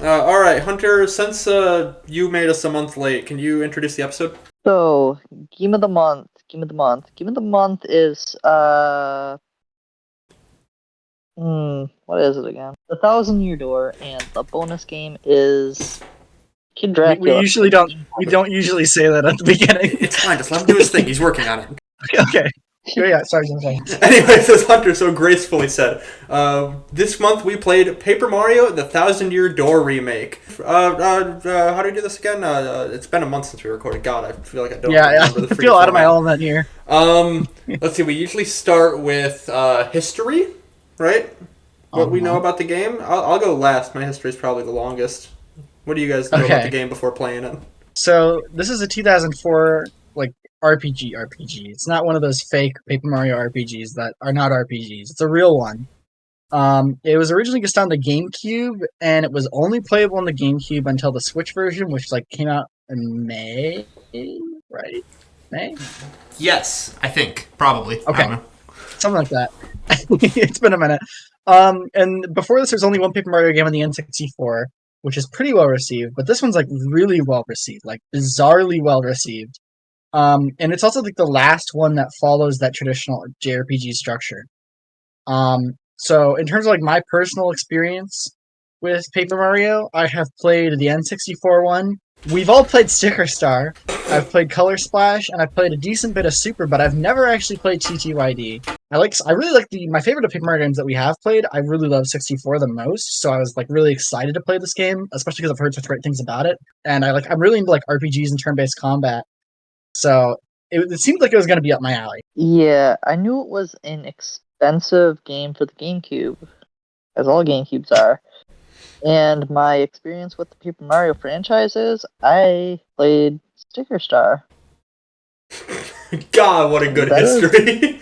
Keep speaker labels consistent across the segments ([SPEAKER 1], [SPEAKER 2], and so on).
[SPEAKER 1] All right, Hunter. Since you made us a month late, can you introduce the episode?
[SPEAKER 2] So, game of the month, game of the month. Game of the month is what is it again? The Thousand Year Door, and the bonus game is Kid
[SPEAKER 3] We
[SPEAKER 2] Dracula.
[SPEAKER 3] usually don't usually say that at the beginning.
[SPEAKER 1] It's fine. Just let him do his thing. He's working on it.
[SPEAKER 3] Okay. Yeah, sorry.
[SPEAKER 1] Anyways, as Hunter so gracefully said, this month we played Paper Mario: The Thousand Year Door remake. How do we do this again? It's been a month since we recorded. God, I feel like I don't remember the
[SPEAKER 3] I feel out of my element here.
[SPEAKER 1] Let's see. We usually start with history, right? What we know about the game. I'll go last. My history is probably the longest. What do you guys know about the game before playing it?
[SPEAKER 3] So this is a 2004 RPG. It's not one of those fake Paper Mario RPGs that are not RPGs. It's a real one. It was originally just on the GameCube, and it was only playable on the GameCube until the Switch version, which came out in May, right? May?
[SPEAKER 1] Yes, I think probably.
[SPEAKER 3] Okay, something like that. It's been a minute. And before this, there's only one Paper Mario game on the N64, which is pretty well received, but this one's really well received, bizarrely well received. And it's also the last one that follows that traditional JRPG structure. So in terms of my personal experience with Paper Mario, I have played the N64 one. We've all played Sticker Star. I've played Color Splash, and I've played a decent bit of Super, but I've never actually played TTYD. I really like my favorite of Paper Mario games that we have played. I really love 64 the most, so I was really excited to play this game, especially because I've heard such great things about it. And I'm really into RPGs and turn-based combat. So it seemed like it was going to be up my alley.
[SPEAKER 2] Yeah, I knew it was an expensive game for the GameCube, as all GameCubes are. And my experience with the Paper Mario franchise is I played Sticker Star.
[SPEAKER 1] God, what a good history!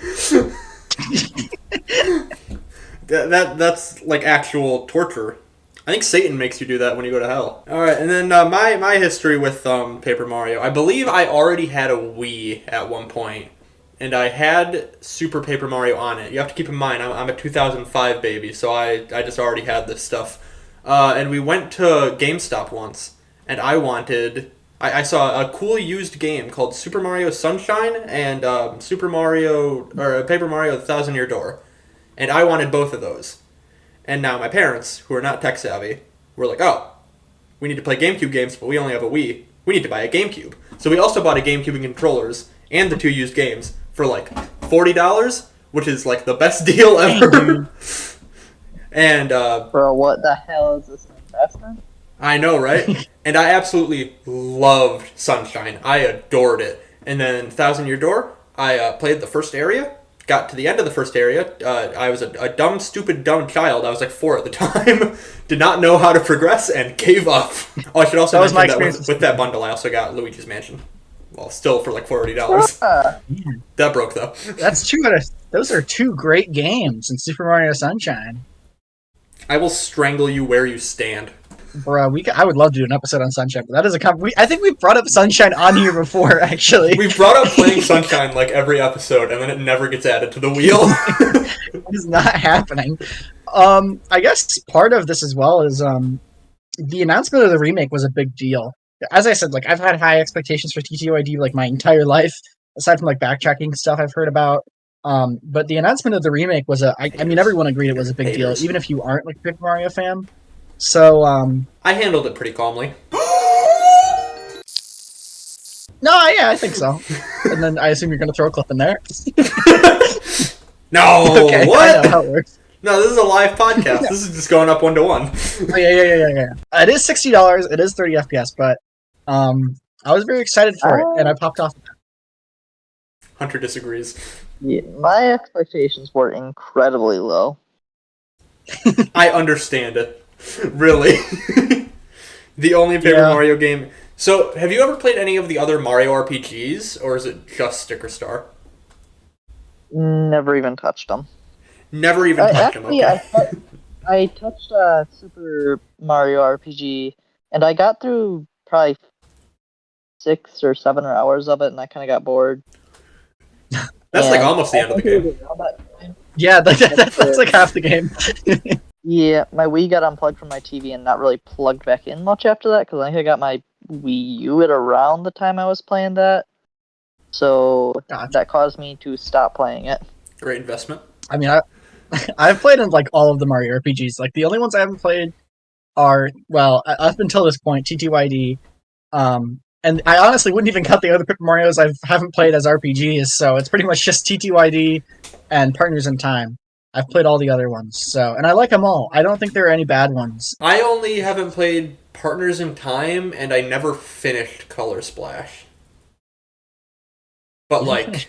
[SPEAKER 1] That's actual torture. I think Satan makes you do that when you go to hell. All right, and then my history with Paper Mario. I believe I already had a Wii at one point, and I had Super Paper Mario on it. You have to keep in mind, I'm a 2005 baby, so I just already had this stuff. And we went to GameStop once, and I saw a cool used game called Super Mario Sunshine and Paper Mario: The Thousand Year Door, and I wanted both of those. And now my parents, who are not tech savvy, were like, "Oh, we need to play GameCube games, but we only have a Wii. We need to buy a GameCube." So we also bought a GameCube and controllers and the two used games for $40, which is the best deal ever. And
[SPEAKER 2] bro, what the hell is this investment?
[SPEAKER 1] I know, right? And I absolutely loved Sunshine. I adored it. And then Thousand Year Door, I played the first area, got to the end of the first area. I was a dumb, stupid, dumb child. I was 4 at the time. Did not know how to progress and gave up. Oh, I should also mention that with that bundle, I also got Luigi's Mansion. Well, still for $40. That broke, though.
[SPEAKER 3] That's true. Those are two great games in Super Mario Sunshine.
[SPEAKER 1] I will strangle you where you stand.
[SPEAKER 3] Bro, I would love to do an episode on Sunshine, but that is I think we've brought up Sunshine on here before, actually.
[SPEAKER 1] We've brought up playing Sunshine every episode, and then it never gets added to the wheel.
[SPEAKER 3] It is not happening. I guess part of this as well is the announcement of the remake was a big deal. As I said, I've had high expectations for TTYD my entire life, aside from backtracking stuff I've heard about. But the announcement of the remake was I mean, everyone agreed it was a big deal, even if you aren't a Paper Mario fan. So,
[SPEAKER 1] I handled it pretty calmly.
[SPEAKER 3] No, yeah, I think so. And then I assume you're going to throw a clip in there.
[SPEAKER 1] No,
[SPEAKER 3] okay,
[SPEAKER 1] what?
[SPEAKER 3] I know how it works.
[SPEAKER 1] No, this is a live podcast. This is just going up 1-to-1.
[SPEAKER 3] Oh, yeah. It is $60. It is 30 FPS, but I was very excited for it, and I popped off.
[SPEAKER 1] Hunter disagrees.
[SPEAKER 2] Yeah, my expectations were incredibly low.
[SPEAKER 1] I understand it. Really. The only Paper Mario game. So, have you ever played any of the other Mario RPGs, or is it just Sticker Star?
[SPEAKER 2] Never even touched them.
[SPEAKER 1] Never even touched them, okay.
[SPEAKER 2] I touched Super Mario RPG, and I got through probably 6 or 7 hours of it, and I kind of got bored.
[SPEAKER 1] That's almost the end of the game.
[SPEAKER 3] Yeah, that's half the game.
[SPEAKER 2] Yeah, my Wii got unplugged from my TV and not really plugged back in much after that, because I think I got my Wii U at around the time I was playing that. So
[SPEAKER 3] Gotcha.
[SPEAKER 2] that caused me to stop playing it.
[SPEAKER 1] Great investment.
[SPEAKER 3] I mean, I've played in like all of the Mario RPGs. Like the only ones I haven't played are, well, up until this point, TTYD. And I honestly wouldn't even count the other Paper Marios I haven't played as RPGs. So it's pretty much just TTYD and Partners in Time. I've played all the other ones, so, and I like them all. I don't think there are any bad ones.
[SPEAKER 1] I only haven't played Partners in Time, and I never finished Color Splash. But, like,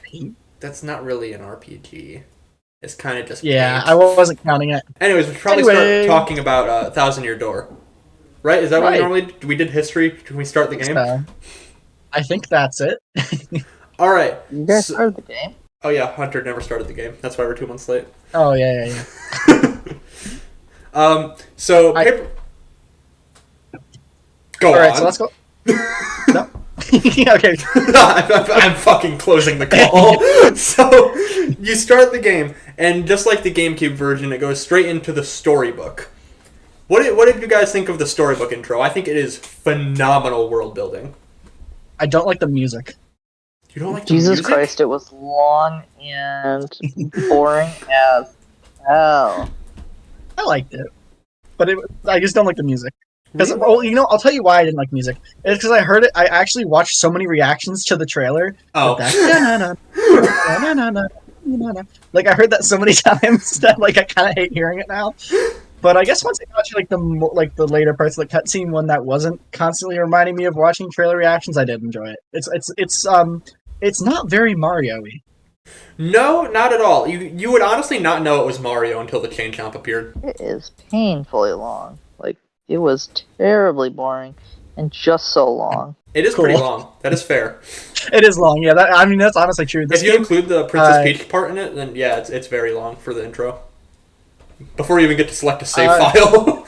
[SPEAKER 1] that's not really an RPG. It's kind of just
[SPEAKER 3] yeah,
[SPEAKER 1] paint.
[SPEAKER 3] I wasn't counting it.
[SPEAKER 1] Anyways, we should probably start talking about Thousand Year Door. Right? Is that what we normally... We did history? Can we start the game?
[SPEAKER 3] I think that's it.
[SPEAKER 1] Alright.
[SPEAKER 2] You guys started the game?
[SPEAKER 1] Oh yeah, Hunter never started the game. That's why we're 2 months late.
[SPEAKER 3] Oh, yeah.
[SPEAKER 1] So, paper... Go on.
[SPEAKER 3] Alright, so let's go. No. Okay.
[SPEAKER 1] I'm fucking closing the call. So, you start the game, and just like the GameCube version, it goes straight into the storybook. What did you guys think of the storybook intro? I think it is phenomenal world building.
[SPEAKER 3] I don't like the music.
[SPEAKER 1] You don't like
[SPEAKER 2] Jesus
[SPEAKER 1] the music?
[SPEAKER 2] Christ, it was long and boring as hell.
[SPEAKER 3] I liked it. But I just don't like the music. Because, well, you know, I'll tell you why I didn't like music. It's because I heard it. I actually watched so many reactions to the trailer.
[SPEAKER 1] Oh.
[SPEAKER 3] Like, I heard that so many times that, like, I kind of hate hearing it now. But I guess once I got to, like, the later parts of the cutscene, one that wasn't constantly reminding me of watching trailer reactions, I did enjoy it. It's not very Mario-y.
[SPEAKER 1] No, not at all. You would honestly not know it was Mario until the chain chomp appeared.
[SPEAKER 2] It is painfully long. Like, it was terribly boring and just so long.
[SPEAKER 1] It is pretty long. That is fair.
[SPEAKER 3] It is long, yeah. I mean, that's honestly true.
[SPEAKER 1] If you include the Princess Peach part in it, then yeah, it's very long for the intro. Before you even get to select a save file.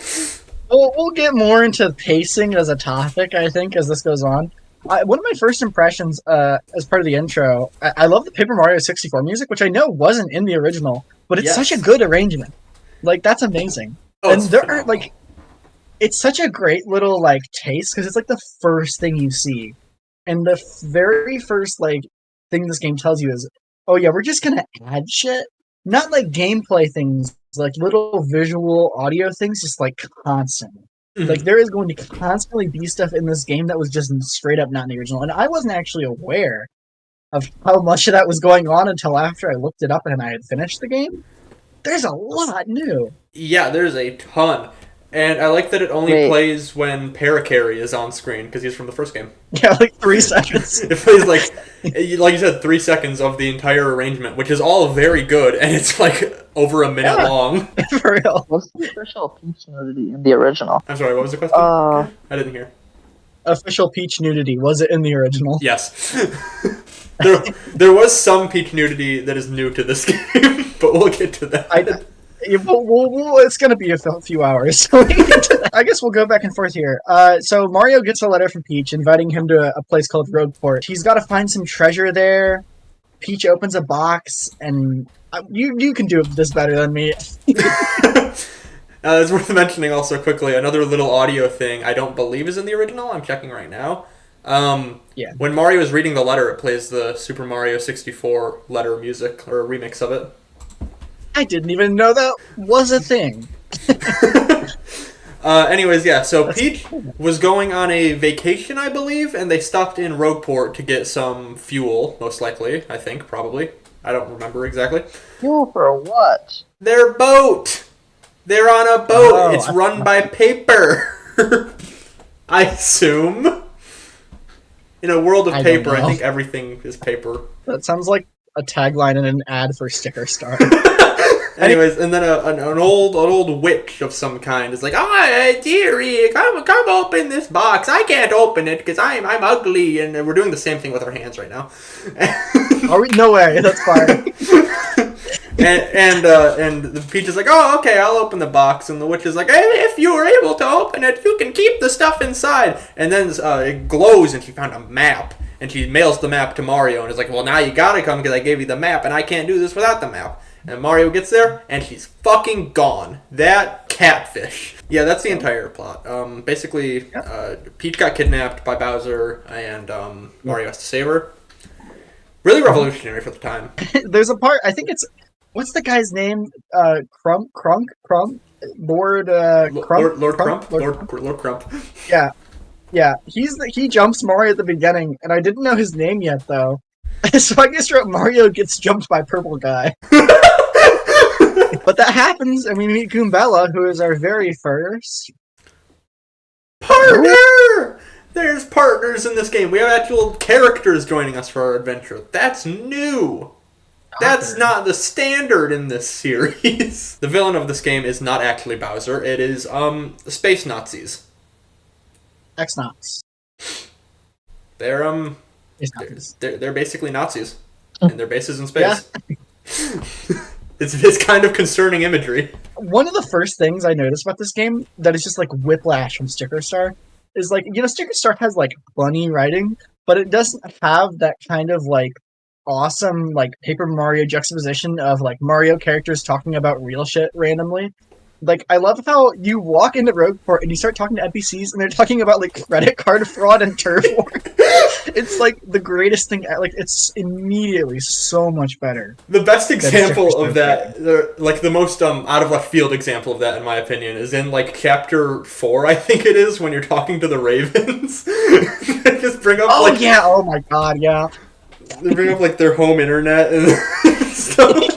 [SPEAKER 3] We'll get more into pacing as a topic, I think, as this goes on. One of my first impressions as part of the intro, I love the Paper Mario 64 music, which I know wasn't in the original, but it's such a good arrangement. Like, that's amazing.
[SPEAKER 1] Oh,
[SPEAKER 3] and there are, like, it's such a great little, like, taste, because it's, like, the first thing you see. And the very first, like, thing this game tells you is, oh, yeah, we're just gonna add shit. Not, like, gameplay things, like, little visual audio things, just, like, constantly. Mm-hmm. Like, there is going to constantly be stuff in this game that was just straight up not in the original. And I wasn't actually aware of how much of that was going on until after I looked it up and I had finished the game. There's a lot new.
[SPEAKER 1] Yeah, there's a ton. And I like that it only plays when Parakarry is on screen, because he's from the first game.
[SPEAKER 3] Yeah, like 3 seconds.
[SPEAKER 1] It plays, like you said, 3 seconds of the entire arrangement, which is all very good, and it's, like, over a minute long.
[SPEAKER 3] For real.
[SPEAKER 2] What's the official Peach nudity in the original?
[SPEAKER 1] I'm sorry, what was the question? I didn't hear.
[SPEAKER 3] Official Peach nudity, was it in the original?
[SPEAKER 1] Yes. there was some Peach nudity that is new to this game, but we'll get to that.
[SPEAKER 3] It's going to be a few hours. So I guess we'll go back and forth here. So Mario gets a letter from Peach inviting him to a place called Rogueport. He's got to find some treasure there. Peach opens a box, and you can do this better than me.
[SPEAKER 1] It's worth mentioning also quickly, another little audio thing I don't believe is in the original. I'm checking right now. When Mario is reading the letter, it plays the Super Mario 64 letter music, or a remix of it.
[SPEAKER 3] I didn't even know that was a thing.
[SPEAKER 1] Anyways, yeah, so Peach was going on a vacation, I believe, and they stopped in Rogueport to get some fuel, most likely, I think, probably. I don't remember exactly.
[SPEAKER 2] Fuel for what?
[SPEAKER 1] Their boat! They're on a boat! It's run by paper! I assume. In a world of paper, I think everything is paper.
[SPEAKER 3] That sounds like a tagline in an ad for Sticker Star.
[SPEAKER 1] Anyways, and then an old witch of some kind is like, dearie, come open this box. I can't open it because I'm ugly, and we're doing the same thing with our hands right now.
[SPEAKER 3] Are we? No way. That's fine.
[SPEAKER 1] and the Peach is like, oh, okay, I'll open the box, and the witch is like, hey, if you were able to open it, you can keep the stuff inside. And then it glows, and she found a map, and she mails the map to Mario, and is like, well, now you gotta come because I gave you the map, and I can't do this without the map. And Mario gets there, and he's fucking gone. That catfish. Yeah, that's the entire plot. Basically, Peach got kidnapped by Bowser, and Mario has to save her. Really revolutionary for the time.
[SPEAKER 3] There's a part, I think it's, what's the guy's name? Crump? Lord Crump?
[SPEAKER 1] Lord Crump? Lord Crump.
[SPEAKER 3] Yeah. He jumps Mario at the beginning, and I didn't know his name yet, though. So I just wrote Mario gets jumped by purple guy. But that happens, and we meet Goombella, who is our very first
[SPEAKER 1] partner! There's partners in this game. We have actual characters joining us for our adventure. That's new. That's not the standard in this series. The villain of this game is not actually Bowser. It is space Nazis.
[SPEAKER 3] X-Nazi.
[SPEAKER 1] They're basically Nazis, and their base is in space. Yeah. It's kind of concerning imagery.
[SPEAKER 3] One of the first things I noticed about this game that is just like whiplash from Sticker Star is like, you know, Sticker Star has like funny writing, but it doesn't have that kind of like awesome like Paper Mario juxtaposition of like Mario characters talking about real shit randomly. Like, I love how you walk into Rogueport and you start talking to NPCs and they're talking about, like, credit card fraud and turf war. It's, like, the greatest thing. Like, it's immediately so much better.
[SPEAKER 1] The best example of that, like, the most out-of-left-field example of that, in my opinion, is in, like, Chapter 4, I think it is, when you're talking to the Ravens. They just bring up,
[SPEAKER 3] like... Oh, yeah! Oh, my God, yeah.
[SPEAKER 1] They bring up, like, their home internet and stuff.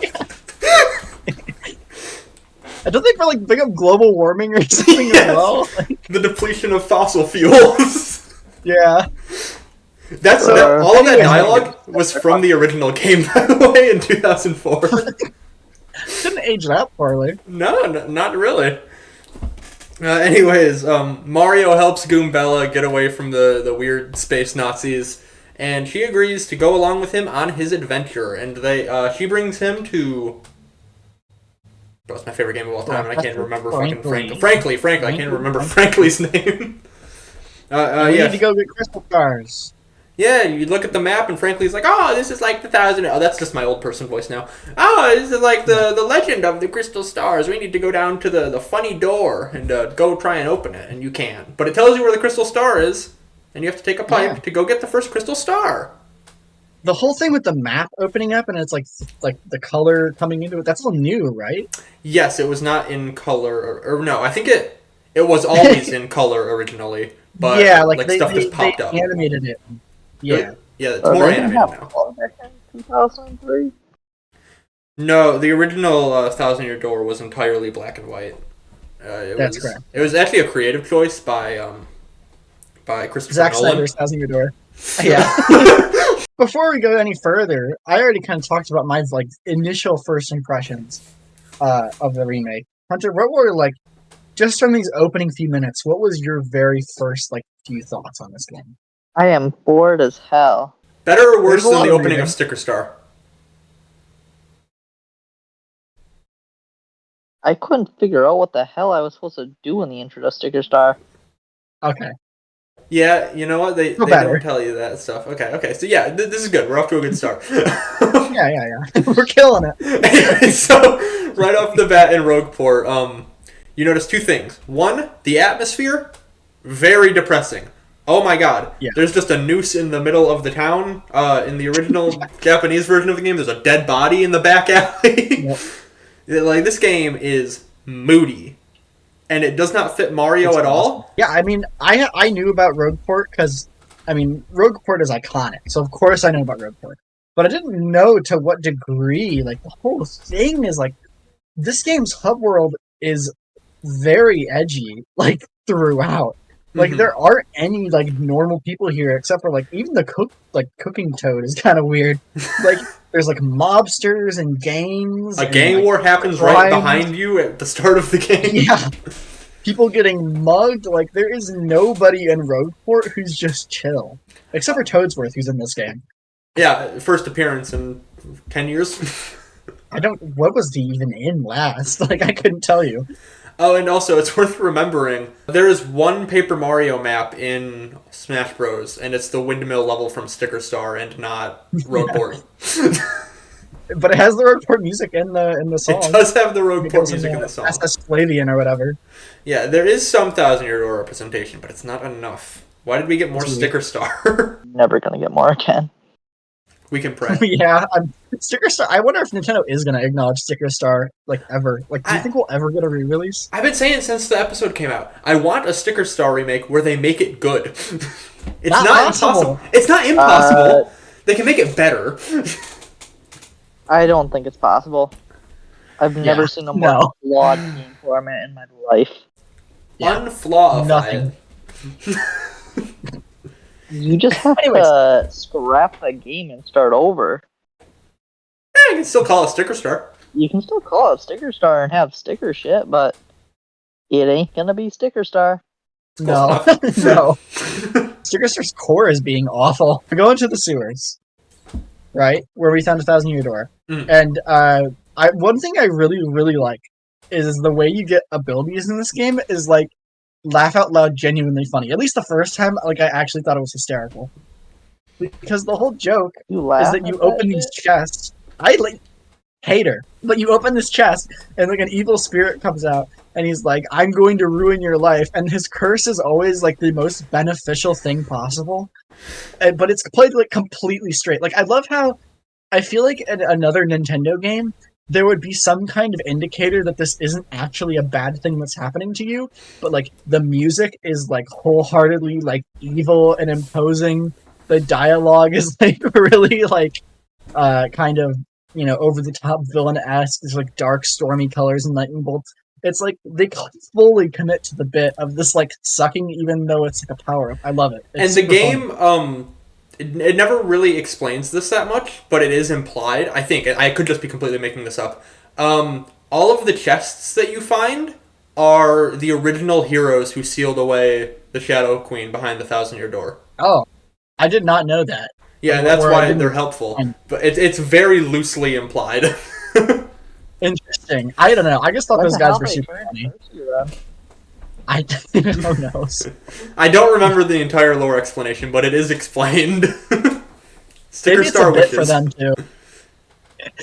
[SPEAKER 3] I don't think we're like bring up global warming or something as well. Like,
[SPEAKER 1] the depletion of fossil fuels.
[SPEAKER 3] Yeah.
[SPEAKER 1] All of that dialogue was from the original game, by the way, in 2004.
[SPEAKER 3] Didn't age that poorly.
[SPEAKER 1] No, not really. Anyways, Mario helps Goombella get away from the weird space Nazis, and she agrees to go along with him on his adventure. And she brings him to... That's my favorite game of all time, and I can't remember fucking Frankly, I can't remember Frankly's name.
[SPEAKER 3] We need to go get crystal stars.
[SPEAKER 1] Yeah, you look at the map, and Frankly's like, "Oh, this is like the thousand." Oh, that's just my old person voice now. Oh, this is like the legend of the crystal stars. We need to go down to the funny door and go try and open it, and you can. But it tells you where the crystal star is, and you have to take a pipe to go get the first crystal star.
[SPEAKER 3] The whole thing with the map opening up and it's like the color coming into it, that's all new, right?
[SPEAKER 1] Yes, it was not in color, or no, I think it was always in color originally, but
[SPEAKER 3] yeah,
[SPEAKER 1] like stuff just popped up.
[SPEAKER 3] Animated it. Yeah.
[SPEAKER 1] Yeah, it's more animated now.
[SPEAKER 2] 2003?
[SPEAKER 1] No, the original Thousand Year Door was entirely black and white.
[SPEAKER 3] That's correct.
[SPEAKER 1] It was actually a creative choice by Christopher
[SPEAKER 3] Zack
[SPEAKER 1] Nolan.
[SPEAKER 3] Snyder's Thousand Year Door. Yeah. Before we go any further, I already kind of talked about my like initial first impressions of the remake. Hunter, what were like just from these opening few minutes? What was your very first like few thoughts on this game?
[SPEAKER 2] I am bored as hell.
[SPEAKER 1] Better or worse than the opening of Sticker Star?
[SPEAKER 2] I couldn't figure out what the hell I was supposed to do in the intro to Sticker Star.
[SPEAKER 3] Okay.
[SPEAKER 1] Yeah, you know what? They don't tell you that stuff. Okay. So yeah, this is good. We're off to a good start.
[SPEAKER 3] yeah. We're killing it.
[SPEAKER 1] Anyway, so right off the bat in Rogueport, you notice two things. One, the atmosphere, very depressing. Oh my god. Yeah. There's just a noose in the middle of the town. In the original Japanese version of the game, there's a dead body in the back alley. Yep. Like, this game is moody. And it does not fit Mario at all.
[SPEAKER 3] Yeah, I mean, I knew about Rogueport because, I mean, Rogueport is iconic. So, of course, I know about Rogueport. But I didn't know to what degree, like, the whole thing is, like, this game's hub world is very edgy, like, throughout. Like, there aren't any, like, normal people here except for, like, even the cooking toad is kind of weird. Like, there's, like, mobsters and gangs.
[SPEAKER 1] A gang war happens right behind you at the start of the game.
[SPEAKER 3] Yeah. People getting mugged. Like, there is nobody in Rogueport who's just chill. Except for Toadsworth, who's in this game.
[SPEAKER 1] Yeah, first appearance in 10 years.
[SPEAKER 3] What was he even in last? Like, I couldn't tell you.
[SPEAKER 1] Oh, and also, it's worth remembering, there is one Paper Mario map in Smash Bros., and it's the windmill level from Sticker Star and not Rogueport.
[SPEAKER 3] But it has the road port music in the song.
[SPEAKER 1] It does have the road
[SPEAKER 3] It
[SPEAKER 1] port
[SPEAKER 3] goes
[SPEAKER 1] music in
[SPEAKER 3] into
[SPEAKER 1] the song.
[SPEAKER 3] SS Flavian or whatever.
[SPEAKER 1] Yeah, there is some Thousand Year Door representation, but it's not enough. Why did we get more
[SPEAKER 3] It's weird.
[SPEAKER 1] Sticker Star?
[SPEAKER 2] Never gonna get more again.
[SPEAKER 1] We can pray.
[SPEAKER 3] Yeah, Sticker Star. I wonder if Nintendo is gonna acknowledge Sticker Star like ever. Like, do you think we'll ever get a re-release?
[SPEAKER 1] I've been saying since the episode came out, I want a Sticker Star remake where they make it good. It's not impossible. It's not impossible. They can make it better.
[SPEAKER 2] I don't think it's possible. I've never seen a more flawed game format in my life.
[SPEAKER 3] Yeah.
[SPEAKER 1] Unflawify
[SPEAKER 3] Nothing.
[SPEAKER 1] it.
[SPEAKER 2] You just have to scrap the game and start over.
[SPEAKER 1] Yeah, you can still call it Sticker Star.
[SPEAKER 2] You can still call it Sticker Star and have sticker shit, but it ain't gonna be Sticker Star.
[SPEAKER 3] No, no. Sticker Star's core is being awful. We go into the sewers, right, where we found a Thousand Year Door, and one thing I really, really like is the way you get abilities in this game is like laugh out loud, genuinely funny. At least the first time, like I actually thought it was hysterical because the whole joke is that you open these chests. I like hater, but you open this chest and like an evil spirit comes out. And he's like, I'm going to ruin your life. And his curse is always like the most beneficial thing possible. But it's played like completely straight. Like, I love how I feel like in another Nintendo game, there would be some kind of indicator that this isn't actually a bad thing that's happening to you. But like the music is like wholeheartedly like evil and imposing. The dialogue is like really like kind of, you know, over the top villain-esque. There's like dark, stormy colors and lightning bolts. It's like they fully commit to the bit of this like sucking, even though it's like a power up. I love it. It's
[SPEAKER 1] and the game, it never really explains this that much, but it is implied. I think I could just be completely making this up. All of the chests that you find are the original heroes who sealed away the Shadow Queen behind the Thousand Year Door.
[SPEAKER 3] Oh, I did not know that.
[SPEAKER 1] Yeah, and that's why they're helpful. But it's very loosely implied.
[SPEAKER 3] Interesting. I don't know. I just thought those guys were super funny. Who knows?
[SPEAKER 1] I don't remember the entire lore explanation, but it is explained. Sticker
[SPEAKER 3] Maybe
[SPEAKER 1] Star
[SPEAKER 3] it's a bit
[SPEAKER 1] wishes
[SPEAKER 3] for them too.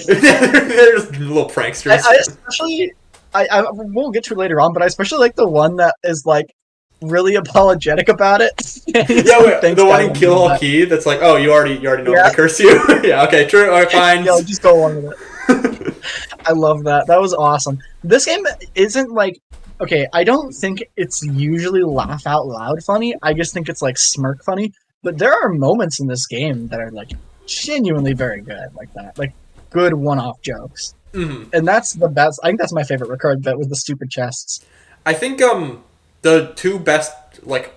[SPEAKER 1] They're just little pranksters.
[SPEAKER 3] I especially, I we'll get to it later on, but I especially like the one that is like really apologetic about it.
[SPEAKER 1] Yeah, wait, the one in Kill All Key that's like, oh, you already know I'm gonna curse you. Yeah, okay, true. All right, fine.
[SPEAKER 3] Yeah, just go on with it. I love that. That was awesome. This game isn't like, okay, I don't think it's usually laugh out loud funny. I just think it's like smirk funny. But there are moments in this game that are like genuinely very good, like that, like good one-off jokes.
[SPEAKER 1] Mm-hmm.
[SPEAKER 3] And that's the best. I think that's my favorite recurring bit with the stupid chests.
[SPEAKER 1] I think the two best like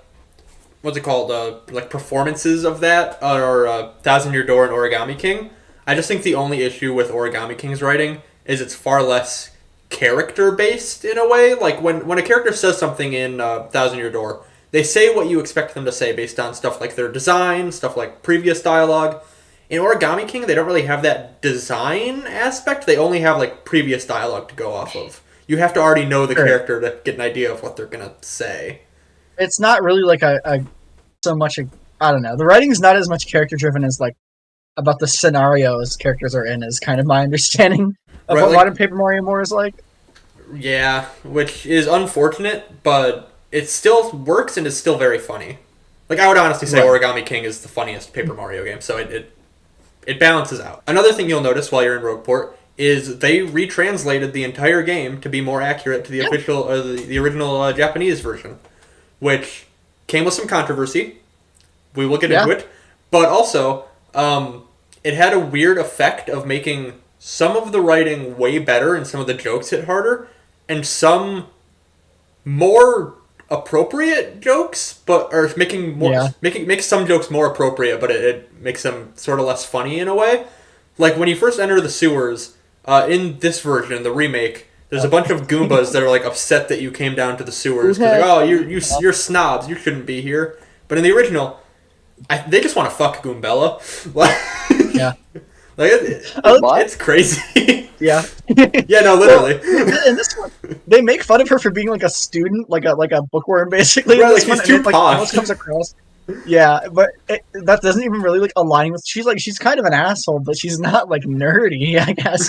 [SPEAKER 1] what's it called like performances of that are Thousand Year Door and Origami King. I just think the only issue with Origami King's writing is it's far less character based in a way. Like when a character says something in Thousand Year Door, they say what you expect them to say based on stuff like their design, stuff like previous dialogue. In Origami King, they don't really have that design aspect. They only have like previous dialogue to go off of. You have to already know the character to get an idea of what they're gonna say.
[SPEAKER 3] It's not really like I don't know. The writing's not as much character driven as like about the scenarios characters are in is kind of my understanding of what modern Paper Mario more is like.
[SPEAKER 1] Yeah, which is unfortunate, but it still works and is still very funny. Like I would honestly say Origami King is the funniest Paper Mario game, so it balances out. Another thing you'll notice while you're in Rogueport is they retranslated the entire game to be more accurate to the official the original Japanese version, which came with some controversy. We will get into it, but also it had a weird effect of making some of the writing way better and some of the jokes hit harder, and some more appropriate jokes, or make some jokes more appropriate, but it makes them sort of less funny in a way. Like when you first enter the sewers, in this version, the remake, there's a bunch of Goombas that are like upset that you came down to the sewers because like, oh, you're snobs, you shouldn't be here. But in the original, they just want to fuck Goombella.
[SPEAKER 3] Yeah.
[SPEAKER 1] Like it's crazy.
[SPEAKER 3] Yeah.
[SPEAKER 1] Yeah, no, literally.
[SPEAKER 3] In this one, they make fun of her for being like a student, like a bookworm, basically.
[SPEAKER 1] Right, like she's too posh.
[SPEAKER 3] Comes across. Yeah, but that doesn't even really like align with. She's kind of an asshole, but she's not like nerdy, I guess.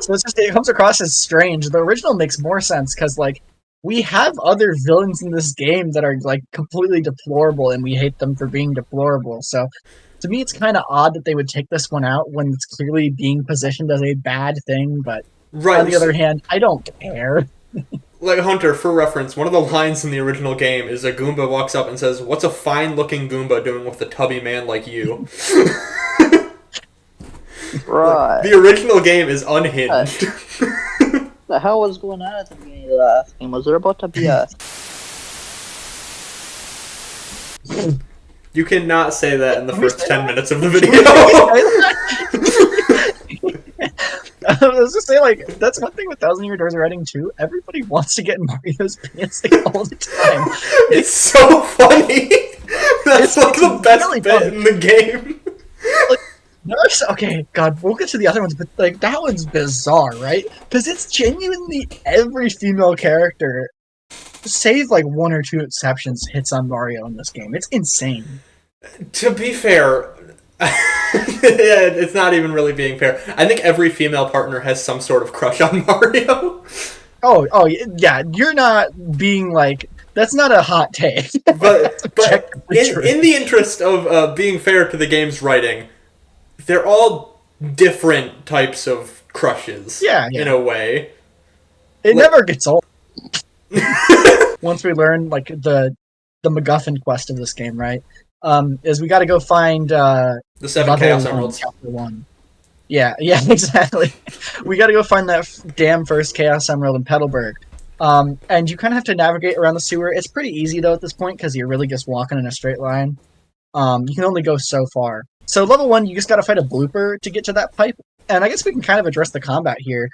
[SPEAKER 3] So it comes across as strange. The original makes more sense because like we have other villains in this game that are like completely deplorable, and we hate them for being deplorable. So to me, it's kind of odd that they would take this one out when it's clearly being positioned as a bad thing. But on
[SPEAKER 1] Right.
[SPEAKER 3] the other hand, I don't care.
[SPEAKER 1] Like Hunter, for reference, one of the lines in the original game is a Goomba walks up and says, "What's a fine-looking Goomba doing with a tubby man like you?" Like,
[SPEAKER 2] Right.
[SPEAKER 1] the original game is unhinged.
[SPEAKER 2] The hell was going on at the beginning of the last game? Was there about to be a?
[SPEAKER 1] You cannot say that in the first 10 minutes of the video.
[SPEAKER 3] I was just saying, like, that's one thing with Thousand Year Doors writing too. Everybody wants to get Mario's pants all the time.
[SPEAKER 1] It's so funny. That's like the best
[SPEAKER 3] really
[SPEAKER 1] bit
[SPEAKER 3] funny.
[SPEAKER 1] in the game.
[SPEAKER 3] Okay, God, we'll get to the other ones, but like that one's bizarre, right? Because it's genuinely every female character, save like one or two exceptions, hits on Mario in this game. It's insane.
[SPEAKER 1] To be fair, yeah, it's not even really being fair. I think every female partner has some sort of crush on Mario.
[SPEAKER 3] Oh, yeah, you're not being like that's not a hot take.
[SPEAKER 1] But
[SPEAKER 3] True.
[SPEAKER 1] in the interest of being fair to the game's writing, they're all different types of crushes.
[SPEAKER 3] Yeah.
[SPEAKER 1] In a way.
[SPEAKER 3] It never gets old. Once we learn like the MacGuffin quest of this game, right? Is we got to go find
[SPEAKER 1] The 7 Chaos Emeralds.
[SPEAKER 3] Chapter 1. Yeah, exactly. We got to go find that damn first Chaos Emerald in Petalburg. And you kind of have to navigate around the sewer. It's pretty easy though at this point because you're really just walking in a straight line. You can only go so far. So level 1, you just got to fight a blooper to get to that pipe. And I guess we can kind of address the combat here.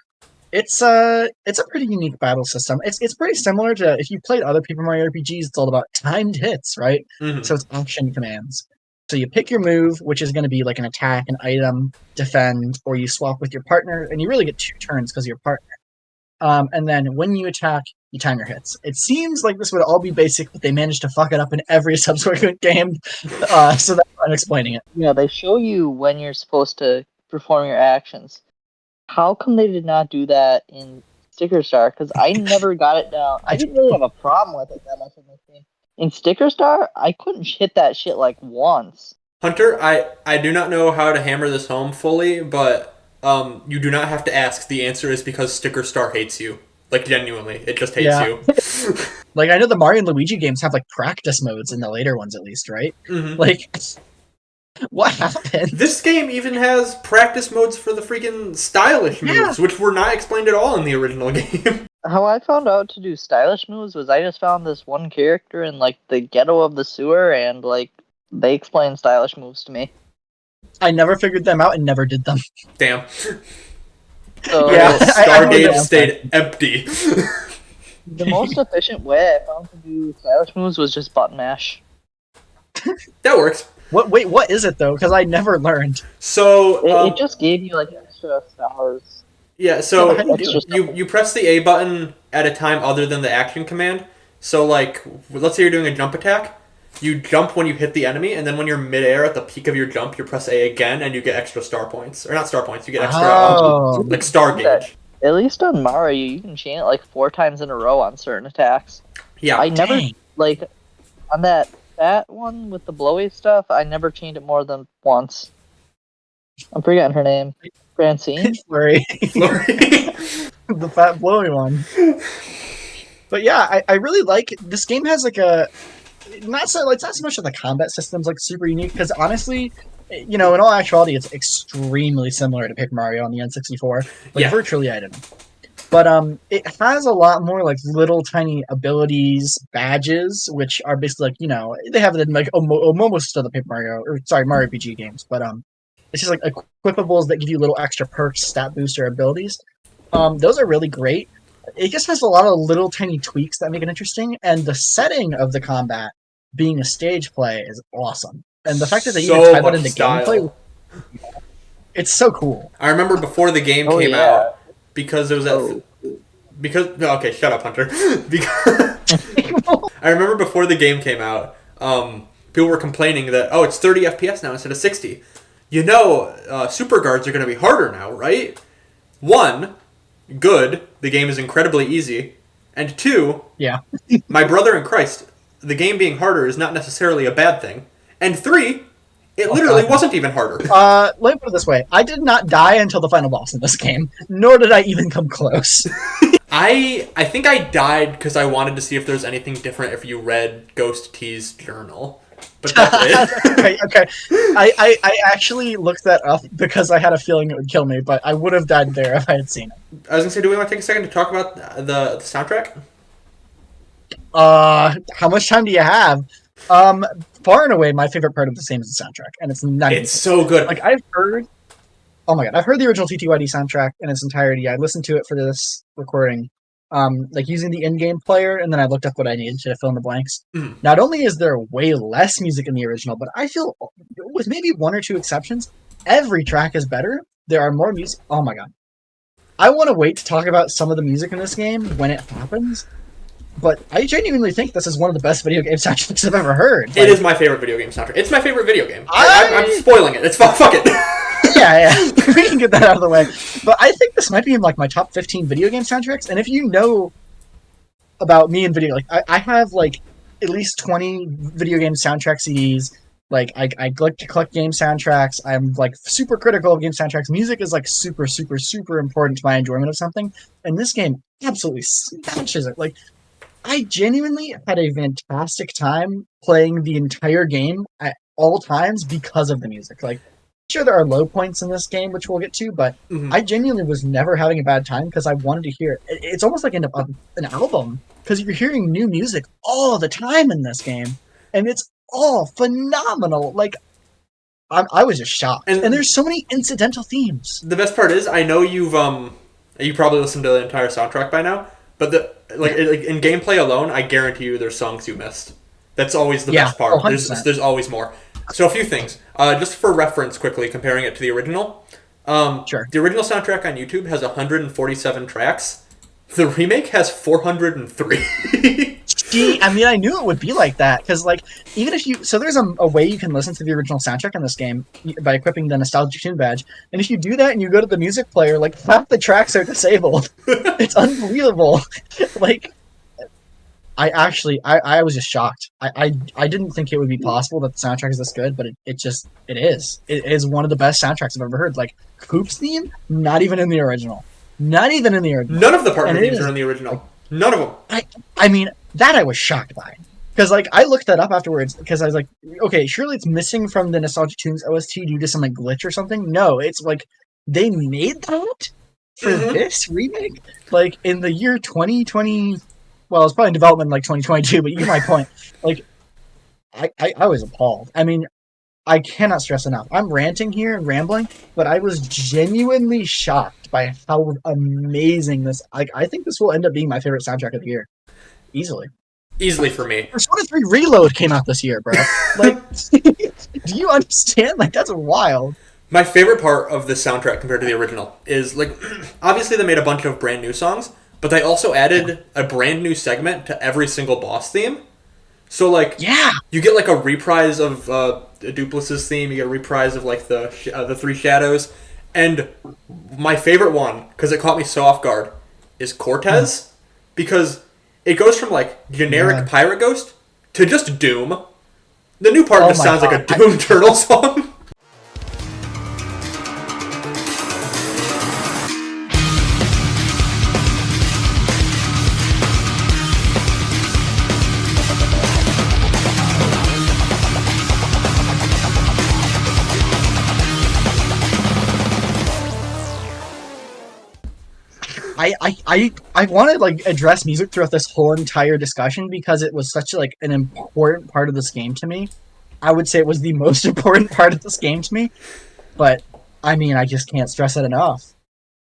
[SPEAKER 3] It's a pretty unique battle system. It's pretty similar to if you played other Paper Mario RPGs. It's all about timed hits, right?
[SPEAKER 1] Mm-hmm.
[SPEAKER 3] So it's action commands. So you pick your move, which is going to be like an attack, an item, defend, or you swap with your partner, and you really get 2 turns because of your partner. And then when you attack, you time your hits. It seems like this would all be basic, but they managed to fuck it up in every subsequent game. So that's why I'm explaining it.
[SPEAKER 2] Yeah, they show you when you're supposed to perform your actions. How come they did not do that in Sticker Star? Because I never got it down. I didn't really have a problem with it that much in this game. In Sticker Star, I couldn't hit that shit like once.
[SPEAKER 1] Hunter, I do not know how to hammer this home fully, but you do not have to ask. The answer is because Sticker Star hates you. Like, genuinely. It just hates you.
[SPEAKER 3] Like, I know the Mario and Luigi games have, like, practice modes in the later ones, at least, right?
[SPEAKER 1] Mm-hmm.
[SPEAKER 3] Like, what happened?
[SPEAKER 1] This game even has practice modes for the freaking stylish moves, which were not explained at all in the original game.
[SPEAKER 2] How I found out to do stylish moves was I just found this one character in, like, the ghetto of the sewer, and, like, they explained stylish moves to me.
[SPEAKER 3] I never figured them out and never did them.
[SPEAKER 1] Damn.
[SPEAKER 2] So,
[SPEAKER 3] Yeah.
[SPEAKER 1] Stargate stayed empty.
[SPEAKER 2] the most efficient way I found to do stylish moves was just button mash.
[SPEAKER 1] That works.
[SPEAKER 3] Wait, what is it, though? Because I never learned.
[SPEAKER 1] So
[SPEAKER 2] It just gave you, like, extra stars.
[SPEAKER 1] yeah, so
[SPEAKER 3] Yeah, how do you do
[SPEAKER 1] you press the A button at a time other than the action command. So, like, let's say you're doing a jump attack. You jump when you hit the enemy, and then when you're midair at the peak of your jump, you press A again, and you get extra star points. Or not star points, you get extra, like, star gauge.
[SPEAKER 2] At least on Mario, you can chain it, like, 4 times in a row on certain attacks.
[SPEAKER 1] Yeah.
[SPEAKER 2] I never, like, on that one with the blowy stuff, I never chained it more than once. I'm forgetting her name. Francine?
[SPEAKER 3] Flurry.
[SPEAKER 1] Flurry.
[SPEAKER 3] The fat blowy one. But yeah, I really like this game. Has like a it's not so much of the combat system's like super unique because honestly, in all actuality, it's extremely similar to Paper Mario on the N64, like virtually identical. But it has a lot more like little tiny abilities, badges, which are basically like they have it in like most of the Mario RPG games, but it's just like equipables that give you little extra perks, stat booster abilities. Those are really great. It just has a lot of little tiny tweaks that make it interesting, and the setting of the combat being a stage play is awesome. And the fact that they even tie that into gameplay, it's so cool.
[SPEAKER 1] I remember before the game came out, because it was okay, shut up, Hunter. Because I remember before the game came out, people were complaining that, oh, it's 30 FPS now instead of 60. Super guards are going to be harder now, right? One, good, the game is incredibly easy. And two,
[SPEAKER 3] Yeah.
[SPEAKER 1] my brother in Christ, the game being harder is not necessarily a bad thing. And three, it literally wasn't even harder.
[SPEAKER 3] Let me put it this way. I did not die until the final boss in this game, nor did I even come close.
[SPEAKER 1] I think I died because I wanted to see if there's anything different if you read Ghost T's journal. But that's it.
[SPEAKER 3] okay. I actually looked that up because I had a feeling it would kill me, but I would have died there if I had seen it.
[SPEAKER 1] I was going to say, do we want to take a second to talk about the soundtrack?
[SPEAKER 3] How much time do you have? Far and away, my favorite part of the game is the soundtrack, and it's not.
[SPEAKER 1] It's so good.
[SPEAKER 3] Like I've heard the original TTYD soundtrack in its entirety. I listened to it for this recording, like using the in-game player, and then I looked up what I needed to fill in the blanks.
[SPEAKER 1] Mm.
[SPEAKER 3] Not only is there way less music in the original, but I feel, with maybe one or two exceptions, every track is better. There are more music. Oh my god. I want to wait to talk about some of the music in this game when it happens, but I genuinely think this is one of the best video game soundtracks I've ever heard.
[SPEAKER 1] It is my favorite video game soundtrack. It's my favorite video game. I'm spoiling it. It's fuck it.
[SPEAKER 3] Yeah, we can get that out of the way. But I think this might be in like my top 15 video game soundtracks. And if you know about me and video, like I have like at least 20 video game soundtrack CDs. Like I like to collect game soundtracks. I'm like super critical of game soundtracks. Music is like super, super, super important to my enjoyment of something. And this game absolutely smashes it. Like I genuinely had a fantastic time playing the entire game at all times because of the music. Like, sure, there are low points in this game, which we'll get to, but I genuinely was never having a bad time because I wanted to hear it. It's almost like an album because you're hearing new music all the time in this game, and it's all phenomenal. Like, I was just shocked. And there's so many incidental themes.
[SPEAKER 1] The best part is, I know you probably listened to the entire soundtrack by now, but in gameplay alone, I guarantee you there's songs you missed. That's always the best part. There's always more. So a few things. Just for reference, quickly comparing it to the original.
[SPEAKER 3] Sure.
[SPEAKER 1] The original soundtrack on YouTube has 147 tracks. The remake has 403.
[SPEAKER 3] See, I mean, I knew it would be like that because, like, even if you there's a way you can listen to the original soundtrack in this game by equipping the nostalgia tune badge, and if you do that and you go to the music player, like half the tracks are disabled. It's unbelievable. Like, I was just shocked. I didn't think it would be possible that the soundtrack is this good, but it is. It is one of the best soundtracks I've ever heard. Like Coop's theme, not even in the original. Not even in the original.
[SPEAKER 1] None of the partner themes are in the original. None of them.
[SPEAKER 3] I mean, that I was shocked by. Because, like, I looked that up afterwards because I was like, okay, surely it's missing from the Nostalgia Tunes OST due to some, like, glitch or something. No, it's like, they made that for this remake? Like, in the year 2020... Well, it's probably in development in, like, 2022, but you get my point. Like, I was appalled. I mean, I cannot stress enough. I'm ranting here and rambling, but I was genuinely shocked by how amazing this... I think this will end up being my favorite soundtrack of the year. Easily.
[SPEAKER 1] Easily for me.
[SPEAKER 3] Persona 3 Reload came out this year, bro. Like, do you understand? Like, that's wild.
[SPEAKER 1] My favorite part of the soundtrack compared to the original is, like, obviously they made a bunch of brand new songs, but they also added a brand new segment to every single boss theme. So, like, you get, like, a reprise of Dupless's theme, you get a reprise of, like, the Three Shadows, and my favorite one, because it caught me so off guard, is Cortez, because it goes from, like, generic Pirate Ghost to just Doom. The new part just sounds like a Doom Turtle song.
[SPEAKER 3] I want to like address music throughout this whole entire discussion because it was such like an important part of this game to me. I would say it was the most important part of this game to me, but I mean I just can't stress it enough.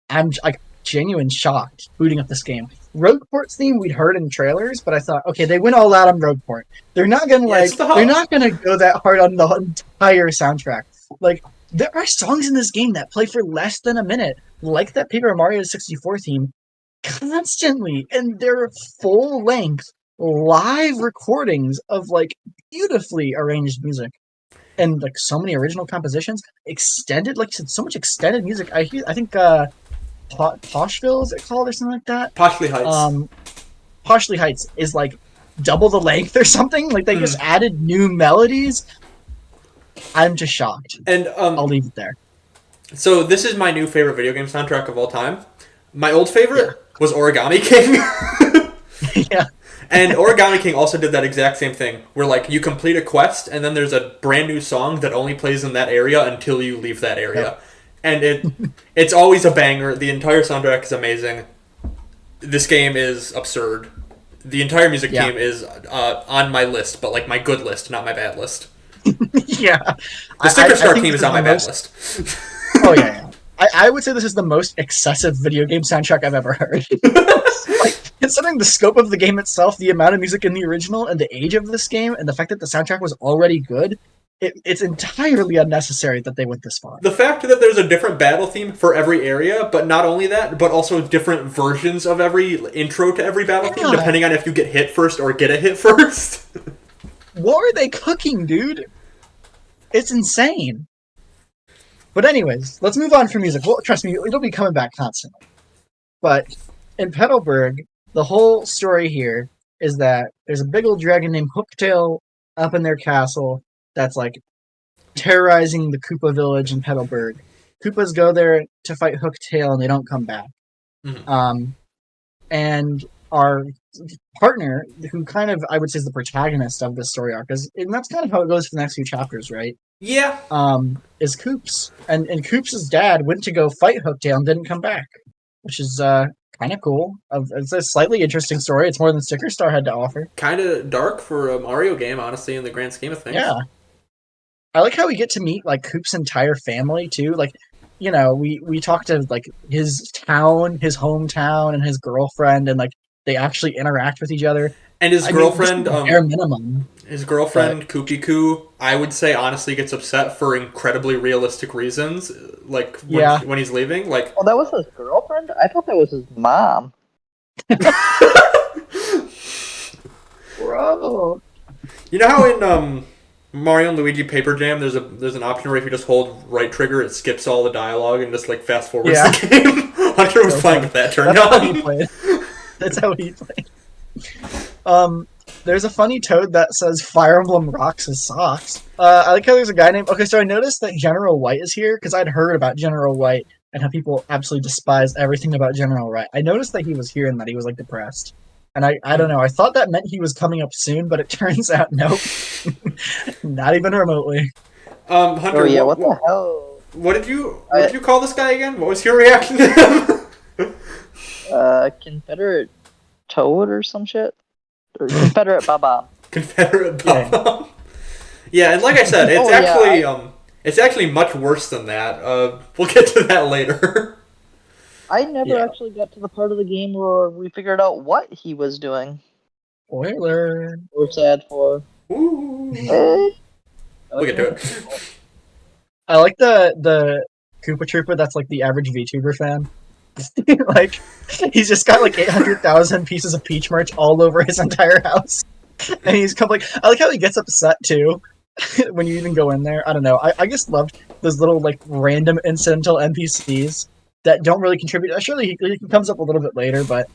[SPEAKER 3] I'm like genuine shocked booting up this game. Rogueport's theme we'd heard in trailers, but I thought, okay, they went all out on Rogueport. They're not gonna they're not gonna go that hard on the entire soundtrack. Like there are songs in this game that play for less than a minute, like that Paper Mario 64 theme, constantly, and they're full length, live recordings of like beautifully arranged music and like so many original compositions, extended, like you said, so much extended music. I think Poshville is it called or something like that.
[SPEAKER 1] Poshly Heights.
[SPEAKER 3] Poshly Heights is like double the length or something. Like they just added new melodies. I'm just shocked.
[SPEAKER 1] And
[SPEAKER 3] I'll leave it there.
[SPEAKER 1] So this is my new favorite video game soundtrack of all time. My old favorite was Origami King.
[SPEAKER 3] Yeah.
[SPEAKER 1] And Origami King also did that exact same thing, where like you complete a quest and then there's a brand new song that only plays in that area until you leave that area. Yep. And it's always a banger. The entire soundtrack is amazing. This game is absurd. The entire music team is on my list, but like my good list, not my bad list.
[SPEAKER 3] Yeah.
[SPEAKER 1] The Sticker Star team is on my bad list.
[SPEAKER 3] Oh, yeah. I would say this is the most excessive video game soundtrack I've ever heard. Like, considering the scope of the game itself, the amount of music in the original, and the age of this game, and the fact that the soundtrack was already good, it's entirely unnecessary that they went this far.
[SPEAKER 1] The fact that there's a different battle theme for every area, but not only that, but also different versions of every intro to every battle theme, depending on if you get hit first or get a hit first.
[SPEAKER 3] What are they cooking, dude? It's insane. But anyways, let's move on from music. Well, trust me, it'll be coming back constantly. But in Petalburg, the whole story here is that there's a big old dragon named Hooktail up in their castle that's like terrorizing the Koopa village in Petalburg. Koopas go there to fight Hooktail and they don't come back. Mm-hmm. And our partner, who kind of, I would say, is the protagonist of this story arc, and that's kind of how it goes for the next few chapters, right?
[SPEAKER 1] Yeah.
[SPEAKER 3] Is Koops. And Koops' dad went to go fight Hooktail and didn't come back, which is kind of cool. It's a slightly interesting story. It's more than Sticker Star had to offer.
[SPEAKER 1] Kind of dark for a Mario game, honestly, in the grand scheme of things.
[SPEAKER 3] Yeah. I like how we get to meet, like, Koops' entire family, too. Like, you know, we talk to, like, his town, his hometown, and his girlfriend, and, like, they actually interact with each other.
[SPEAKER 1] And his girlfriend,
[SPEAKER 3] bare minimum.
[SPEAKER 1] His girlfriend, Kooky Koo, I would say honestly gets upset for incredibly realistic reasons. Like when he's leaving, like.
[SPEAKER 2] Oh, that was his girlfriend? I thought that was his mom. Bro.
[SPEAKER 1] You know how in Mario and Luigi Paper Jam, there's an option where if you just hold right trigger, it skips all the dialogue and just like fast forwards the game. Hunter was playing with that turned on.
[SPEAKER 3] How he played. That's how he played. There's a funny toad that says Fire Emblem rocks his socks. I like how there's a guy named... Okay, so I noticed that General White is here, because I'd heard about General White and how people absolutely despise everything about General White. I noticed that he was here and that he was, like, depressed. And I don't know, I thought that meant he was coming up soon, but it turns out, nope. Not even remotely.
[SPEAKER 1] Hunter,
[SPEAKER 2] oh, yeah, what the hell?
[SPEAKER 1] What did you call this guy again? What was your reaction to him?
[SPEAKER 2] Confederate Toad or some shit? Or Confederate Baba.
[SPEAKER 1] Confederate Baba. Yeah, and like I said, it's actually much worse than that. We'll get to that later.
[SPEAKER 2] I never actually got to the part of the game where we figured out what he was doing.
[SPEAKER 3] Spoiler.
[SPEAKER 2] We're sad for.
[SPEAKER 1] Ooh. We'll get to it.
[SPEAKER 3] I like the Koopa Troopa that's like the average VTuber fan. Like, he's just got like 800,000 pieces of Peach merch all over his entire house. And he's come like, I like how he gets upset too when you even go in there. I don't know. I just loved those little like random incidental NPCs that don't really contribute. Surely he comes up a little bit later, but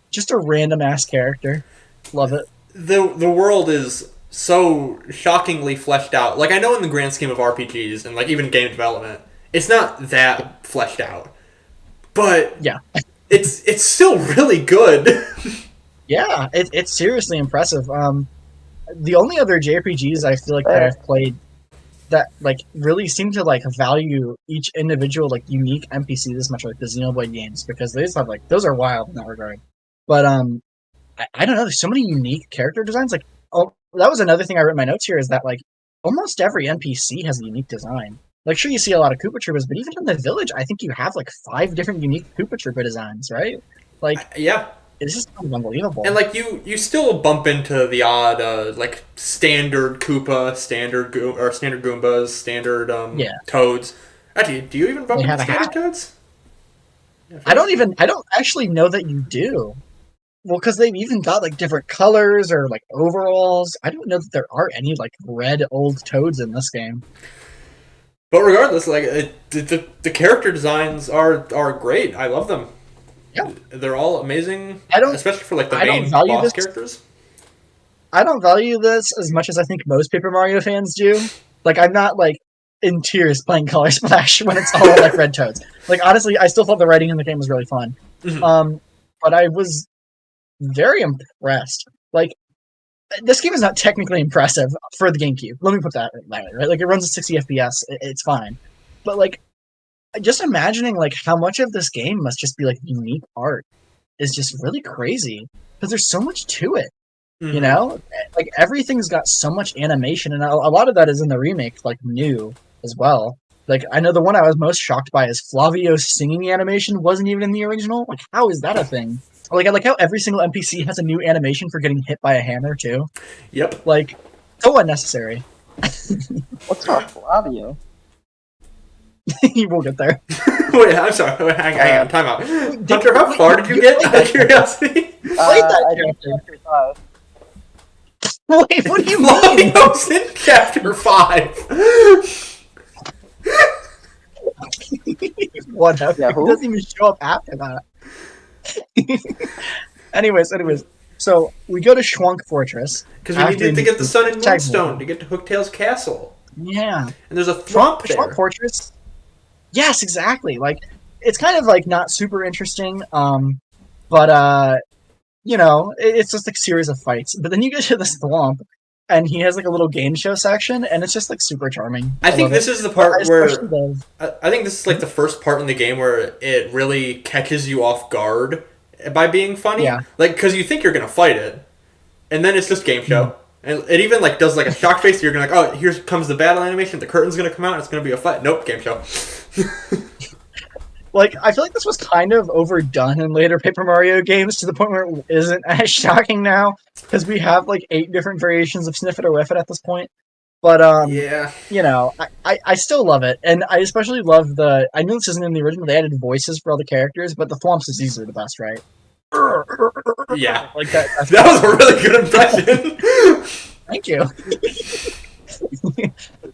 [SPEAKER 3] just a random ass character. Love it.
[SPEAKER 1] The world is so shockingly fleshed out. Like, I know in the grand scheme of RPGs and like even game development, it's not that fleshed out. But
[SPEAKER 3] yeah,
[SPEAKER 1] it's still really good.
[SPEAKER 3] Yeah, it's seriously impressive. The only other JRPGs I feel like that I've played that like really seem to like value each individual like unique NPC this much, like the Xenoblade games, because they just have like those are wild in that regard. But I don't know. There's so many unique character designs. Like, oh, that was another thing I wrote in my notes here is that like almost every NPC has a unique design. Like, sure, you see a lot of Koopa Troopas, but even in the village, I think you have, like, 5 different unique Koopa Troopa designs, right? Like,
[SPEAKER 1] yeah.
[SPEAKER 3] It's just unbelievable.
[SPEAKER 1] And, like, you still bump into the odd, like, standard Koopa, standard Goombas, standard Toads. Actually, do you even bump into standard Toads?
[SPEAKER 3] I don't actually know that you do. Well, because they've even got like different colors or like overalls. I don't know that there are any like red old Toads in this game.
[SPEAKER 1] But regardless, like the character designs are great. I love them.
[SPEAKER 3] Yeah,
[SPEAKER 1] They're all amazing,
[SPEAKER 3] I don't.
[SPEAKER 1] especially for like the
[SPEAKER 3] I don't
[SPEAKER 1] main
[SPEAKER 3] value
[SPEAKER 1] boss
[SPEAKER 3] this.
[SPEAKER 1] characters.
[SPEAKER 3] I don't value this as much as I think most Paper Mario fans do. Like, I'm not like in tears playing Color Splash when it's all like red Toads. Like, honestly, I still thought the writing in the game was really fun.
[SPEAKER 1] Mhm.
[SPEAKER 3] But I was very impressed. Like, this game is not technically impressive for the GameCube. Let me put that right. Like, it runs at 60 FPS. It's fine. But like, just imagining like how much of this game must just be like unique art is just really crazy because there's so much to it. You
[SPEAKER 1] Mhm.
[SPEAKER 3] know, like everything's got so much animation, and a lot of that is in the remake, like new as well. Like I know the one I was most shocked by is Flavio's singing animation wasn't even in the original. Like, how is that a thing? Like, I like how every single NPC has a new animation for getting hit by a hammer too.
[SPEAKER 1] Yep.
[SPEAKER 3] Like, so unnecessary.
[SPEAKER 2] What's up, Flavio?
[SPEAKER 3] We'll get there.
[SPEAKER 1] Wait, I'm sorry. Wait, hang on. Time out.
[SPEAKER 3] Did-
[SPEAKER 1] Hunter, how
[SPEAKER 3] wait,
[SPEAKER 1] far did you get?
[SPEAKER 3] played
[SPEAKER 1] Out
[SPEAKER 3] that
[SPEAKER 1] of curiosity.
[SPEAKER 3] Played that
[SPEAKER 2] I did
[SPEAKER 3] character.
[SPEAKER 2] chapter 5.
[SPEAKER 3] Wait, what do you mean?
[SPEAKER 1] Flavio's in chapter 5.
[SPEAKER 3] Whatever.
[SPEAKER 2] Yeah,
[SPEAKER 3] He
[SPEAKER 2] who?
[SPEAKER 3] doesn't even show up after that. anyways, so we go to Schwunk Fortress.
[SPEAKER 1] Because we
[SPEAKER 3] after
[SPEAKER 1] needed to get the Sun and
[SPEAKER 3] Tag
[SPEAKER 1] Moonstone
[SPEAKER 3] Moon.
[SPEAKER 1] to get to Hooktail's castle.
[SPEAKER 3] Yeah.
[SPEAKER 1] And there's a Thwomp there.
[SPEAKER 3] Schwunk Fortress. Yes, exactly. Like, it's kind of like not super interesting, but you know, it's just like a series of fights. But then you get to this Thwomp, and he has like a little game show section, and it's just like super charming.
[SPEAKER 1] I think
[SPEAKER 3] love
[SPEAKER 1] this
[SPEAKER 3] it.
[SPEAKER 1] is the part
[SPEAKER 3] I
[SPEAKER 1] where
[SPEAKER 3] especially love-
[SPEAKER 1] I think this is like the first part in the game where it really catches you off guard by being funny.
[SPEAKER 3] Yeah.
[SPEAKER 1] Like, because you think you're gonna fight it, and then it's just game show, and it even like does like a shock face. You're gonna like, oh, here comes the battle animation. The curtain's gonna come out. And it's gonna be a fight. Nope, game show.
[SPEAKER 3] Like, I feel like this was kind of overdone in later Paper Mario games to the point where it isn't as shocking now because we have like 8 different variations of Sniff It or Whiff It at this point. But
[SPEAKER 1] Yeah.
[SPEAKER 3] you know, I still love it, and I especially love the. I know this isn't in the original; they added voices for all the characters, but the Thwomps is easily the best, right?
[SPEAKER 1] Yeah.
[SPEAKER 3] Like that.
[SPEAKER 1] That was a really good impression.
[SPEAKER 3] Thank you.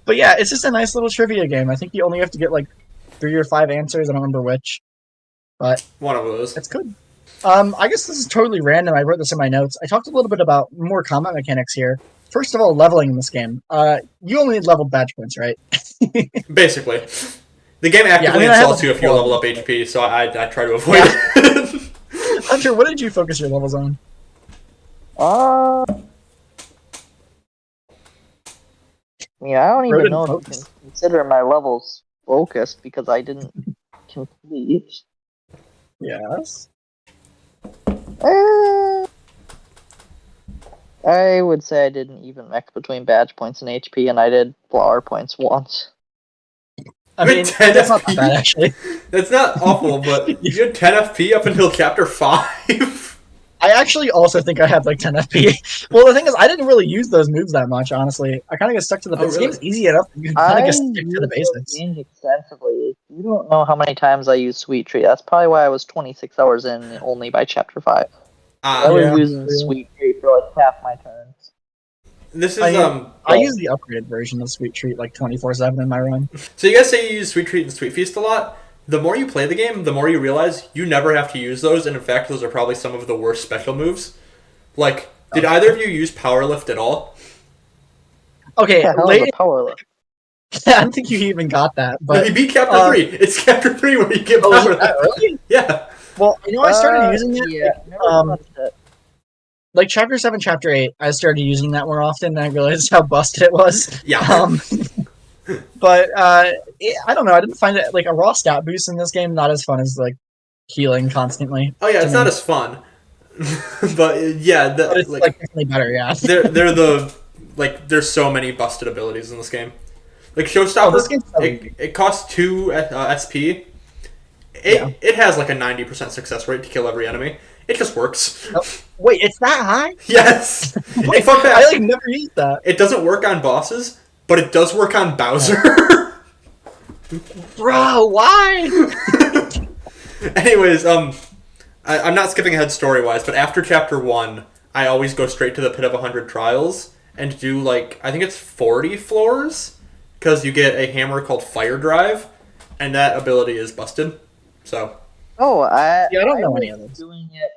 [SPEAKER 3] But yeah, it's just a nice little trivia game. I think you only have to get like 3 or 5 answers. I don't remember which, but
[SPEAKER 1] One of those.
[SPEAKER 3] it's good. I guess this is totally random. I wrote this in my notes. I talked a little bit about more combat mechanics here. First of all, leveling in this game. You only leveled badge points, right?
[SPEAKER 1] Basically. The game actively
[SPEAKER 3] I have
[SPEAKER 1] insults you if you
[SPEAKER 3] a-
[SPEAKER 1] level up HP, so I try to avoid it.
[SPEAKER 3] Hunter, what did you focus your levels on?
[SPEAKER 2] Yeah, I don't even
[SPEAKER 3] Rodent
[SPEAKER 2] know if you
[SPEAKER 3] focus.
[SPEAKER 2] can consider my levels focused because I didn't complete.
[SPEAKER 3] Yes.
[SPEAKER 2] I would say I didn't even mix between badge points and HP, and I did flower points once.
[SPEAKER 3] I
[SPEAKER 1] With
[SPEAKER 3] mean,
[SPEAKER 1] 10
[SPEAKER 3] that's not
[SPEAKER 1] FP?
[SPEAKER 3] that bad, actually.
[SPEAKER 1] That's not awful, but you had 10 FP up until chapter 5.
[SPEAKER 3] I actually also think I had like 10 FP. Well, the thing is, I didn't really use those moves that much, honestly. I kind of get stuck to the basics.
[SPEAKER 1] really?
[SPEAKER 3] This game's easy enough. You kind of
[SPEAKER 2] I
[SPEAKER 3] get stuck to
[SPEAKER 2] use
[SPEAKER 3] the
[SPEAKER 2] those
[SPEAKER 3] basics.
[SPEAKER 2] games extensively. You don't know how many times I use Sweet Tree. That's probably why I was 26 hours in only by chapter 5. I was
[SPEAKER 3] Yeah,
[SPEAKER 2] using
[SPEAKER 3] yeah.
[SPEAKER 2] Sweet Tree for like half my turns.
[SPEAKER 1] This is,
[SPEAKER 3] I use the upgraded version of Sweet Treat like 24/7 in my run.
[SPEAKER 1] So you guys say you use Sweet Treat and Sweet Feast a lot. The more you play the game, the more you realize you never have to use those, and in fact, those are probably some of the worst special moves. Like, did either of you use Power Lift at all?
[SPEAKER 3] Okay,
[SPEAKER 2] What the hell is a power lift?
[SPEAKER 3] I don't think you even got that,
[SPEAKER 1] No,
[SPEAKER 3] but
[SPEAKER 1] you beat Chapter 3. It's Chapter 3 where you get
[SPEAKER 3] oh,
[SPEAKER 1] Power
[SPEAKER 3] is that
[SPEAKER 1] Lift.
[SPEAKER 3] really?
[SPEAKER 1] Yeah.
[SPEAKER 3] Well, you know, I started using it.
[SPEAKER 2] Yeah, never touched it.
[SPEAKER 3] Like chapter 7, chapter 8, I started using that more often, and I realized how busted it was.
[SPEAKER 1] Yeah.
[SPEAKER 3] But I don't know. I didn't find it like a raw stat boost in this game not as fun as like healing constantly.
[SPEAKER 1] Oh yeah,
[SPEAKER 3] to
[SPEAKER 1] it's
[SPEAKER 3] me.
[SPEAKER 1] not as fun. But yeah,
[SPEAKER 3] But it's like definitely better. Yeah.
[SPEAKER 1] they're the like there's so many busted abilities in this game. Like Showstopper,
[SPEAKER 3] this game's so easy.
[SPEAKER 1] it costs 2 SP.
[SPEAKER 3] Yeah.
[SPEAKER 1] It has like a 90% success rate to kill every enemy. It just works.
[SPEAKER 3] Oh, wait, it's that high?
[SPEAKER 1] Yes. Hey,
[SPEAKER 3] Wait,
[SPEAKER 1] fun fact.
[SPEAKER 3] I like never used that.
[SPEAKER 1] It doesn't work on bosses, but it does work on Bowser.
[SPEAKER 3] Bro, why?
[SPEAKER 1] Anyways, I'm not skipping ahead story-wise, but after Chapter 1, I always go straight to the Pit of 100 Trials and do, like, I think it's 40 floors, because you get a hammer called Fire Drive, and that ability is busted. So...
[SPEAKER 2] Oh,
[SPEAKER 3] I don't know
[SPEAKER 2] was
[SPEAKER 3] any of those.
[SPEAKER 2] doing it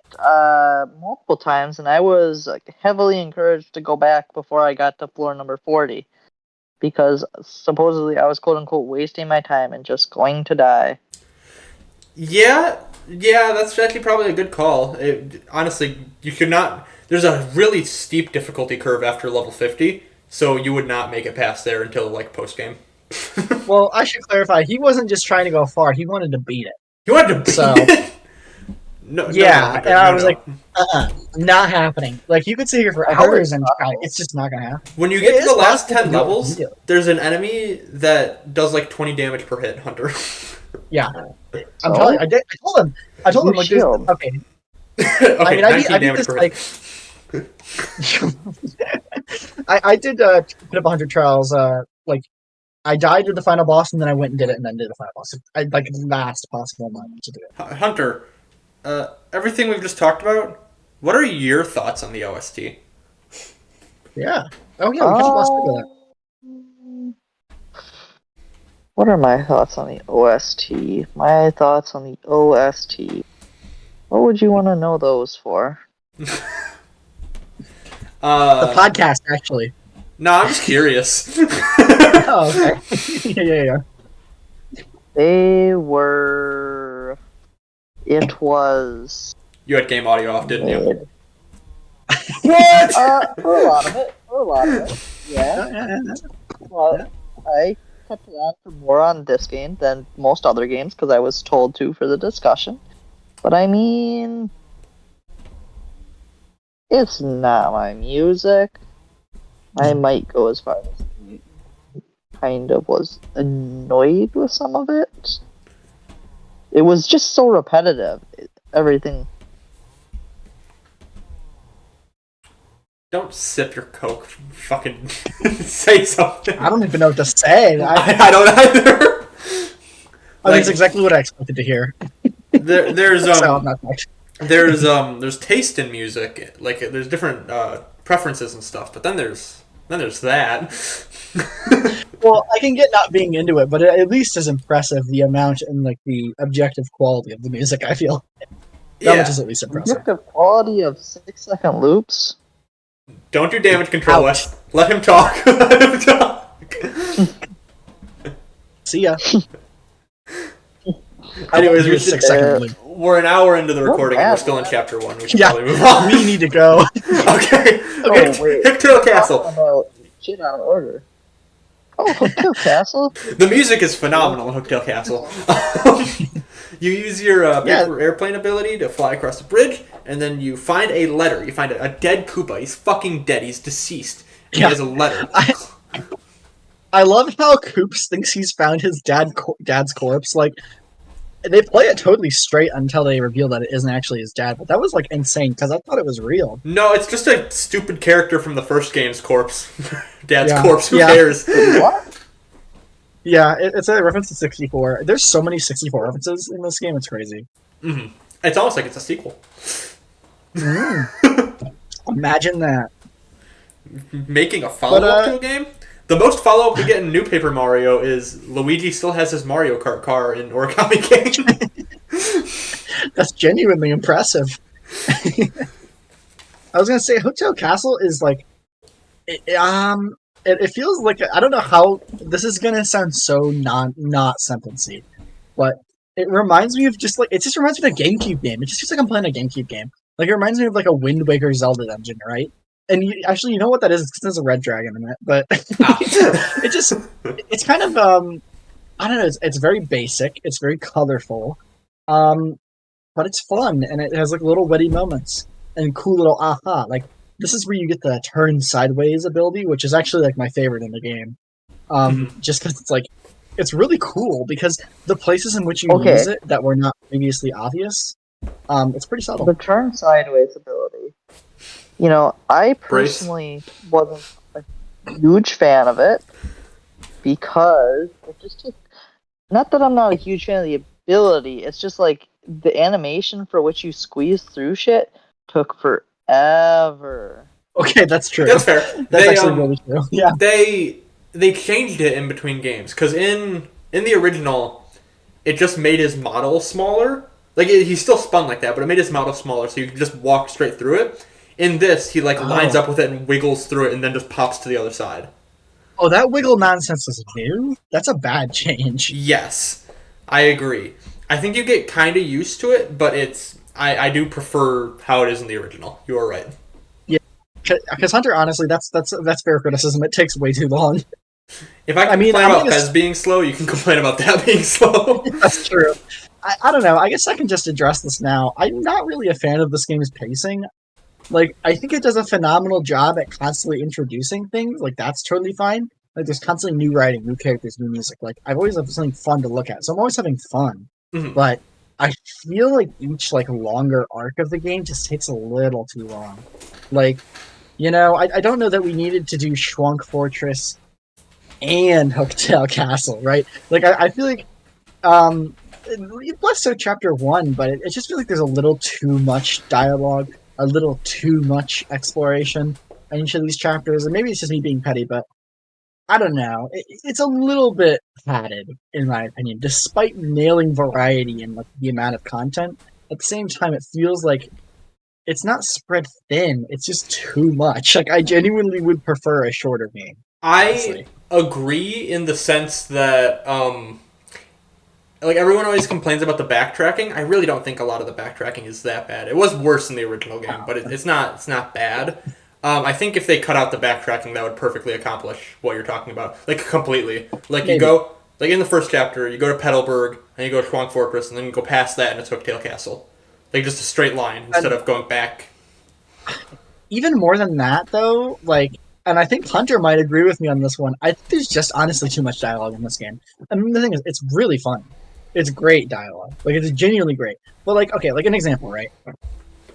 [SPEAKER 2] multiple times, and I was heavily encouraged to go back before I got to floor number 40, because supposedly I was quote unquote wasting my time and just going to die.
[SPEAKER 1] Yeah, that's actually probably a good call. Honestly, you could not... There's a really steep difficulty curve after level 50, so you would not make it past there until, like, post-game.
[SPEAKER 3] Well, I should clarify. He wasn't just trying to go far. He wanted to beat it.
[SPEAKER 1] You wanted to beat
[SPEAKER 3] So,
[SPEAKER 1] it? No,
[SPEAKER 3] yeah, and I was
[SPEAKER 1] no.
[SPEAKER 3] like, not happening. Like, you could sit here for
[SPEAKER 2] I heard
[SPEAKER 3] hours and try. It's just not going to happen.
[SPEAKER 1] When you get
[SPEAKER 3] It
[SPEAKER 1] to the
[SPEAKER 3] is
[SPEAKER 1] last
[SPEAKER 3] possible to
[SPEAKER 1] 10
[SPEAKER 3] do it
[SPEAKER 1] levels,
[SPEAKER 3] immediately.
[SPEAKER 1] there's an enemy that does like 20 damage per hit, Hunter.
[SPEAKER 3] Yeah. I'm
[SPEAKER 2] So?
[SPEAKER 3] telling you, I told him, like, there's,
[SPEAKER 2] Shield.
[SPEAKER 3] okay.
[SPEAKER 1] Okay,
[SPEAKER 3] I mean,
[SPEAKER 1] 19
[SPEAKER 3] I beat
[SPEAKER 1] damage
[SPEAKER 3] this,
[SPEAKER 1] per
[SPEAKER 3] like,
[SPEAKER 1] hit.
[SPEAKER 3] I did Pit up 100 Trials, like, I died to the final boss, and then I went and did it, and then did the final boss. I, like, last possible moment to do it.
[SPEAKER 1] Hunter, everything we've just talked about, what are your thoughts on the OST?
[SPEAKER 3] Yeah. Oh, yeah, we should last week with that.
[SPEAKER 2] What are my thoughts on the OST? My thoughts on the OST. What would you want to know those for?
[SPEAKER 3] The podcast, actually.
[SPEAKER 1] No, I'm just curious.
[SPEAKER 3] Oh, okay. yeah.
[SPEAKER 2] They were... It was...
[SPEAKER 1] You had game audio off, didn't you?
[SPEAKER 2] What? For a lot of it. Yeah. Well, I kept it on for more on this game than most other games because I was told to for the discussion. But I mean, it's not my music. I might go as far as kind of was annoyed with some of it. It was just so repetitive. Everything.
[SPEAKER 1] Don't sip your Coke. Fucking say something.
[SPEAKER 3] I don't even know what to say.
[SPEAKER 1] I don't either.
[SPEAKER 3] That's exactly what I expected to hear.
[SPEAKER 1] There's
[SPEAKER 3] So I'm not much.
[SPEAKER 1] there's taste in music. Like there's different preferences and stuff. But then there's that.
[SPEAKER 3] Well, I can get not being into it, but it at least is impressive the amount and like the objective quality of the music. I feel that much is at least impressive.
[SPEAKER 2] Objective quality of 6-second loops.
[SPEAKER 1] Don't do damage control,
[SPEAKER 3] Ouch.
[SPEAKER 1] Wes. Let him talk. Let him talk.
[SPEAKER 3] See ya.
[SPEAKER 1] Anyways,
[SPEAKER 3] Your 6 second loop.
[SPEAKER 1] we're an hour into the recording and we're still in chapter 1. We should probably move on.
[SPEAKER 3] We need to go.
[SPEAKER 1] Okay.
[SPEAKER 2] Oh, wait.
[SPEAKER 1] Hicktail Castle.
[SPEAKER 2] About shit out of order. Oh, Hotel Castle?
[SPEAKER 1] The music is phenomenal in Hooktail Castle. You use your paper airplane ability to fly across the bridge, and then you find a letter. You find a dead Koopa. He's fucking dead. He's deceased. And he has a letter.
[SPEAKER 3] I love how Koops thinks he's found his dad's corpse. Like, they play it totally straight until they reveal that it isn't actually his dad. But that was like insane because I thought it was real.
[SPEAKER 1] No, it's just a stupid character from the first game's corpse. Dad's
[SPEAKER 3] Yeah.
[SPEAKER 1] corpse. Who
[SPEAKER 3] Yeah.
[SPEAKER 1] cares?
[SPEAKER 2] What?
[SPEAKER 3] Yeah, it's a reference to 64. There's so many 64 references in this game. It's crazy.
[SPEAKER 1] Mm-hmm. It's almost like it's a sequel.
[SPEAKER 3] Imagine that.
[SPEAKER 1] Making a follow-up to a game? The most follow-up we get in New Paper Mario is Luigi still has his Mario Kart car in Origami King.
[SPEAKER 3] That's genuinely impressive. I was gonna say Hotel Castle is like, it feels like I don't know how this is gonna sound so not sentency, but it reminds me of it just reminds me of a GameCube game. It just feels like I'm playing a GameCube game. Like it reminds me of like a Wind Waker Zelda dungeon, right? And you know what that is? It's 'cause there's a red dragon in it, but it's kind of I don't know. It's very basic. It's very colorful, but it's fun and it has like little witty moments and cool little aha. Like this is where you get the turn sideways ability, which is actually like my favorite in the game. Just because it's like it's really cool because the places in which you use it that were not previously obvious, it's pretty subtle.
[SPEAKER 2] The turn sideways ability. You know, I personally wasn't a huge fan of it because it just took. Not that I'm not a huge fan of the ability, it's just like the animation for which you squeeze through shit took forever.
[SPEAKER 3] Okay, that's true.
[SPEAKER 1] That's fair.
[SPEAKER 3] That's
[SPEAKER 1] They,
[SPEAKER 3] actually really true. Yeah.
[SPEAKER 1] they changed it in between games because in the original, it just made his model smaller. Like he still spun like that, but it made his model smaller, so you could just walk straight through it. In this, he like lines up with it and wiggles through it, and then just pops to the other side.
[SPEAKER 3] Oh, that wiggle nonsense was new? That's a bad change.
[SPEAKER 1] Yes, I agree. I think you get kind of used to it, but I do prefer how it is in the original. You are right.
[SPEAKER 3] Yeah, because Hunter, honestly, that's fair criticism. It takes way too long.
[SPEAKER 1] If I can complain about Fez being slow, you can complain about that being slow.
[SPEAKER 3] That's true. I don't know. I guess I can just address this now. I'm not really a fan of this game's pacing. Like, I think it does a phenomenal job at constantly introducing things. Like, that's totally fine. Like, there's constantly new writing, new characters, new music. Like, I've always had something fun to look at, so I'm always having fun.
[SPEAKER 1] Mhm.
[SPEAKER 3] But I feel like each, like, longer arc of the game just takes a little too long. Like, you know, I don't know that we needed to do Schwunk Fortress and Hooktail Castle, right? Like, I feel like, less so Chapter 1, but it just feels like there's a little too much dialogue, a little too much exploration in each of these chapters, and maybe it's just me being petty, but I don't know. It's a little bit padded, in my opinion, despite nailing variety and like the amount of content. At the same time, it feels like it's not spread thin. It's just too much. Like, I genuinely would prefer a shorter game. Honestly.
[SPEAKER 1] I agree in the sense that like everyone always complains about the backtracking. I really don't think a lot of the backtracking is that bad. It was worse in the original game, but it's not bad. I think if they cut out the backtracking, that would perfectly accomplish what you're talking about, like completely. Like
[SPEAKER 3] Maybe.
[SPEAKER 1] you go like in the first chapter, you go to Petalburg, and you go to Schwang Fortress, and then you go past that, and it's Hooktail Castle. Like just a straight line instead of going back.
[SPEAKER 3] Even more than that, though, like, and I think Hunter might agree with me on this one. I think there's just honestly too much dialogue in this game. I mean, the thing is, it's really fun. It's great dialogue. Like, it's genuinely great. But, like, okay, like an example, right?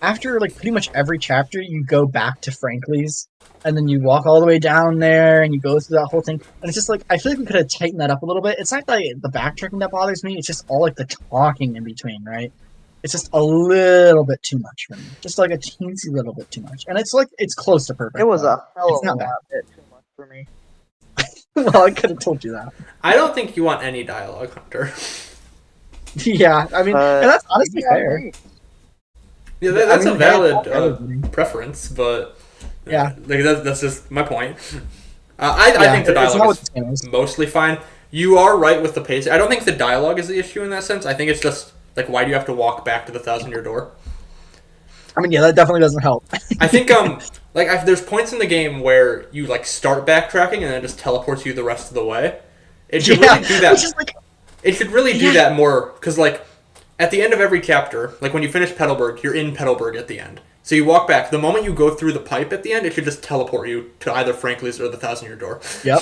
[SPEAKER 3] After, like, pretty much every chapter, you go back to Frankly's, and then you walk all the way down there, and you go through that whole thing. And it's just, like, I feel like we could have tightened that up a little bit. It's not, like, the backtracking that bothers me. It's just all, like, the talking in between, right? It's just a little bit too much for me. Just, like, a teensy little bit too much. And it's, like, it's close to perfect.
[SPEAKER 2] It was
[SPEAKER 3] though.
[SPEAKER 2] a hell
[SPEAKER 3] It's
[SPEAKER 2] of a
[SPEAKER 3] not bad.
[SPEAKER 2] lot bit too much for me.
[SPEAKER 3] Well, I could have told you that.
[SPEAKER 1] I don't think you want any dialogue, Hunter.
[SPEAKER 3] Yeah, I mean, and that's honestly
[SPEAKER 2] yeah,
[SPEAKER 3] fair.
[SPEAKER 1] Yeah, that's
[SPEAKER 3] I mean,
[SPEAKER 1] a valid
[SPEAKER 3] everybody.
[SPEAKER 1] preference, but
[SPEAKER 3] Yeah.
[SPEAKER 1] like that's just my point. I think the
[SPEAKER 3] it's not
[SPEAKER 1] dialogue
[SPEAKER 3] what
[SPEAKER 1] is
[SPEAKER 3] this game is.
[SPEAKER 1] mostly fine. You are right with the pace. I don't think the dialogue is the issue in that sense. I think it's just like why do you have to walk back to the 1,000-year door?
[SPEAKER 3] I mean, yeah, that definitely doesn't help.
[SPEAKER 1] I think there's points in the game where you like start backtracking and then it just teleports you the rest of the way. It should really do that.
[SPEAKER 3] Which is like,
[SPEAKER 1] It should really do that more because like at the end of every chapter, like when you finish Petalburg, you're in Petalburg at the end. So you walk back. The moment you go through the pipe at the end, it should just teleport you to either Frankly's or the 1,000-year door.
[SPEAKER 3] yep.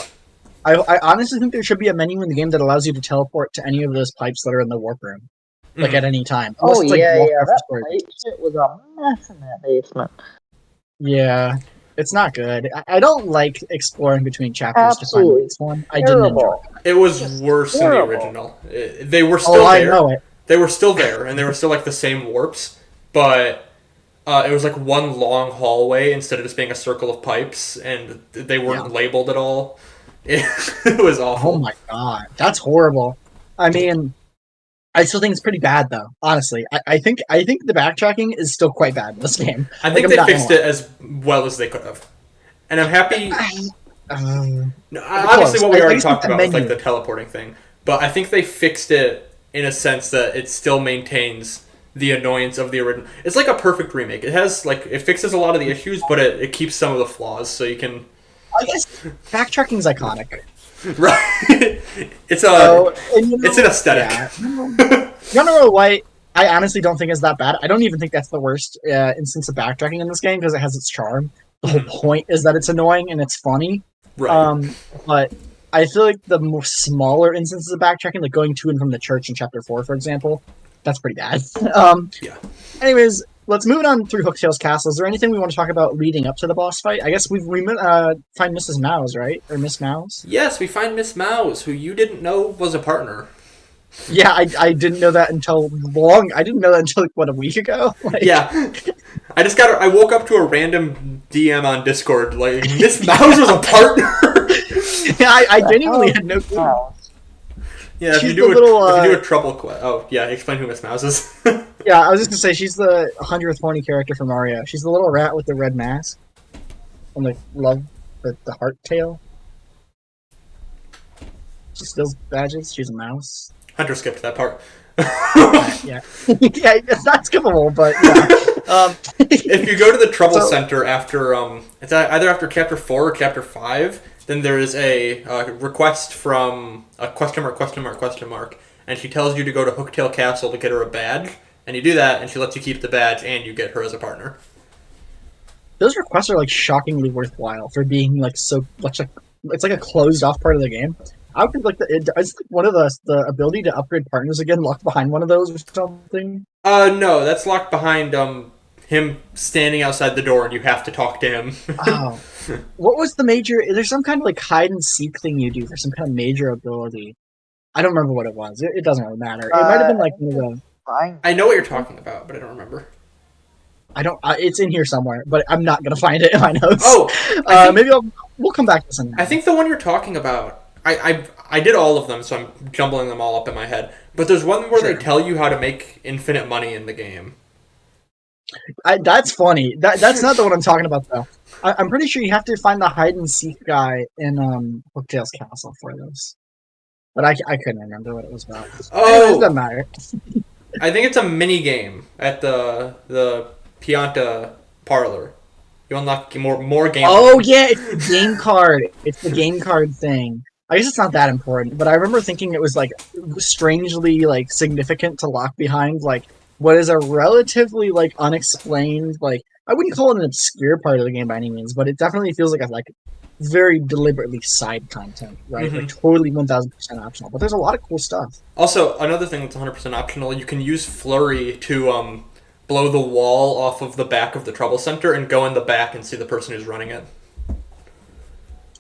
[SPEAKER 3] I honestly think there should be a menu in the game that allows you to teleport to any of those pipes that are in the warp room, like at any time.
[SPEAKER 2] Oh,
[SPEAKER 3] Unless it's, like,
[SPEAKER 2] yeah,
[SPEAKER 3] walk
[SPEAKER 2] yeah.
[SPEAKER 3] off the
[SPEAKER 2] That
[SPEAKER 3] story.
[SPEAKER 2] pipe shit was a mess in that basement.
[SPEAKER 3] Yeah, it's not good. I don't like exploring between chapters to find the
[SPEAKER 2] Absolutely
[SPEAKER 3] next one. I didn't enjoy
[SPEAKER 2] terrible.
[SPEAKER 3] it.
[SPEAKER 1] It was
[SPEAKER 2] Just
[SPEAKER 1] worse in the
[SPEAKER 2] terrible.
[SPEAKER 1] original. They were still
[SPEAKER 3] Oh, I
[SPEAKER 1] there.
[SPEAKER 3] know it.
[SPEAKER 1] They were still there, and they were still like the same warps, but it was like one long hallway instead of just being a circle of pipes, and they weren't labeled at all. It was awful.
[SPEAKER 3] Oh my god, that's horrible. I mean, I still think it's pretty bad though. Honestly, I think the backtracking is still quite bad in this game.
[SPEAKER 1] I think
[SPEAKER 3] I'm
[SPEAKER 1] they
[SPEAKER 3] not
[SPEAKER 1] fixed
[SPEAKER 3] gonna
[SPEAKER 1] it as well as they could have, and I'm happy. No,
[SPEAKER 3] close.
[SPEAKER 1] obviously, what we
[SPEAKER 3] I
[SPEAKER 1] already
[SPEAKER 3] think
[SPEAKER 1] talked
[SPEAKER 3] the
[SPEAKER 1] about was like
[SPEAKER 3] menu.
[SPEAKER 1] the teleporting thing, but I think they fixed it in a sense that it still maintains the annoyance of the original. It's like a perfect remake. It has like it fixes a lot of the issues, but it keeps some of the flaws, so you can.
[SPEAKER 3] I guess backtracking's iconic.
[SPEAKER 1] Right. It's a.
[SPEAKER 3] So, and, you know,
[SPEAKER 1] It's an aesthetic.
[SPEAKER 3] Yeah. General White, I honestly don't think is that bad. I don't even think that's the worst instance of backtracking in this game because it has its charm. The whole point is that it's annoying and it's funny.
[SPEAKER 1] Right.
[SPEAKER 3] But I feel like the more smaller instances of backtracking, like going to and from the church in Chapter 4, for example, that's pretty bad.
[SPEAKER 1] Yeah.
[SPEAKER 3] Anyways, let's move on through Hooktail's castle. Is there anything we want to talk about leading up to the boss fight? I guess we find Mrs. Mouse, right? Or Miss Mouse?
[SPEAKER 1] Yes, we find Miss Mouse, who you didn't know was a partner.
[SPEAKER 3] Yeah, I didn't know that until I didn't know that until like, what, a week ago. Like,
[SPEAKER 1] Yeah. I woke up to a random DM on Discord like Miss Mouse was a partner.
[SPEAKER 3] yeah, I
[SPEAKER 2] The
[SPEAKER 3] genuinely
[SPEAKER 2] hell
[SPEAKER 3] had no
[SPEAKER 2] is
[SPEAKER 3] clue.
[SPEAKER 2] Mouse?
[SPEAKER 1] Yeah,
[SPEAKER 3] She's the little.
[SPEAKER 1] if you do a trouble quest. Oh yeah, explain who Miss Mouse is.
[SPEAKER 3] Yeah, I was just gonna say she's the 100th horny character from Mario. She's the little rat with the red mask and the heart tail. She steals badges. She's a mouse.
[SPEAKER 1] Hunter skipped that part.
[SPEAKER 3] Yeah, yeah, it's not skippable, but yeah.
[SPEAKER 1] If you go to the trouble
[SPEAKER 3] So-
[SPEAKER 1] center after it's either after chapter 4 or chapter 5, then there is a request from a question mark, and she tells you to go to Hooktail Castle to get her a badge, and you do that, and she lets you keep the badge, and you get her as a partner.
[SPEAKER 3] Those requests are like shockingly worthwhile for being like so much like it's like a closed off part of the game. I would think like it's like one of the ability to upgrade partners again locked behind one of those or something.
[SPEAKER 1] No, that's locked behind him standing outside the door, and you have to talk to him.
[SPEAKER 3] Oh, what was the major? There's some kind of like hide and seek thing you do for some kind of major ability. I don't remember what it was. It doesn't really matter. It might have been like one of the.
[SPEAKER 2] Fine.
[SPEAKER 1] I know what you're talking about, but I don't remember.
[SPEAKER 3] I don't. It's in here somewhere, but I'm not gonna find it in my notes.
[SPEAKER 1] Oh,
[SPEAKER 3] maybe we'll come back to something.
[SPEAKER 1] I think the one you're talking about. I did all of them, so I'm jumbling them all up in my head. But there's one where they tell you how to make infinite money in the game.
[SPEAKER 3] That's funny. That's not the one I'm talking about though. I'm pretty sure you have to find the hide and seek guy in Hooktail's castle for this. But I couldn't remember what it was about.
[SPEAKER 1] Oh!
[SPEAKER 3] Anyways, it doesn't matter.
[SPEAKER 1] I think it's a mini game at the Pianta parlor. You unlock more game.
[SPEAKER 3] Oh yeah, it's the game card. It's the game card thing. I guess it's not that important, but I remember thinking it was like strangely like significant to lock behind like what is a relatively like unexplained like I wouldn't call it an obscure part of the game by any means, but it definitely feels like a like very deliberately side content, right?
[SPEAKER 1] Mhm.
[SPEAKER 3] Like totally 1000% optional. But there's a lot of cool stuff.
[SPEAKER 1] Also, another thing that's 100% optional, you can use Flurry to blow the wall off of the back of the trouble center and go in the back and see the person who's running it.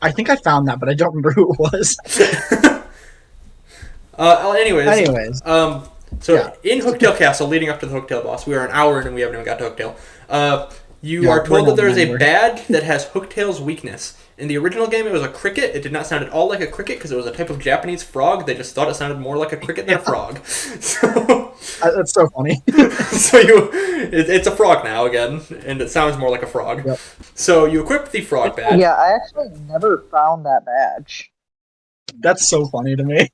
[SPEAKER 3] I think I found that, but I don't remember who it was.
[SPEAKER 1] Anyways. So
[SPEAKER 3] Yeah.
[SPEAKER 1] in Hooktail Castle, leading up to the Hooktail boss, we are an hour in and we haven't even got to Hooktail. You
[SPEAKER 3] Yeah,
[SPEAKER 1] are told
[SPEAKER 3] we're
[SPEAKER 1] that there is a
[SPEAKER 3] not
[SPEAKER 1] badge that has Hooktail's weakness. In the original game, it was a cricket. It did not sound at all like a cricket because it was a type of Japanese frog. They just thought it sounded more like a cricket than a frog. So,
[SPEAKER 3] That's so funny.
[SPEAKER 1] it's a frog now again, and it sounds more like a frog.
[SPEAKER 3] Yep.
[SPEAKER 1] So you equip the frog badge.
[SPEAKER 2] Yeah, I actually never found that badge.
[SPEAKER 3] That's so funny to me.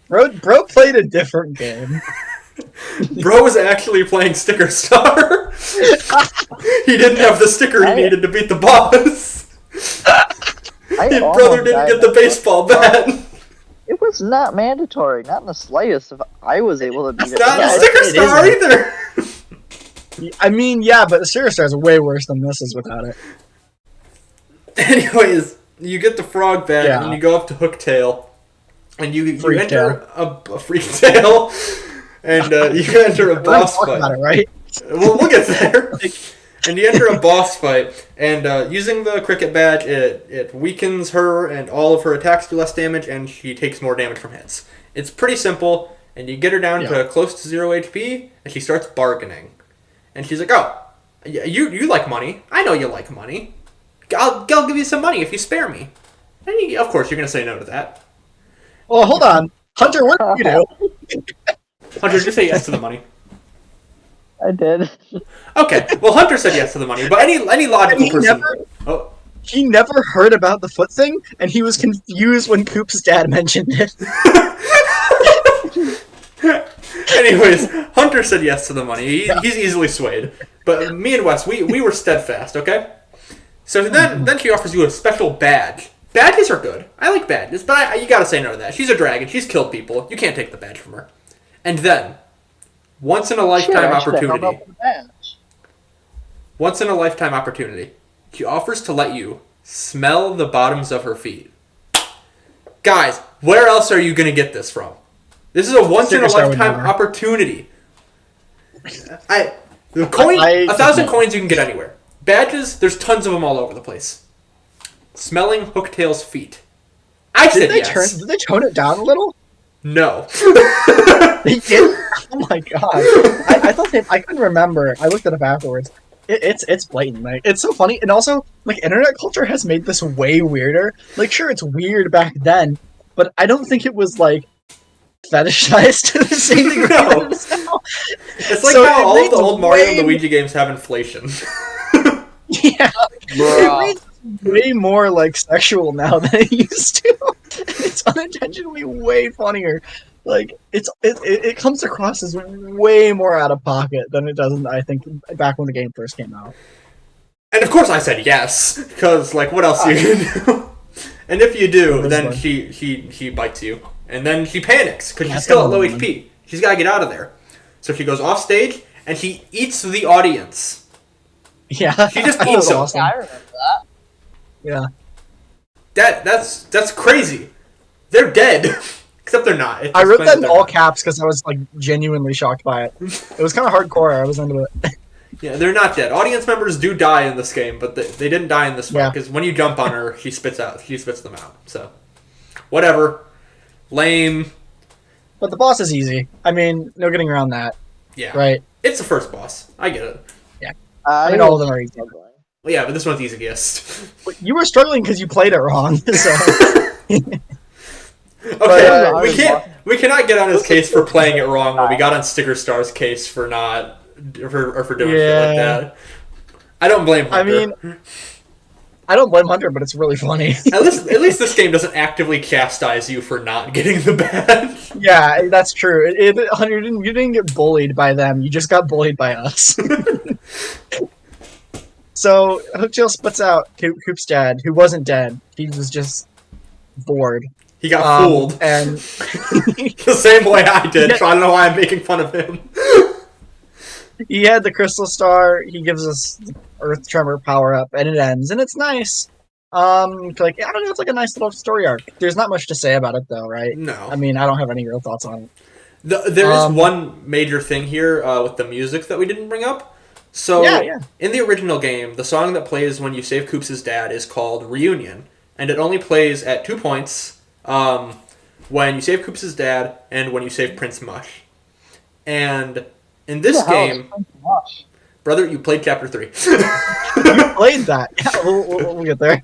[SPEAKER 3] Bro played a different game.
[SPEAKER 1] Bro was actually playing Sticker Star. He didn't have the sticker he needed to beat the boss. His brother didn't get the baseball bat.
[SPEAKER 2] It was not mandatory, not in the slightest. If I was able to beat it,
[SPEAKER 1] Not
[SPEAKER 3] Yeah,
[SPEAKER 1] in Sticker
[SPEAKER 3] it
[SPEAKER 1] Star
[SPEAKER 3] isn't.
[SPEAKER 1] either.
[SPEAKER 3] I mean, yeah, but the Sticker Star is way worse than this is without it.
[SPEAKER 1] Anyways, you get the frog badge
[SPEAKER 3] Yeah.
[SPEAKER 1] and you go up to Hooktail, and you
[SPEAKER 3] Freak
[SPEAKER 1] enter a freak tail, and you enter a
[SPEAKER 3] We're gonna
[SPEAKER 1] boss
[SPEAKER 3] talk
[SPEAKER 1] fight.
[SPEAKER 3] about it, right?
[SPEAKER 1] We'll get there. And you enter a boss fight, and using the cricket badge, it weakens her, and all of her attacks do less damage, and she takes more damage from hits. It's pretty simple, and you get her down to close to 0 HP, and she starts bargaining. And she's like, oh, you like money. I know you like money. I'll give you some money if you spare me. And of course, you're going to say no to that.
[SPEAKER 3] Well, hold on. Hunter, what did you do?
[SPEAKER 1] Hunter, just say yes to the money.
[SPEAKER 2] I did.
[SPEAKER 1] Okay, well, Hunter said yes to the money, but any logical
[SPEAKER 3] He
[SPEAKER 1] person...
[SPEAKER 3] never-
[SPEAKER 1] Oh.
[SPEAKER 3] He never heard about the foot thing, and he was confused when Coop's dad mentioned it.
[SPEAKER 1] Anyways, Hunter said yes to the money. He's easily swayed. But me and Wes, we were steadfast, okay? So then she offers you a special badge. Badges are good. I like badges, but you gotta say no to that. She's a dragon. She's killed people. You can't take the badge from her. And then, once in a lifetime opportunity. Once in a lifetime opportunity, she offers to let you smell the bottoms of her feet. Guys, where else are you gonna get this from? This is a once in a lifetime opportunity. A 1,000 coins you can get anywhere. Badges, there's tons of them all over the place. Smelling Hooktail's feet. I said yes.
[SPEAKER 3] Did they tone it down a little?
[SPEAKER 1] No.
[SPEAKER 3] They did? Oh my god. I thought I couldn't remember. I looked it up afterwards. It's blatant. Like, it's so funny. And also, like, internet culture has made this way weirder. Like, sure, it's weird back then, but I don't think it was, like, fetishized to the same degree
[SPEAKER 1] No.
[SPEAKER 3] that it is now.
[SPEAKER 1] It's like
[SPEAKER 3] So
[SPEAKER 1] how
[SPEAKER 3] it
[SPEAKER 1] all of
[SPEAKER 3] reads
[SPEAKER 1] the old Mario and
[SPEAKER 3] way-
[SPEAKER 1] Luigi games have inflation.
[SPEAKER 3] Yeah.
[SPEAKER 2] Bruh.
[SPEAKER 3] It reads way more, like, sexual now than it used to. It's unintentionally way funnier. Like, it comes across as way more out of pocket than it does, I think, back when the game first came out.
[SPEAKER 1] And of course I said yes, because, like, what else are you gonna do? And if you do, then she bites you. And then she panics, because she's still at low HP. She's gotta get out of there. So she goes off stage, and she eats the audience.
[SPEAKER 3] Yeah.
[SPEAKER 1] She just
[SPEAKER 3] That
[SPEAKER 1] eats
[SPEAKER 3] was
[SPEAKER 1] them.
[SPEAKER 3] awesome.
[SPEAKER 2] Yeah, I remember that.
[SPEAKER 3] Yeah.
[SPEAKER 1] That's crazy. They're dead. Except they're not. It
[SPEAKER 3] I wrote
[SPEAKER 1] explains
[SPEAKER 3] that in
[SPEAKER 1] they're
[SPEAKER 3] all
[SPEAKER 1] not.
[SPEAKER 3] caps because I was, like, genuinely shocked by it. It was kind of hardcore. I was into it.
[SPEAKER 1] Yeah, they're not dead. Audience members do die in this game, but they didn't die in this one,
[SPEAKER 3] Yeah.
[SPEAKER 1] because when you jump on her, she spits them out. So, whatever. Lame.
[SPEAKER 3] But the boss is easy. I mean, no getting around that,
[SPEAKER 1] Yeah.
[SPEAKER 3] right?
[SPEAKER 1] It's the first boss. I get it.
[SPEAKER 3] I mean, all of them are easy.
[SPEAKER 1] Well, yeah, but this one's easiest.
[SPEAKER 3] But you were struggling because you played it wrong, so...
[SPEAKER 1] Okay, we cannot get on his case for playing it wrong when we got on Sticker Star's case for doing shit like that. I don't blame Hunter.
[SPEAKER 3] I mean, I don't blame Hunter, but it's really funny.
[SPEAKER 1] at least this game doesn't actively chastise you for not getting the badge.
[SPEAKER 3] Yeah, that's true. Hunter, you didn't get bullied by them. You just got bullied by us. So, Hooktail splits out Coop's dad, who wasn't dead. He was just bored.
[SPEAKER 1] He got fooled.
[SPEAKER 3] And
[SPEAKER 1] The same way I did, so I don't know why I'm making fun of him.
[SPEAKER 3] he had the crystal star. He gives us the Earth Tremor power up, and it ends, and it's nice. Like, I don't know, it's like a nice little story arc. There's not much to say about it, though, right?
[SPEAKER 1] No.
[SPEAKER 3] I mean, I don't have any real thoughts on it.
[SPEAKER 1] There is one major thing here with the music that we didn't bring up. So,
[SPEAKER 3] Yeah.
[SPEAKER 1] in the original game, the song that plays when you save Koops' dad is called Reunion, and it only plays at 2 points when you save Koops' dad and when you save Prince Mush. And in this game, brother, you played Chapter 3.
[SPEAKER 3] You played that. Yeah, we'll get there.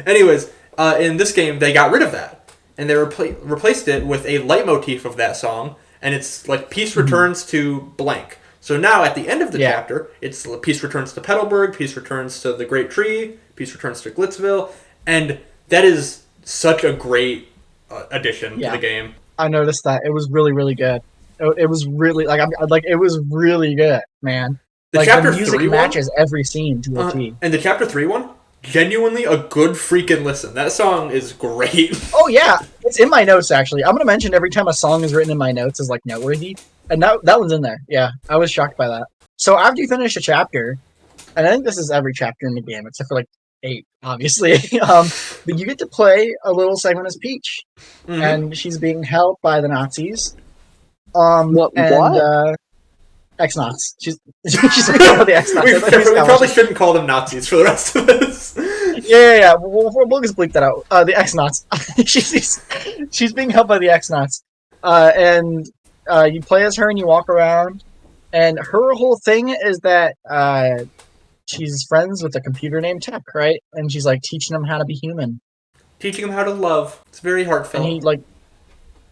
[SPEAKER 1] Anyways, in this game, they got rid of that, and they replaced it with a leitmotif of that song, and it's like peace returns to blank. So now at the end of the chapter, it's peace returns to Petalburg, peace returns to the Great Tree, peace returns to Glitzville, and that is such a great addition to the game.
[SPEAKER 3] I noticed that. It was really, really good. It was really it was really good, man.
[SPEAKER 1] The Chapter
[SPEAKER 3] the music
[SPEAKER 1] 3
[SPEAKER 3] matches every scene to a T.
[SPEAKER 1] And the Chapter 3 one, genuinely a good freaking listen. That song is great.
[SPEAKER 3] Oh yeah, it's in my notes actually. I'm gonna mention every time a song is written in my notes as like noteworthy, and that one's in there. Yeah, I was shocked by that. So after you finish a chapter, and I think this is every chapter in the game except for like 8, obviously. But you get to play a little segment as Peach, and she's being held by the Nazis.
[SPEAKER 2] What?
[SPEAKER 3] X-Nauts. She's being held by the X-Nauts.
[SPEAKER 1] we probably shouldn't call them Nazis for the rest of this.
[SPEAKER 3] Yeah. We'll just bleep that out. The X-Nauts. she's being held by the X-Nauts. And you play as her and you walk around. And her whole thing is that she's friends with a computer named Tech, right? And she's like teaching him how to be human.
[SPEAKER 1] Teaching him how to love. It's very heartfelt.
[SPEAKER 3] And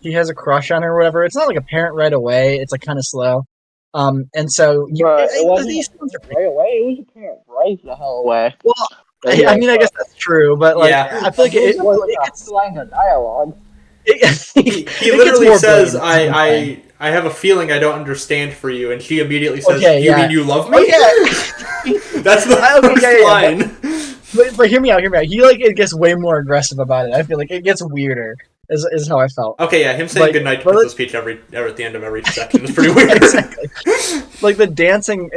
[SPEAKER 3] he has a crush on her or whatever. It's not like apparent right away. It's like kind of slow. And so
[SPEAKER 2] it wasn't right away. It was apparent right the hell away.
[SPEAKER 3] Well, I mean, I guess that's true, but like,
[SPEAKER 1] Yeah.
[SPEAKER 3] I feel like it
[SPEAKER 2] gets line of dialogue.
[SPEAKER 1] He literally says, I have a feeling I don't understand for you, and she immediately says,
[SPEAKER 3] Okay,
[SPEAKER 1] you mean you love me?
[SPEAKER 3] Yeah.
[SPEAKER 1] That's the first line.
[SPEAKER 3] But hear me out. He it gets way more aggressive about it. I feel like it gets weirder. Is how I felt.
[SPEAKER 1] Okay, yeah, him saying goodnight to Princess Peach at the end of every section is pretty weird.
[SPEAKER 3] Exactly. Like the dancing,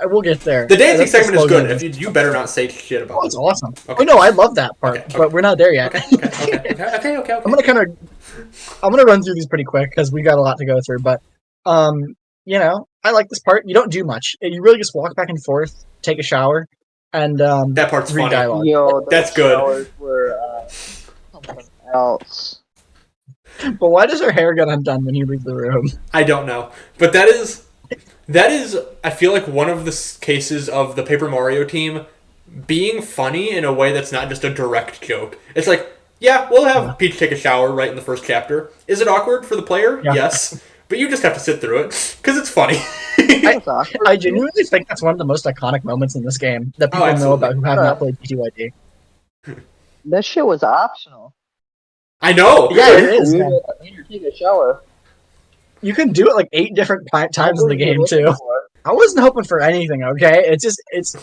[SPEAKER 3] we'll get there.
[SPEAKER 1] The dancing segment is good. If you better not say shit about it.
[SPEAKER 3] Oh, it's awesome.
[SPEAKER 1] Okay.
[SPEAKER 3] Oh no, I love that part, but we're not there yet.
[SPEAKER 1] Okay.
[SPEAKER 3] I'm gonna run through these pretty quick because we got a lot to go through. But I like this part. You don't do much. You really just walk back and forth, take a shower, and
[SPEAKER 1] that part's
[SPEAKER 3] read
[SPEAKER 1] funny.
[SPEAKER 3] dialogue.
[SPEAKER 2] Yo,
[SPEAKER 1] That's good.
[SPEAKER 2] Were, else.
[SPEAKER 3] But why does her hair get undone when you leave the room?
[SPEAKER 1] I don't know. But that is, I feel like, one of the cases of the Paper Mario team being funny in a way that's not just a direct joke. It's like, yeah, we'll have Peach take a shower right in the first chapter. Is it awkward for the player?
[SPEAKER 3] Yeah.
[SPEAKER 1] Yes. But you just have to sit through it, because it's funny.
[SPEAKER 3] I genuinely think that's one of the most iconic moments in this game that people know about who have not played PTYD.
[SPEAKER 2] That shit was optional.
[SPEAKER 1] I know!
[SPEAKER 3] Yeah, it is.
[SPEAKER 2] You take a shower.
[SPEAKER 3] You can do it like 8 different times in the game, too. I wasn't hoping for anything, okay? It's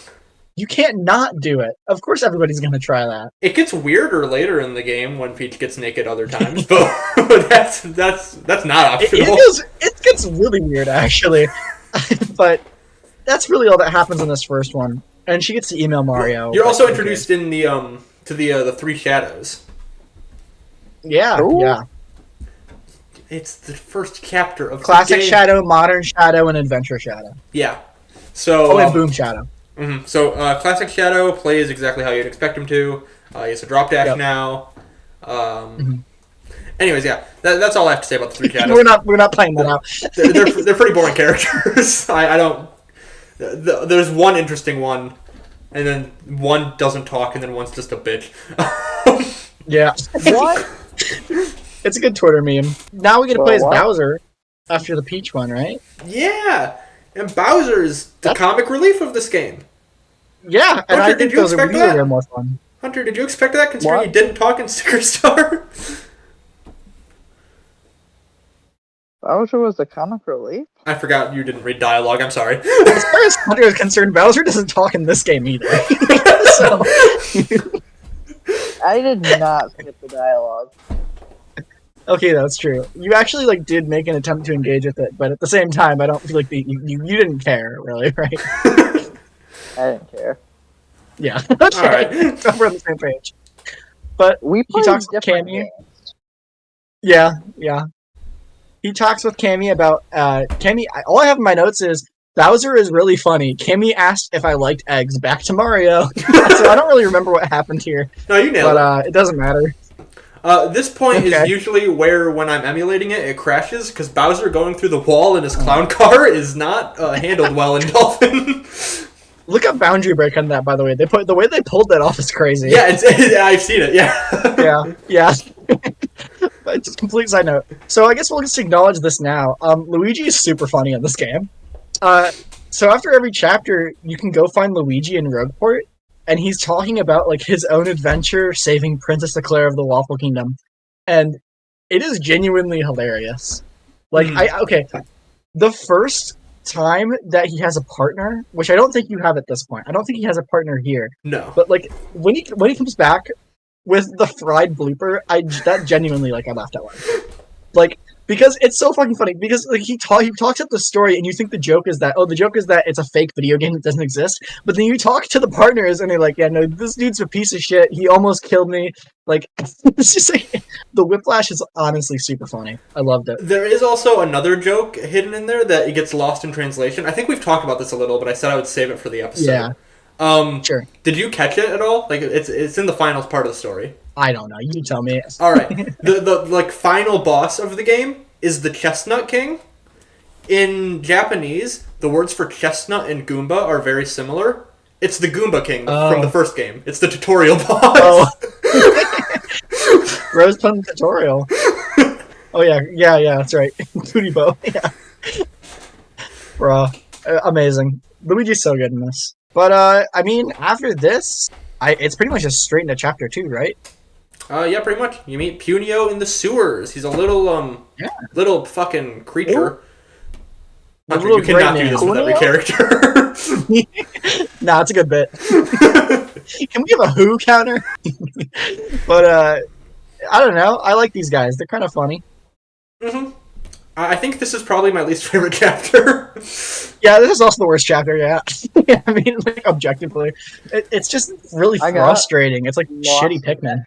[SPEAKER 3] you can't not do it. Of course everybody's gonna try that.
[SPEAKER 1] It gets weirder later in the game when Peach gets naked other times, but that's not optional.
[SPEAKER 3] It gets really weird, actually. But that's really all that happens in this first one. And she gets to email Mario.
[SPEAKER 1] You're also introduced in the to the 3 shadows.
[SPEAKER 3] Yeah,
[SPEAKER 2] Ooh.
[SPEAKER 3] yeah.
[SPEAKER 1] It's the first chapter of
[SPEAKER 3] Classic
[SPEAKER 1] the game.
[SPEAKER 3] Shadow, Modern Shadow, and Adventure Shadow.
[SPEAKER 1] Yeah. So
[SPEAKER 3] and Boom Shadow.
[SPEAKER 1] Mm-hmm. So Classic Shadow plays exactly how you'd expect him to. He has a drop dash now. Anyways, yeah, that's all I have to say about the 3 shadows.
[SPEAKER 3] we're not playing that out.
[SPEAKER 1] They're pretty boring characters. I don't. There's one interesting one, and then one doesn't talk, and then one's just a bitch.
[SPEAKER 3] Yeah.
[SPEAKER 2] What?
[SPEAKER 3] It's a good Twitter meme. Now we get to play as
[SPEAKER 2] what?
[SPEAKER 3] Bowser after the Peach one, right?
[SPEAKER 1] Yeah, and Bowser is the comic relief of this game.
[SPEAKER 3] Yeah, and
[SPEAKER 1] Hunter,
[SPEAKER 3] I think
[SPEAKER 1] did you
[SPEAKER 3] those are
[SPEAKER 1] expect
[SPEAKER 3] really
[SPEAKER 1] that?
[SPEAKER 3] way more fun.
[SPEAKER 1] Hunter, did you expect that, considering
[SPEAKER 2] What?
[SPEAKER 1] you didn't talk in Sticker Star?
[SPEAKER 2] Bowser was the comic relief?
[SPEAKER 1] I forgot you didn't read dialogue. I'm sorry.
[SPEAKER 3] As far as Hunter is concerned, Bowser doesn't talk in this game either. So
[SPEAKER 2] I did not skip the dialogue.
[SPEAKER 3] okay, that's true. You actually did make an attempt to engage with it, but at the same time, I don't feel like you didn't care really, right?
[SPEAKER 2] I didn't care.
[SPEAKER 3] Yeah. Okay.
[SPEAKER 1] All right.
[SPEAKER 3] So we're on the same page. But
[SPEAKER 2] We
[SPEAKER 3] he
[SPEAKER 2] played
[SPEAKER 3] talks with
[SPEAKER 2] different
[SPEAKER 3] Cammy.
[SPEAKER 2] games.
[SPEAKER 3] Yeah. He talks with Cammy about Cammy. All I have in my notes is Bowser is really funny. Cammy asked if I liked eggs. Back to Mario. So I don't really remember what happened here.
[SPEAKER 1] No, you nailed it.
[SPEAKER 3] But it doesn't matter.
[SPEAKER 1] This point
[SPEAKER 3] Okay.
[SPEAKER 1] is usually where, when I'm emulating it, it crashes, because Bowser going through the wall in his clown car is not handled well in Dolphin.
[SPEAKER 3] Look up Boundary Break on that, by the way. The way they pulled that off is crazy.
[SPEAKER 1] Yeah, I've seen it, yeah.
[SPEAKER 3] Yeah. But just complete side note. So I guess we'll just acknowledge this now. Luigi is super funny in this game. So after every chapter, you can go find Luigi in Rogueport, and he's talking about his own adventure saving Princess Eclair of the Waffle Kingdom, and it is genuinely hilarious. The first time that he has a partner, which I don't think you have at this point. I don't think he has a partner here.
[SPEAKER 1] No.
[SPEAKER 3] But when he comes back with the fried blooper, that genuinely I laughed out loud. Because it's so fucking funny. Because he talks up the story, and you think the joke is that it's a fake video game that doesn't exist. But then you talk to the partners, and they're like, "Yeah, no, this dude's a piece of shit. He almost killed me." It's just the whiplash is honestly super funny. I loved it.
[SPEAKER 1] There is also another joke hidden in there that it gets lost in translation. I think we've talked about this a little, but I said I would save it for the episode.
[SPEAKER 3] Yeah. Sure.
[SPEAKER 1] Did you catch it at all? It's in the finals part of the story.
[SPEAKER 3] I don't know. You tell me.
[SPEAKER 1] All right. The final boss of the game is the Chestnut King. In Japanese, the words for chestnut and Goomba are very similar. It's the Goomba King from the first game. It's the tutorial boss.
[SPEAKER 3] Rose Pun tutorial. Oh yeah, that's right. Booty Bow. Yeah. Bruh. Amazing. Luigi's so good in this. But after this, it's pretty much just straight into chapter 2, right?
[SPEAKER 1] Yeah, pretty much. You meet Punio in the sewers. He's a little fucking creature. Hunter, you cannot do this with every character.
[SPEAKER 3] Nah, it's a good bit. Can we have a who counter? But I don't know. I like these guys. They're kind of funny.
[SPEAKER 1] Mm-hmm. I think this is probably my least favorite chapter.
[SPEAKER 3] Yeah, this is also the worst chapter, yeah. I mean, objectively. It's just really frustrating. It's shitty Pikmin.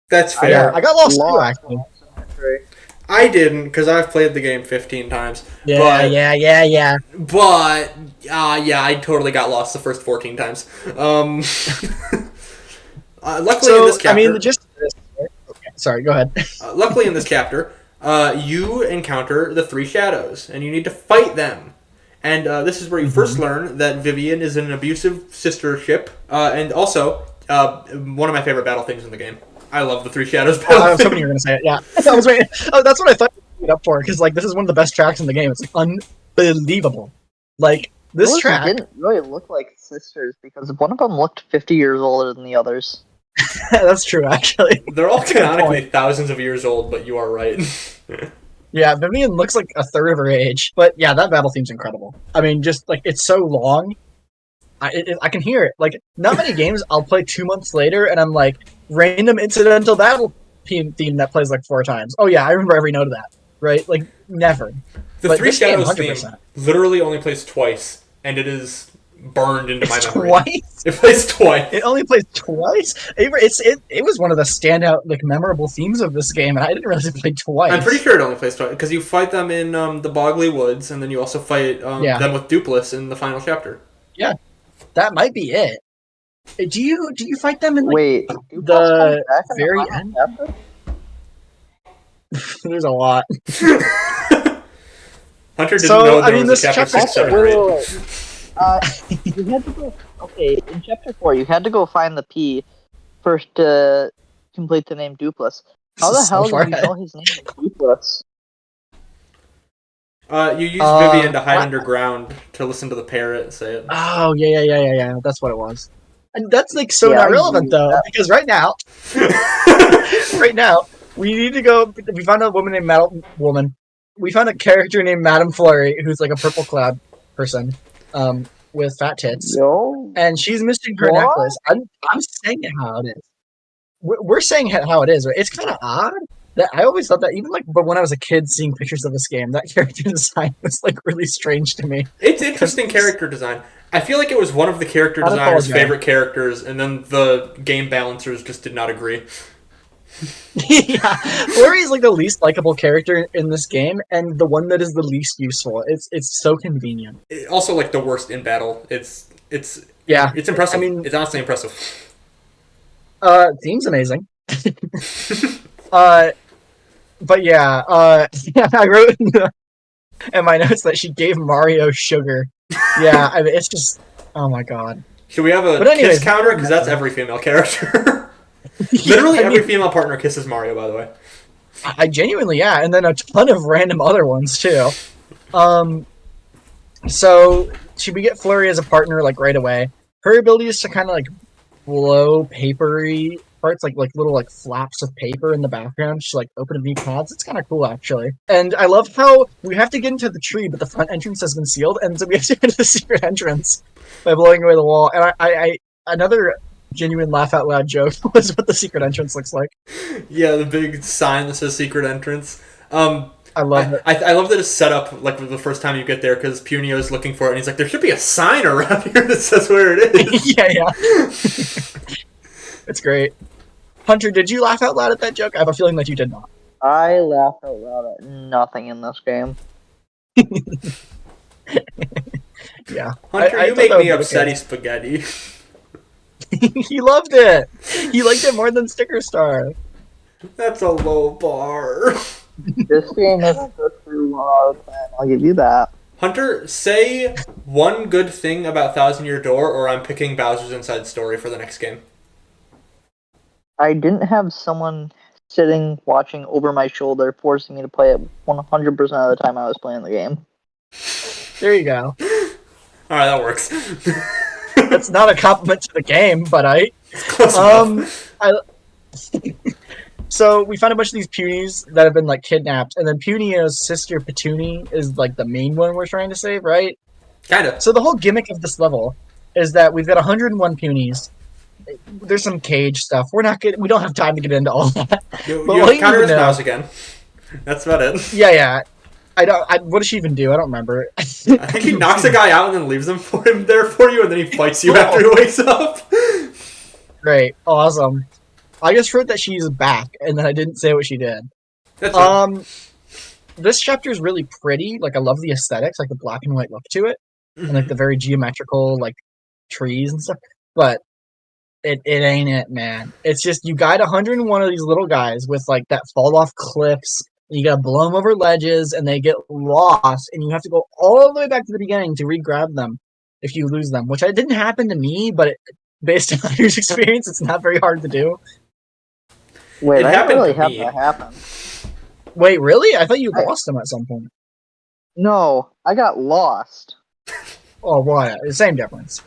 [SPEAKER 1] That's fair.
[SPEAKER 3] I got lost too, actually.
[SPEAKER 1] I didn't, because I've played the game 15 times.
[SPEAKER 3] Yeah.
[SPEAKER 1] But, I totally got lost the first 14 times. Luckily in this chapter...
[SPEAKER 3] I mean, the gist of this... Okay. Sorry, go ahead.
[SPEAKER 1] Luckily, in this chapter, you encounter the three shadows, and you need to fight them. And this is where you first learn that Vivian is an abusive sistership, and also one of my favorite battle themes in the game. I love the Three Shadows battle
[SPEAKER 3] I was
[SPEAKER 1] theme.
[SPEAKER 3] hoping you were going to say it. Yeah, I was waiting. Oh, that's what I thought you were up for because like this is one of the best tracks in the game. It's unbelievable. Like this
[SPEAKER 2] Those
[SPEAKER 3] track.
[SPEAKER 2] didn't really look like sisters because one of them looked 50 years older than the others.
[SPEAKER 3] That's true, actually.
[SPEAKER 1] They're all
[SPEAKER 3] That's a good
[SPEAKER 1] canonically
[SPEAKER 3] point.
[SPEAKER 1] thousands of years old, but you are right.
[SPEAKER 3] Yeah, Vivian looks like a third of her age. But yeah, that battle theme's incredible. I mean, just like it's so long. I can hear it. Like, not many games I'll play 2 months later, and I'm like, random incidental battle theme that plays like 4 times. Oh yeah, I remember every note of that. Right? Like, never.
[SPEAKER 1] The
[SPEAKER 3] But
[SPEAKER 1] Three
[SPEAKER 3] this game,
[SPEAKER 1] Shadows theme
[SPEAKER 3] 100%.
[SPEAKER 1] literally only plays twice, and it is burned into my
[SPEAKER 3] It's
[SPEAKER 1] memory.
[SPEAKER 3] twice.
[SPEAKER 1] It plays twice.
[SPEAKER 3] It only plays twice. It was one of the standout, like, memorable themes of this game, and I didn't realize it played twice.
[SPEAKER 1] I'm pretty sure it only plays twice because you fight them in the Bogley Woods, and then you also fight
[SPEAKER 3] Yeah.
[SPEAKER 1] them with Dupless in the final chapter.
[SPEAKER 3] Yeah, that might be it. Do you fight them in like
[SPEAKER 2] Wait,
[SPEAKER 3] the very end?
[SPEAKER 2] Chapter?
[SPEAKER 3] There's a lot.
[SPEAKER 1] Hunter didn't
[SPEAKER 3] So,
[SPEAKER 1] know
[SPEAKER 3] I
[SPEAKER 1] there
[SPEAKER 3] mean,
[SPEAKER 1] was a
[SPEAKER 3] this
[SPEAKER 1] chapter
[SPEAKER 3] chapter-
[SPEAKER 1] 6, 7, or 8.
[SPEAKER 2] You had to go. Okay, in chapter 4, you had to go find the P first to complete the name Dupless. How the
[SPEAKER 3] This is so
[SPEAKER 2] hell
[SPEAKER 3] far
[SPEAKER 2] did you
[SPEAKER 3] ahead.
[SPEAKER 2] know his name was Dupless?
[SPEAKER 1] You use Vivian to hide underground to listen to the parrot say it.
[SPEAKER 3] Oh yeah. That's what it was. And that's like so
[SPEAKER 2] Yeah,
[SPEAKER 3] not
[SPEAKER 2] I
[SPEAKER 3] relevant
[SPEAKER 2] knew
[SPEAKER 3] though,
[SPEAKER 2] that.
[SPEAKER 3] because right now, we need to go. We found a woman named Woman. We found a character named Madame Flurry, who's like a purple cloud person, with fat tits,
[SPEAKER 2] Yo.
[SPEAKER 3] and she's missing her
[SPEAKER 2] What?
[SPEAKER 3] necklace. I'm saying it how it is. We're saying it how it is. Right? It's kind of odd that I always thought that even like, but when I was a kid seeing pictures of this game, that character design was like really strange to me.
[SPEAKER 1] It's interesting character design. I feel like it was one of the character
[SPEAKER 3] I'd
[SPEAKER 1] designers'
[SPEAKER 3] apologize.
[SPEAKER 1] favorite characters, and then the game balancers just did not agree.
[SPEAKER 3] Yeah, Flurry's like the least likable character in this game, and the one that is the least useful. It's so convenient.
[SPEAKER 1] Also, like the worst in battle. It's
[SPEAKER 3] Yeah,
[SPEAKER 1] impressive.
[SPEAKER 3] I mean,
[SPEAKER 1] It's honestly impressive.
[SPEAKER 3] theme's amazing. But yeah, I wrote in my notes that she gave Mario sugar. Yeah, I mean, it's just, oh my god.
[SPEAKER 1] Should we have a
[SPEAKER 3] But anyways,
[SPEAKER 1] kiss counter? Because that's every female character. Literally
[SPEAKER 3] I
[SPEAKER 1] every
[SPEAKER 3] mean,
[SPEAKER 1] female partner kisses Mario, by the way.
[SPEAKER 3] I genuinely, yeah, and then a ton of random other ones too. So we get Flurry as a partner like right away. Her ability is to kind of like blow papery parts, like little like flaps of paper in the background. She's like open new paths. It's kind of cool actually. And I love how we have to get into the tree, but the front entrance has been sealed, and so we have to get into the secret entrance by blowing away the wall. And I another genuine laugh out loud joke was what the secret entrance looks like.
[SPEAKER 1] Yeah, the big sign that says secret entrance.
[SPEAKER 3] I love it.
[SPEAKER 1] I love that it's set up like the first time you get there because Punio's looking for it and he's like, there should be a sign around here that says where it is.
[SPEAKER 3] Yeah. It's great. Hunter, did you laugh out loud at that joke? I have a feeling that you did not.
[SPEAKER 2] I laughed out loud at nothing in this game.
[SPEAKER 3] Yeah.
[SPEAKER 1] Hunter,
[SPEAKER 3] I
[SPEAKER 1] you
[SPEAKER 3] thought
[SPEAKER 1] make
[SPEAKER 3] that
[SPEAKER 1] me
[SPEAKER 3] was okay.
[SPEAKER 1] upsetty spaghetti.
[SPEAKER 3] He loved it. He liked it more than Sticker Star.
[SPEAKER 1] That's a low bar.
[SPEAKER 2] This game isn't good for 1 out of 10. I'll give you that.
[SPEAKER 1] Hunter, say one good thing about Thousand Year Door, or I'm picking Bowser's Inside Story for the next game.
[SPEAKER 2] I didn't have someone sitting watching over my shoulder forcing me to play it 100% of the time I was playing the game.
[SPEAKER 3] There you go.
[SPEAKER 1] Alright, that works.
[SPEAKER 3] That's not a compliment to the game, but
[SPEAKER 1] Close enough.
[SPEAKER 3] So we found a bunch of these punies that have been like kidnapped, and then Punio's sister Petuni is like the main one we're trying to save, right?
[SPEAKER 1] Kinda.
[SPEAKER 3] So the whole gimmick of this level is that we've got 101 punies. There's some cage stuff. We don't have time to get into all that.
[SPEAKER 1] You
[SPEAKER 3] But what do you
[SPEAKER 1] counter his
[SPEAKER 3] know?
[SPEAKER 1] mouse again. That's about it.
[SPEAKER 3] Yeah. What does she even do? I don't remember.
[SPEAKER 1] I think he knocks a guy out and then leaves him for him there for you, and then he fights you after he wakes up.
[SPEAKER 3] Great, awesome. I just wrote that she's back, and then I didn't say what she did.
[SPEAKER 1] That's it.
[SPEAKER 3] This chapter is really pretty. Like I love the aesthetics, like the black and white look to it, and like the very geometrical like trees and stuff. But it ain't it, man. It's just you guide 101 of these little guys with like that fall off cliffs. You gotta blow them over ledges, and they get lost, and you have to go all the way back to the beginning to re-grab them if you lose them. Which didn't happen to me, but based on your experience, it's not very hard to do.
[SPEAKER 2] Wait,
[SPEAKER 1] It
[SPEAKER 2] I didn't
[SPEAKER 1] happened
[SPEAKER 2] really
[SPEAKER 1] to
[SPEAKER 2] have
[SPEAKER 1] me.
[SPEAKER 2] that happen.
[SPEAKER 3] Wait, really? I thought you lost them at some point.
[SPEAKER 2] No, I got lost.
[SPEAKER 3] Oh, why? Same difference.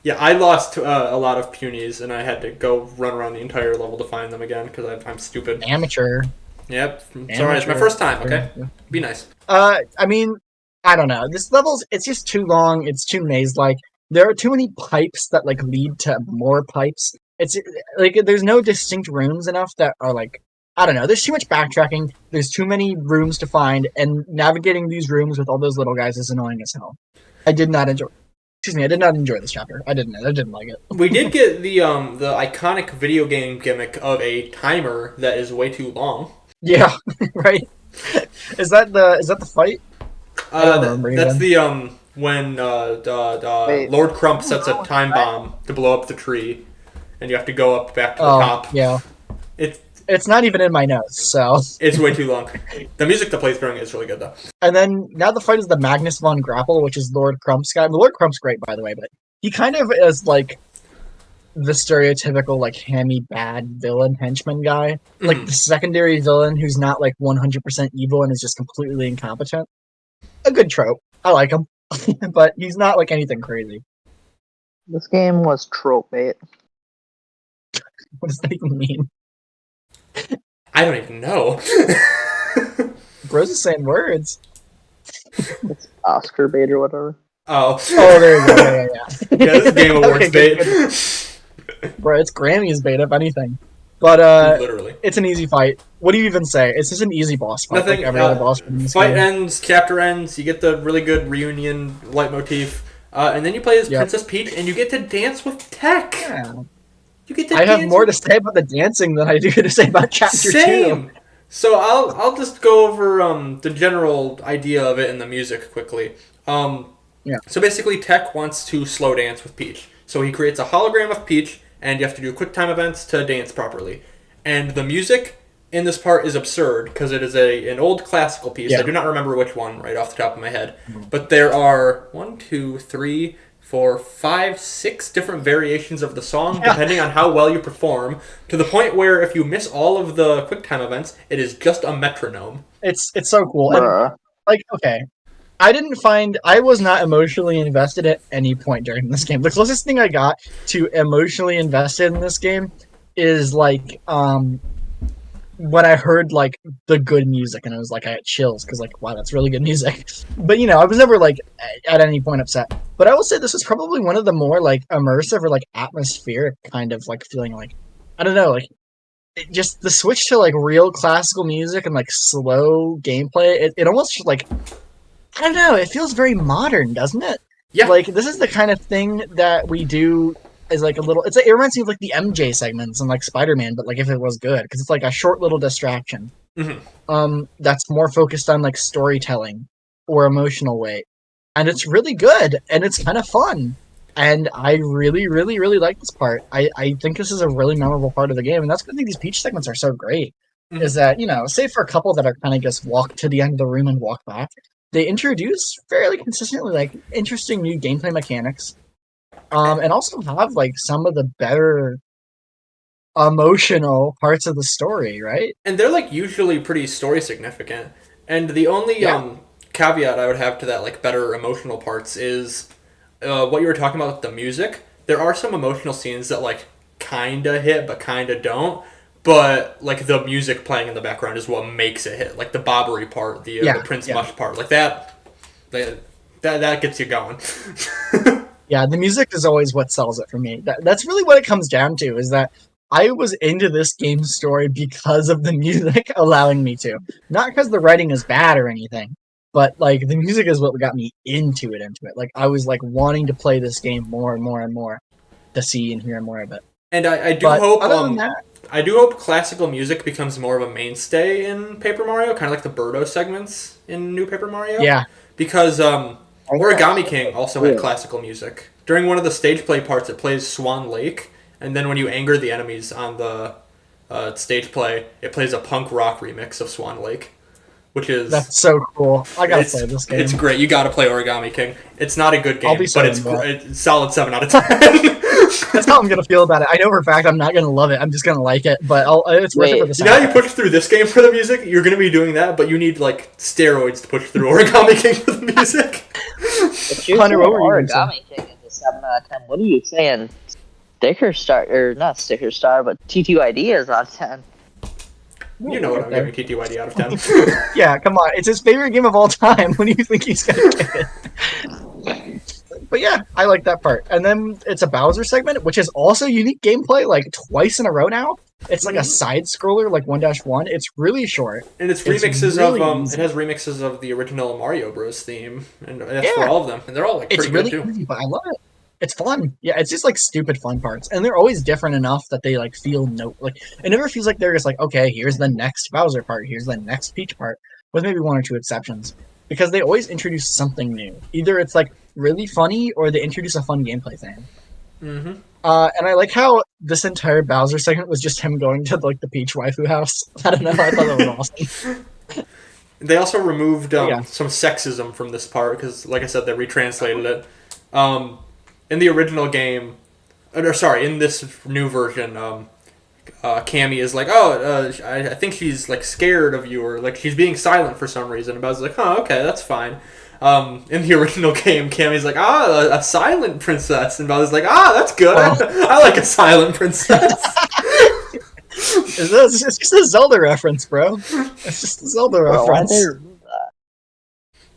[SPEAKER 1] Yeah, I lost a lot of punies, and I had to go run around the entire level to find them again because I'm stupid.
[SPEAKER 3] Amateur.
[SPEAKER 1] Yep, it's alright. It's my first time. Okay, be nice.
[SPEAKER 3] I mean, I don't know. This level's it's just too long. It's too maze-like. There are too many pipes that like lead to more pipes. It's like there's no distinct rooms enough that are like I don't know. There's too much backtracking. There's too many rooms to find, and navigating these rooms with all those little guys is annoying as hell. I did not enjoy. Excuse me. I did not enjoy this chapter. I didn't like it.
[SPEAKER 1] We did get the iconic video game gimmick of a timer that is way too long.
[SPEAKER 3] Yeah, right. Is that the fight? I don't remember
[SPEAKER 1] That's
[SPEAKER 3] even.
[SPEAKER 1] the when
[SPEAKER 2] Wait.
[SPEAKER 1] Lord Crump sets a time bomb to blow up the tree, and you have to go up back to the
[SPEAKER 3] Oh,
[SPEAKER 1] top.
[SPEAKER 3] yeah.
[SPEAKER 1] It's
[SPEAKER 3] It's not even in my notes, so.
[SPEAKER 1] it's way too long. The music that plays during it is really good though.
[SPEAKER 3] And then now the fight is the Magnus von Grapple, which is Lord Crump's guy. Lord Crump's great, by the way, but he kind of is like the stereotypical like hammy bad villain henchman guy, like the secondary villain who's not like 100% evil and is just completely incompetent. A good trope. I like him, but he's not like anything crazy.
[SPEAKER 2] This game was trope bait.
[SPEAKER 3] What does that even mean?
[SPEAKER 1] I don't even know.
[SPEAKER 3] Bro's just saying words.
[SPEAKER 2] It's Oscar bait or whatever.
[SPEAKER 1] Oh,
[SPEAKER 3] Oh, there you go. Yeah.
[SPEAKER 1] yeah, this is Game Awards
[SPEAKER 3] Okay,
[SPEAKER 1] bait.
[SPEAKER 3] good. Bro, it's Grammy's bait, if anything. But
[SPEAKER 1] Literally.
[SPEAKER 3] it's an easy fight. What do you even say? It's just an easy boss fight.
[SPEAKER 1] Nothing.
[SPEAKER 3] Like every other boss fight in this
[SPEAKER 1] Fight
[SPEAKER 3] game.
[SPEAKER 1] ends, chapter ends. You get the really good reunion leitmotif, and then you play as
[SPEAKER 3] Yep.
[SPEAKER 1] Princess Peach, and you get to dance with Tech.
[SPEAKER 3] Yeah.
[SPEAKER 1] You get to.
[SPEAKER 3] I have
[SPEAKER 1] dance
[SPEAKER 3] more to
[SPEAKER 1] with...
[SPEAKER 3] say about the dancing than I do to say about chapter 2.
[SPEAKER 1] Same. So I'll just go over the general idea of it and the music quickly.
[SPEAKER 3] Yeah.
[SPEAKER 1] So basically, Tech wants to slow dance with Peach. So he creates a hologram of Peach, and you have to do quick time events to dance properly. And the music in this part is absurd because it is an old classical piece.
[SPEAKER 3] Yeah.
[SPEAKER 1] I do not remember which one right off the top of my head, but there are 1, 2, 3, 4, 5, 6 different variations of the song depending on how well you perform. To the point where if you miss all of the quick time events, it is just a metronome.
[SPEAKER 3] It's so cool. And,
[SPEAKER 2] Bruh.
[SPEAKER 3] like, okay. I was not emotionally invested at any point during this game. The closest thing I got to emotionally invested in this game is like when I heard like the good music and I was like I had chills because like wow, that's really good music. But I was never like at any point upset. But I will say this was probably one of the more like immersive or like atmospheric kind of like feeling like I don't know, like just the switch to like real classical music and like slow gameplay, it almost like I don't know, it feels very modern, doesn't it?
[SPEAKER 1] Yeah.
[SPEAKER 3] Like this is the kind of thing that we do is like a little it reminds me of like the MJ segments and like Spider-Man, but like if it was good, because it's like a short little distraction. That's more focused on like storytelling or emotional weight. And it's really good and it's kind of fun. And I really, really, really like this part. I think this is a really memorable part of the game, and that's why I think these Peach segments are so great. Is that, save for a couple that are kind of just walk to the end of the room and walk back, they introduce fairly consistently like interesting new gameplay mechanics. And also have like some of the better emotional parts of the story, right?
[SPEAKER 1] And they're like usually pretty story significant. And the only caveat I would have to that like better emotional parts is what you were talking about with the music. There are some emotional scenes that like kinda hit but kinda don't. But like the music playing in the background is what makes it hit. Like the Bobbery part, the Prince Mush part, like that gets you going.
[SPEAKER 3] Yeah, the music is always what sells it for me. That's really what it comes down to, is that I was into this game's story because of the music allowing me to. Not because the writing is bad or anything, but like the music is what got me into it. Like I was like wanting to play this game more and more and more to see and hear more of it.
[SPEAKER 1] And I do
[SPEAKER 3] But
[SPEAKER 1] hope
[SPEAKER 3] other than that,
[SPEAKER 1] I do hope classical music becomes more of a mainstay in Paper Mario, kind of like the Birdo segments in New Paper Mario.
[SPEAKER 3] yeah.
[SPEAKER 1] Because Origami King also had classical music. During one of the stage play parts, it plays Swan Lake, and then when you anger the enemies on the stage play, it plays a punk rock remix of Swan Lake, which is
[SPEAKER 3] That's so cool. I gotta play this game.
[SPEAKER 1] It's great. You gotta play Origami King. It's not a good
[SPEAKER 3] I'll
[SPEAKER 1] game,
[SPEAKER 3] be so
[SPEAKER 1] but it's
[SPEAKER 3] into that.
[SPEAKER 1] it's solid 7 out of 10.
[SPEAKER 3] That's how I'm gonna feel about it. I know for a fact I'm not gonna love it. I'm just gonna like it, but it's worth it for the
[SPEAKER 1] You know how
[SPEAKER 3] sound.
[SPEAKER 1] you push through this game for the music? You're gonna be doing that, but you need like steroids to push through Origami King for the music.
[SPEAKER 2] If you're
[SPEAKER 3] Hunter,
[SPEAKER 2] saying
[SPEAKER 3] what were you gonna
[SPEAKER 2] Origami King is a 7 out of 10, what are you saying? Sticker Star, or not Sticker Star, but TTYD is out of 10.
[SPEAKER 1] You know what I'm giving TTYD out of 10.
[SPEAKER 3] Yeah, come on. It's his favorite game of all time. When do you think he's gonna get it? But yeah, I like that part. And then it's a Bowser segment, which is also unique gameplay, like twice in a row now. It's like a side scroller, like 1-1. It's really short.
[SPEAKER 1] And it's remixes of it has remixes of the original Mario Bros. Theme, and that's for all of them, and they're all like
[SPEAKER 3] It's
[SPEAKER 1] pretty
[SPEAKER 3] really
[SPEAKER 1] good too.
[SPEAKER 3] easy, but I love it. It's fun. Yeah, it's just like stupid fun parts, and they're always different enough that they like feel like it never feels like they're just like, okay, here's the next Bowser part, here's the next Peach part, with maybe one or two exceptions, because they always introduce something new. Either it's like really funny or they introduce a fun gameplay thing.
[SPEAKER 1] Mm-hmm.
[SPEAKER 3] And I like how this entire Bowser segment was just him going to like the Peach waifu house. I don't know. I thought that was awesome.
[SPEAKER 1] They also removed
[SPEAKER 3] Yeah.
[SPEAKER 1] some sexism from this part because, like I said, they retranslated it. In the original game, or sorry, in this new version, Cammy is like, I think she's like scared of you, or like she's being silent for some reason. And Bowser's like, oh, okay, that's fine. In the original game, Cammy's like, a silent princess, and Bowser's like, that's good. I like a silent princess.
[SPEAKER 3] It's just a Zelda reference, bro. It's just a Zelda reference.
[SPEAKER 2] Why'd they remove that?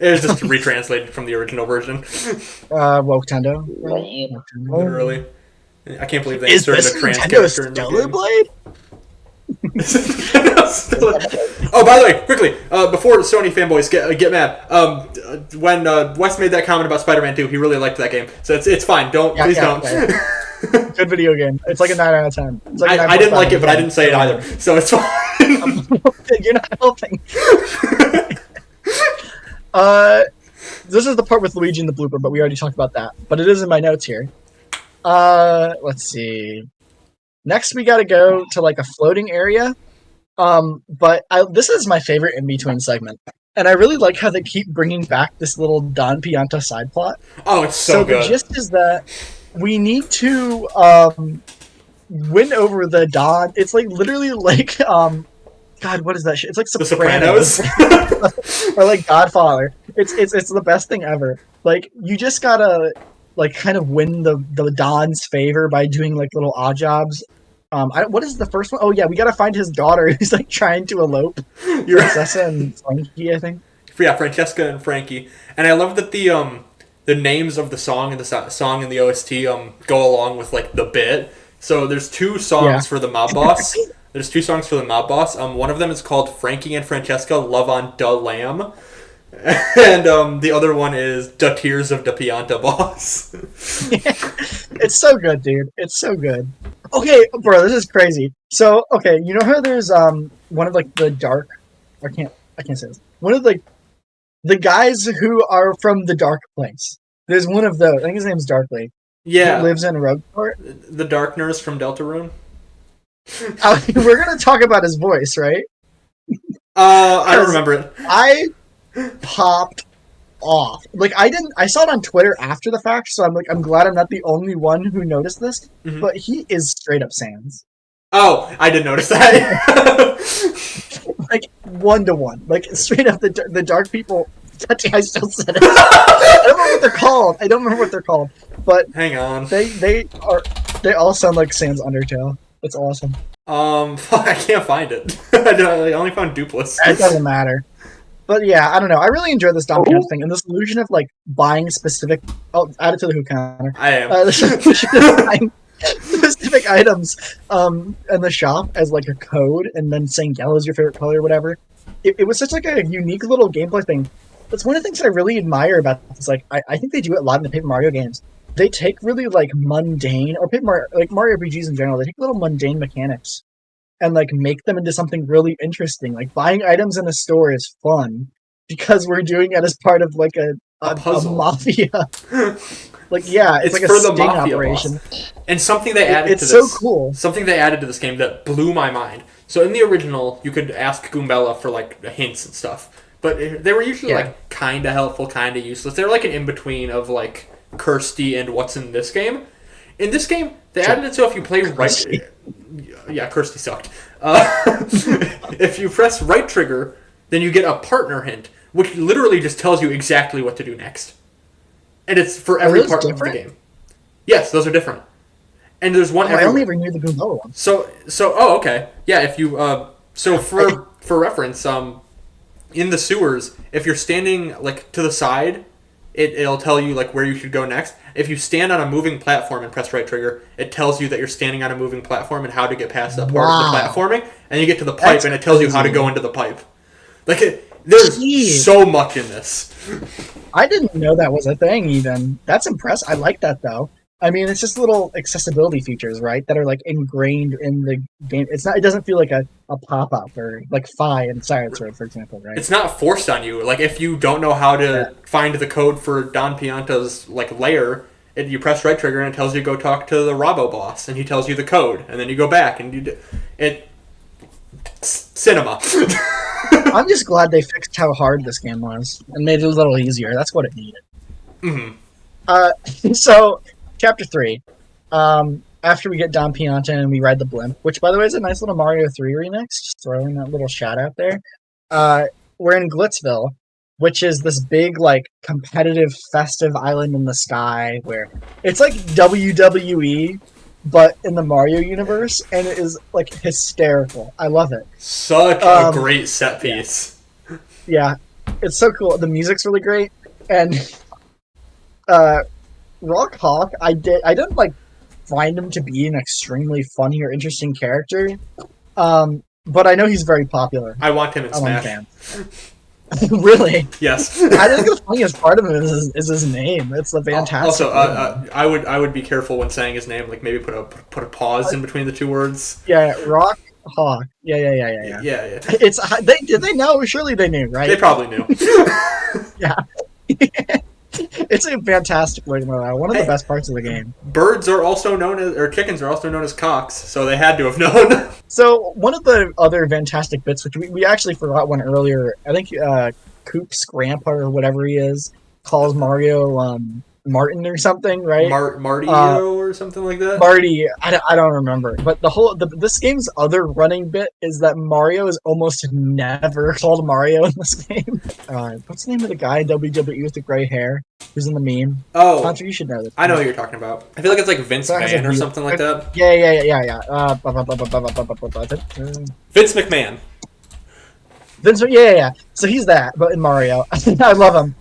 [SPEAKER 1] It was just retranslated from the original version.
[SPEAKER 3] Nintendo.
[SPEAKER 2] Lame.
[SPEAKER 1] Literally. I can't believe they
[SPEAKER 3] Is
[SPEAKER 1] inserted
[SPEAKER 3] this
[SPEAKER 1] a trans
[SPEAKER 3] Nintendo's
[SPEAKER 1] character in the
[SPEAKER 3] Stellar
[SPEAKER 1] game.
[SPEAKER 3] Blade?
[SPEAKER 1] Oh, by the way, quickly, before Sony fanboys get mad, when Wes made that comment about Spider-Man 2, he really liked that game. So it's fine. Don't.
[SPEAKER 3] Good video game. It's like a 9 out of 10. It's like
[SPEAKER 1] I didn't like it, but I didn't say it either. So it's fine.
[SPEAKER 3] You're not helping. This is the part with Luigi in the blooper, but we already talked about that. But it is in my notes here. Let's see. Next, we got to go to like a floating area. But this is my favorite in between segment, and I really like how they keep bringing back this little Don Pianta side plot.
[SPEAKER 1] Oh, it's so good.
[SPEAKER 3] The gist is that we need to win over the Don. It's like literally like God, what is that shit? It's like Sopranos.
[SPEAKER 1] The Sopranos.
[SPEAKER 3] Or like Godfather. It's the best thing ever. Like you just gotta like kind of win the Don's favor by doing like little odd jobs. What is the first one? Oh yeah, we gotta find his daughter who's like trying to elope. Princessa and Frankie, I think.
[SPEAKER 1] Yeah, Francesca and Frankie. And I love that the names of the song and the song and the OST go along with like the bit. So there's two songs for the mob boss. There's two songs for the mob boss. One of them is called Frankie and Francesca Love on Da Lamb. And the other one is Da Tears of Da Pianta Boss.
[SPEAKER 3] It's so good, dude. It's so good. Okay, bro, this is crazy. So, okay, you know how there's one of like the dark I can't say this. One of the guys who are from the Dark Place. There's one of those. I think his name's Darkly.
[SPEAKER 1] Yeah.
[SPEAKER 3] He lives in Rogueport.
[SPEAKER 1] The Dark Nurse from Deltarune.
[SPEAKER 3] We're gonna talk about his voice, right?
[SPEAKER 1] I don't remember it.
[SPEAKER 3] I popped off. Like I saw it on Twitter after the fact, so I'm glad I'm not the only one who noticed this.
[SPEAKER 1] Mm-hmm.
[SPEAKER 3] But he is straight up Sans.
[SPEAKER 1] Oh, I did notice that.
[SPEAKER 3] Like 1-to-1. Like straight up the dark people. I still said it. I don't know what they're called. I don't remember what they're called. But
[SPEAKER 1] hang on.
[SPEAKER 3] They all sound like Sans Undertale. It's awesome.
[SPEAKER 1] I can't find it. I only found Dupless.
[SPEAKER 3] It doesn't matter. But yeah, I don't know. I really enjoy this Don Pianta thing and this illusion of like buying specific. Oh, add it to the Who counter.
[SPEAKER 1] I am.
[SPEAKER 3] The illusion of buying specific items in the shop as like a code, and then saying yellow is your favorite color or whatever. It was such like a unique little gameplay thing. That's one of the things that I really admire about this. Like I think they do it a lot in the Paper Mario games. They take really like mundane or Paper Mario, like Mario RPGs in general. They take little mundane mechanics and like make them into something really interesting. Like buying items in a store is fun because we're doing it as part of like a
[SPEAKER 1] a
[SPEAKER 3] a
[SPEAKER 1] puzzle.
[SPEAKER 3] mafia. Like, yeah, it's like a
[SPEAKER 1] for the
[SPEAKER 3] sting
[SPEAKER 1] mafia
[SPEAKER 3] operation.
[SPEAKER 1] boss. And something they added
[SPEAKER 3] It's
[SPEAKER 1] to
[SPEAKER 3] so
[SPEAKER 1] this.
[SPEAKER 3] cool.
[SPEAKER 1] Something they added to this game that blew my mind. So in the original, you could ask Goombella for like hints and stuff, but they were usually like kind of helpful, kind of useless. They were like an in between of like Kirsty and what's in this game. In this game, they added it so if you play right, yeah, Kirsty sucked. If you press right trigger, then you get a partner hint, which literally just tells you exactly what to do next. And it's for every part of the game. Yes, those are different. And there's one everywhere.
[SPEAKER 3] I only ever knew the Goombella one.
[SPEAKER 1] So oh, okay. Yeah, if you so for reference, in the sewers, if you're standing like to the side, it'll tell you like where you should go next. If you stand on a moving platform and press right trigger, it tells you that you're standing on a moving platform and how to get past that part of the platforming. And you get to the pipe, and it tells you how to go into the pipe. Like there's so much in this.
[SPEAKER 3] I didn't know that was a thing. Even that's impressive. I like that though. I mean, it's just little accessibility features, right? That are like ingrained in the game. It's not. It doesn't feel like a pop up or like Phi and Science Road, for example, right?
[SPEAKER 1] It's not forced on you. Like if you don't know how to find the code for Don Pianta's like lair, you press right trigger and it tells you to go talk to the Robo boss, and he tells you the code, and then you go back and cinema.
[SPEAKER 3] I'm just glad they fixed how hard this game was and made it a little easier. That's what it needed.
[SPEAKER 1] Mm-hmm.
[SPEAKER 3] So, Chapter 3. After we get Don Pianta and we ride the blimp, which, by the way, is a nice little Mario 3 remix, just throwing that little shout out there. We're in Glitzville, which is this big, like, competitive, festive island in the sky where it's like WWE, but in the Mario universe, and it is, like, hysterical. I love it.
[SPEAKER 1] Such a great set piece.
[SPEAKER 3] Yeah, it's so cool. The music's really great, and Rock Hawk, I didn't like find him to be an extremely funny or interesting character, but I know he's very popular.
[SPEAKER 1] I want him in Smash.
[SPEAKER 3] Fans. Really?
[SPEAKER 1] Yes.
[SPEAKER 3] I think the funniest part of him is his name. It's a fantastic.
[SPEAKER 1] Also, I would be careful when saying his name. Like maybe put a pause in between the two words.
[SPEAKER 3] Yeah, Rock Hawk. Yeah.
[SPEAKER 1] Yeah.
[SPEAKER 3] It's did they know? Surely they knew, right?
[SPEAKER 1] They probably knew.
[SPEAKER 3] Yeah. It's a fantastic way to know. One of the best parts of the game.
[SPEAKER 1] Birds are also known as, or chickens are also known as cocks, so they had to have known.
[SPEAKER 3] So one of the other fantastic bits, which we actually forgot one earlier, I think Coop's grandpa or whatever he is calls Mario Martin or something, right?
[SPEAKER 1] Martio or something like that.
[SPEAKER 3] Marty, I don't remember. But this game's other running bit is that Mario is almost never called Mario in this game. What's the name of the guy in WWE with the gray hair who's in the meme?
[SPEAKER 1] Oh,
[SPEAKER 3] Hunter, you should know this.
[SPEAKER 1] I know who you're talking about. I feel like it's like Vince McMahon or something like that.
[SPEAKER 3] Yeah.
[SPEAKER 1] Vince McMahon.
[SPEAKER 3] Vince, yeah. So he's that, but in Mario. I love him.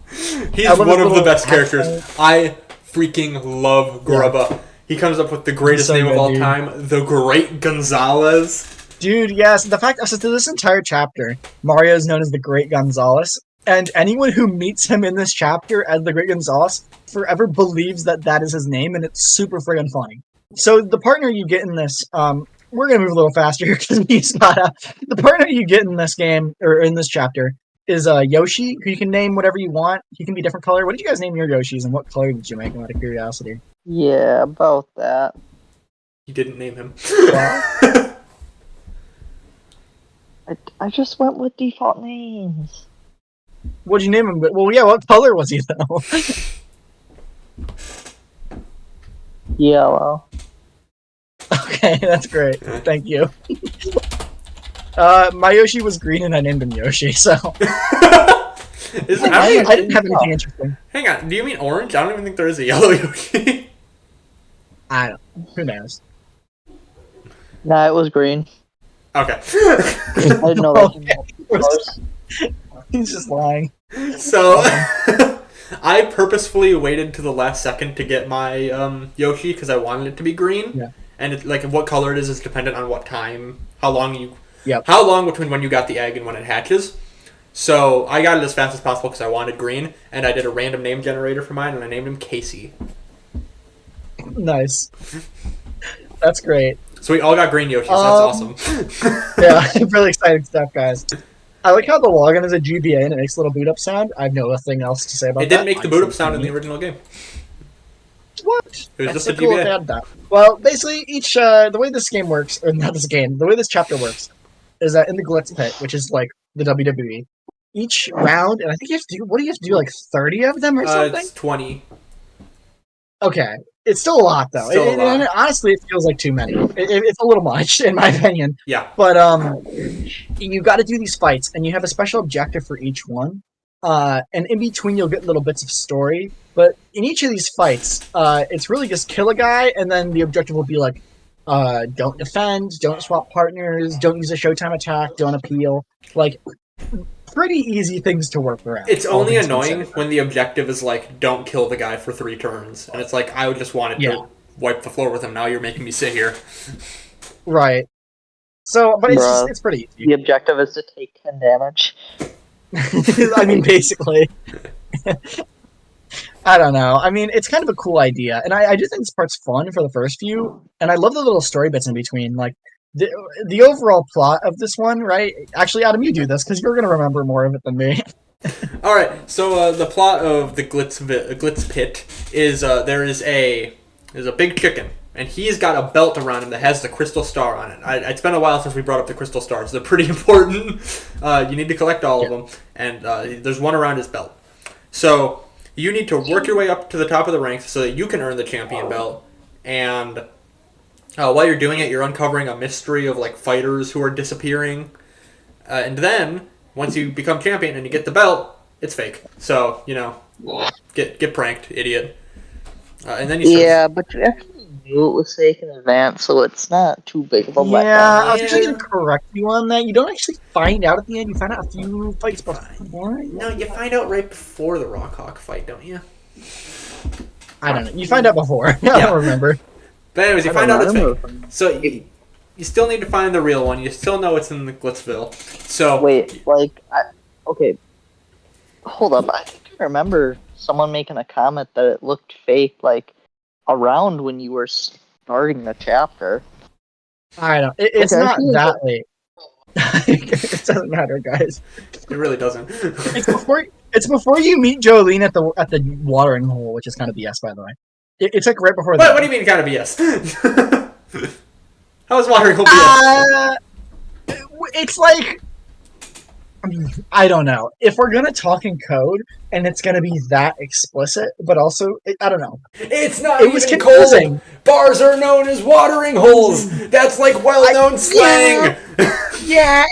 [SPEAKER 1] He's one of the best characters. I freaking love Grubba. Yeah. He comes up with the greatest name of all time, the Great Gonzalez.
[SPEAKER 3] Dude, yes. The fact, so through this entire chapter, Mario is known as the Great Gonzalez, and anyone who meets him in this chapter as the Great Gonzalez forever believes that is his name, and it's super friggin' funny. So the partner you get in this, we're going to move a little faster here because the partner you get in this game, or in this chapter, is Yoshi, who you can name whatever you want. He can be different color. What did you guys name your Yoshis, and what color did you make them out of curiosity?
[SPEAKER 2] Yeah, about that.
[SPEAKER 1] You didn't name him.
[SPEAKER 2] I just went with default names.
[SPEAKER 3] What did you name him? Well, yeah, what color was he, though?
[SPEAKER 2] Yellow.
[SPEAKER 3] Okay, that's great. Thank you. My Yoshi was green and I named him Yoshi, so... I didn't have anything interesting.
[SPEAKER 1] Hang on, do you mean orange? I don't even think there is a yellow Yoshi.
[SPEAKER 3] I don't know. Who knows?
[SPEAKER 2] Nah, it was green.
[SPEAKER 1] Okay.
[SPEAKER 2] I didn't know that.
[SPEAKER 3] He's just lying.
[SPEAKER 1] So... I purposefully waited to the last second to get my Yoshi because I wanted it to be green.
[SPEAKER 3] Yeah.
[SPEAKER 1] And what color it is dependent on what time, how long between when you got the egg and when it hatches. So I got it as fast as possible because I wanted green, and I did a random name generator for mine, and I named him Casey.
[SPEAKER 3] Nice. That's great.
[SPEAKER 1] So we all got green Yoshis. That's awesome.
[SPEAKER 3] Yeah, really exciting stuff, guys. I like how the login is a GBA and it makes a little boot up sound. I have nothing else to say about that.
[SPEAKER 1] It didn't make the boot up sound in the original game.
[SPEAKER 3] What?
[SPEAKER 1] It was
[SPEAKER 3] That's
[SPEAKER 1] just
[SPEAKER 3] so
[SPEAKER 1] a
[SPEAKER 3] cool if
[SPEAKER 1] GBA.
[SPEAKER 3] they had that. Well, basically, the way this game works, or not this game, the way this chapter works, is that in the Glitz Pit, which is like the WWE, each round, and I think you have to do, what do you have to do, like 30 of them or something?
[SPEAKER 1] It's 20.
[SPEAKER 3] Okay. It's still a lot, though.
[SPEAKER 1] Still a lot.
[SPEAKER 3] And honestly, it feels like too many. It's a little much, in my opinion.
[SPEAKER 1] Yeah.
[SPEAKER 3] But you got to do these fights, and you have a special objective for each one. And in between, you'll get little bits of story. But in each of these fights, it's really just kill a guy, and then the objective will be like, don't defend, don't swap partners, don't use a Showtime attack, don't appeal. Like, pretty easy things to work around.
[SPEAKER 1] It's only annoying when the objective is like, don't kill the guy for 3 turns. And it's like, I would just wanted to wipe the floor with him. Now you're making me sit here.
[SPEAKER 3] Right. So, but it's pretty easy.
[SPEAKER 2] The objective is to take 10 damage.
[SPEAKER 3] I mean, basically. I don't know. I mean, it's kind of a cool idea. And I do think this part's fun for the first few. And I love the little story bits in between. Like, the overall plot of this one, right? Actually, Adam, you do this, because you're going to remember more of it than me.
[SPEAKER 1] Alright, so the plot of the Glitz Pit is there's a big chicken, and he's got a belt around him that has the crystal star on it. It's been a while since we brought up the crystal stars. They're pretty important. You need to collect all of them, and there's one around his belt. So you need to work your way up to the top of the ranks so that you can earn the champion belt, and while you're doing it, you're uncovering a mystery of like fighters who are disappearing, and then once you become champion and you get the belt, it's fake. So get pranked, idiot. And then you
[SPEAKER 2] but you actually knew it was fake in advance, so it's not too big of a letdown.
[SPEAKER 3] Yeah, I was actually going to correct you on that. You don't actually find out at the end. You find out a few fights before.
[SPEAKER 1] No, you find out right before the Rockhawk fight, don't you?
[SPEAKER 3] I don't know. You find out before. I don't remember.
[SPEAKER 1] But anyways, you find out it's fake. So you still need to find the real one. You still know it's in the Glitzville. So
[SPEAKER 2] wait, okay, hold up. I think I remember someone making a comment that it looked fake, like around when you were starting the chapter.
[SPEAKER 3] I don't. It's not that late. It doesn't matter, guys.
[SPEAKER 1] It really doesn't.
[SPEAKER 3] It's before you meet Jolene at the watering hole, which is kind of BS, by the way. It's like right before that.
[SPEAKER 1] What do you mean kind of BS? How is watering hole BS?
[SPEAKER 3] It's like, I don't know. If we're gonna talk in code and it's gonna be that explicit, but also I don't know.
[SPEAKER 1] It's not.
[SPEAKER 3] It was confusing.
[SPEAKER 1] Cold. Bars are known as watering holes. That's like well-known slang.
[SPEAKER 3] Yeah.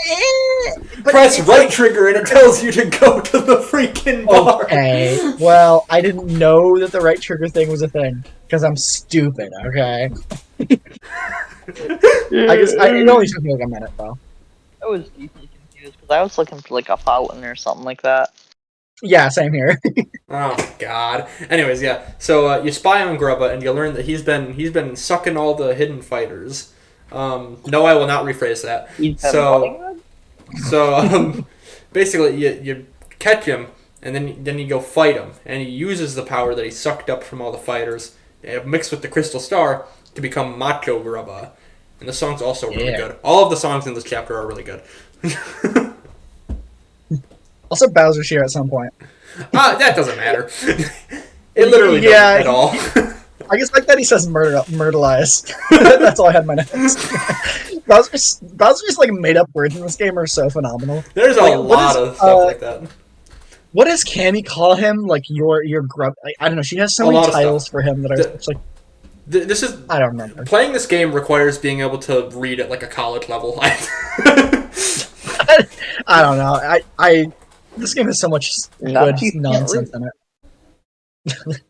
[SPEAKER 1] Press right trigger and it tells you to go to the freaking bar.
[SPEAKER 3] Okay. Well, I didn't know that the right trigger thing was a thing because I'm stupid. Okay. It only took me like a minute though.
[SPEAKER 2] I was deeply confused because I was looking for like a fountain or something like that.
[SPEAKER 3] Yeah, same here.
[SPEAKER 1] Oh God. Anyways, yeah. So you spy on Grubba and you learn that he's been sucking all the hidden fighters. No, I will not rephrase that. So basically, you catch him and then you go fight him, and he uses the power that he sucked up from all the fighters, mixed with the crystal star, to become Macho Grubba. And the song's also really good. All of the songs in this chapter are really good.
[SPEAKER 3] Also, Bowser's here at some point.
[SPEAKER 1] That doesn't matter. It literally doesn't at all.
[SPEAKER 3] I guess like that he says murderlize. That's all I had in my notes. Bowser's like made up words in this game are so phenomenal.
[SPEAKER 1] There's a lot of stuff like that.
[SPEAKER 3] What does Cammy call him? Like your grub? Like, I don't know. She has so many titles for him that are like.
[SPEAKER 1] This is.
[SPEAKER 3] I don't remember.
[SPEAKER 1] Playing this game requires being able to read at like a college level.
[SPEAKER 3] I don't know. This game has so much good nonsense in it.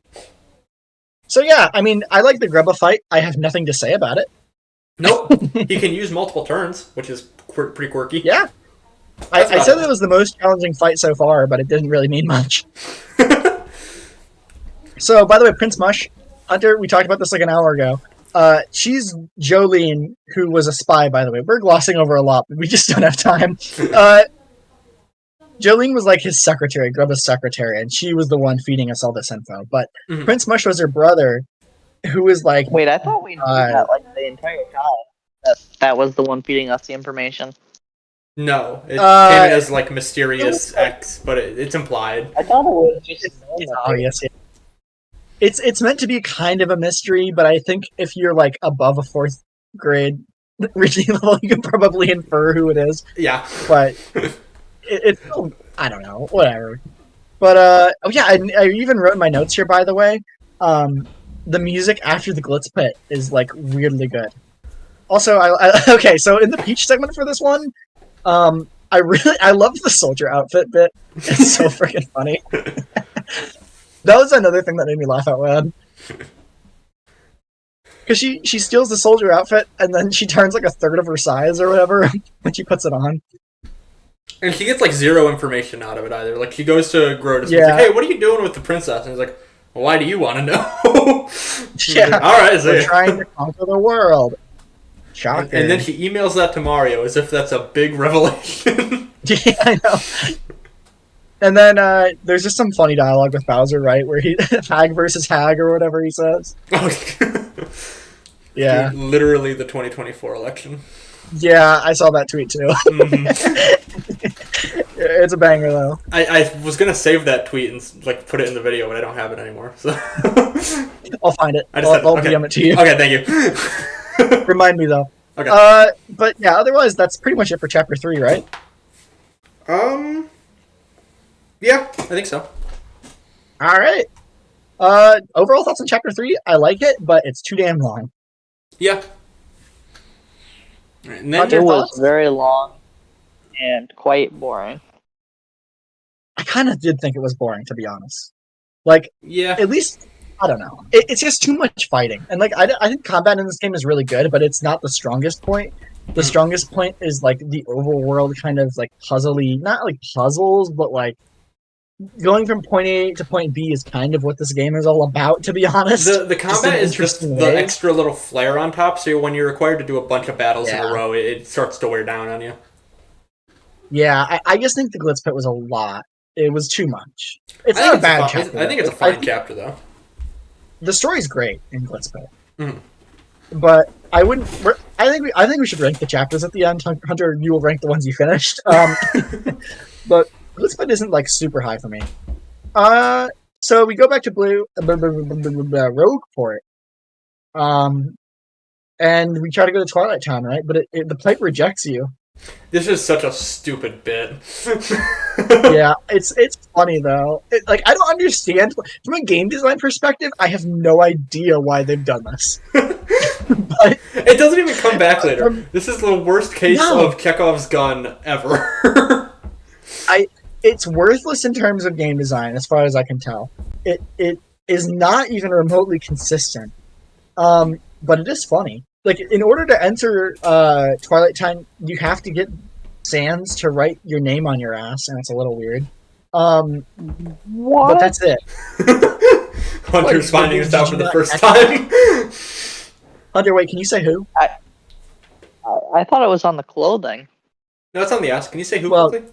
[SPEAKER 3] So yeah, I mean, I like the Grubba fight. I have nothing to say about it.
[SPEAKER 1] Nope. He can use multiple turns, which is pretty quirky.
[SPEAKER 3] Yeah. I said it was the most challenging fight so far, but it didn't really mean much. So, by the way, Prince Mush, Hunter, we talked about this like an hour ago. She's Jolene, who was a spy, by the way. We're glossing over a lot, but we just don't have time. Jolene was like his secretary, Grubba's secretary, and she was the one feeding us all this info. But Prince Mush was her brother, who was like...
[SPEAKER 2] Wait, I thought we knew that like the entire time. That was the one feeding us the information.
[SPEAKER 1] No, it came in as like mysterious X, but it's implied.
[SPEAKER 2] I thought it was just
[SPEAKER 3] Oh yes, yeah. It's meant to be kind of a mystery, but I think if you're like above a 4th grade reading level, you can probably infer who it is.
[SPEAKER 1] Yeah.
[SPEAKER 3] But it's still, I don't know, whatever. But oh yeah, I even wrote in my notes here, by the way. The music after the Glitz Pit is like weirdly good. Also, okay, so in the Peach segment for this one, I love the soldier outfit bit. It's so freaking funny. That was another thing that made me laugh out loud. Because she steals the soldier outfit and then she turns like a third of her size or whatever when she puts it on.
[SPEAKER 1] And she gets like zero information out of it either. Like she goes to Grotus and
[SPEAKER 3] Yeah.
[SPEAKER 1] is like, "Hey, what are you doing with the princess?" And he's like, well, "Why do you want to know?"
[SPEAKER 3] Yeah,
[SPEAKER 1] like, all right, so
[SPEAKER 3] we're trying to conquer the world. Shocking.
[SPEAKER 1] and then she emails that to Mario as if that's a big revelation.
[SPEAKER 3] Yeah, I know. And then there's just some funny dialogue with Bowser, right? Where he Hag versus Hag or whatever he says. Yeah.
[SPEAKER 1] Literally the 2024 election.
[SPEAKER 3] Yeah, I saw that tweet too.
[SPEAKER 1] Mm-hmm.
[SPEAKER 3] It's a banger though.
[SPEAKER 1] I was gonna save that tweet and like put it in the video, but I don't have it anymore. So
[SPEAKER 3] I'll find it.
[SPEAKER 1] I just
[SPEAKER 3] I'll DM it to you.
[SPEAKER 1] Okay, thank you.
[SPEAKER 3] Remind me though.
[SPEAKER 1] Okay.
[SPEAKER 3] But yeah, otherwise that's pretty much it for chapter 3, right?
[SPEAKER 1] Yeah, I think so.
[SPEAKER 3] All right. Overall thoughts on chapter 3? I like it, but it's too damn long.
[SPEAKER 1] Yeah. And then
[SPEAKER 2] It was very long and quite boring.
[SPEAKER 3] I kind of did think it was boring, to be honest. Like,
[SPEAKER 1] yeah,
[SPEAKER 3] at least, I don't know. It's just too much fighting. And, like, I think combat in this game is really good, but it's not the strongest point. The strongest point is, like, the overworld kind of, like, puzzly, not, like, puzzles, but, like, going from point A to point B is kind of what this game is all about, to be honest.
[SPEAKER 1] the combat is just the extra little flair on top, so when you're required to do a bunch of battles in a row, it starts to wear down on you.
[SPEAKER 3] Yeah, I just think the Glitz Pit was a lot. It was too much. It's not a bad chapter.
[SPEAKER 1] I think it's a fine chapter, though.
[SPEAKER 3] The story's great in Glitz Pit.
[SPEAKER 1] Mm-hmm.
[SPEAKER 3] But I wouldn't. I think we should rank the chapters at the end. Hunter, you will rank the ones you finished. But Glitz Pit isn't like super high for me. So we go back to Rogue Port. And we try to go to Twilight Town, right? But the plate rejects you.
[SPEAKER 1] This is such a stupid bit.
[SPEAKER 3] Yeah, it's funny though. Like I don't understand from a game design perspective. I have no idea why they've done this. But
[SPEAKER 1] it doesn't even come back later. This is the worst case of Chekhov's gun ever.
[SPEAKER 3] It's worthless in terms of game design, as far as I can tell. It is not even remotely consistent. But it is funny. Like, in order to enter Twilight Town, you have to get Sans to write your name on your ass, and it's a little weird.
[SPEAKER 2] What?
[SPEAKER 3] But that's it.
[SPEAKER 1] Hunter's finding this out for the first time.
[SPEAKER 3] Hunter, wait, can you say who?
[SPEAKER 2] I thought it was on the clothing.
[SPEAKER 1] No, it's on the ass. Can you say who quickly?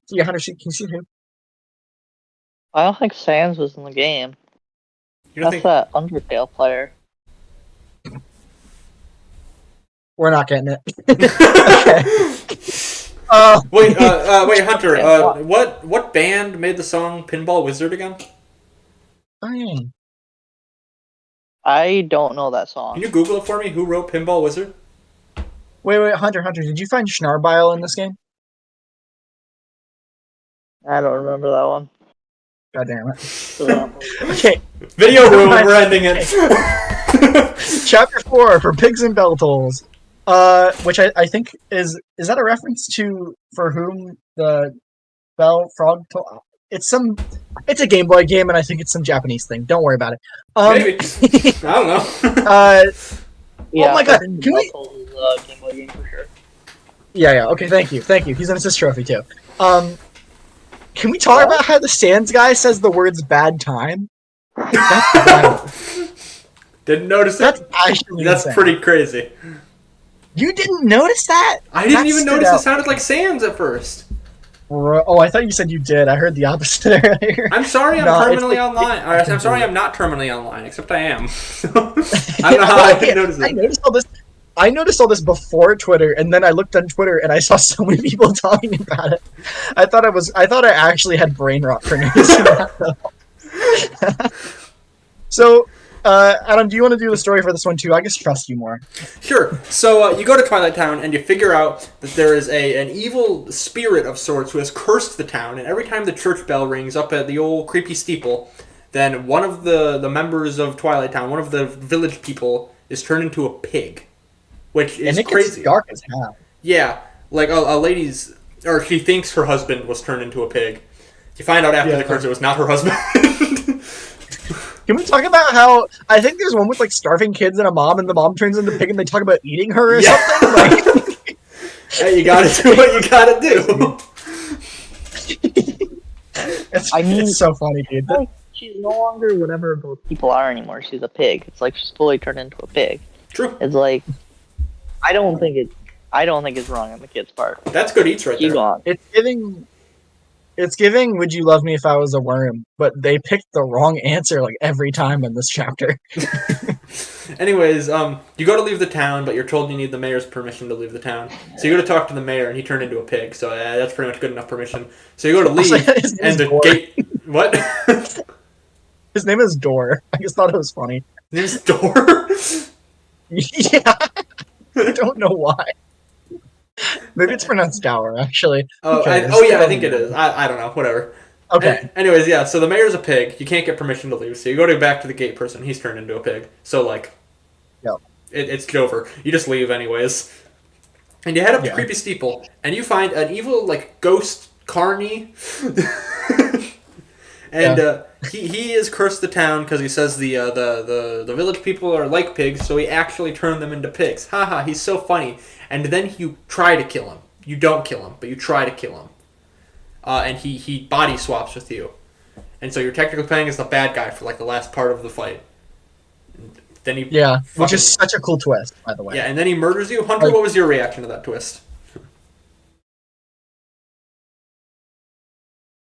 [SPEAKER 3] Yeah, Hunter, can you see who?
[SPEAKER 2] I don't think Sans was in the game. That's that Undertale player.
[SPEAKER 3] We're not getting it.
[SPEAKER 1] Okay. Wait, Hunter. What band made the song "Pinball Wizard" again?
[SPEAKER 2] I don't know that song.
[SPEAKER 1] Can you Google it for me? Who wrote "Pinball Wizard"?
[SPEAKER 3] Wait, Hunter. Did you find Schnarbile in this game?
[SPEAKER 2] I don't remember that one.
[SPEAKER 3] God damn it. Okay.
[SPEAKER 1] Video room. We're ending it.
[SPEAKER 3] Chapter 4 for Pigs and Bell Tolls. Which I think is that a reference to For Whom the Bell Frog Toll? It's a Game Boy game, and I think it's some Japanese thing. Don't worry about it.
[SPEAKER 1] Maybe. I don't know.
[SPEAKER 2] Yeah,
[SPEAKER 3] oh my god, can we?
[SPEAKER 2] Game Boy game for sure.
[SPEAKER 3] Yeah. Okay, thank you. He's an assist trophy too. Can we talk about how the Sans guy says the words "bad time"? That's wild.
[SPEAKER 1] Didn't notice it. That's pretty crazy.
[SPEAKER 3] You didn't notice that?
[SPEAKER 1] I didn't even notice it sounded like Sans at first.
[SPEAKER 3] Oh, I thought you said you did. I heard the opposite earlier.
[SPEAKER 1] I'm sorry I'm terminally online. I'm sorry I'm not terminally online, except I am. I don't know how I didn't notice it.
[SPEAKER 3] I noticed all this. I noticed all this before Twitter, and then I looked on Twitter and I saw so many people talking about it. I thought I actually had brain rot for noticing that. So, Adam, do you want to do the story for this one too? I just trust you more.
[SPEAKER 1] Sure. So you go to Twilight Town and you figure out that there is an evil spirit of sorts who has cursed the town, and every time the church bell rings up at the old creepy steeple, then one of the members of Twilight Town, one of the village people, is turned into a pig, which is
[SPEAKER 3] and it
[SPEAKER 1] crazy.
[SPEAKER 3] Gets dark as hell.
[SPEAKER 1] Yeah, like a lady's, or she thinks her husband was turned into a pig. You find out after the curse it was not her husband.
[SPEAKER 3] Can we talk about how I think there's one with like starving kids and a mom, and the mom turns into a pig, and they talk about eating her or something? Like,
[SPEAKER 1] hey, you gotta do what you gotta do.
[SPEAKER 3] It's so funny, dude.
[SPEAKER 2] Like, she's no longer whatever those people are anymore. She's a pig. It's like she's fully turned into a pig.
[SPEAKER 1] True.
[SPEAKER 2] It's like I don't think it's wrong on the kid's part.
[SPEAKER 1] That's good eats right
[SPEAKER 2] Keep
[SPEAKER 1] there.
[SPEAKER 2] on.
[SPEAKER 3] It's giving Would You Love Me If I Was a Worm, but they picked the wrong answer like every time in this chapter.
[SPEAKER 1] Anyways, you go to leave the town, but you're told you need the mayor's permission to leave the town. So you go to talk to the mayor, and he turned into a pig. So that's pretty much good enough permission. So you go to leave, and the gate. What?
[SPEAKER 3] His name is Dor. I just thought it was funny.
[SPEAKER 1] His name's Dor.
[SPEAKER 3] Yeah, I don't know why. Maybe it's pronounced Dower, actually.
[SPEAKER 1] I think it is. I don't know. Whatever.
[SPEAKER 3] Okay.
[SPEAKER 1] Anyways, yeah. So the mayor's a pig. You can't get permission to leave. So you go back to the gate person. He's turned into a pig. So like,
[SPEAKER 3] yep.
[SPEAKER 1] It's over. You just leave anyways. And you head up to creepy steeple, and you find an evil like ghost carny. And he has cursed the town because he says the village people are like pigs, so he actually turned them into pigs. Haha, he's so funny. And then you try to kill him. You don't kill him, but you try to kill him. And he body swaps with you. And so you're technically playing as the bad guy for like the last part of the fight. And then he
[SPEAKER 3] which is such a cool twist, by the way.
[SPEAKER 1] Yeah, and then he murders you. Hunter, what was your reaction to that twist?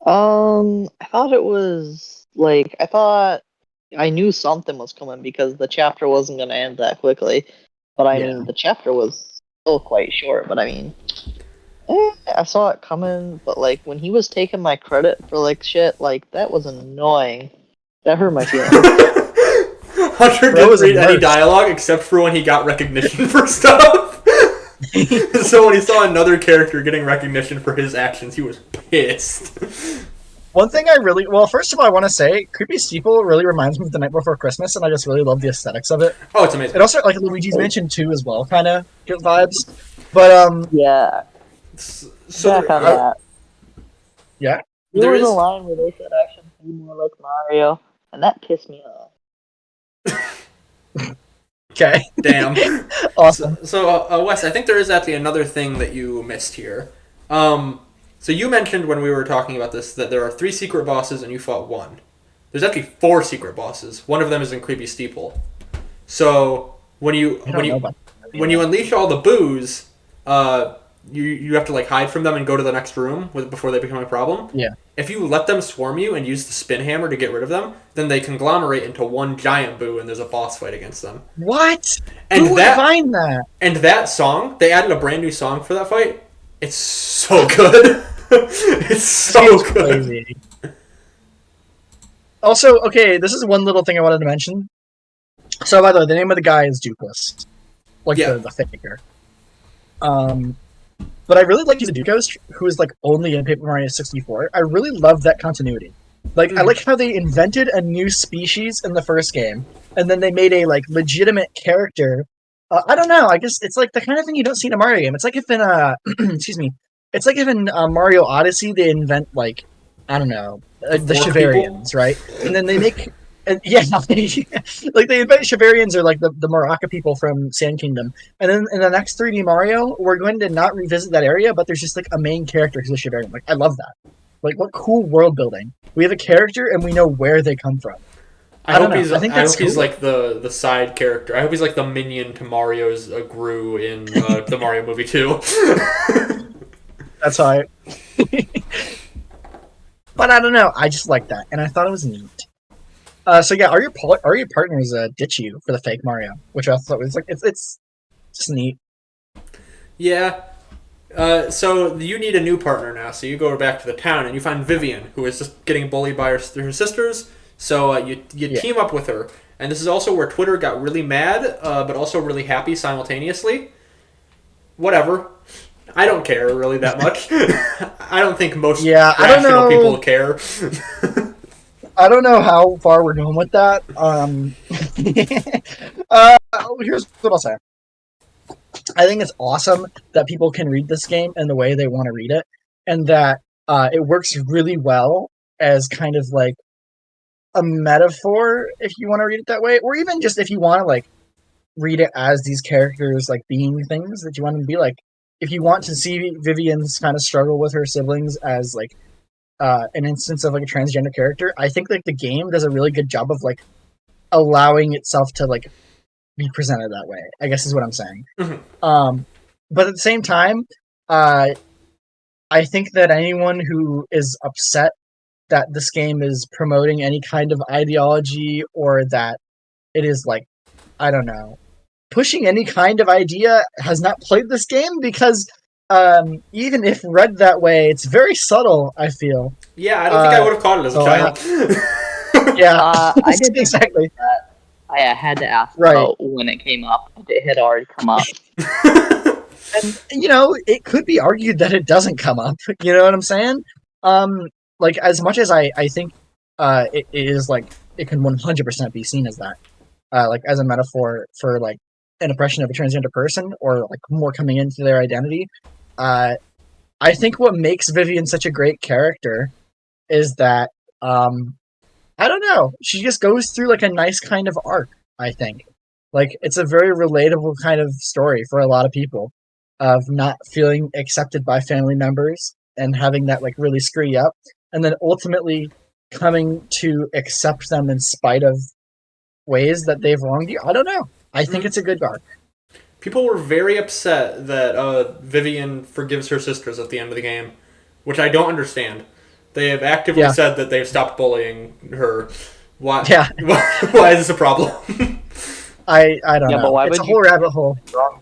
[SPEAKER 2] I thought it was like I knew something was coming because the chapter wasn't going to end that quickly. But I mean, the chapter was still quite short. But I mean, I saw it coming. But like when he was taking my credit for like shit, like that was annoying. That hurt my feelings.
[SPEAKER 1] Hunter didn't read any dialogue except for when he got recognition for stuff. So when he saw another character getting recognition for his actions, he was pissed.
[SPEAKER 3] One thing first of all, I want to say, Creepy Steeple really reminds me of The Night Before Christmas, and I just really love the aesthetics of it.
[SPEAKER 1] Oh, it's amazing.
[SPEAKER 3] It also, like, Luigi's Mansion 2 as well, kind of get vibes. But,
[SPEAKER 2] yeah.
[SPEAKER 1] So
[SPEAKER 2] back on that.
[SPEAKER 3] Yeah?
[SPEAKER 2] There was a line where they said action be more like Mario, and that pissed me off.
[SPEAKER 3] Okay.
[SPEAKER 1] Damn.
[SPEAKER 3] Awesome.
[SPEAKER 1] So, Wes, I think there is actually another thing that you missed here. So you mentioned when we were talking about this that there are 3 secret bosses and you fought 1. There's actually 4 secret bosses. One of them is in Creepy Steeple. So when you unleash all the boos, you have to like hide from them and go to the next room before they become a problem.
[SPEAKER 3] Yeah.
[SPEAKER 1] If you let them swarm you and use the spin hammer to get rid of them, then they conglomerate into one giant boo and there's a boss fight against them.
[SPEAKER 3] What?
[SPEAKER 1] And
[SPEAKER 3] who would find that?
[SPEAKER 1] And that song, they added a brand new song for that fight. It's so good. It's so good.
[SPEAKER 3] Crazy. Also, okay, this is one little thing I wanted to mention. So, by the way, the name of the guy is Dukeless. Like the faker. But I really like Dukos, who is like only in Paper Mario 64. I really love that continuity. Like, I like how they invented a new species in the first game, and then they made a like legitimate character. I don't know. I guess it's like the kind of thing you don't see in a Mario game. It's like if in excuse me, it's like if in Mario Odyssey they invent like I don't know the Shavarians, right? And then they make. And like they invent Shavarians or like the Maraca people from Sand Kingdom, and then in the next 3D Mario, we're going to not revisit that area, but there's just like a main character who's a Shavarian. Like I love that. Like what cool world building. We have a character and we know where they come from.
[SPEAKER 1] I hope he's like the side character. I hope he's like the minion to Mario's Gru in the Mario movie 2.
[SPEAKER 3] That's how But I don't know. I just like that, and I thought it was neat. So yeah, are your partners ditch you for the fake Mario? Which I thought was like it's Just neat.
[SPEAKER 1] Yeah. So you need a new partner now. So you go back to the town and you find Vivian, who is just getting bullied by her sisters. So you team up with her, and this is also where Twitter got really mad, but also really happy simultaneously. Whatever. I don't care really that much. I don't think most rational people care.
[SPEAKER 3] I don't know how far we're going with that. Here's what I'll say. I think it's awesome that people can read this game in the way they want to read it, and that it works really well as kind of like a metaphor, if you want to read it that way, or even just if you want to like read it as these characters like being things that you want them to be. Like, if you want to see Vivian's kind of struggle with her siblings as like an instance of like a transgender character, I think like the game does a really good job of like allowing itself to like be presented that way, I guess is what I'm saying.
[SPEAKER 1] Mm-hmm.
[SPEAKER 3] But at the same time, I think that anyone who is upset that this game is promoting any kind of ideology, or that it is like, I don't know, pushing any kind of idea, has not played this game, because even if read that way, it's very subtle, I feel.
[SPEAKER 1] Yeah, I don't think I would have caught it as a child.
[SPEAKER 2] I did
[SPEAKER 3] exactly.
[SPEAKER 2] That. I had to ask
[SPEAKER 3] Right.
[SPEAKER 2] about when it came up. It had already come up.
[SPEAKER 3] And, you know, it could be argued that it doesn't come up. You know what I'm saying? Like, as much as I think it is, like, it can 100% be seen as that. Like, as a metaphor for, like, an oppression of a transgender person, or, like, more coming into their identity. I think what makes Vivian such a great character is that, I don't know, she just goes through, like, a nice kind of arc, I think. Like, it's a very relatable kind of story for a lot of people, of not feeling accepted by family members and having that like really screw you up, and then ultimately coming to accept them in spite of ways that they've wronged you. I don't know. I think it's a good arc.
[SPEAKER 1] People were very upset that Vivian forgives her sisters at the end of the game, which I don't understand. They have actively said that they've stopped bullying her. Why?
[SPEAKER 3] Yeah.
[SPEAKER 1] Why is this a problem?
[SPEAKER 3] I don't know.
[SPEAKER 2] But why
[SPEAKER 3] it's
[SPEAKER 2] would
[SPEAKER 3] a whole rabbit hole.
[SPEAKER 2] Wrong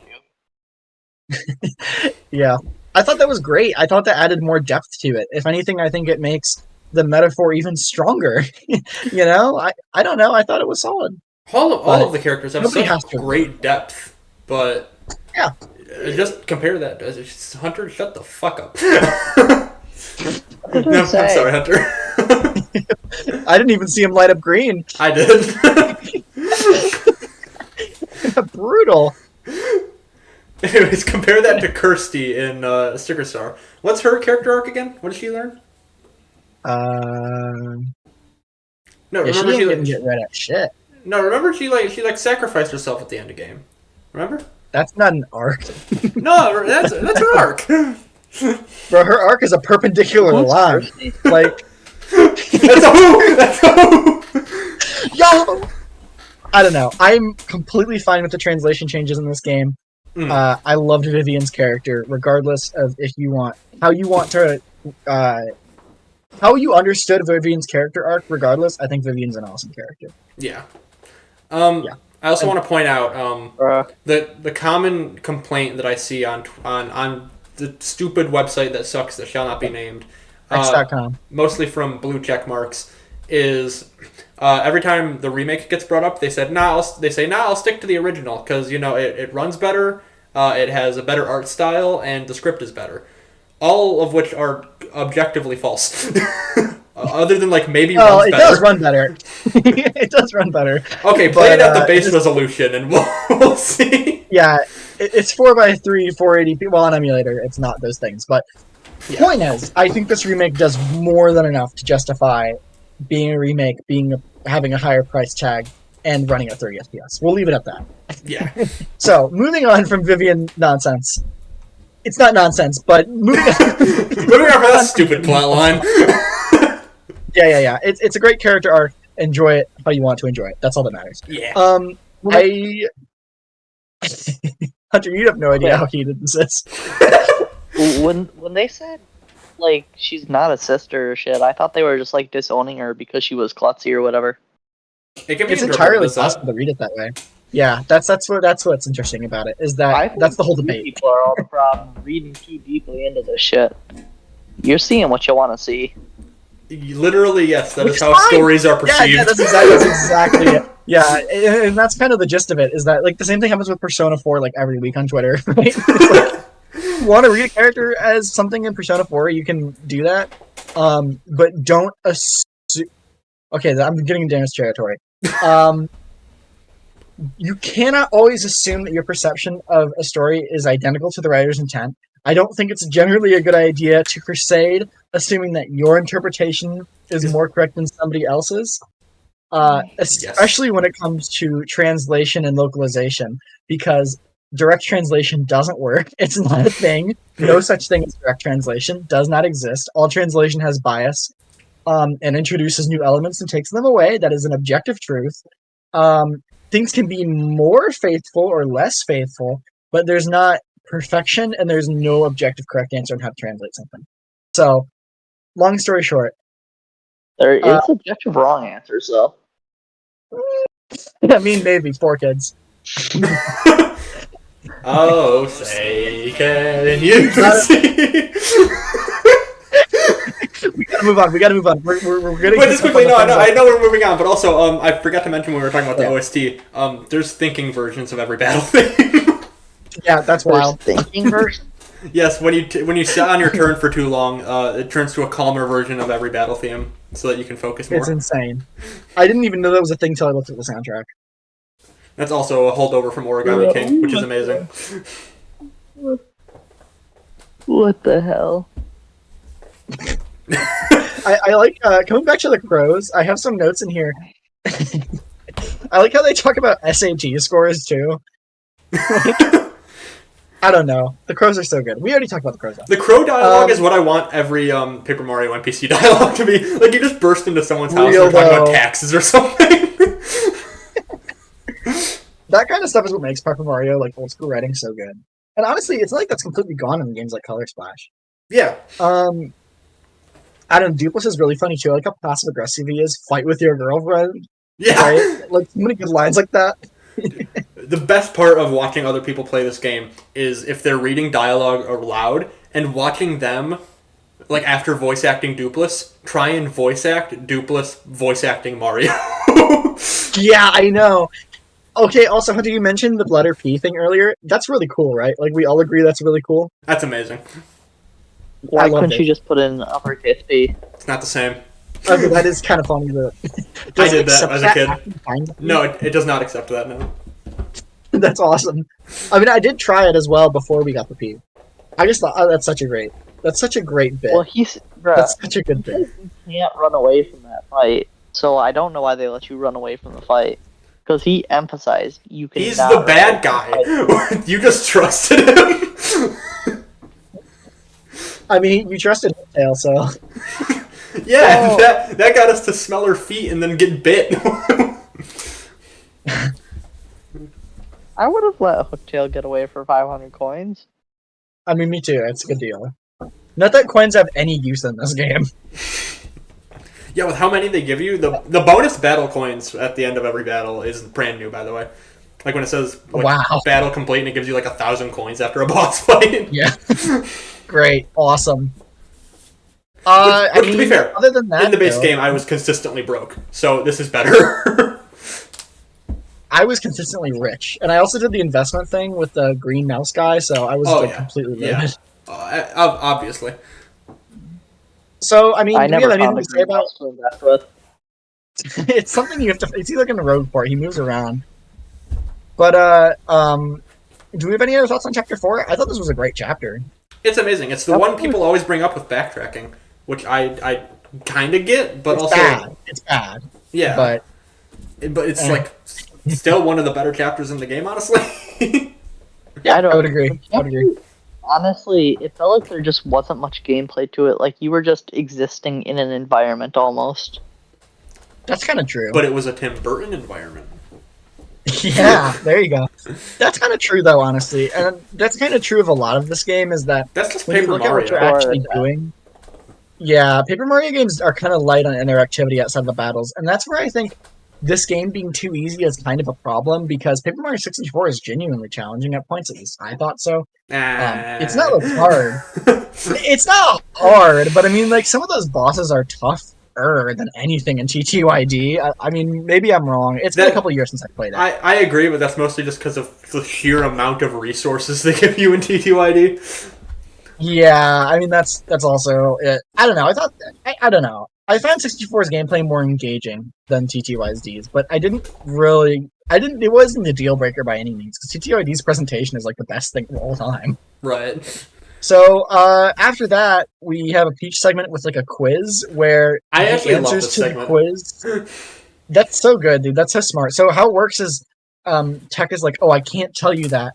[SPEAKER 3] Yeah. I thought that was great. I thought that added more depth to it. If anything, I think it makes the metaphor even stronger. You know? I don't know. I thought it was solid.
[SPEAKER 1] All of the characters have such
[SPEAKER 3] to
[SPEAKER 1] great depth, but
[SPEAKER 3] yeah.
[SPEAKER 1] Just compare that to Hunter. Shut the fuck up.
[SPEAKER 2] What did
[SPEAKER 1] I'm
[SPEAKER 2] say?
[SPEAKER 1] sorry, Hunter.
[SPEAKER 3] I didn't even see him light up green.
[SPEAKER 1] I did.
[SPEAKER 3] Brutal.
[SPEAKER 1] Anyways, compare that to Kirsty in Sticker Star. What's her character arc again? What did she learn? No,
[SPEAKER 3] yeah,
[SPEAKER 1] remember
[SPEAKER 3] she didn't get rid of shit.
[SPEAKER 1] No, remember she sacrificed herself at the end of the game. Remember?
[SPEAKER 3] That's not an arc.
[SPEAKER 1] No, that's her arc.
[SPEAKER 3] Bro, her arc is a perpendicular line. Like
[SPEAKER 1] that's a who. That's a who.
[SPEAKER 3] Yo. I don't know. I'm completely fine with the translation changes in this game. I loved Vivian's character, regardless of how you understood Vivian's character arc. Regardless, I think Vivian's an awesome character.
[SPEAKER 1] Yeah. I also want to point out the common complaint that I see on the stupid website that sucks that shall not be named,
[SPEAKER 3] X.com,
[SPEAKER 1] mostly from blue check marks, is every time the remake gets brought up, they say I'll stick to the original because it runs better, it has a better art style, and the script is better. All of which are objectively false. Other than maybe runs better.
[SPEAKER 3] Does run better. It does run better.
[SPEAKER 1] Okay, play it at the base resolution and we'll see.
[SPEAKER 3] Yeah, it's 4x3, 480p. Well, on emulator, it's not those things. But point is, I think this remake does more than enough to justify being a remake, having a higher price tag, and running at 30 FPS. We'll leave it at that.
[SPEAKER 1] Yeah.
[SPEAKER 3] So, moving on from Vivian nonsense. It's not nonsense, but moving on.
[SPEAKER 1] Moving on from that stupid plotline.
[SPEAKER 3] Yeah. It's a great character arc. Enjoy it how you want to enjoy it. That's all that matters.
[SPEAKER 1] Yeah.
[SPEAKER 3] Hunter, you have no idea how heated this is.
[SPEAKER 2] When they said she's not a sister or shit, I thought they were just disowning her because she was klutzy or whatever.
[SPEAKER 1] It can be
[SPEAKER 3] it's entirely possible to read it that way. Yeah, that's what's interesting about it is
[SPEAKER 2] I
[SPEAKER 3] that that's
[SPEAKER 2] think
[SPEAKER 3] the whole
[SPEAKER 2] you
[SPEAKER 3] debate.
[SPEAKER 2] people are all the problem reading too deeply into this shit. You're seeing what you want to see.
[SPEAKER 1] Literally, yes, that
[SPEAKER 3] Which
[SPEAKER 1] is
[SPEAKER 3] is
[SPEAKER 1] how
[SPEAKER 3] fine.
[SPEAKER 1] stories are perceived.
[SPEAKER 3] Yeah, that's exactly it. Yeah, and that's kind of the gist of it. Is that like the same thing happens with Persona 4 like every week on Twitter, right? It's like you want to read a character as something in Persona 4, you can do that, but don't assume. Okay, I'm getting into Dennis territory. You cannot always assume that your perception of a story is identical to the writer's intent. I don't think it's generally a good idea to crusade assuming that your interpretation is more correct than somebody else's,
[SPEAKER 1] Yes.
[SPEAKER 3] especially when it comes to translation and localization, because direct translation doesn't work. It's not a thing. No such thing as direct translation. Does not exist. All translation has bias, and introduces new elements and takes them away. That is an objective truth. Things can be more faithful or less faithful, but there's not perfection and there's no objective correct answer on how to translate something. So, long story short,
[SPEAKER 2] There is objective wrong answers, though.
[SPEAKER 3] I mean, maybe 4 kids.
[SPEAKER 1] Oh, say can you see?
[SPEAKER 3] We gotta move on. We're getting.
[SPEAKER 1] Wait, just quickly, no, I know we're moving on, but also, I forgot to mention when we were talking about the OST. There's thinking versions of every battle theme.
[SPEAKER 3] Yeah, that's wild.
[SPEAKER 2] Thinking version.
[SPEAKER 1] Yes, when you sit on your turn for too long, it turns to a calmer version of every battle theme, so that you can focus more.
[SPEAKER 3] It's insane. I didn't even know that was a thing till I looked at the soundtrack.
[SPEAKER 1] That's also a holdover from Origami King, which is amazing.
[SPEAKER 2] What the hell?
[SPEAKER 3] I like coming back to the crows. I have some notes in here. I like how they talk about SAT scores too. I don't know. The crows are so good. We already talked about the crows. Though.
[SPEAKER 1] The crow dialogue is what I want every Paper Mario NPC dialogue to be. Like, you just burst into someone's house and they're talking about taxes or something.
[SPEAKER 3] That kind of stuff is what makes Paper Mario, like, old school writing so good. And honestly, it's not like that's completely gone in games like Color Splash.
[SPEAKER 1] Yeah.
[SPEAKER 3] I don't know, Dupless is really funny too. I like how passive aggressive he is. Fight with your girlfriend.
[SPEAKER 1] Yeah.
[SPEAKER 3] Right? Like, so many good lines like that.
[SPEAKER 1] The best part of watching other people play this game is if they're reading dialogue aloud and watching them, like after voice acting Dupless, try and voice act Dupless voice acting Mario.
[SPEAKER 3] Yeah, I know. Okay, also, Hunter, you mentioned the letter P thing earlier. That's really cool, right? Like, we all agree that's really cool.
[SPEAKER 1] That's amazing.
[SPEAKER 2] Why couldn't you just put in uppercase P?
[SPEAKER 1] It's not the same.
[SPEAKER 3] Okay, that is kind of funny.
[SPEAKER 1] I did that as a kid. No, it does not accept that, no.
[SPEAKER 3] That's awesome. I mean, I did try it as well before we got the P. I just thought, that's such a great bit.
[SPEAKER 2] Well,
[SPEAKER 3] that's such a good bit.
[SPEAKER 2] He can't run away from that fight, so I don't know why they let you run away from the fight. Because he emphasized you can.
[SPEAKER 1] He's the bad guy. You just trusted him.
[SPEAKER 3] I mean, you trusted Tail, so.
[SPEAKER 1] Yeah, that got us to smell her feet and then get bit.
[SPEAKER 2] I would have let Hooktail get away for 500 coins.
[SPEAKER 3] I mean, me too. It's a good deal. Not that coins have any use in this game.
[SPEAKER 1] Yeah, with how many they give you, the bonus battle coins at the end of every battle is brand new, by the way. Like when it says battle complete and it gives you like 1,000 coins after a boss fight.
[SPEAKER 3] Yeah. Great. Awesome.
[SPEAKER 1] To be fair,
[SPEAKER 3] other than that,
[SPEAKER 1] in the base game, I was consistently broke, so this is better.
[SPEAKER 3] I was consistently rich, and I also did the investment thing with the green mouse guy, so I was completely loaded.
[SPEAKER 1] Yeah. Obviously.
[SPEAKER 3] So, I mean,
[SPEAKER 2] I
[SPEAKER 3] do we
[SPEAKER 2] never
[SPEAKER 3] have anything
[SPEAKER 2] found
[SPEAKER 3] to say about
[SPEAKER 2] to invest with.
[SPEAKER 3] It's something you have to. It's like in the rogue part. He moves around. But do we have any other thoughts on chapter 4? I thought this was a great chapter.
[SPEAKER 1] It's amazing. It's the one people always bring up with backtracking, which I kind of get, but
[SPEAKER 3] it's bad. It's bad.
[SPEAKER 1] Yeah, but it's like still one of the better chapters in the game, honestly.
[SPEAKER 3] Yeah, I would agree.
[SPEAKER 2] Honestly, it felt like there just wasn't much gameplay to it. Like you were just existing in an environment almost.
[SPEAKER 3] That's kind of true.
[SPEAKER 1] But it was a Tim Burton environment.
[SPEAKER 3] Yeah, there you go. That's kind of true, though, honestly, and that's kind of true of a lot of this game. Is that
[SPEAKER 1] that's just
[SPEAKER 3] when you look at what you're actually doing? Yeah, Paper Mario games are kind of light on interactivity outside of the battles, and that's where I think this game being too easy is kind of a problem because Paper Mario 64 is genuinely challenging at points. At least I thought so. It's not like hard. It's not hard, but I mean, like some of those bosses are tougher than anything in TTYD. I mean, maybe I'm wrong. It's been a couple years since I played it.
[SPEAKER 1] I agree, but that's mostly just because of the sheer amount of resources they give you in TTYD.
[SPEAKER 3] Yeah, I mean that's also it. I don't know. I don't know. I found 64's gameplay more engaging than TTYD's, but I didn't. It wasn't a deal breaker by any means because TTYD's presentation is like the best thing of all time.
[SPEAKER 1] Right.
[SPEAKER 3] So after that, we have a Peach segment with like a quiz where
[SPEAKER 1] I
[SPEAKER 3] the
[SPEAKER 1] actually love
[SPEAKER 3] answers
[SPEAKER 1] this
[SPEAKER 3] to
[SPEAKER 1] segment.
[SPEAKER 3] the quiz. That's so good, dude. That's so smart. So how it works is, Tech is like, "Oh, I can't tell you that."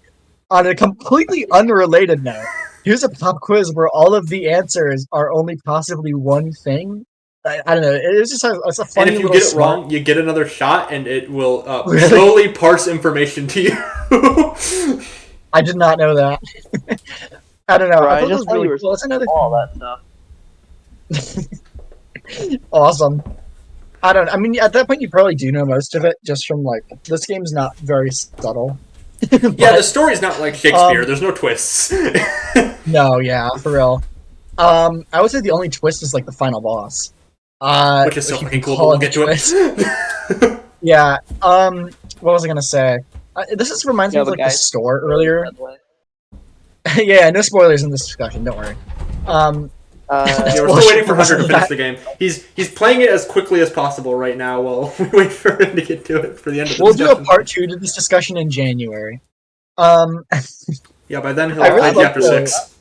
[SPEAKER 3] On a completely unrelated note, here's a pop quiz where all of the answers are only possibly one thing. I don't know. It's just it's a funny.
[SPEAKER 1] And if you
[SPEAKER 3] little
[SPEAKER 1] get it
[SPEAKER 3] smart...
[SPEAKER 1] wrong, you get another shot, and it will
[SPEAKER 3] Really?
[SPEAKER 1] slowly parse information to you.
[SPEAKER 3] I did not know that. I don't know.
[SPEAKER 2] Bro,
[SPEAKER 3] I
[SPEAKER 2] I
[SPEAKER 3] thought
[SPEAKER 2] just
[SPEAKER 3] that was really
[SPEAKER 2] knew you were
[SPEAKER 3] cool. That's another
[SPEAKER 2] all that stuff.
[SPEAKER 3] Awesome. I mean, at that point, you probably do know most of it, just from like this game's not very subtle.
[SPEAKER 1] Yeah, the story's not like Shakespeare. There's no twists.
[SPEAKER 3] No, yeah, for real. I would say the only twist is like the final boss.
[SPEAKER 1] Which is so
[SPEAKER 3] if you
[SPEAKER 1] fucking
[SPEAKER 3] can
[SPEAKER 1] cool, but
[SPEAKER 3] call
[SPEAKER 1] we'll
[SPEAKER 3] it
[SPEAKER 1] get
[SPEAKER 3] a
[SPEAKER 1] to
[SPEAKER 3] twist.
[SPEAKER 1] it.
[SPEAKER 3] Yeah. What was I gonna say? This reminds me of like the store earlier. Yeah, no spoilers in this discussion. Don't worry.
[SPEAKER 1] Yeah, we're still waiting for Hunter to finish the game. He's playing it as quickly as possible right now while we wait for him to get to it for the end of the discussion.
[SPEAKER 3] We'll do a part 2 to this discussion in January.
[SPEAKER 1] Yeah, by then he'll have
[SPEAKER 3] really
[SPEAKER 1] chapter 6.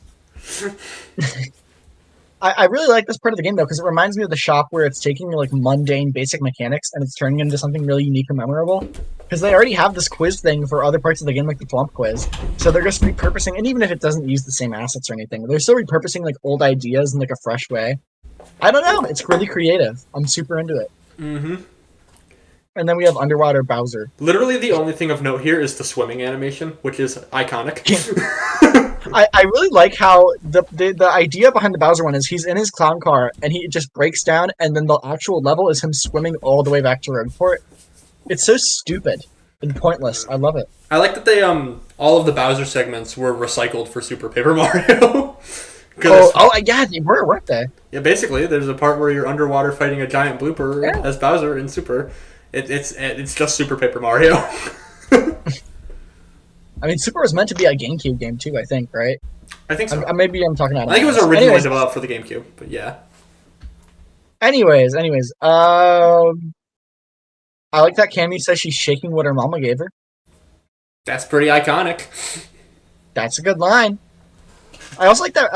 [SPEAKER 3] I really like this part of the game though because it reminds me of the shop where it's taking like mundane basic mechanics and it's turning into something really unique and memorable. Because they already have this quiz thing for other parts of the game, like the Thwomp quiz. So they're just repurposing, and even if it doesn't use the same assets or anything, they're still repurposing like old ideas in like a fresh way. I don't know. It's really creative. I'm super into it.
[SPEAKER 1] Mm-hmm.
[SPEAKER 3] And then we have Underwater Bowser.
[SPEAKER 1] Literally the only thing of note here is the swimming animation, which is iconic.
[SPEAKER 3] I really like how the idea behind the Bowser one is he's in his clown car and he just breaks down and then the actual level is him swimming all the way back to Rogueport. It's so stupid and pointless. I love it.
[SPEAKER 1] I like that they all of the Bowser segments were recycled for Super Paper Mario.
[SPEAKER 3] Yeah, they were, weren't they?
[SPEAKER 1] Yeah, basically, there's a part where you're underwater fighting a giant blooper as Bowser in Super. It's just Super Paper Mario.
[SPEAKER 3] I mean, Super was meant to be a GameCube game too. I think, right?
[SPEAKER 1] I think so.
[SPEAKER 3] Maybe I'm talking out.
[SPEAKER 1] I think it was originally developed for the GameCube, but yeah.
[SPEAKER 3] Anyways, I like that Cammy says she's shaking what her mama gave her.
[SPEAKER 1] That's pretty iconic.
[SPEAKER 3] That's a good line. I also like that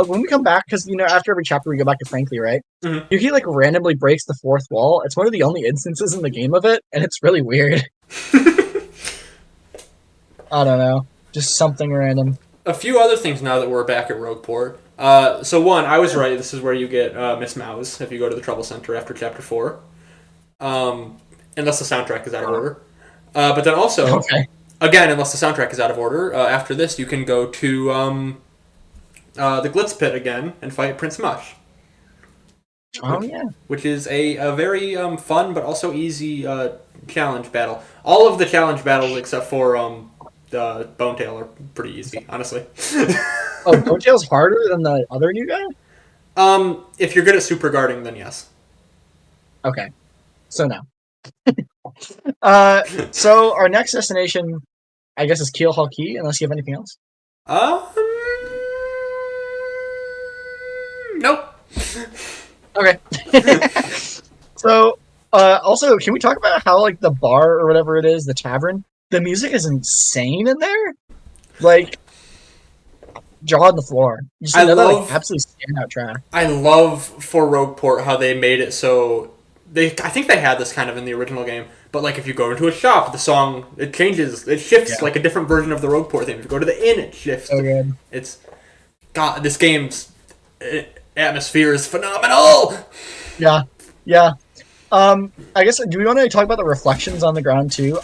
[SPEAKER 3] when we come back, because after every chapter we go back to Frankly, right?
[SPEAKER 1] Mm-hmm.
[SPEAKER 3] Yuki like randomly breaks the fourth wall. It's one of the only instances in the game of it, and it's really weird. I don't know, just something random.
[SPEAKER 1] A few other things now that we're back at Rogueport. So one, I was right. This is where you get Miss Mouse if you go to the Trouble Center after Chapter 4. Unless the soundtrack is out of order. But then also, again, unless the soundtrack is out of order, after this you can go to the Glitz Pit again and fight Prince Mush.
[SPEAKER 3] Oh, yeah.
[SPEAKER 1] Which is a very fun but also easy challenge battle. All of the challenge battles except for Bone Tail are pretty easy, honestly.
[SPEAKER 3] Oh, Bone Tail's harder than the other new guy?
[SPEAKER 1] If you're good at super guarding, then yes.
[SPEAKER 3] Okay. So no. So our next destination, I guess, is Keel Hall Key, unless you have anything else.
[SPEAKER 1] Nope.
[SPEAKER 3] Okay. So, also, can we talk about how, like, the bar or whatever it is, the tavern, the music is insane in there? Like, jaw on the floor. Just another absolutely standout track.
[SPEAKER 1] I love for Rogueport how they made it so I think they had this kind of in the original game, but like if you go into a shop, the song it shifts like a different version of the Rogueport theme. If you go to the inn, it shifts.
[SPEAKER 3] So good.
[SPEAKER 1] This game's atmosphere is phenomenal.
[SPEAKER 3] Yeah. I guess, do we want to talk about the reflections on the ground too?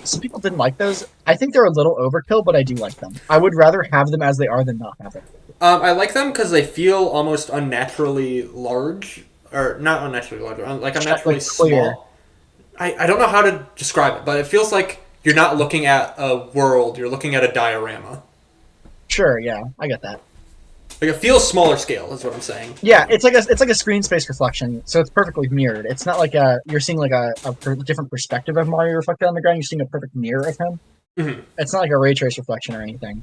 [SPEAKER 3] Some people didn't like those. I think they're a little overkill, but I do like them. I would rather have them as they are than not have them.
[SPEAKER 1] I like them because they feel almost unnaturally large. Or not unnaturally large, like unnaturally small. I don't know how to describe it, but it feels like you're not looking at a world, you're looking at a diorama.
[SPEAKER 3] Sure, yeah, I get that.
[SPEAKER 1] Like it feels smaller scale, is what I'm saying.
[SPEAKER 3] Yeah, it's like a screen space reflection, so it's perfectly mirrored. It's not like you're seeing like a different perspective of Mario reflected on the ground. You're seeing a perfect mirror of him.
[SPEAKER 1] Mm-hmm.
[SPEAKER 3] It's not like a ray trace reflection or anything.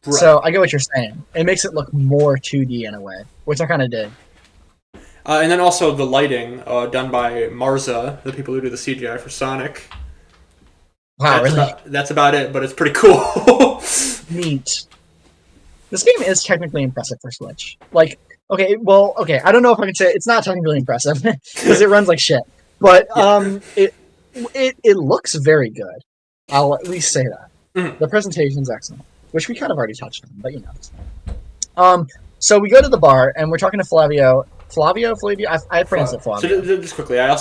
[SPEAKER 1] Right.
[SPEAKER 3] So I get what you're saying. It makes it look more 2D in a way, which I kind of dig.
[SPEAKER 1] And then also the lighting done by Marza, the people who do the CGI for Sonic.
[SPEAKER 3] Wow, really
[SPEAKER 1] that's about it, but it's pretty cool.
[SPEAKER 3] neat. This game is technically impressive for Switch. Like, okay, I don't know if I can say it's not technically impressive because it runs like shit. But it looks very good. I'll at least say that.
[SPEAKER 1] Mm-hmm.
[SPEAKER 3] The presentation's excellent, which we kind of already touched on, but you know. So we go to the bar and we're talking to Flavio. Flavio? I pronounce it Flavio.
[SPEAKER 1] So just quickly, I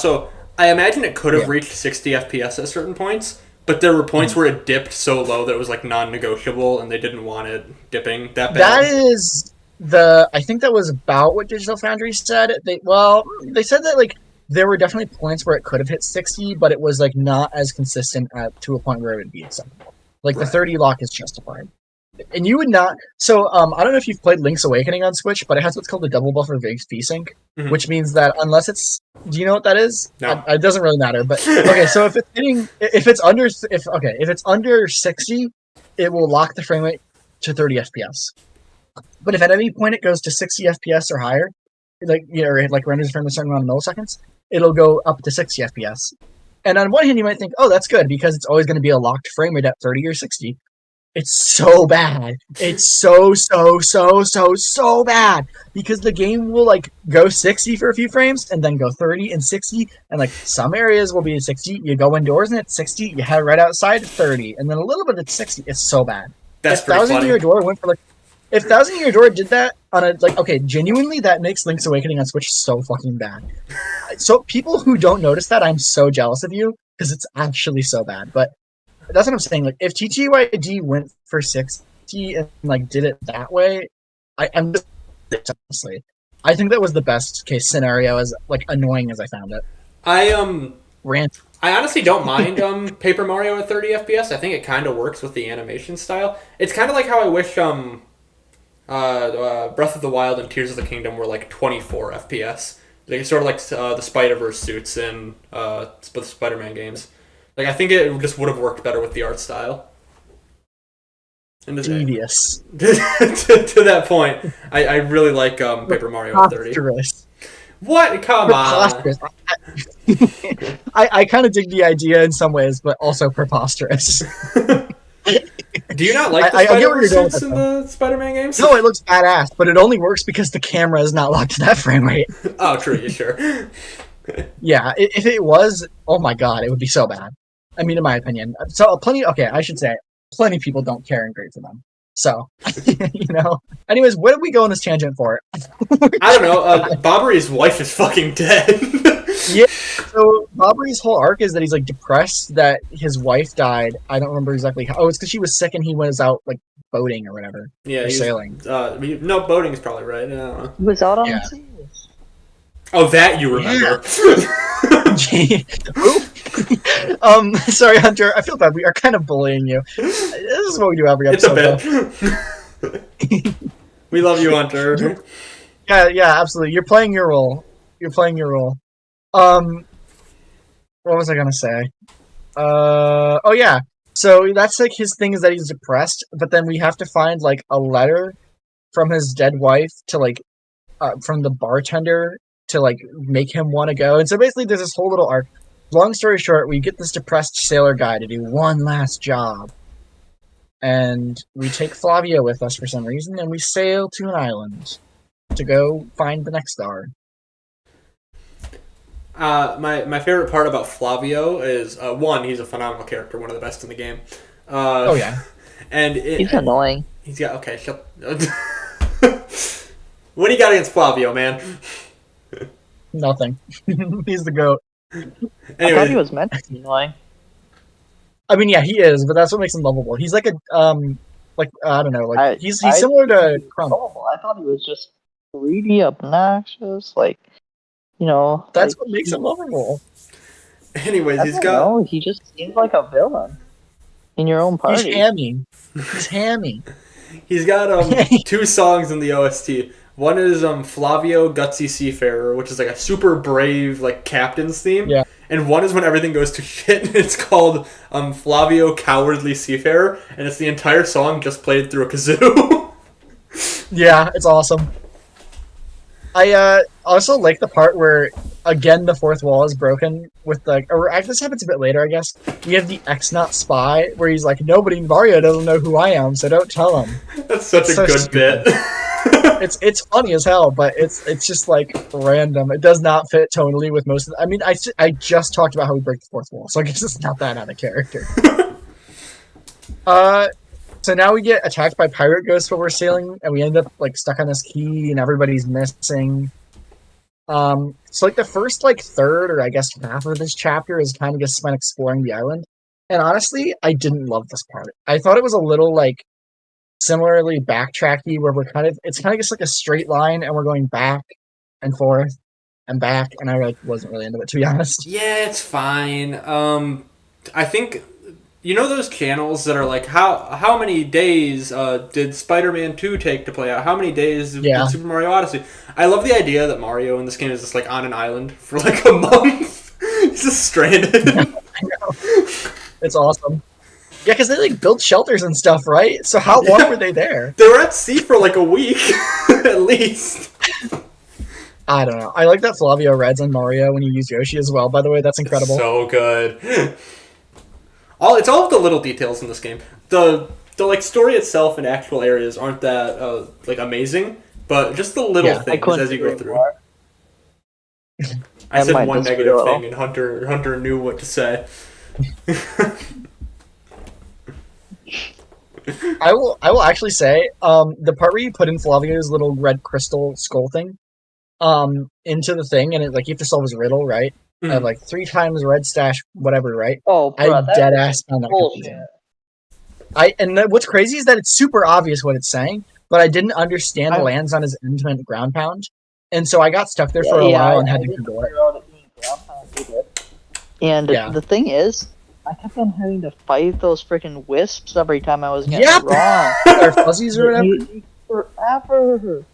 [SPEAKER 1] imagine it could have reached 60 FPS at certain points, but there were points where it dipped so low that it was like non-negotiable, and they didn't want it dipping that bad.
[SPEAKER 3] That is I think that was about what Digital Foundry said. They said that like there were definitely points where it could have hit 60, but it was like not as consistent to a point where it would be acceptable. Like the 30 lock is justified. And you would not. So I don't know if you've played Link's Awakening on Switch, but it has what's called the double buffer VSync, which means that unless it's, do you know what that is?
[SPEAKER 1] No.
[SPEAKER 3] It doesn't really matter. But okay, so if it's under 60, it will lock the frame rate to 30 FPS. But if at any point it goes to 60 FPS or higher, like it like renders from a certain amount of milliseconds, it'll go up to 60 FPS. And on one hand, you might think, oh, that's good because it's always going to be a locked frame rate at 30 or 60. It's so bad. It's so bad because the game will like go 60 for a few frames and then go 30 and 60, and like some areas will be 60. You go indoors and it's 60. You head right outside at 30, and then a little bit at 60. It's so bad.
[SPEAKER 1] That's
[SPEAKER 3] if
[SPEAKER 1] pretty
[SPEAKER 3] Thousand
[SPEAKER 1] funny.
[SPEAKER 3] Year Door went for like, if Thousand Year Door did that on a like, okay, genuinely that makes Link's Awakening on Switch so fucking bad. So people who don't notice that, I'm so jealous of you because it's actually so bad, but. That's what I'm saying. Like, if TTYD went for 60 and like did it that way, I'm just honestly, I think that was the best case scenario. As like annoying as I found it.
[SPEAKER 1] I honestly don't mind Paper Mario at 30 FPS. I think it kind of works with the animation style. It's kind of like how I wish Breath of the Wild and Tears of the Kingdom were like 24 FPS. Like sort of like the Spider-Verse suits in the Spider-Man games. Like, I think it just would have worked better with the art style. And
[SPEAKER 3] Devious.
[SPEAKER 1] to that point, I really like Paper Mario at 30. What? Come on.
[SPEAKER 3] I kind of dig the idea in some ways, but also preposterous.
[SPEAKER 1] Do you not like the Spider-Verse suits in the Spider-Man games?
[SPEAKER 3] No, it looks badass, but it only works because the camera is not locked to that frame rate.
[SPEAKER 1] Oh, true, you sure.
[SPEAKER 3] Yeah, if it was, oh my god, it would be so bad. I mean, in my opinion. So I should say, plenty of people don't care and great for them. So, you know. Anyways, what did we go on this tangent for?
[SPEAKER 1] I don't know. Bobbery's wife is fucking dead.
[SPEAKER 3] Yeah. So Bobbery's whole arc is that he's like depressed that his wife died. I don't remember exactly how. Oh, it's because she was sick and he was out like boating or whatever.
[SPEAKER 1] Yeah,
[SPEAKER 3] or sailing.
[SPEAKER 1] No, boating is probably right. I don't know.
[SPEAKER 2] He was out on the sea.
[SPEAKER 1] Oh, that you remember.
[SPEAKER 3] Sorry, Hunter. I feel bad. We are kind of bullying you. This is what we do every episode.
[SPEAKER 1] It's a bit. We love you, Hunter.
[SPEAKER 3] Yeah, absolutely. You're playing your role. What was I gonna say? Oh yeah. So that's like his thing is that he's depressed, but then we have to find like a letter from his dead wife to like from the bartender to like make him want to go. And so basically there's this whole little arc. Long story short, we get this depressed sailor guy to do one last job. And we take Flavio with us for some reason, and we sail to an island to go find the next star.
[SPEAKER 1] My favorite part about Flavio is one, he's a phenomenal character, one of the best in the game.
[SPEAKER 3] Oh yeah,
[SPEAKER 2] and he's annoying.
[SPEAKER 1] He's got okay. What do you got against Flavio, man?
[SPEAKER 3] Nothing. He's the GOAT.
[SPEAKER 2] Anyway, I thought he was meant to be annoying.
[SPEAKER 3] I mean, yeah, he is, but that's what makes him lovable. He's like I don't know, like he's similar to Crumb.
[SPEAKER 2] I thought he was just greedy, obnoxious, like, you know.
[SPEAKER 3] That's
[SPEAKER 2] like,
[SPEAKER 3] what makes him lovable.
[SPEAKER 1] Anyways,
[SPEAKER 2] I
[SPEAKER 1] he's
[SPEAKER 2] don't
[SPEAKER 1] got
[SPEAKER 2] know. He just seems like a villain in your own
[SPEAKER 3] He's
[SPEAKER 2] party.
[SPEAKER 3] hammy. He's hammy.
[SPEAKER 1] he's got two songs in the OST. One is Flavio Gutsy Seafarer, which is like a super brave like captain's theme.
[SPEAKER 3] Yeah.
[SPEAKER 1] And one is when everything goes to shit, and it's called Flavio Cowardly Seafarer, and it's the entire song just played through a kazoo.
[SPEAKER 3] Yeah, it's awesome. I also like the part where again the fourth wall is broken with like, or this happens a bit later, I guess. You have the X not spy where he's like, nobody Mario doesn't know who I am, so don't tell him.
[SPEAKER 1] That's such a good
[SPEAKER 3] stupid.
[SPEAKER 1] bit.
[SPEAKER 3] It's funny as hell, but it's just like random. It does not fit tonally with most of. I mean, I just talked about how we break the fourth wall, so I guess it's not that out of character. So now we get attacked by pirate ghosts while we're sailing, and we end up like stuck on this key, and everybody's missing. So like the first like third or I guess half of this chapter is kind of just spent exploring the island, and honestly, I didn't love this part. I thought it was a little like similarly backtracky, where it's kind of just like a straight line, and we're going back and forth and back, and I like wasn't really into it, to be honest.
[SPEAKER 1] Yeah, it's fine. I think you know those channels that are like how many days did Spider-Man 2 take to play out? How many days
[SPEAKER 3] Yeah.
[SPEAKER 1] did Super Mario Odyssey? I love the idea that Mario in this game is just like on an island for like a month. He's just stranded.
[SPEAKER 3] I know. It's awesome. Yeah, because they like built shelters and stuff, right? So how long were they there?
[SPEAKER 1] They were at sea for like a week at least.
[SPEAKER 3] I don't know. I like that Flavio Reds on Mario when you use Yoshi as well, by the way. That's incredible.
[SPEAKER 1] So good. It's all of the little details in this game. The like story itself and actual areas aren't that like amazing, but just the little things as you go through. I said one negative thing, and Hunter knew what to say.
[SPEAKER 3] I will actually say, the part where you put in Flavio's little red crystal skull thing, into the thing, and it like you have to solve his riddle, right? I have like 3 times red stash, whatever, right?
[SPEAKER 2] Oh, bro,
[SPEAKER 3] I dead ass found that confusing. What's crazy is that it's super obvious what it's saying, but I didn't understand the lands on his end meant ground pound, and so I got stuck there for a while and had to Google it.
[SPEAKER 2] And the thing is, I kept on having to fight those freaking wisps every time I was getting it wrong.
[SPEAKER 3] Or fuzzies or whatever.
[SPEAKER 2] Forever.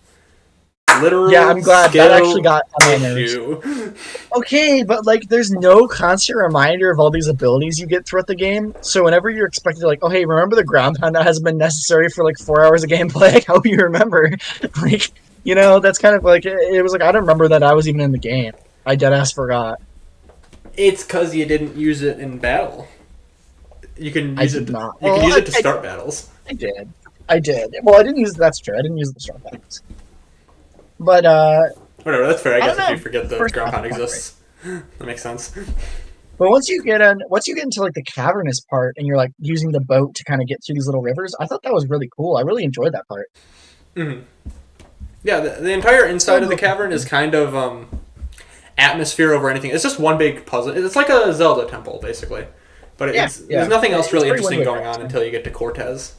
[SPEAKER 1] Literal.
[SPEAKER 3] Yeah, I'm glad that actually got on my
[SPEAKER 1] issue.
[SPEAKER 3] nerves. Okay, but like, there's no constant reminder of all these abilities you get throughout the game. So whenever you're expected to like, oh hey, remember the ground pound that hasn't been necessary for like 4 hours of gameplay? Like, I hope you remember. Like, you know, that's kind of like it was like I don't remember that I was even in the game. I deadass forgot.
[SPEAKER 1] It's because you didn't use it in battle. You can use it.
[SPEAKER 3] Not.
[SPEAKER 1] You can use it to start battles.
[SPEAKER 3] I did. Well, I didn't use. That's true. I didn't use it to start battles. But
[SPEAKER 1] whatever. That's fair. I guess if you forget the
[SPEAKER 3] First
[SPEAKER 1] ground pound
[SPEAKER 3] part,
[SPEAKER 1] exists, that makes sense.
[SPEAKER 3] But once you get into like the cavernous part, and you're like using the boat to kind of get through these little rivers, I thought that was really cool. I really enjoyed that part.
[SPEAKER 1] Mm-hmm. Yeah, the entire inside of the cavern is kind of atmosphere over anything. It's just one big puzzle. It's like a Zelda temple, basically. But there's nothing else really interesting going on until you get to Cortez.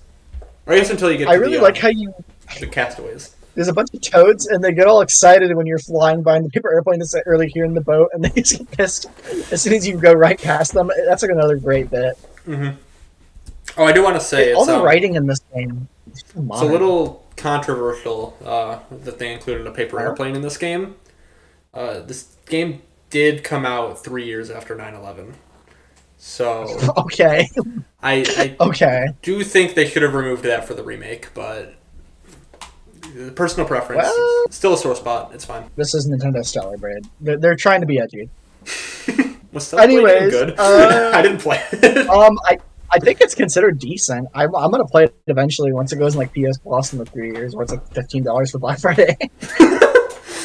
[SPEAKER 1] Or I guess until you get to
[SPEAKER 3] like how you...
[SPEAKER 1] the castaways.
[SPEAKER 3] There's a bunch of toads, and they get all excited when you're flying by in the paper airplane that's early here in the boat, and they just get pissed as soon as you go right past them. That's like another great bit.
[SPEAKER 1] Mm-hmm. Oh, I do want to say
[SPEAKER 3] all the writing in this game. It's
[SPEAKER 1] a little controversial that they included a paper airplane in this game. This game did come out 3 years after 9/11. So
[SPEAKER 3] okay,
[SPEAKER 1] I do think they should have removed that for the remake, but personal preference.
[SPEAKER 3] Well,
[SPEAKER 1] still a sore spot. It's fine.
[SPEAKER 3] This is Nintendo Stellar Braid. They're trying to be edgy.
[SPEAKER 1] Was Stellar Braid good? I didn't play it.
[SPEAKER 3] I think it's considered decent. I'm gonna play it eventually once it goes in like PS Plus in the 3 years, where it's like $15 for Black Friday.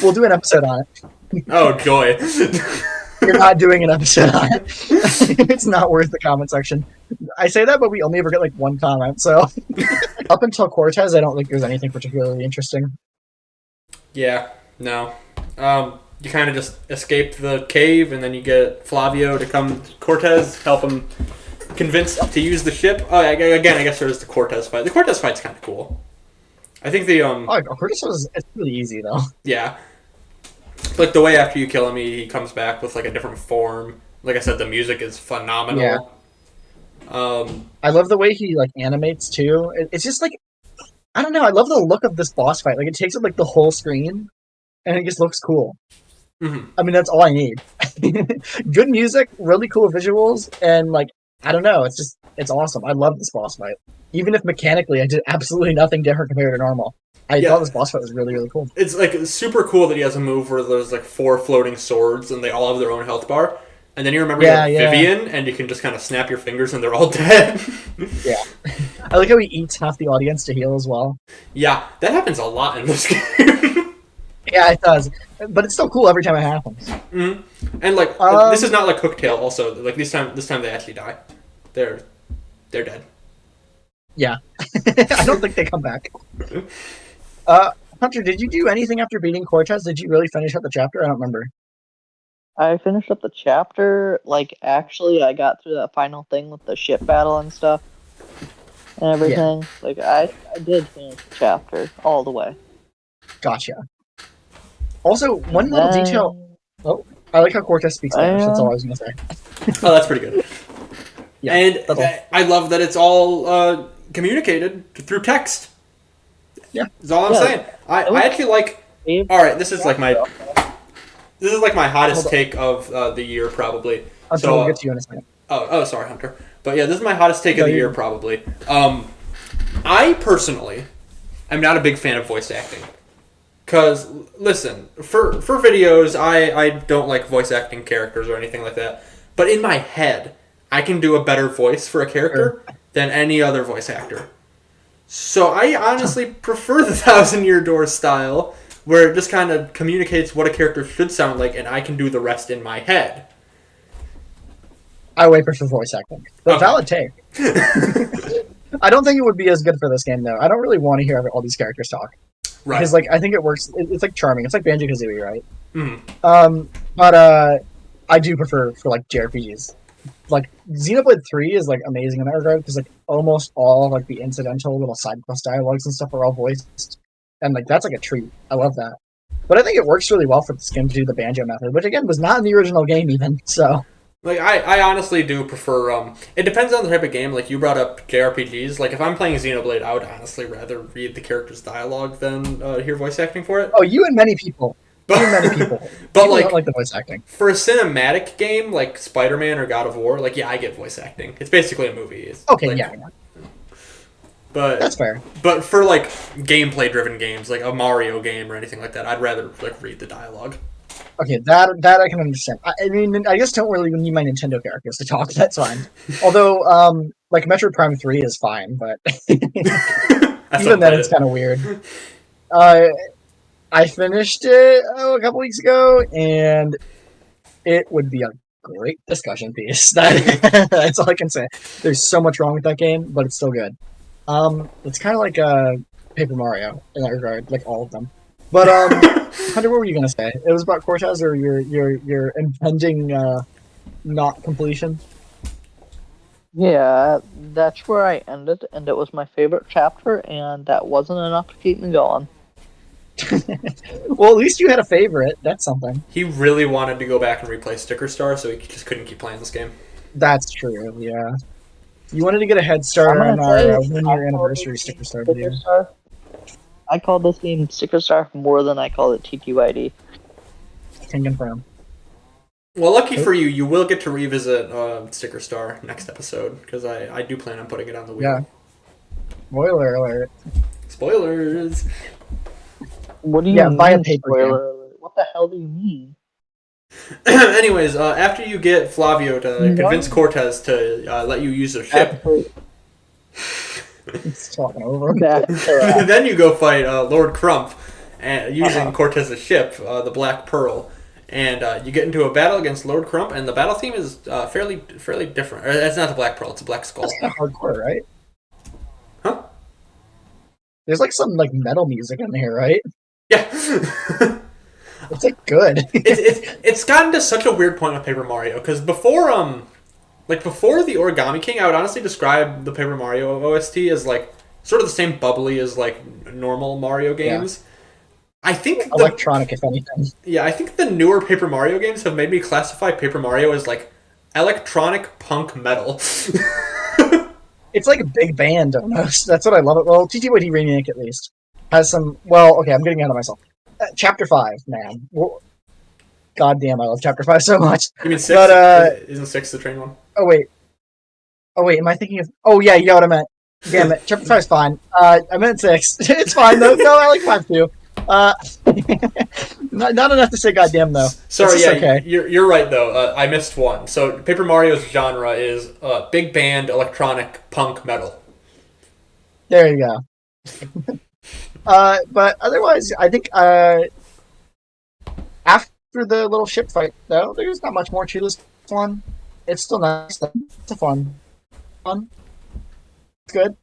[SPEAKER 3] We'll do an episode on it.
[SPEAKER 1] Oh joy!
[SPEAKER 3] You're not doing an episode on it. It's not worth the comment section. I say that, but we only ever get like one comment. So up until Cortez, I don't think there's anything particularly interesting.
[SPEAKER 1] Yeah, no. You kind of just escape the cave, and then you get Flavio to come to Cortez, help him convince to use the ship. Oh, again, I guess there's the Cortez fight. The Cortez fight's kind of cool. I think the
[SPEAKER 3] Cortez it's really easy though.
[SPEAKER 1] Yeah. Like the way after you kill him, he comes back with like a different form. Like I said, the music is phenomenal.
[SPEAKER 3] Yeah. I love the way he like animates too. It's just like I don't know. I love the look of this boss fight. Like it takes up like the whole screen, and it just looks cool.
[SPEAKER 1] Mhm.
[SPEAKER 3] I mean, that's all I need. Good music, really cool visuals, and like I don't know. It's awesome. I love this boss fight. Even if mechanically I did absolutely nothing different compared to normal, I thought this boss fight was really really cool.
[SPEAKER 1] It's like super cool that he has a move where there's like 4 floating swords and they all have their own health bar. And then you remember you have Vivian, and you can just kind of snap your fingers and they're all dead.
[SPEAKER 3] Yeah. I like how he eats half the audience to heal as well.
[SPEAKER 1] Yeah, that happens a lot in this game.
[SPEAKER 3] Yeah, it does. But it's still cool every time it happens.
[SPEAKER 1] Mm-hmm. And like this is not like Hooktail also. Like this time they actually die. They're dead.
[SPEAKER 3] Yeah. I don't think they come back. Hunter, did you do anything after beating Cortez? Did you really finish up the chapter? I don't remember.
[SPEAKER 2] I finished up the chapter. Like, actually, I got through that final thing with the ship battle and stuff and everything. Yeah. Like, I did finish the chapter all the way.
[SPEAKER 3] Gotcha. Also, one little detail. Oh, I like how Cortez speaks Spanish. That's all I was going to say.
[SPEAKER 1] Oh, that's pretty good.
[SPEAKER 3] Yeah,
[SPEAKER 1] and I love that it's all communicated through text.
[SPEAKER 3] Yeah.
[SPEAKER 1] That's all I'm saying. I actually like... Alright, this is like my... This is like my hottest take of the year, probably.
[SPEAKER 3] I'll get to you in a second.
[SPEAKER 1] Oh, sorry, Hunter. But yeah, this is my hottest take of the year, probably. I personally am not a big fan of voice acting. Because, listen, for videos, I don't like voice acting characters or anything like that. But in my head, I can do a better voice for a character than any other voice actor. So I honestly prefer the 1,000-Year Door style, where it just kind of communicates what a character should sound like, and I can do the rest in my head.
[SPEAKER 3] I way prefer voice acting. But valid take. I don't think it would be as good for this game, though. I don't really want to hear all these characters talk. Right. Because, like, I think it works. It's like charming. It's like Banjo-Kazooie, right?
[SPEAKER 1] Mm.
[SPEAKER 3] But I do prefer for, like, JRPGs. Like, Xenoblade 3 is, like, amazing in that regard, because, like, almost all, like, the incidental little side quest dialogues and stuff are all voiced. And, like, that's, like, a treat. I love that. But I think it works really well for this game to do the banjo method, which, again, was not in the original game, even, so...
[SPEAKER 1] Like, I honestly do prefer, it depends on the type of game. Like, you brought up JRPGs. Like, if I'm playing Xenoblade, I would honestly rather read the character's dialogue than hear voice acting for it.
[SPEAKER 3] Oh, you and many people. But
[SPEAKER 1] people
[SPEAKER 3] don't like the voice acting.
[SPEAKER 1] For a cinematic game, like Spider-Man or God of War, like, yeah, I get voice acting. It's basically a movie. It's
[SPEAKER 3] okay,
[SPEAKER 1] like,
[SPEAKER 3] yeah.
[SPEAKER 1] But
[SPEAKER 3] that's fair.
[SPEAKER 1] But for, like, gameplay-driven games, like a Mario game or anything like that, I'd rather, like, read the dialogue.
[SPEAKER 3] Okay, that I can understand. I mean, I just don't really need my Nintendo characters to talk. That's fine. Although, like Metroid Prime 3 is fine, but even then it's kind of weird. I finished it a couple weeks ago, and it would be a great discussion piece. That's all I can say. There's so much wrong with that game, but it's still good. It's kind of like Paper Mario in that regard, like all of them. But Hunter, what were you gonna say? It was about Cortez or your impending not completion.
[SPEAKER 2] Yeah, that's where I ended, and it was my favorite chapter, and that wasn't enough to keep me going.
[SPEAKER 3] Well, at least you had a favorite. That's something.
[SPEAKER 1] He really wanted to go back and replay Sticker Star, so he just couldn't keep playing this game.
[SPEAKER 3] That's true. Yeah, you wanted to get a head start on our 1-year anniversary Sticker Star video.
[SPEAKER 2] I called this game Sticker Star more than I called it TTYD.
[SPEAKER 3] Can confirm.
[SPEAKER 1] Well, lucky for you, you will get to revisit Sticker Star next episode, because I do plan on putting it on the wheel.
[SPEAKER 3] Yeah. Spoiler alert.
[SPEAKER 1] Spoilers.
[SPEAKER 2] What do you mean, buy a paper spoiler alert? What the hell do you mean?
[SPEAKER 1] Anyways, after you get Flavio to convince Cortez to let you use their ship...
[SPEAKER 3] It's talking over.
[SPEAKER 1] Then you go fight Lord Crump, using Cortez's ship, the Black Pearl, and you get into a battle against Lord Crump, and the battle theme is fairly different. It's not the Black Pearl; it's a Black Skull.
[SPEAKER 3] That's kind of hardcore, right?
[SPEAKER 1] Huh?
[SPEAKER 3] There's like some like metal music in here, right?
[SPEAKER 1] Yeah.
[SPEAKER 3] It's like good.
[SPEAKER 1] It's gotten to such a weird point with Paper Mario, because before the Origami King, I would honestly describe the Paper Mario OST as like sort of the same bubbly as like normal Mario games. Yeah. I think
[SPEAKER 3] electronic, if anything.
[SPEAKER 1] Yeah, I think the newer Paper Mario games have made me classify Paper Mario as like electronic punk metal.
[SPEAKER 3] It's like a big band almost. That's what I love it. Well, TTYT remake at least has some. Well, okay, I'm getting ahead of myself. Chapter 5, man. Well, God damn, I love Chapter 5 so much.
[SPEAKER 1] You mean 6?
[SPEAKER 3] But,
[SPEAKER 1] isn't 6 the train one?
[SPEAKER 3] Oh wait, am I thinking of? Oh yeah, you know what I meant. Damn it, Chapter 5 is fine. I meant 6. It's fine though. No, I like 5 too. Not enough to say goddamn though.
[SPEAKER 1] Sorry, yeah,
[SPEAKER 3] okay.
[SPEAKER 1] You're right though. I missed one. So Paper Mario's genre is big band electronic punk metal.
[SPEAKER 3] There you go. But otherwise, I think after the little ship fight, though, there's not much more to this one. It's still nice. It's a fun. It's good.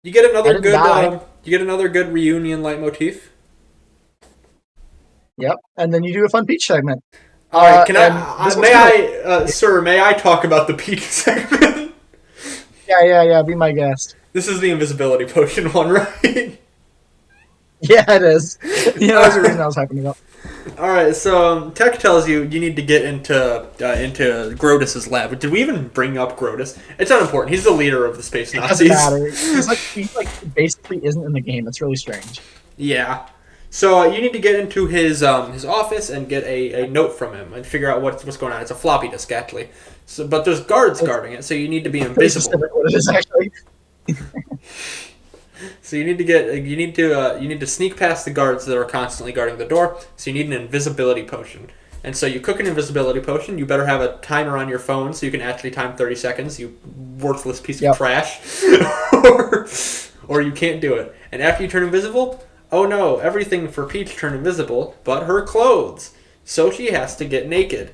[SPEAKER 1] You get another
[SPEAKER 3] I didn't die.
[SPEAKER 1] you get another good reunion leitmotif.
[SPEAKER 3] Yep, and then you do a fun Peach segment.
[SPEAKER 1] All right, may I talk about the Peach segment?
[SPEAKER 3] Yeah. Be my guest.
[SPEAKER 1] This is the invisibility potion one, right?
[SPEAKER 3] Yeah, it is. Yeah, that's the reason I was hyping it up.
[SPEAKER 1] All right, so Tech tells you need to get into Grotus's lab. Did we even bring up Grotus? It's unimportant. He's the leader of the space Nazis.
[SPEAKER 3] It doesn't matter. He basically isn't in the game. It's really strange.
[SPEAKER 1] Yeah. So you need to get into his office and get a note from him and figure out what's going on. It's a floppy disk actually. So, but there's guards guarding it, so you need to be invisible.
[SPEAKER 3] What it is actually.
[SPEAKER 1] So you need to sneak past the guards that are constantly guarding the door. So you need an invisibility potion. And so you cook an invisibility potion. You better have a timer on your phone so you can actually time 30 seconds. You worthless piece of trash, or you can't do it. And after you turn invisible, oh no, everything for Peach turned invisible, but her clothes. So she has to get naked.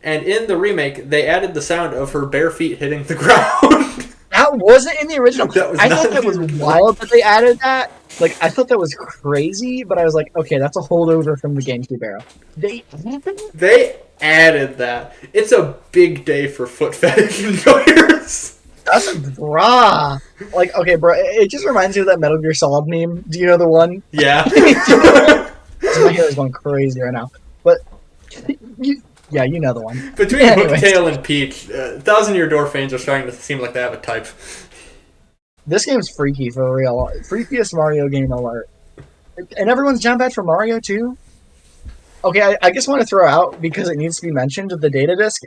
[SPEAKER 1] And in the remake, they added the sound of her bare feet hitting the ground.
[SPEAKER 3] That wasn't in the original. I thought that was
[SPEAKER 1] original.
[SPEAKER 3] wild that they added that. Like, I thought that was crazy, but I was like, okay, that's a holdover from the GameCube era.
[SPEAKER 1] They added that. It's a big day for foot fetish enjoyers.
[SPEAKER 3] That's brah. Like, okay, bro, it just reminds me of that Metal Gear Solid meme. Do you know the one?
[SPEAKER 1] Yeah.
[SPEAKER 3] My hair is going crazy right now. But, you know the one.
[SPEAKER 1] Between Hooktail and Peach, Thousand Year Door fans are starting to seem like they have a type.
[SPEAKER 3] This game's freaky for real. Freakiest Mario game alert. And everyone's down bad for Mario too? Okay, I just want to throw out, because it needs to be mentioned, the data disk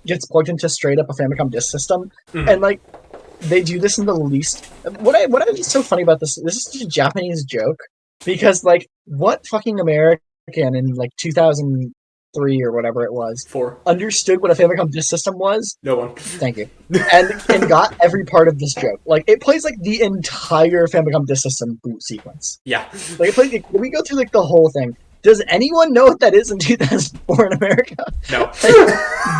[SPEAKER 3] gets plugged into straight up a Famicom disk system. Mm-hmm. And like, they do this in the least... What I is so funny about this is just a Japanese joke. Because like, what fucking American in like 2003 or whatever it was
[SPEAKER 1] 4
[SPEAKER 3] understood what a Famicom disk system was?
[SPEAKER 1] No one.
[SPEAKER 3] Thank you. And got every part of this joke. Like, it plays like the entire Famicom disk system boot sequence.
[SPEAKER 1] Yeah.
[SPEAKER 3] Like, we go through like the whole thing. Does anyone know what that is in 2004 in America?
[SPEAKER 1] No.
[SPEAKER 3] Like,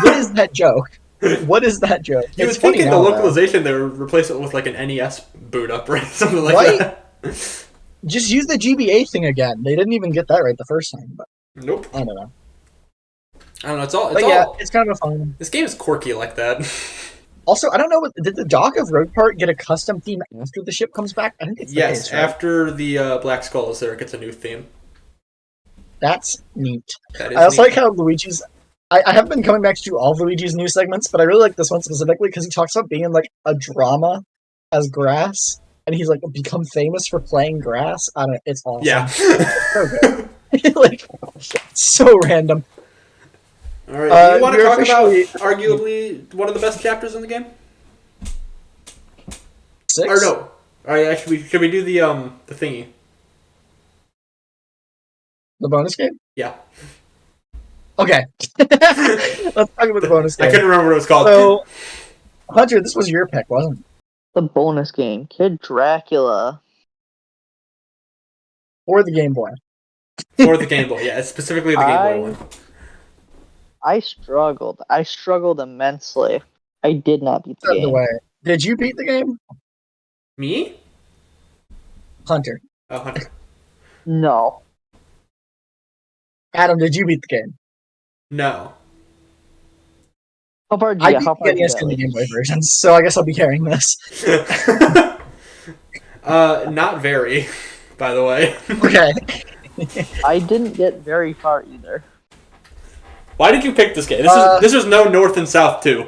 [SPEAKER 3] what is that joke? What is that joke?
[SPEAKER 1] You would think in the localization they would replace it with like an NES boot up or something like that.
[SPEAKER 3] Just use the GBA thing again. They didn't even get that right the first time. But
[SPEAKER 1] nope.
[SPEAKER 3] I don't know.
[SPEAKER 1] It's
[SPEAKER 3] kind of fun.
[SPEAKER 1] This game is quirky like that.
[SPEAKER 3] Also, I don't know, did the Dock of Road Part get a custom theme after the ship comes back? I think it's the case, right?
[SPEAKER 1] After the Black Skull is there, it gets a new theme.
[SPEAKER 3] That's neat.
[SPEAKER 1] That is
[SPEAKER 3] I also
[SPEAKER 1] neat.
[SPEAKER 3] like how Luigi's... I have been coming back to do all of Luigi's new segments, but I really like this one specifically because he talks about being in like a drama as Grass, and he's like become famous for playing Grass. I don't know, it's awesome.
[SPEAKER 1] Yeah.
[SPEAKER 3] It's so good. Like, so random.
[SPEAKER 1] All right. Do you want to talk about arguably one of the best chapters in the game?
[SPEAKER 3] 6?
[SPEAKER 1] Or no? All right. Actually, should we do the thingy?
[SPEAKER 3] The bonus game?
[SPEAKER 1] Yeah.
[SPEAKER 3] Okay. Let's talk about the bonus game.
[SPEAKER 1] I couldn't remember what it was called.
[SPEAKER 3] So, Hunter, this was your pick, wasn't it?
[SPEAKER 2] The bonus game, Kid Dracula.
[SPEAKER 3] Or the Game Boy.
[SPEAKER 1] For the Game Boy, yeah, specifically the Game Boy one.
[SPEAKER 2] I struggled immensely. I did not beat the game.
[SPEAKER 3] Did you beat the game?
[SPEAKER 1] Me?
[SPEAKER 3] Hunter.
[SPEAKER 1] Oh, Hunter.
[SPEAKER 2] No.
[SPEAKER 3] Adam, did you beat the game?
[SPEAKER 1] No.
[SPEAKER 2] How far did
[SPEAKER 3] I
[SPEAKER 2] you
[SPEAKER 3] beat
[SPEAKER 2] get?
[SPEAKER 3] the NES and the Game Boy versions, so I guess I'll be carrying this.
[SPEAKER 1] Not very, by the way.
[SPEAKER 3] Okay.
[SPEAKER 2] I didn't get very far either.
[SPEAKER 1] Why did you pick this game? This is no North and South 2.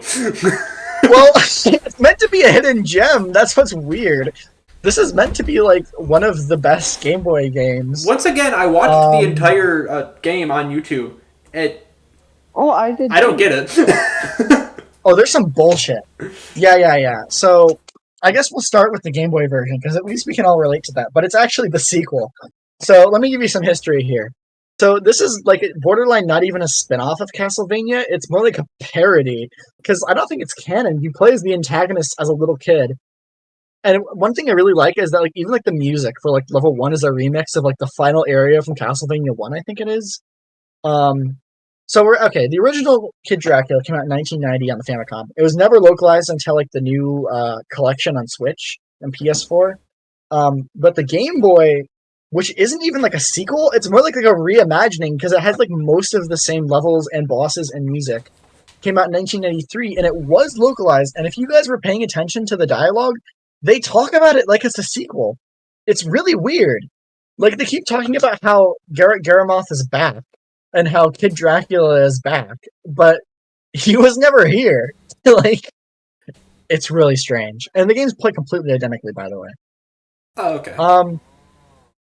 [SPEAKER 3] Well, it's meant to be a hidden gem. That's what's weird. This is meant to be like one of the best Game Boy games.
[SPEAKER 1] Once again, I watched the entire game on YouTube.
[SPEAKER 2] I did.
[SPEAKER 1] I don't get it.
[SPEAKER 3] Oh, there's some bullshit. Yeah. So, I guess we'll start with the Game Boy version, because at least we can all relate to that. But it's actually the sequel. So, let me give you some history here. So, this is like borderline not even a spin-off of Castlevania. It's more like a parody, because I don't think it's canon. You play as the antagonist as a little kid. And one thing I really like is that, like, even like the music for like level 1 is a remix of like the final area from Castlevania 1, I think it is. So we're okay. The original Kid Dracula came out in 1990 on the Famicom. It was never localized until like the new collection on Switch and PS4. But the Game Boy, which isn't even like a sequel, it's more like a reimagining, because it has like most of the same levels and bosses and music. Came out in 1993, and it was localized. And if you guys were paying attention to the dialogue, they talk about it like it's a sequel. It's really weird. Like, they keep talking about how Garrett Garamoth is back and how Kid Dracula is back, but he was never here. Like, it's really strange. And the games play completely identically, by the way.
[SPEAKER 1] Oh, okay.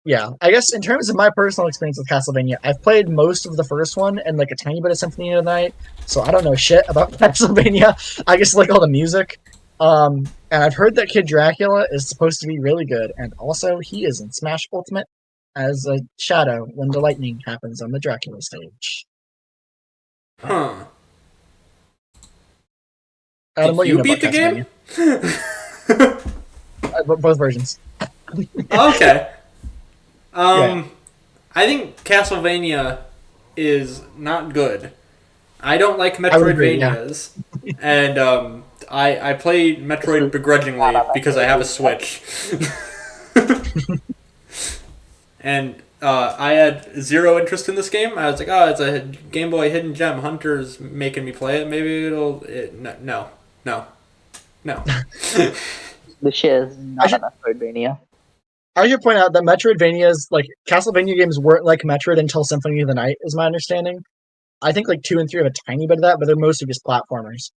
[SPEAKER 3] Yeah, I guess in terms of my personal experience with Castlevania, I've played most of the first one and like a tiny bit of Symphony of the Night, so I don't know shit about Castlevania. I just like all the music. And I've heard that Kid Dracula is supposed to be really good, and also he is in Smash Ultimate as a shadow when the lightning happens on the Dracula stage.
[SPEAKER 1] Huh.
[SPEAKER 3] Adam,
[SPEAKER 1] Did
[SPEAKER 3] what
[SPEAKER 1] you
[SPEAKER 3] know
[SPEAKER 1] beat
[SPEAKER 3] about
[SPEAKER 1] the
[SPEAKER 3] Castlevania?
[SPEAKER 1] game?
[SPEAKER 3] Both versions.
[SPEAKER 1] Okay.
[SPEAKER 3] Yeah.
[SPEAKER 1] I think Castlevania is not good. I don't like
[SPEAKER 3] I would agree, yeah.
[SPEAKER 1] Metroidvanias, and I play Metroid begrudgingly because I have a Switch. And I had zero interest in this game. I was like, oh, it's a Game Boy hidden gem. Hunter's making me play it. Maybe no.
[SPEAKER 2] The shit is not a Metroidvania.
[SPEAKER 3] I should point out that Metroidvanias, like, Castlevania games weren't like Metroid until Symphony of the Night, is my understanding. I think like 2 and 3 have a tiny bit of that, but they're mostly just platformers.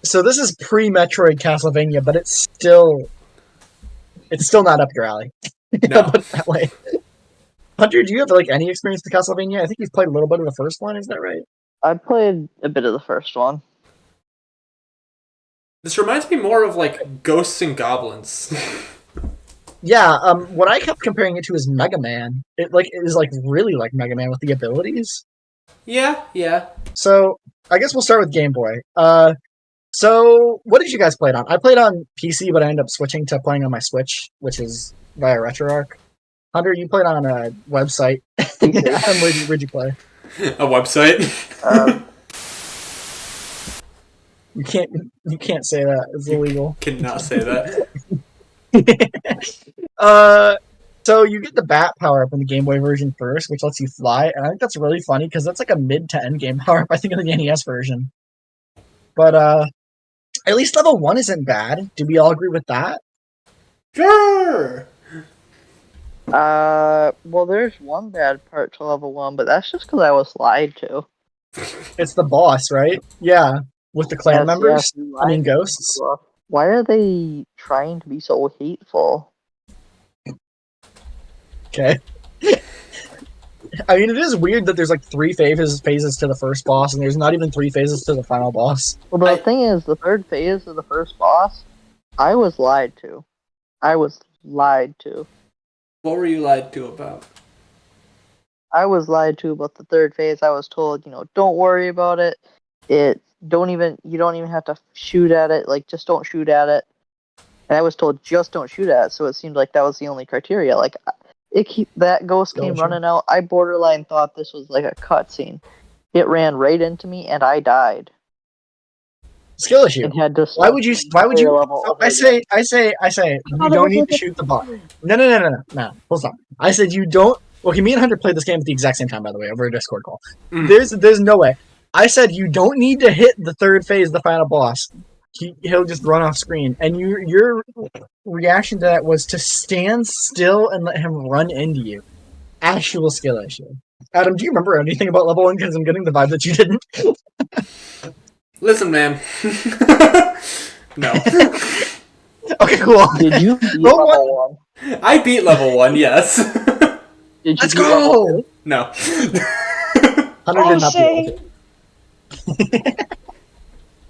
[SPEAKER 3] So this is pre-Metroid Castlevania, but it's still not up your alley.
[SPEAKER 1] No.
[SPEAKER 3] Put it that way. Hunter, do you have like any experience with Castlevania? I think you've played a little bit of the first one, is that right?
[SPEAKER 2] I played a bit of the first one.
[SPEAKER 1] This reminds me more of like Ghosts and Goblins.
[SPEAKER 3] Yeah, what I kept comparing it to is Mega Man. It is like really like Mega Man with the abilities.
[SPEAKER 1] Yeah.
[SPEAKER 3] So I guess we'll start with Game Boy. So what did you guys play it on? I played on PC, but I ended up switching to playing on my Switch, which is via RetroArch. Hunter, you played on a website. Where'd you play?
[SPEAKER 1] A website.
[SPEAKER 3] You can't say that. It's illegal.
[SPEAKER 1] Cannot say that.
[SPEAKER 3] So you get the bat power up in the Game Boy version first, which lets you fly, and I think that's really funny because that's like a mid to end game power up, I think, in the NES version. But at least level 1 isn't bad. Do we all agree with that?
[SPEAKER 1] Sure.
[SPEAKER 2] Well, there's one bad part to level 1, but that's just because I was lied to.
[SPEAKER 3] It's the boss, right? Yeah, with the clan members. I mean, ghosts.
[SPEAKER 2] Why are they trying to be so hateful?
[SPEAKER 3] Okay. I mean, it is weird that there's like 3 phases to the first boss, and there's not even 3 phases to the final boss.
[SPEAKER 2] Well, the thing is, the third phase of the first boss, I was lied to.
[SPEAKER 1] What were you lied to about?
[SPEAKER 2] I was lied to about the third phase. I was told, don't worry about it. You don't even have to shoot at it. Like, just don't shoot at it. And I was told, just don't shoot at it. So it seemed like that was the only criteria. Like, that ghost came running out. I borderline thought this was like a cutscene. It ran right into me, and I died.
[SPEAKER 3] Skill issue. Why would you? I say, you don't need to shoot the boss. No. Hold on. I said you don't. Okay, me and Hunter played this game at the exact same time, by the way, over a Discord call. There's no way. I said you don't need to hit the third phase, the final boss. He'll just run off screen. And your reaction to that was to stand still and let him run into you. Actual skill issue. Adam, do you remember anything about level 1? Because I'm getting the vibe that you didn't.
[SPEAKER 1] Listen, man. No.
[SPEAKER 3] Okay, cool.
[SPEAKER 2] Did you beat
[SPEAKER 3] Level
[SPEAKER 2] level 1?
[SPEAKER 1] I beat level 1, yes.
[SPEAKER 2] Did you
[SPEAKER 3] Let's
[SPEAKER 2] beat level 2?
[SPEAKER 1] No.
[SPEAKER 3] Hunter did not beat level 2.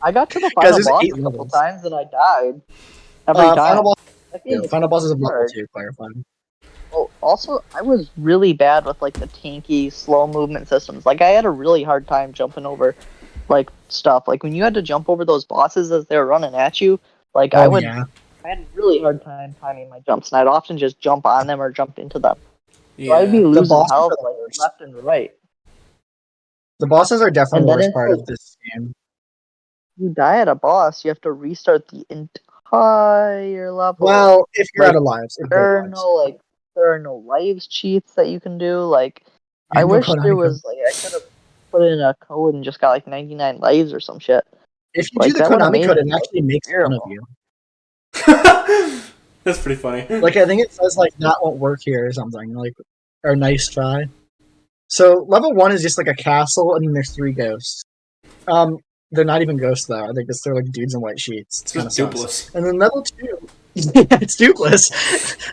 [SPEAKER 2] I got to the
[SPEAKER 3] Guys,
[SPEAKER 2] final
[SPEAKER 3] there's
[SPEAKER 2] boss
[SPEAKER 3] 8
[SPEAKER 2] a couple
[SPEAKER 3] levels.
[SPEAKER 2] times and I died. Every time.
[SPEAKER 3] Final boss.
[SPEAKER 2] That game is
[SPEAKER 3] Final boss is of level
[SPEAKER 2] hard.
[SPEAKER 3] 2, clarifying.
[SPEAKER 2] Oh, also, I was really bad with like the tanky, slow movement systems. Like, I had a really hard time jumping over like stuff. Like when you had to jump over those bosses as they were running at you, like I
[SPEAKER 3] Yeah.
[SPEAKER 2] had a really hard time timing my jumps, and I'd often just jump on them or jump into them. So I'd be
[SPEAKER 1] Yeah.
[SPEAKER 2] losing
[SPEAKER 3] bosses
[SPEAKER 2] health
[SPEAKER 3] are the
[SPEAKER 2] like
[SPEAKER 3] worst.
[SPEAKER 2] left and right.
[SPEAKER 3] The bosses are definitely
[SPEAKER 2] And
[SPEAKER 3] the
[SPEAKER 2] then
[SPEAKER 3] worst
[SPEAKER 2] it's
[SPEAKER 3] part
[SPEAKER 2] like,
[SPEAKER 3] of this game.
[SPEAKER 2] you die at a boss, you have to restart the entire level.
[SPEAKER 3] Well, if you're
[SPEAKER 2] Like,
[SPEAKER 3] out of lives.
[SPEAKER 2] there are no lives cheats that you can do. Like,
[SPEAKER 3] Yeah,
[SPEAKER 2] I
[SPEAKER 3] no
[SPEAKER 2] wish
[SPEAKER 3] Konami
[SPEAKER 2] there
[SPEAKER 3] code.
[SPEAKER 2] was like I could have put in a code and just got like 99 lives or some shit.
[SPEAKER 3] If you
[SPEAKER 2] Like,
[SPEAKER 3] do the
[SPEAKER 2] that would've
[SPEAKER 3] Konami
[SPEAKER 2] made
[SPEAKER 3] code,
[SPEAKER 2] it,
[SPEAKER 3] it
[SPEAKER 2] like,
[SPEAKER 3] actually makes fun of
[SPEAKER 2] terrible.
[SPEAKER 3] you.
[SPEAKER 1] That's pretty funny.
[SPEAKER 3] Like, I think it says, like, that won't work here or something. Like, or nice try. So, level 1 is just, like, a castle, and then there's 3 ghosts. They're not even ghosts, though. I think they're, like, dudes in white sheets. It's kind of
[SPEAKER 1] Dupless.
[SPEAKER 3] And then level 2... yeah, it's dupless.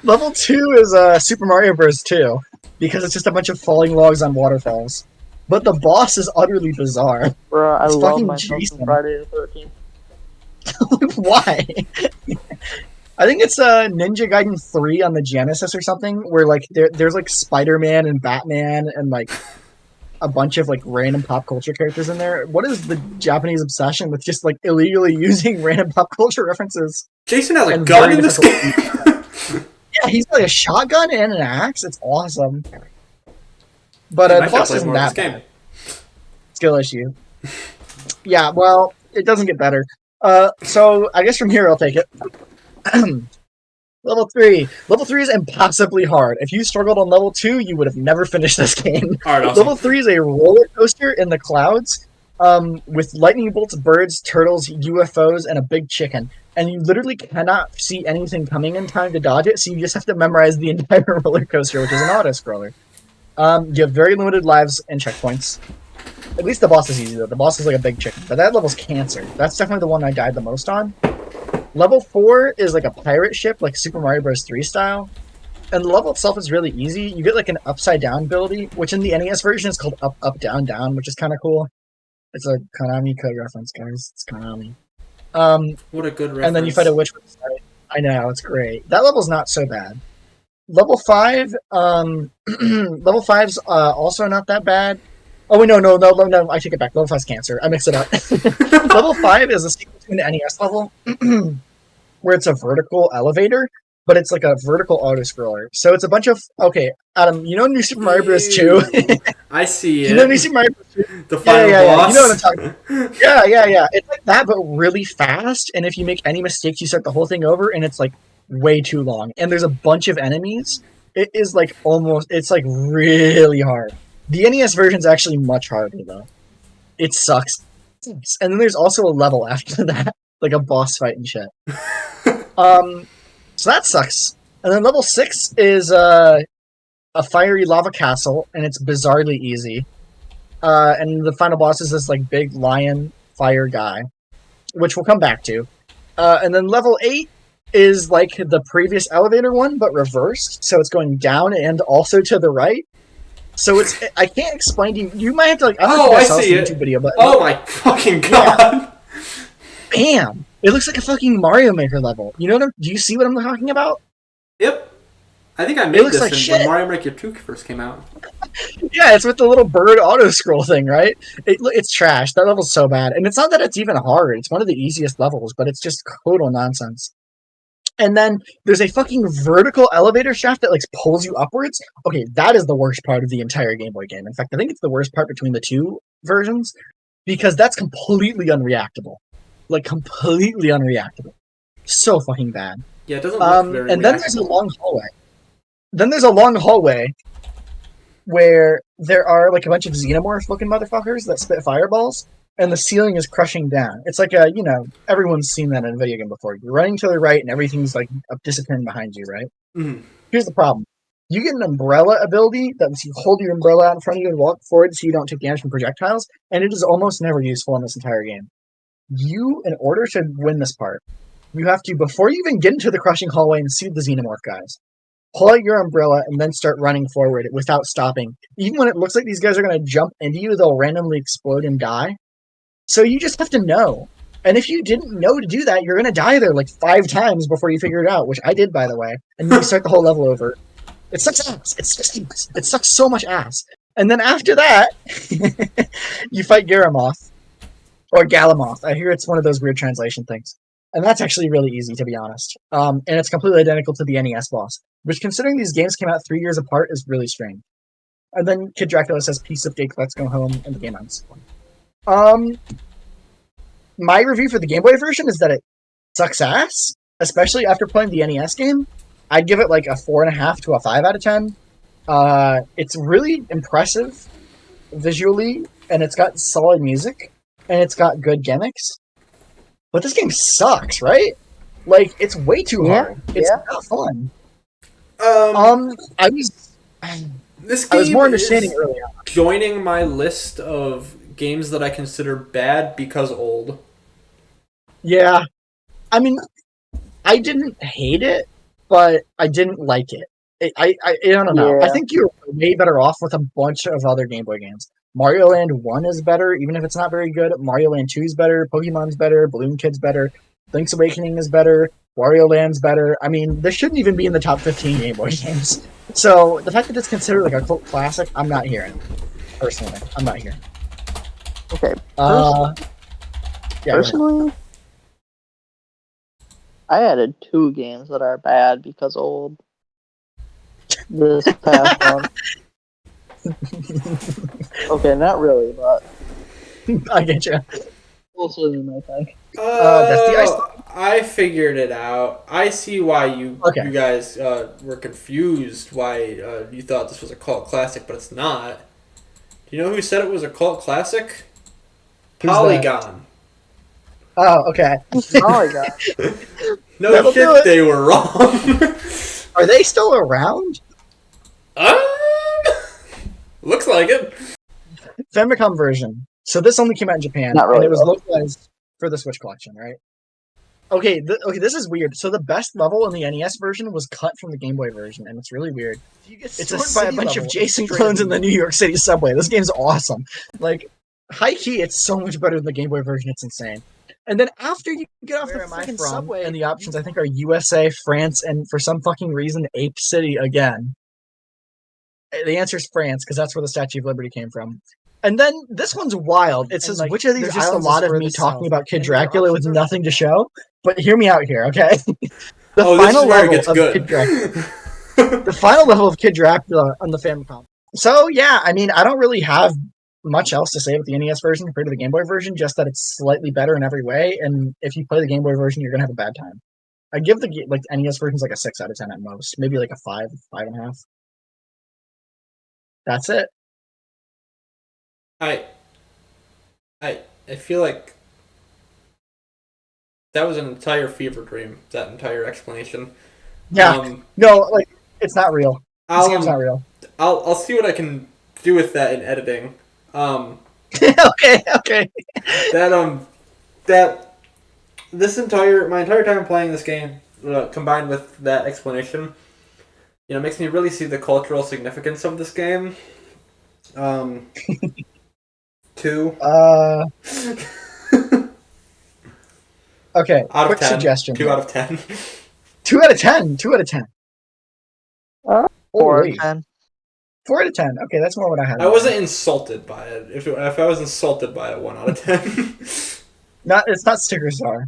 [SPEAKER 3] Level 2 is Super Mario Bros. 2, because it's just a bunch of falling logs on waterfalls. But the boss is utterly bizarre.
[SPEAKER 2] Bruh, I
[SPEAKER 3] It's
[SPEAKER 2] love
[SPEAKER 3] fucking
[SPEAKER 2] myself
[SPEAKER 3] Jason.
[SPEAKER 2] from Friday the 13th.
[SPEAKER 3] Why? I think it's Ninja Gaiden 3 on the Genesis or something, where like there's like Spider-Man and Batman and like a bunch of like random pop culture characters in there. What is the Japanese obsession with just like illegally using random pop culture references?
[SPEAKER 1] Jason has a
[SPEAKER 3] And
[SPEAKER 1] gun
[SPEAKER 3] very
[SPEAKER 1] in this
[SPEAKER 3] difficult
[SPEAKER 1] game.
[SPEAKER 3] Yeah, he's got a shotgun and an axe. It's awesome. But
[SPEAKER 1] Man, I
[SPEAKER 3] the
[SPEAKER 1] should
[SPEAKER 3] boss
[SPEAKER 1] play
[SPEAKER 3] isn't
[SPEAKER 1] more of
[SPEAKER 3] that
[SPEAKER 1] this
[SPEAKER 3] bad.
[SPEAKER 1] game.
[SPEAKER 3] Skill issue. Yeah, well, it doesn't get better. So I guess from here I'll take it. Level 3. Level 3 is impossibly hard. If you struggled on level 2, you would have never finished this game.
[SPEAKER 1] Alright, awesome.
[SPEAKER 3] Level 3 is a roller coaster in the clouds with lightning bolts, birds, turtles, UFOs, and a big chicken. And you literally cannot see anything coming in time to dodge it, so you just have to memorize the entire roller coaster, which is an auto-scroller. You have very limited lives and checkpoints. At least the boss is easy, though. The boss is like a big chicken. But that level's cancer. That's definitely the one I died the most on. Level 4 is like a pirate ship, like Super Mario Bros. 3 style. And the level itself is really easy. You get like an upside down ability, which in the NES version is called up, up, down, down, which is kind of cool. It's a Konami code reference, guys. It's Konami.
[SPEAKER 1] What a good reference.
[SPEAKER 3] And then you fight a witch with the side. I know, it's great. That level's not so bad. Level 5, level 5's also not that bad. Oh, wait, no, I take it back. Level 5's cancer. I mixed it up. Level 5 is a sequel to an NES level where it's a vertical elevator, but it's like a vertical auto-scroller. So it's a bunch of... Okay, Adam, you know New Super Mario Bros. 2?
[SPEAKER 1] I see it.
[SPEAKER 3] You know New Super Mario Bros. 2?
[SPEAKER 1] The final boss.
[SPEAKER 3] You know what I'm talking about. Yeah. It's like that, but really fast, and if you make any mistakes, you start the whole thing over, and it's like way too long. And there's a bunch of enemies. It is like it's like really hard. The NES version's actually much harder, though. It sucks. And then there's also a level after that, like a boss fight and shit. So that sucks. And then level 6 is a fiery lava castle, and it's bizarrely easy. And the final boss is this like big lion fire guy, which we'll come back to. And then level 8 is like the previous elevator one, but reversed. So it's going down and also to the right. So it's I can't explain to you. You might have to like.
[SPEAKER 1] I see it.
[SPEAKER 3] YouTube video, but
[SPEAKER 1] oh my fucking god!
[SPEAKER 3] Bam! It looks like a fucking Mario Maker level. You know what? Do you see what I'm talking about?
[SPEAKER 1] Yep. I think I made
[SPEAKER 3] looks
[SPEAKER 1] this
[SPEAKER 3] like
[SPEAKER 1] when
[SPEAKER 3] shit.
[SPEAKER 1] Mario Maker 2 first came out.
[SPEAKER 3] Yeah, it's with the little bird auto scroll thing, right? It's trash. That level's so bad, and it's not that it's even hard. It's one of the easiest levels, but it's just total nonsense. And then there's a fucking vertical elevator shaft that like pulls you upwards. Okay, that is the worst part of the entire Game Boy game. In fact, I think it's the worst part between the two versions because that's completely unreactable. Like completely unreactable. So fucking bad.
[SPEAKER 1] Yeah, it doesn't look very
[SPEAKER 3] And then there's a long hallway. Then there's a long hallway where there are like a bunch of xenomorph looking motherfuckers that spit fireballs. And the ceiling is crushing down. It's like everyone's seen that in a video game before. You're running to the right and everything's like disappearing behind you, right?
[SPEAKER 1] Mm-hmm.
[SPEAKER 3] Here's the problem. You get an umbrella ability that lets you hold your umbrella out in front of you and walk forward so you don't take damage from projectiles, and it is almost never useful in this entire game. In order to win this part, you have to, before you even get into the crushing hallway and see the Xenomorph guys, pull out your umbrella and then start running forward without stopping. Even when it looks like these guys are going to jump into you, they'll randomly explode and die. So you just have to know. And if you didn't know to do that, you're going to die there like 5 times before you figure it out, which I did, by the way. And you start the whole level over. It sucks ass. It sucks so much ass. And then after that, you fight Garamoth. Or Galamoth. I hear it's one of those weird translation things. And that's actually really easy, to be honest. And it's completely identical to the NES boss. Which, considering these games came out 3 years apart, is really strange. And then Kid Dracula says, "Piece of cake, let's go home," and the game ends. My review for the Game Boy version is that it sucks ass, especially after playing the NES game. I'd give it like a 4.5 to a 5 out of 10. It's really impressive visually, and it's got solid music, and it's got good gimmicks. But this game sucks, right? Like, it's way too hard. It's not fun. I was more understanding early on.
[SPEAKER 1] Joining my list of games that I consider bad because old.
[SPEAKER 3] Yeah. I mean, I didn't hate it, but I didn't like it. I don't know. I think you're way better off with a bunch of other Game Boy games. Mario Land 1 is better, even if it's not very good. Mario Land 2 is better. Pokemon's better. Balloon Kid's better. Link's Awakening is better. Wario Land's better. I mean, this shouldn't even be in the top 15 Game Boy games. So, the fact that it's considered like a cult classic, I'm not hearing. Personally, I'm not hearing.
[SPEAKER 2] Okay.
[SPEAKER 3] Yeah,
[SPEAKER 2] personally, I added 2 games that are bad because old. This past month. Okay, not really, but
[SPEAKER 3] I get you.
[SPEAKER 2] closer than I think.
[SPEAKER 3] That's the ice.
[SPEAKER 1] I figured it out. I see why you guys were confused, why you thought this was a cult classic, but it's not. Do you know who said it was a cult classic?
[SPEAKER 3] Who's
[SPEAKER 1] Polygon.
[SPEAKER 3] Oh, okay.
[SPEAKER 2] Polygon.
[SPEAKER 1] No
[SPEAKER 3] That'll do
[SPEAKER 1] shit,
[SPEAKER 3] it.
[SPEAKER 1] they were wrong.
[SPEAKER 3] Are they still around?
[SPEAKER 1] Looks like it.
[SPEAKER 3] Famicom version. So this only came out in Japan,
[SPEAKER 2] Not really,
[SPEAKER 3] and it was
[SPEAKER 2] though.
[SPEAKER 3] localized for the Switch collection, right? Okay, this is weird. So the best level in the NES version was cut from the Game Boy version, and it's really weird. It's a by a bunch of Jason clones in the New York City subway. This game's awesome. Like, high key, it's so much better than the Game Boy version. It's insane. And then after you get off the freaking subway, and the options I think are USA, France, and for some fucking reason, Ape City again. The answer is France, because that's where the Statue of Liberty came from. And then this one's wild. It says, which of these just a lot of me talking about Kid Dracula with nothing to show? But hear me out here, okay? The final level of Kid Dracula. The final level of Kid Dracula on the Famicom. So, yeah, I mean, I don't really have much else to say about the NES version compared to the Game Boy version, just that it's slightly better in every way, and if you play the Game Boy version, you're going to have a bad time. I give the NES versions like a 6 out of 10 at most. Maybe like a 5, 5.5. That's it.
[SPEAKER 1] I feel like that was an entire fever dream, that entire explanation.
[SPEAKER 3] Yeah. No, like, it's not real. This game's not real.
[SPEAKER 1] I'll see what I can do with that in editing.
[SPEAKER 3] Okay.
[SPEAKER 1] That my entire time playing this game, combined with that explanation, makes me really see the cultural significance of this game. 2.
[SPEAKER 3] Okay.
[SPEAKER 1] Out of
[SPEAKER 3] quick
[SPEAKER 1] 10.
[SPEAKER 3] suggestion.
[SPEAKER 1] 2 out of 10.
[SPEAKER 3] 2 out of 10. 2 out of 10.
[SPEAKER 2] 4
[SPEAKER 3] Holy.
[SPEAKER 2] out of 10.
[SPEAKER 3] 4 out of 10. Okay, that's more what I had.
[SPEAKER 1] I wasn't insulted by it. If I was insulted by it, 1 out of 10.
[SPEAKER 3] It's not sticker star.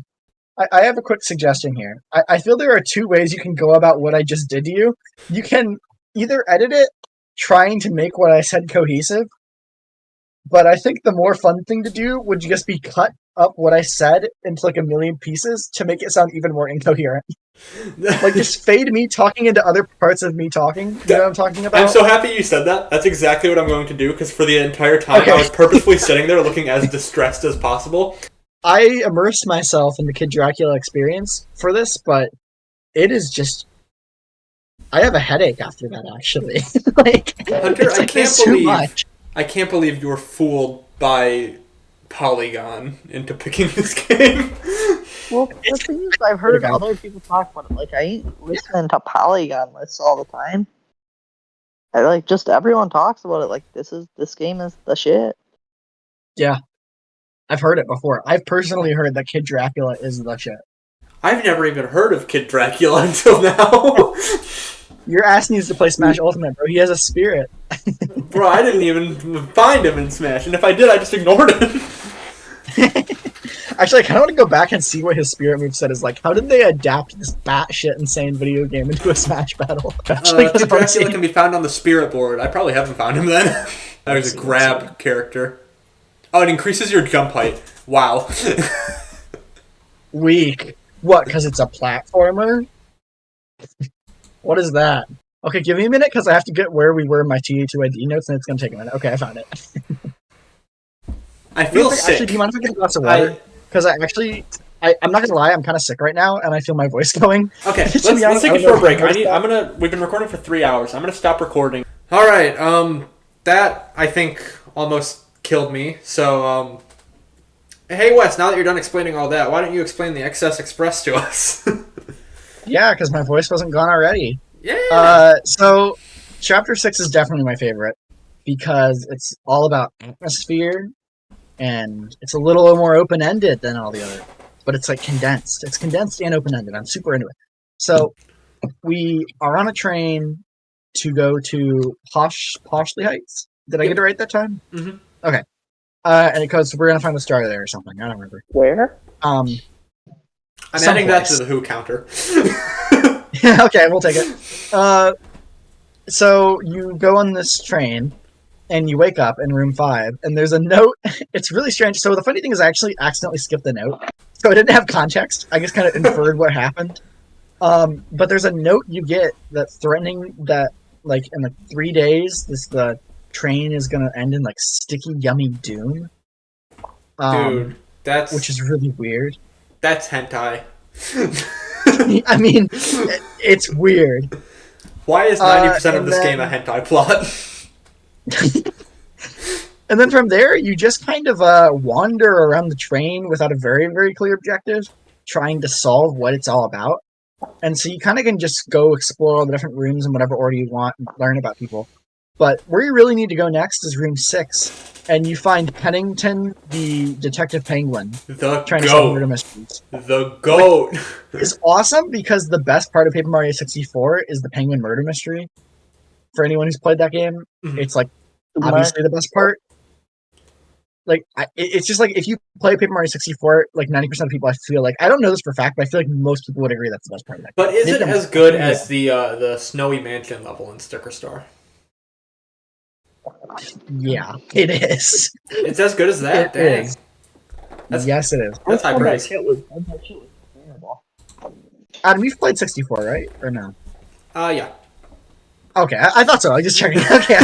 [SPEAKER 3] I have a quick suggestion here. I feel there are 2 ways you can go about what I just did to you. You can either edit it trying to make what I said cohesive, but I think the more fun thing to do would just be cut up what I said into like a million pieces to make it sound even more incoherent. Like, just fade me talking into other parts of me talking. You know what I'm talking about?
[SPEAKER 1] I'm so happy you said that. That's exactly what I'm going to do, because for the entire time I was purposefully sitting there looking as distressed as possible.
[SPEAKER 3] I immersed myself in the Kid Dracula experience for this, but it is just I have a headache after that, actually. Like,
[SPEAKER 1] Hunter,
[SPEAKER 3] it's like there's too much.
[SPEAKER 1] I can't believe you were fooled by Polygon into picking this game.
[SPEAKER 2] Well, the thing is, I've heard other people talk about it. Like, I ain't listening to Polygon lists all the time. I like just everyone talks about it. Like, this game is the shit.
[SPEAKER 3] Yeah, I've heard it before. I've personally heard that Kid Dracula is the shit.
[SPEAKER 1] I've never even heard of Kid Dracula until now.
[SPEAKER 3] Your ass needs to play Smash Ultimate, bro. He has a spirit.
[SPEAKER 1] Bro, I didn't even find him in Smash, and if I did, I just ignored him.
[SPEAKER 3] Actually, I kind of want to go back and see what his spirit moveset is like. How did they adapt this batshit insane video game into a Smash battle?
[SPEAKER 1] Kid Dracula can be found on the spirit board. I probably haven't found him then. That was a grab character. Oh, it increases your jump height. Wow.
[SPEAKER 3] Weak. What, because it's a platformer? What is that? Okay, give me a minute, because I have to get where we were in my TA2ID notes, and it's going to take a minute. Okay, I found it.
[SPEAKER 1] I feel sick.
[SPEAKER 3] Actually, do you mind if I get a glass of water? Because I'm not going to lie, I'm kind of sick right now, and I feel my voice going.
[SPEAKER 1] Okay, let's take a short break. We've been recording for 3 hours. I'm going to stop recording. All right, that, I think, almost killed me. So, hey, Wes, now that you're done explaining all that, why don't you explain the XS Express to us?
[SPEAKER 3] Yeah, because my voice wasn't gone already.
[SPEAKER 1] Yeah.
[SPEAKER 3] So, Chapter 6 is definitely my favorite, because it's all about atmosphere, and it's a little more open-ended than all the other. But it's like condensed. It's condensed and open-ended. I'm super into it. So, we are on a train to go to Poshley Heights. Did I get it right that time?
[SPEAKER 1] Mm-hmm.
[SPEAKER 3] Okay. And it goes, we're gonna find the star there or something. I don't remember.
[SPEAKER 2] Where?
[SPEAKER 1] I'm adding that to the Who counter.
[SPEAKER 3] Okay, we'll take it. So you go on this train, and you wake up in room 5, and there's a note. It's really strange. So the funny thing is I actually accidentally skipped the note. So I didn't have context. I just kind of inferred what happened. But there's a note you get that's threatening that, like, in like 3 days, the train is going to end in, like, sticky, yummy doom.
[SPEAKER 1] Dude, that's...
[SPEAKER 3] Which is really weird.
[SPEAKER 1] That's hentai.
[SPEAKER 3] I mean, it's weird.
[SPEAKER 1] Why is 90% of this game a hentai plot?
[SPEAKER 3] And then from there, you just kind of wander around the train without a very, very clear objective, trying to solve what it's all about. And so you kind of can just go explore all the different rooms in whatever order you want and learn about people. But where you really need to go next is room 6, and you find Pennington, the detective penguin, trying to solve murder mysteries.
[SPEAKER 1] The GOAT!
[SPEAKER 3] It's awesome because the best part of Paper Mario 64 is the penguin murder mystery. For anyone who's played that game, it's like obviously the best part. Like, it's just like if you play Paper Mario 64, like 90% of people, I feel like, I don't know this for a fact, but I feel like most people would agree that's the best part of that game.
[SPEAKER 1] But is it as good as the Snowy Mansion level in Sticker Star?
[SPEAKER 3] Yeah, it is.
[SPEAKER 1] It's as good as that? Dang.
[SPEAKER 3] Yes, it is.
[SPEAKER 1] That's high praise.
[SPEAKER 2] That shit was terrible.
[SPEAKER 3] Adam, you've played 64, right? Or no?
[SPEAKER 1] Yeah.
[SPEAKER 3] Okay, I thought so. I just checking. Okay,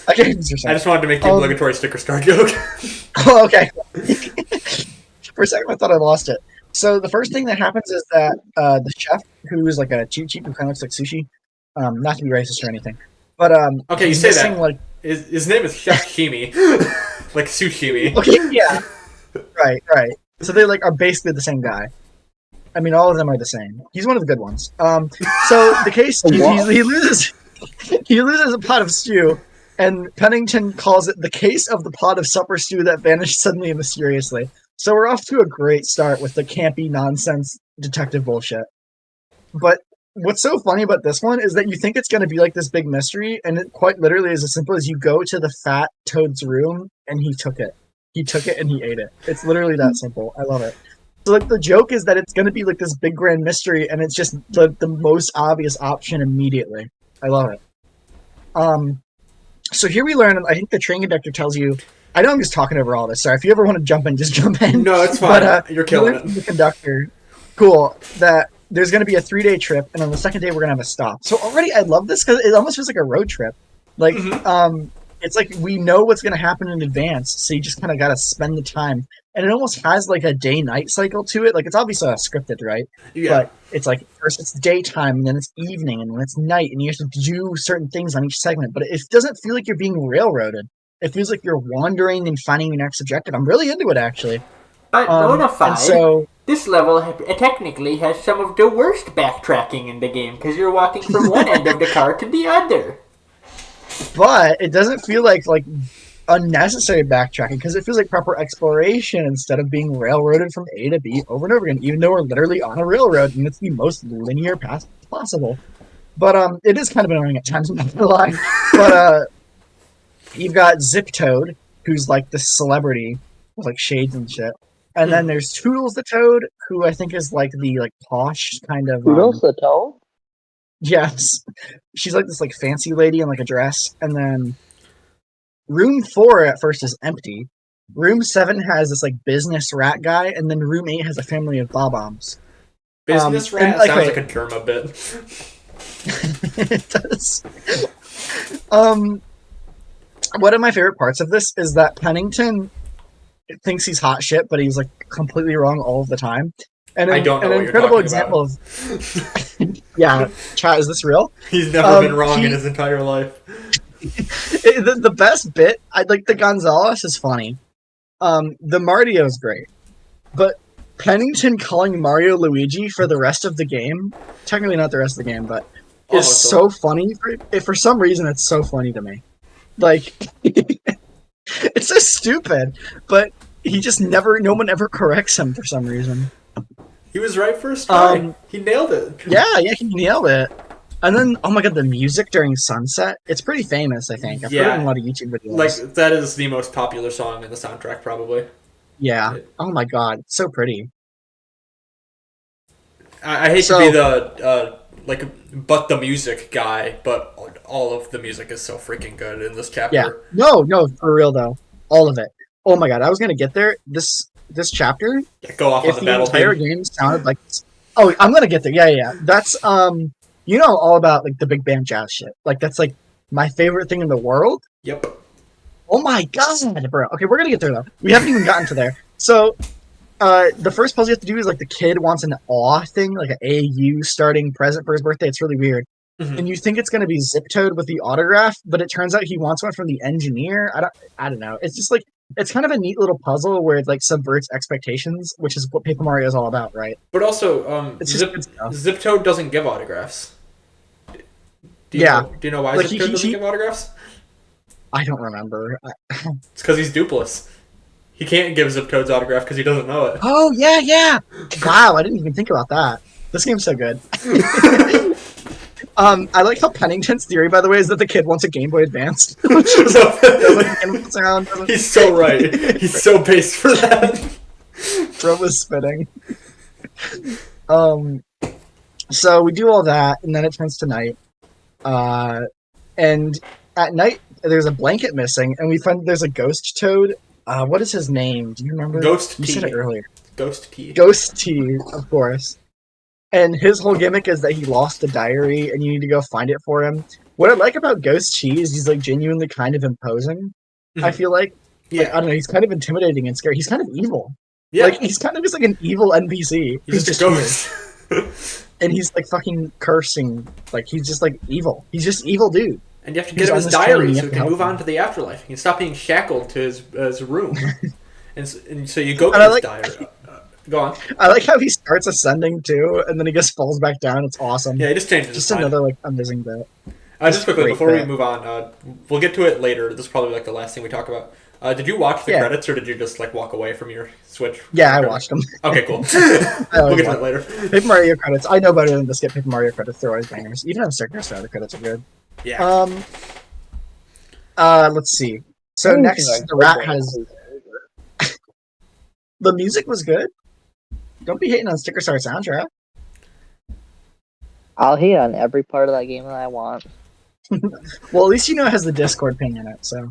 [SPEAKER 3] okay.
[SPEAKER 1] I just wanted to make the obligatory Sticker Star joke.
[SPEAKER 3] Oh, okay. For a second, I thought I lost it. So the first thing that happens is that the chef, who is like a cheap, who kind of looks like sushi, not to be racist or anything, but
[SPEAKER 1] okay, you say that.
[SPEAKER 3] Like,
[SPEAKER 1] his name is Chef Shimi, like sushimi.
[SPEAKER 3] Okay, yeah, right. So they like are basically the same guy. I mean, all of them are the same. He's one of the good ones. So the case he loses a pot of stew, and Pennington calls it the case of the pot of supper stew that vanished suddenly and mysteriously. So we're off to a great start with the campy nonsense detective bullshit. But what's so funny about this one is that you think it's going to be like this big mystery, and it quite literally is as simple as you go to the fat toad's room, and he took it. He took it and he ate it. It's literally that simple. I love it. So like the joke is that it's going to be like this big grand mystery, and it's just the most obvious option immediately. I love it. So here we learn, I think the train conductor tells you, I know I'm just talking over all this, sorry, if you ever want to jump in, just jump in.
[SPEAKER 1] No, it's fine.
[SPEAKER 3] But,
[SPEAKER 1] you're killing it.
[SPEAKER 3] The conductor, cool, that there's going to be a 3-day trip, and on the second day we're going to have a stop. So already I love this, because it almost feels like a road trip. Like, It's like we know what's going to happen in advance, so you just kind of got to spend the time. And it almost has like a day-night cycle to it. Like it's obviously not scripted, right?
[SPEAKER 1] Yeah.
[SPEAKER 3] But it's like first it's daytime, and then it's evening, and then it's night, and you have to do certain things on each segment. But it doesn't feel like you're being railroaded. It feels like you're wandering and finding your next objective. I'm really into it, actually.
[SPEAKER 4] But
[SPEAKER 3] And
[SPEAKER 4] Bonafide,
[SPEAKER 3] so
[SPEAKER 4] this level technically has some of the worst backtracking in the game because you're walking from one end of the car to the other.
[SPEAKER 3] but it doesn't feel like unnecessary backtracking because it feels like proper exploration instead of being railroaded from A to B over and over again, even though we're literally on a railroad and it's the most linear path possible. But it is kind of annoying at times, I'm not gonna lie. But you've got Zip Toad, who's like the celebrity with like shades and shit. And then there's Toodles the Toad, who I think is like the posh kind of
[SPEAKER 2] Toodles the Toad?
[SPEAKER 3] yes. She's like this like fancy lady in like a dress. And then Room 4 at first is empty. Room 7 has this like business rat guy, and then Room 8 has a family of bob-ombs.
[SPEAKER 1] Business rat
[SPEAKER 3] and, like,
[SPEAKER 1] sounds
[SPEAKER 3] wait.
[SPEAKER 1] like a Germa bit.
[SPEAKER 3] It does. One of my favorite parts of this is that Pennington thinks he's hot shit, but he's like completely wrong all of the time. And
[SPEAKER 1] I don't know
[SPEAKER 3] an
[SPEAKER 1] what you're
[SPEAKER 3] incredible
[SPEAKER 1] talking
[SPEAKER 3] example of yeah, chat, is this real?
[SPEAKER 1] He's never been wrong in his entire life.
[SPEAKER 3] The best bit, I like the Gonzalez is funny. The Mario is great, but Pennington calling Mario Luigi for the rest of the game, technically not the rest of the game, but is so funny. For some reason, it's so funny to me. Like, it's so stupid, but he just no one ever corrects him for some reason.
[SPEAKER 1] He was right first try. He nailed it.
[SPEAKER 3] Yeah, he nailed it. And then, oh my god, the music during Sunset, it's pretty famous, I think. I've heard it in a lot of YouTube videos.
[SPEAKER 1] Like, that is the most popular song in the soundtrack, probably.
[SPEAKER 3] Yeah. Oh my god, it's so pretty.
[SPEAKER 1] I hate to be the, but the music guy, but all of the music is so freaking good in this chapter.
[SPEAKER 3] Yeah. No, for real though. All of it. Oh my god, I was gonna get there. This chapter,
[SPEAKER 1] go off on the battle
[SPEAKER 3] entire game sounded like... Oh, I'm gonna get there. Yeah. That's, you know all about, like, the big band jazz shit. Like, that's, like, my favorite thing in the world.
[SPEAKER 1] Yep.
[SPEAKER 3] Oh my god, bro. Okay, we're gonna get there, though. We haven't even gotten to there. So, the first puzzle you have to do is, like, the kid wants an awe thing, like an AU starting present for his birthday. It's really weird. Mm-hmm. And you think it's gonna be Zip Toad with the autograph, but it turns out he wants one from the engineer. I don't know. It's just, like, it's kind of a neat little puzzle where it, like, subverts expectations, which is what Paper Mario is all about, right?
[SPEAKER 1] But also, Zip Toad doesn't give autographs. Do you know why Zip Toad doesn't give autographs?
[SPEAKER 3] I don't remember.
[SPEAKER 1] It's because he's dupeless. He can't give Zip Toad's autograph because he doesn't know it.
[SPEAKER 3] Oh, yeah! Wow, I didn't even think about that. This game's so good. I like how Pennington's theory, by the way, is that the kid wants a Game Boy Advance.
[SPEAKER 1] He's so right. He's so based for that.
[SPEAKER 3] Bro was spitting. So we do all that, and then it turns to night. And at night, there's a blanket missing, and we find there's a ghost toad. What is his name? Do you remember?
[SPEAKER 1] Ghost T.
[SPEAKER 3] You said it earlier.
[SPEAKER 1] Ghost T.
[SPEAKER 3] Ghost T, of course. And his whole gimmick is that he lost a diary, and you need to go find it for him. What I like about Ghost T is he's, like, genuinely kind of imposing, I feel like.
[SPEAKER 1] Yeah.
[SPEAKER 3] Like, I don't know, he's kind of intimidating and scary. He's kind of evil.
[SPEAKER 1] Yeah.
[SPEAKER 3] Like, he's kind of just like an evil NPC.
[SPEAKER 1] He's just a ghost.
[SPEAKER 3] And he's, like, fucking cursing. Like, he's just, like, evil. He's just evil dude.
[SPEAKER 1] And you have to get him his diary so he can move on to the afterlife. He can stop being shackled to his room. and so you go get his diary. Go on.
[SPEAKER 3] I like how he starts ascending too, and then he just falls back down. It's awesome.
[SPEAKER 1] Yeah, he just changes.
[SPEAKER 3] Just another like amazing bit.
[SPEAKER 1] Just quickly before we move on, we'll get to it later. This is probably like the last thing we talk about. Did you watch the credits, or did you just like walk away from your Switch?
[SPEAKER 3] Yeah, I watched them.
[SPEAKER 1] Okay, cool. We'll get to that later.
[SPEAKER 3] Paper Mario credits. I know better than to skip Paper Mario credits. They're always bangers. Even on Sticker Starter credits are good.
[SPEAKER 1] Yeah.
[SPEAKER 3] Let's see. So next, the rat has. The music was good. Don't be hating on Sticker Star soundtrack.
[SPEAKER 2] I'll hate on every part of that game that I want.
[SPEAKER 3] Well, at least you know it has the Discord ping in it, so.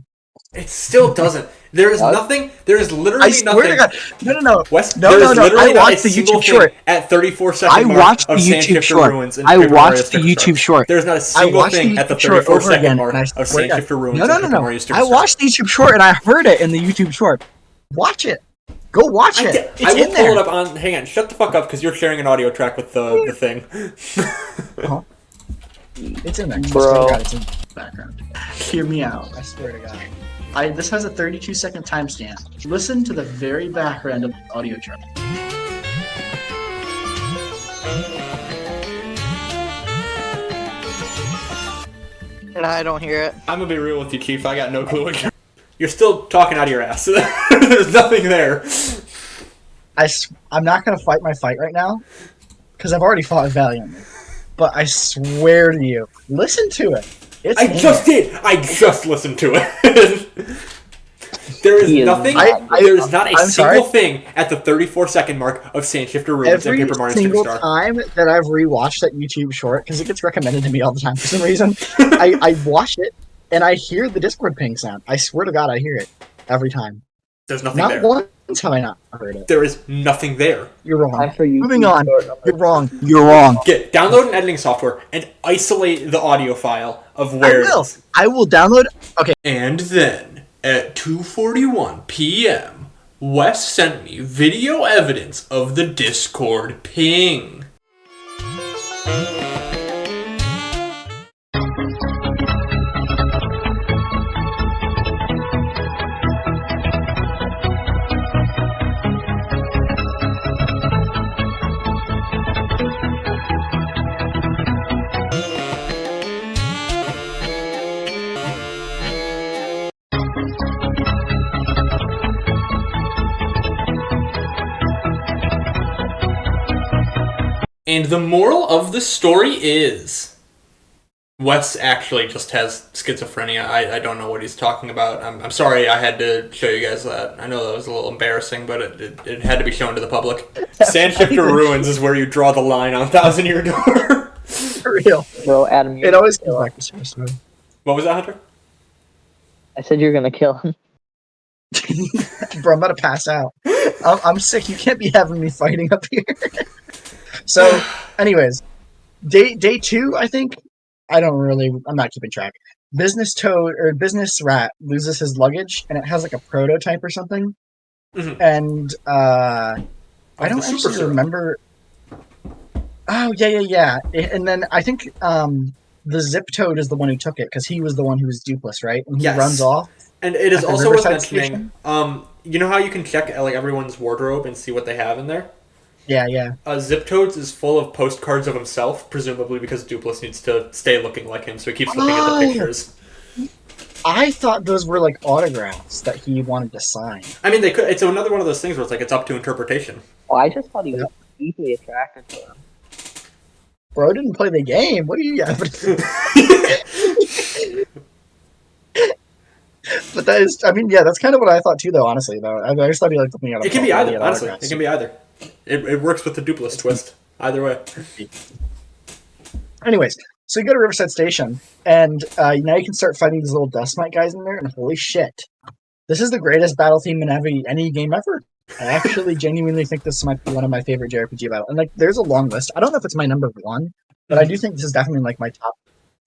[SPEAKER 1] It still doesn't. There is nothing. There is literally
[SPEAKER 3] I swear
[SPEAKER 1] nothing.
[SPEAKER 3] to God. No.
[SPEAKER 1] Wes,
[SPEAKER 3] No.
[SPEAKER 1] there is
[SPEAKER 3] I
[SPEAKER 1] literally not a
[SPEAKER 3] watched the
[SPEAKER 1] single
[SPEAKER 3] YouTube
[SPEAKER 1] thing
[SPEAKER 3] short.
[SPEAKER 1] at 34-second
[SPEAKER 3] I
[SPEAKER 1] mark
[SPEAKER 3] watched the
[SPEAKER 1] of Sand
[SPEAKER 3] YouTube
[SPEAKER 1] Shifter
[SPEAKER 3] short.
[SPEAKER 1] Ruins and
[SPEAKER 3] I
[SPEAKER 1] Paper Mario
[SPEAKER 3] watched the
[SPEAKER 1] Sticker
[SPEAKER 3] YouTube
[SPEAKER 1] Star.
[SPEAKER 3] short.
[SPEAKER 1] There's not a
[SPEAKER 3] I
[SPEAKER 1] single
[SPEAKER 3] watched
[SPEAKER 1] thing
[SPEAKER 3] the
[SPEAKER 1] at the
[SPEAKER 3] YouTube short over
[SPEAKER 1] 34-second
[SPEAKER 3] again,
[SPEAKER 1] mark
[SPEAKER 3] and I
[SPEAKER 1] of
[SPEAKER 3] swear
[SPEAKER 1] Sand
[SPEAKER 3] to
[SPEAKER 1] Shifter
[SPEAKER 3] God.
[SPEAKER 1] Ruins and Paper Mario Sticker
[SPEAKER 3] I
[SPEAKER 1] Star.
[SPEAKER 3] watched the YouTube short and I heard it in the YouTube short. Watch it. Go watch it.
[SPEAKER 1] I
[SPEAKER 3] It's
[SPEAKER 1] will
[SPEAKER 3] in there.
[SPEAKER 1] pull it up on. Hang on, shut the fuck up because you're sharing an audio track with the thing.
[SPEAKER 3] Huh? It's in there. I
[SPEAKER 2] Bro.
[SPEAKER 3] swear to God, it's in the background. Hear me out. I swear to God. This has a 32-second timestamp. Listen to the very background of the audio track.
[SPEAKER 2] And I don't hear it.
[SPEAKER 1] I'm gonna be real with you, Chief. I got no clue what you're still talking out of your ass. There's nothing there.
[SPEAKER 3] I'm not going to fight my fight right now, because I've already fought valiantly. But I swear to you, listen to it. It's
[SPEAKER 1] I
[SPEAKER 3] in
[SPEAKER 1] just
[SPEAKER 3] there.
[SPEAKER 1] did. I just listened to it. There is
[SPEAKER 2] He is
[SPEAKER 1] nothing.
[SPEAKER 2] not-
[SPEAKER 1] There is not a
[SPEAKER 3] I'm
[SPEAKER 1] single
[SPEAKER 3] sorry?
[SPEAKER 1] thing at the 34-second mark of Sand Shifter Ruins and
[SPEAKER 3] Every
[SPEAKER 1] Paper Mario Sticker
[SPEAKER 3] single
[SPEAKER 1] Star.
[SPEAKER 3] time that I've rewatched that YouTube short, because it gets recommended to me all the time for some reason, I watch it and I hear the Discord ping sound. I swear to God, I hear it every time.
[SPEAKER 1] There's nothing
[SPEAKER 3] Not
[SPEAKER 1] there.
[SPEAKER 3] once have I not heard it.
[SPEAKER 1] There is nothing there.
[SPEAKER 3] You're wrong.
[SPEAKER 2] Time for you.
[SPEAKER 3] Moving on. You're wrong. You're wrong.
[SPEAKER 1] Download an editing software and isolate the audio file of
[SPEAKER 3] I
[SPEAKER 1] where it
[SPEAKER 3] will.
[SPEAKER 1] is.
[SPEAKER 3] I will download. Okay.
[SPEAKER 1] And then, at 2:41 p.m., Wes sent me video evidence of the Discord ping. And the moral of the story is Wes actually just has schizophrenia. I don't know what he's talking about. I'm sorry I had to show you guys that. I know that was a little embarrassing, but it had to be shown to the public. Sand Shifter Ruins is where you draw the line on Thousand Year Door.
[SPEAKER 3] For real.
[SPEAKER 2] Bro, Adam,
[SPEAKER 3] It always comes back to Super Smooth.
[SPEAKER 1] What was that, Hunter?
[SPEAKER 2] I said you're gonna kill him.
[SPEAKER 3] Bro, I'm about to pass out. I'm sick. You can't be having me fighting up here. So, anyways, day 2, I think. I'm not keeping track. Business Rat loses his luggage, and it has like a prototype or something.
[SPEAKER 1] Mhm.
[SPEAKER 3] And I don't
[SPEAKER 1] the Super
[SPEAKER 3] actually
[SPEAKER 1] Serum.
[SPEAKER 3] remember. Oh yeah. And then I think the Zip Toad is the one who took it because he was the one who was duplicitous, right? And he
[SPEAKER 1] Yes.
[SPEAKER 3] runs off.
[SPEAKER 1] And it is
[SPEAKER 3] At the
[SPEAKER 1] also worth
[SPEAKER 3] Riverside
[SPEAKER 1] mentioning, you know how you can check like everyone's wardrobe and see what they have in there?
[SPEAKER 3] Yeah.
[SPEAKER 1] Zip Toads is full of postcards of himself, presumably because Dupless needs to stay looking like him, so he keeps looking at the
[SPEAKER 3] Oh!
[SPEAKER 1] pictures.
[SPEAKER 3] I thought those were like autographs that he wanted to sign.
[SPEAKER 1] I mean, they could. It's another one of those things where it's like it's up to interpretation.
[SPEAKER 2] Oh, I just thought he was deeply attracted to him.
[SPEAKER 3] Bro didn't play the game. What do you have? But that is, I mean, yeah, that's kind of what I thought too, though. Honestly, though, I just thought he liked looking at.
[SPEAKER 1] It can be either. Honestly, it can be either. It works with the Dupless twist. Either way.
[SPEAKER 3] Anyways, so you go to Riverside Station, and now you can start fighting these little dust mite guys in there, and holy shit, this is the greatest battle theme in any game ever. I actually genuinely think this might be one of my favorite JRPG battles. And like, there's a long list. I don't know if it's my number 1, but I do think this is definitely like my top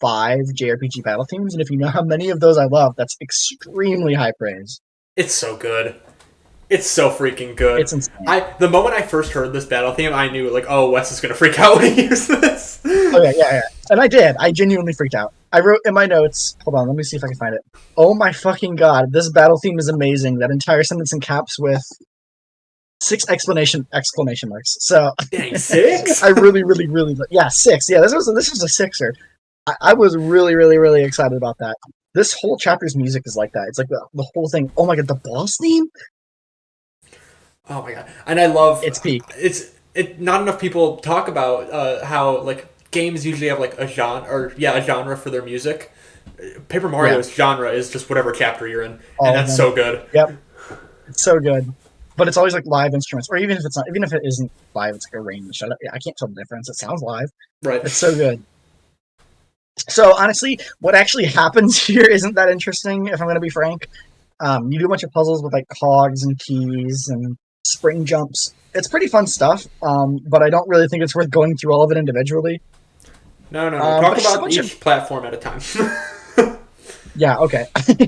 [SPEAKER 3] 5 JRPG battle themes. And if you know how many of those I love, that's extremely high praise.
[SPEAKER 1] It's so good. It's so freaking good.
[SPEAKER 3] It's insane.
[SPEAKER 1] The moment I first heard this battle theme, I knew like, oh, Wes is gonna freak out when he hears this.
[SPEAKER 3] Oh yeah. And I did. I genuinely freaked out. I wrote in my notes. Hold on, let me see if I can find it. Oh my fucking god, this battle theme is amazing. That entire sentence in caps with 6 exclamation marks. So
[SPEAKER 1] Dang, 6?
[SPEAKER 3] I really, 6. Yeah, this was a 6er. I was really excited about that. This whole chapter's music is like that. It's like the whole thing. Oh my god, the boss theme.
[SPEAKER 1] Oh my god! And I love
[SPEAKER 3] It's peak.
[SPEAKER 1] Not enough people talk about how like games usually have like a genre for their music. Paper Mario's genre is just whatever chapter you're in,
[SPEAKER 3] All
[SPEAKER 1] and
[SPEAKER 3] of
[SPEAKER 1] that's
[SPEAKER 3] them.
[SPEAKER 1] so good.
[SPEAKER 3] Yep, it's so good. But it's always like live instruments, or even if it's not, even if it isn't live, it's like arranged. I can't tell the difference. It sounds live.
[SPEAKER 1] Right.
[SPEAKER 3] It's so good. So honestly, what actually happens here isn't that interesting. If I'm going to be frank, You do a bunch of puzzles with like cogs and keys and spring jumps. It's pretty fun stuff, but I don't really think it's worth going through all of it individually.
[SPEAKER 1] No. Talk
[SPEAKER 3] But just a
[SPEAKER 1] about
[SPEAKER 3] bunch
[SPEAKER 1] each platform at a time.
[SPEAKER 3] Yeah, okay.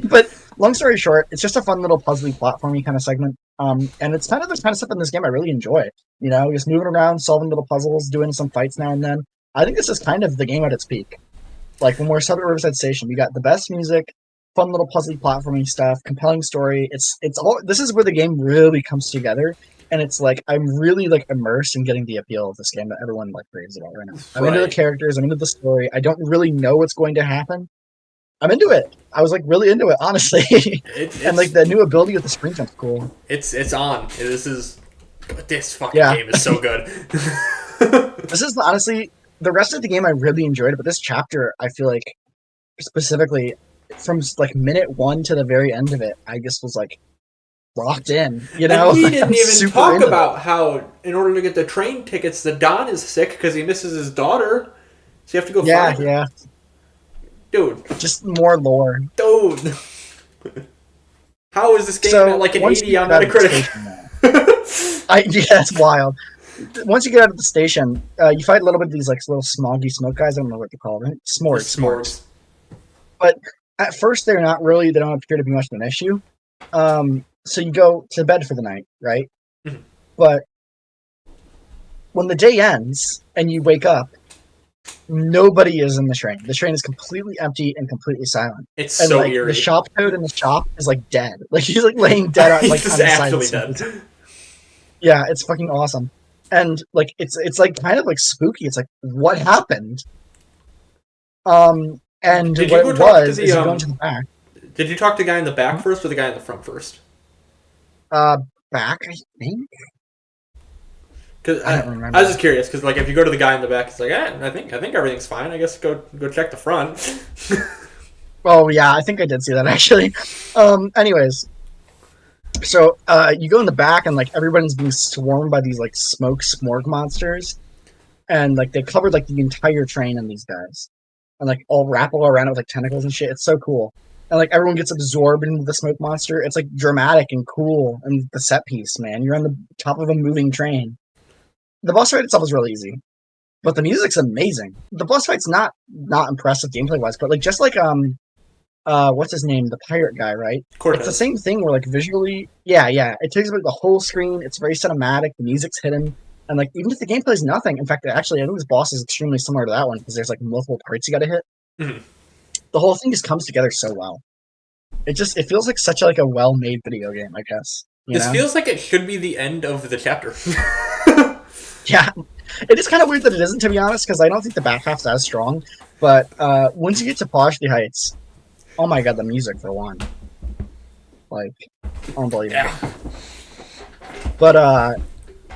[SPEAKER 3] But long story short, it's just a fun little puzzly platformy kind of segment. And it's kind of the kind of stuff in this game I really enjoy. You know, just moving around, solving little puzzles, doing some fights now and then. I think this is kind of the game at its peak. Like when we're stuck at Riverside Station, we got the best music, fun little puzzly platforming stuff, compelling story. It's all. This is where the game really comes together, and it's like I'm really like immersed in getting the appeal of this game that everyone like raves about right now. I'm into the
[SPEAKER 1] Right.
[SPEAKER 3] characters. I'm into the story. I don't really know what's going to happen. I'm into it. I was like really into it, honestly. And like the new ability with the spring jump's cool.
[SPEAKER 1] It's on. This fucking
[SPEAKER 3] Yeah.
[SPEAKER 1] game is so good.
[SPEAKER 3] This is honestly the rest of the game I really enjoyed, but this chapter I feel like specifically from like minute 1 to the very end of it, I just was like locked in. You know,
[SPEAKER 1] And we
[SPEAKER 3] I'm
[SPEAKER 1] didn't even
[SPEAKER 3] super
[SPEAKER 1] talk
[SPEAKER 3] into
[SPEAKER 1] about how, in order to get the train tickets, the Don is sick because he misses his daughter. So you have to go
[SPEAKER 3] it. Yeah,
[SPEAKER 1] find her.
[SPEAKER 3] yeah.
[SPEAKER 1] Dude.
[SPEAKER 3] Just more lore.
[SPEAKER 1] Dude. How is this game
[SPEAKER 3] So
[SPEAKER 1] at like an
[SPEAKER 3] once
[SPEAKER 1] 80
[SPEAKER 3] you
[SPEAKER 1] on
[SPEAKER 3] get out of the
[SPEAKER 1] Metacritic?
[SPEAKER 3] station, yeah, it's wild. Once you get out of the station, you fight a little bit of these like little smoggy smoke guys. I don't know what they're called. Right? Smorgs. But at first, they don't appear to be much of an issue. So you go to bed for the night, right?
[SPEAKER 1] Mhm.
[SPEAKER 3] But when the day ends and you wake up, nobody is in the train. The train is completely empty and completely silent.
[SPEAKER 1] It's
[SPEAKER 3] And
[SPEAKER 1] so
[SPEAKER 3] like
[SPEAKER 1] eerie.
[SPEAKER 3] the shop toad in the shop is like dead. Like he's like laying dead on
[SPEAKER 1] He's
[SPEAKER 3] like
[SPEAKER 1] just
[SPEAKER 3] on the side
[SPEAKER 1] actually
[SPEAKER 3] of the street.
[SPEAKER 1] dead.
[SPEAKER 3] Yeah, it's fucking awesome. And like it's like kind of like spooky. It's like what happened? And
[SPEAKER 1] Did
[SPEAKER 3] what
[SPEAKER 1] you go
[SPEAKER 3] it
[SPEAKER 1] talk to
[SPEAKER 3] was
[SPEAKER 1] the,
[SPEAKER 3] is you go into the back.
[SPEAKER 1] Did you talk to the guy in the back
[SPEAKER 3] Mhm.
[SPEAKER 1] first or the guy in the front first?
[SPEAKER 3] Back, I think.
[SPEAKER 1] Because
[SPEAKER 3] I don't remember.
[SPEAKER 1] I was just curious because like if you go to the guy in the back, it's like I think everything's fine. I guess go check the front.
[SPEAKER 3] Oh yeah, I think I did see that actually. Anyways, so you go in the back and like everybody's being swarmed by these like smoke smorg monsters, and like they covered like the entire train in these guys, and like all wrap all around it with like tentacles and shit. It's so cool, and like everyone gets absorbed into the smoke monster. It's like dramatic and cool, and the set piece, man. You're on the top of a moving train. The boss fight itself is really easy, but the music's amazing. The boss fight's not impressive gameplay wise, but like just like what's his name, the pirate guy, right?
[SPEAKER 1] Cortez.
[SPEAKER 3] It's the same thing where like visually, yeah, it takes up the whole screen. It's very cinematic. The music's hidden, and like even if the gameplay's nothing, in fact, actually, I think this boss is extremely similar to that one because there's like multiple parts you got to hit.
[SPEAKER 1] Mhm.
[SPEAKER 3] The whole thing just comes together so well. It feels like such a well-made video game, I guess. You
[SPEAKER 1] This
[SPEAKER 3] know?
[SPEAKER 1] feels like it should be the end of the chapter.
[SPEAKER 3] Yeah, it is kind of weird that it isn't, to be honest, because I don't think the back half's as strong. But once you get to Poshly Heights, oh my god, the music for one, like unbelievable.
[SPEAKER 1] Yeah.
[SPEAKER 3] But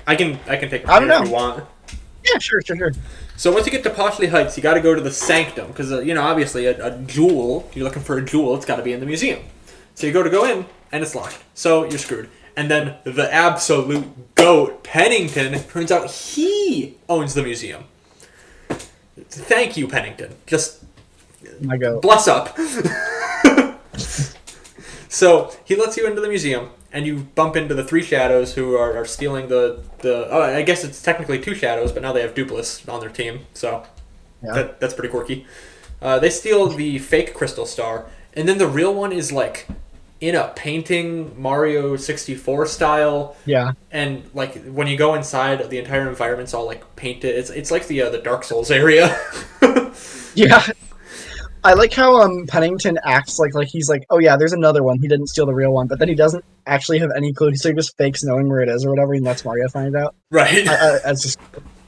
[SPEAKER 1] I can take
[SPEAKER 3] I don't
[SPEAKER 1] it if
[SPEAKER 3] know.
[SPEAKER 1] you want.
[SPEAKER 3] yeah, sure.
[SPEAKER 1] So once you get to Poshley Heights, you got to go to the Sanctum because obviously a jewel. You're looking for a jewel. It's got to be in the museum. So you go in and it's locked. So you're screwed. And then the absolute goat Pennington turns out he owns the museum. Thank you, Pennington. Just
[SPEAKER 3] My go.
[SPEAKER 1] bless up. So he lets you into the museum, and you bump into the three shadows who are stealing the. Oh, I guess it's technically two shadows, but now they have Dupless on their team, so
[SPEAKER 3] Yeah.
[SPEAKER 1] that's pretty quirky. They steal the fake crystal star, and then the real one is like in a painting, Mario 64 style.
[SPEAKER 3] Yeah.
[SPEAKER 1] And like when you go inside, the entire environment's all like painted. It's like the Dark Souls area.
[SPEAKER 3] Yeah. I like how Pennington acts like he's like, oh yeah, there's another one. He didn't steal the real one, but then he doesn't actually have any clue. So he just fakes knowing where it is or whatever, and lets Mario find out.
[SPEAKER 1] Right.
[SPEAKER 3] It's just,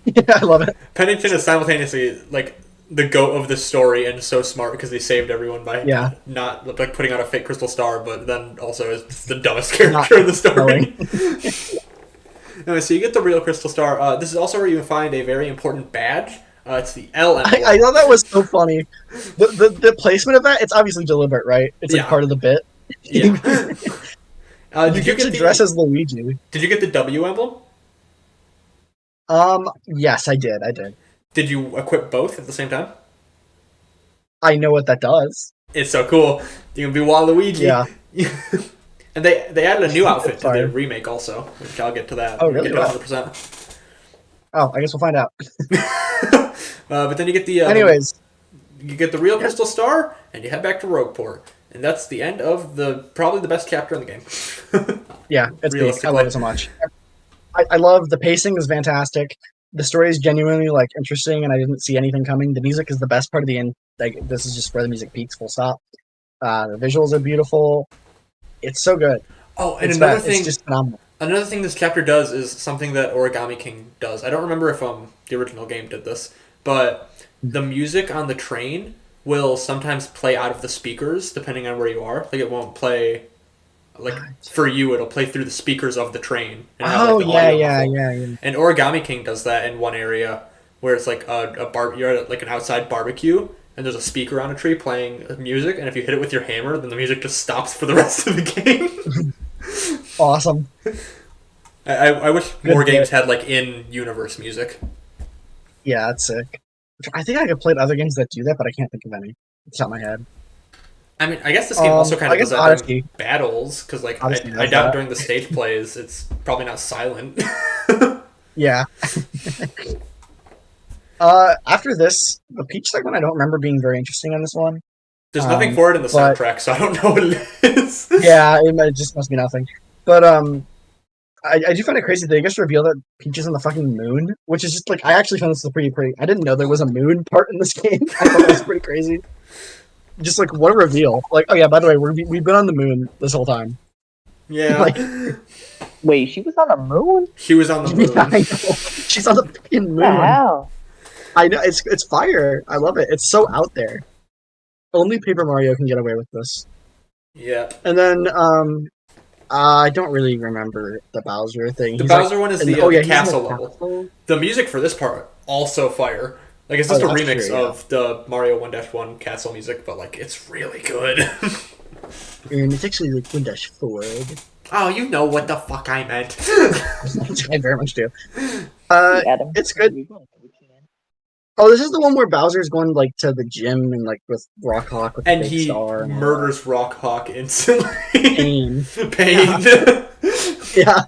[SPEAKER 3] yeah, I love it.
[SPEAKER 1] Pennington is simultaneously like the goat of the story and so smart because they saved everyone by not like putting out a fake crystal star, but then also is the dumbest character in the story. Anyway, so you get the real crystal star. This is also where you find a very important badge. It's the L emblem.
[SPEAKER 3] I thought that was so funny. The placement of that, it's obviously deliberate, right? It's like part of the bit.
[SPEAKER 1] Yeah.
[SPEAKER 3] You get to dress as Luigi.
[SPEAKER 1] Did you get the W emblem?
[SPEAKER 3] Yes, I did.
[SPEAKER 1] Did you equip both at the same time?
[SPEAKER 3] I know what that does.
[SPEAKER 1] It's so cool. You can be Waluigi.
[SPEAKER 3] Yeah.
[SPEAKER 1] And they added a new outfit to
[SPEAKER 3] Sorry.
[SPEAKER 1] the remake also, which I'll get to that.
[SPEAKER 3] Oh,
[SPEAKER 1] when we
[SPEAKER 3] really?
[SPEAKER 1] get to 100%.
[SPEAKER 3] Oh, I guess we'll find out.
[SPEAKER 1] But then you get the
[SPEAKER 3] Anyways,
[SPEAKER 1] you get the real Crystal Star, and you head back to Rogueport, and that's the end of probably the best chapter in the game.
[SPEAKER 3] yeah, it's big. I
[SPEAKER 1] Realistically.
[SPEAKER 3] love it so much. I love the pacing is fantastic. The story is genuinely like interesting, and I didn't see anything coming. The music is the best part of the end. Like this is just where the music peaks. Full stop. The visuals are beautiful. It's so good.
[SPEAKER 1] Oh, and
[SPEAKER 3] It's
[SPEAKER 1] another
[SPEAKER 3] it's
[SPEAKER 1] thing,
[SPEAKER 3] just phenomenal.
[SPEAKER 1] another thing this chapter does is something that Origami King does. I don't remember if the original game did this, but the music on the train will sometimes play out of the speakers depending on where you are. Like it won't play, like for you, it'll play through the speakers of the train. And have,
[SPEAKER 3] Oh
[SPEAKER 1] like, the
[SPEAKER 3] yeah,
[SPEAKER 1] audio
[SPEAKER 3] yeah,
[SPEAKER 1] muffle.
[SPEAKER 3] yeah.
[SPEAKER 1] And Origami King does that in one area where it's like you're at like an outside barbecue and there's a speaker on a tree playing music, and if you hit it with your hammer, then the music just stops for the rest of the game.
[SPEAKER 3] Awesome.
[SPEAKER 1] I wish
[SPEAKER 3] Good
[SPEAKER 1] more
[SPEAKER 3] bit.
[SPEAKER 1] games had like in-universe music.
[SPEAKER 3] Yeah, that's sick. I think I could play other games that do that, but I can't think of any. It's not my head.
[SPEAKER 1] I mean, I guess this game also kind
[SPEAKER 3] I
[SPEAKER 1] of
[SPEAKER 3] guess
[SPEAKER 1] does that
[SPEAKER 3] Odyssey.
[SPEAKER 1] during battles, because like
[SPEAKER 3] Odyssey
[SPEAKER 1] I
[SPEAKER 3] does
[SPEAKER 1] doubt
[SPEAKER 3] that.
[SPEAKER 1] during the stage plays it's probably not silent.
[SPEAKER 3] Yeah. After this, the Peach segment, I don't remember being very interesting on this one.
[SPEAKER 1] There's nothing for it in the
[SPEAKER 3] but-
[SPEAKER 1] soundtrack, so I don't know what it is.
[SPEAKER 3] Yeah, it just must be nothing. But I do find it crazy that they just reveal that Peach is on the fucking moon, which is just like I actually found this pretty. I didn't know there was a moon part in this game. I thought it was pretty crazy. Just like what a reveal! Like, oh yeah, by the way, we've been on the moon this whole time.
[SPEAKER 1] Yeah,
[SPEAKER 3] Like,
[SPEAKER 2] Wait, she was on a moon?
[SPEAKER 1] she was on the moon.
[SPEAKER 3] I know. She's on the fucking moon.
[SPEAKER 2] What the hell?
[SPEAKER 3] I know it's fire. I love it. It's so out there. Only Paper Mario can get away with this.
[SPEAKER 1] Yeah,
[SPEAKER 3] And then I don't really remember the Bowser thing.
[SPEAKER 1] the
[SPEAKER 3] He's
[SPEAKER 1] Bowser one is
[SPEAKER 3] and-
[SPEAKER 1] the
[SPEAKER 3] oh, yeah, he's in
[SPEAKER 1] castle
[SPEAKER 3] the
[SPEAKER 1] level.
[SPEAKER 3] castle.
[SPEAKER 1] The music for this part also fire. Like it's just a
[SPEAKER 3] that's
[SPEAKER 1] remix
[SPEAKER 3] true, yeah.
[SPEAKER 1] of the Mario 1-1 castle music, but like it's really good.
[SPEAKER 3] And it's actually like 1-4.
[SPEAKER 1] Oh, you know what the fuck I meant.
[SPEAKER 3] I very much do.
[SPEAKER 2] Adam.
[SPEAKER 3] It's good. Oh, this is the one where Bowser's going like to the gym and like with Rock Hawk with the
[SPEAKER 1] And
[SPEAKER 3] big
[SPEAKER 1] he
[SPEAKER 3] star and all
[SPEAKER 1] murders Rock Hawk instantly.
[SPEAKER 3] that. Pain.
[SPEAKER 1] Pain.
[SPEAKER 3] Yeah.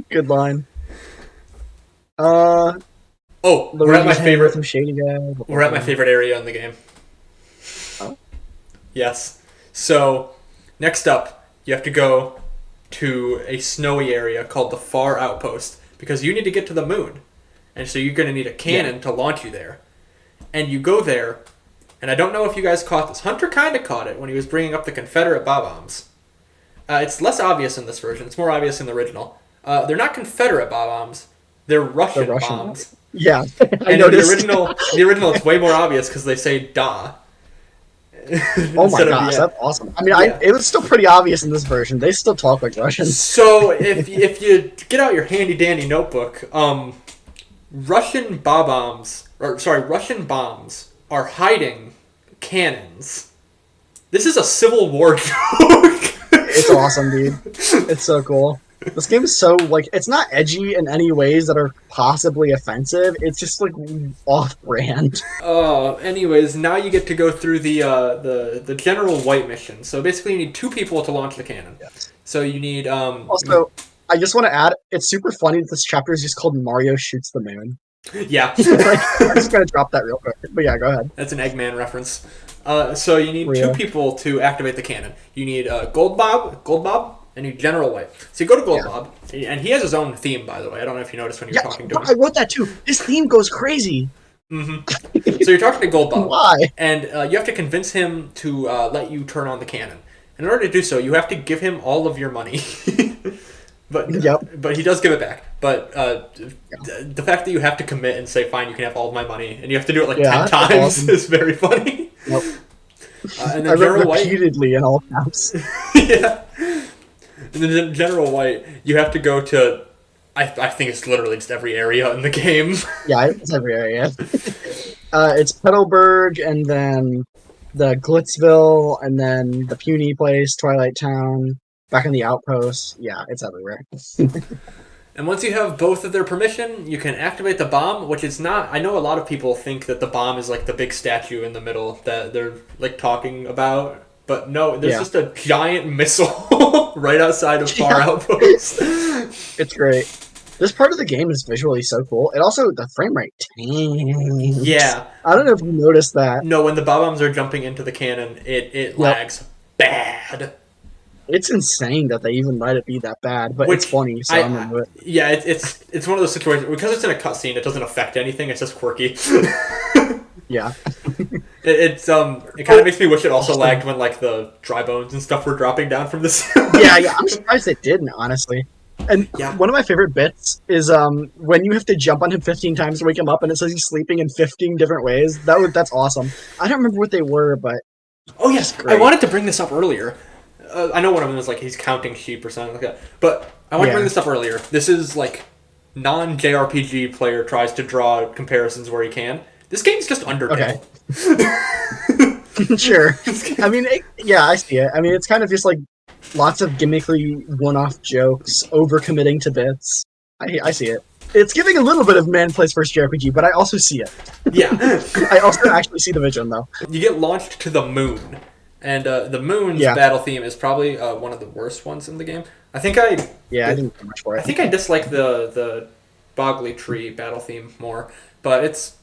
[SPEAKER 3] Good line.
[SPEAKER 1] Oh, we're at my
[SPEAKER 3] Luigi's hanging
[SPEAKER 1] favorite.
[SPEAKER 3] with some shady guy.
[SPEAKER 1] We're at my favorite area in the game.
[SPEAKER 3] Oh?
[SPEAKER 1] Yes. So, next up, you have to go to a snowy area called the Far Outpost because you need to get to the moon. And so you're going to need a cannon to launch you there. And you go there, and I don't know if you guys caught this. Hunter kind of caught it when he was bringing up the Confederate bombs. It's less obvious in this version. It's more obvious in the original. They're not Confederate bombs. They're Russian,
[SPEAKER 3] Russian
[SPEAKER 1] bombs.
[SPEAKER 3] Yeah. I
[SPEAKER 1] And in
[SPEAKER 3] noticed.
[SPEAKER 1] the original, it's way more obvious because they say "da."
[SPEAKER 3] Oh my gosh, that's awesome. I mean, it was still pretty obvious in this version. They still talk like Russians.
[SPEAKER 1] So if you get out your handy dandy notebook, Russian bombs are hiding cannons. This is a Civil War joke.
[SPEAKER 3] It's awesome, dude. It's so cool. This game is so like it's not edgy in any ways that are possibly offensive. It's just like off-brand.
[SPEAKER 1] Anyways, now you get to go through the General White mission. So basically, you need 2 people to launch the cannon.
[SPEAKER 3] Yes.
[SPEAKER 1] So you need
[SPEAKER 3] Also, I just want to add, it's super funny that this chapter is just called Mario Shoots the Moon.
[SPEAKER 1] yeah.
[SPEAKER 3] Like, I'm just gonna drop that real quick. But yeah, go ahead.
[SPEAKER 1] That's an Eggman reference. So you need
[SPEAKER 3] Real.
[SPEAKER 1] 2 people to activate the cannon. You need Gold Bob, and you need General White. So you go to Gold Bob, and he has his own theme, by the way. I don't know if you noticed when you were talking to him.
[SPEAKER 3] I wrote that too. His theme goes crazy.
[SPEAKER 1] Mm-hmm. So you're talking to Gold Bob.
[SPEAKER 3] Why?
[SPEAKER 1] And you have to convince him to let you turn on the cannon. And in order to do so, you have to give him all of your money. But he does give it back. But the fact that you have to commit and say, fine, you can have all of my money, and you have to do it like 10
[SPEAKER 3] that's
[SPEAKER 1] times
[SPEAKER 3] awesome.
[SPEAKER 1] is very funny.
[SPEAKER 3] Yep.
[SPEAKER 1] And
[SPEAKER 3] I
[SPEAKER 1] then
[SPEAKER 3] wrote
[SPEAKER 1] General White...
[SPEAKER 3] repeatedly in all caps.
[SPEAKER 1] Yeah. And then General White, you have to go to... I think it's literally just every area in the game.
[SPEAKER 3] Yeah, it's every area. It's Petalburg, and then the Glitzville, and then the Puny place, Twilight Town, back in the Outpost. Yeah, it's everywhere.
[SPEAKER 1] And once you have both of their permission, you can activate the bomb, which is not... I know a lot of people think that the bomb is like the big statue in the middle that they're like talking about, But no, there's
[SPEAKER 3] Yeah.
[SPEAKER 1] just a giant missile right outside of Far Outpost.
[SPEAKER 3] It's great. This part of the game is visually so cool. It also, the frame rate tanks.
[SPEAKER 1] Yeah.
[SPEAKER 3] I don't know if you noticed that.
[SPEAKER 1] No, when the bob-ombs are jumping into the cannon, it lags bad.
[SPEAKER 3] It's insane that they even let it be that bad, but it's funny, so I'm into it.
[SPEAKER 1] Yeah, it's one of those situations because it's in a cutscene. It doesn't affect anything. It's just quirky.
[SPEAKER 3] Yeah.
[SPEAKER 1] It kind of makes me wish it also lagged when like the dry bones and stuff were dropping down from the ceiling.
[SPEAKER 3] Yeah, I'm surprised it didn't, honestly. And
[SPEAKER 1] Yeah.
[SPEAKER 3] one of my favorite bits is when you have to jump on him 15 times to wake him up, and it says he's sleeping in 15 different ways. That's awesome. I don't remember what they were, but
[SPEAKER 1] Oh yes,
[SPEAKER 3] great.
[SPEAKER 1] I wanted to bring this up earlier. I know one of them is like he's counting sheep or something like that. But I want to bring this up earlier. This is like non-JRPG player tries to draw comparisons where he can. This game's just Undertale.
[SPEAKER 3] Okay. Sure. I mean, I see it. I mean, it's kind of just like lots of gimmickly one-off jokes, overcommitting to bits. I see it. It's giving a little bit of man plays first JRPG, but I also see it.
[SPEAKER 1] Yeah.
[SPEAKER 3] I also actually see the vision, though.
[SPEAKER 1] You get launched to the moon. And the moon's battle theme is probably one of the worst ones in the game. I didn't
[SPEAKER 3] do much for it.
[SPEAKER 1] I think I dislike the Bogley Tree battle theme more, but it's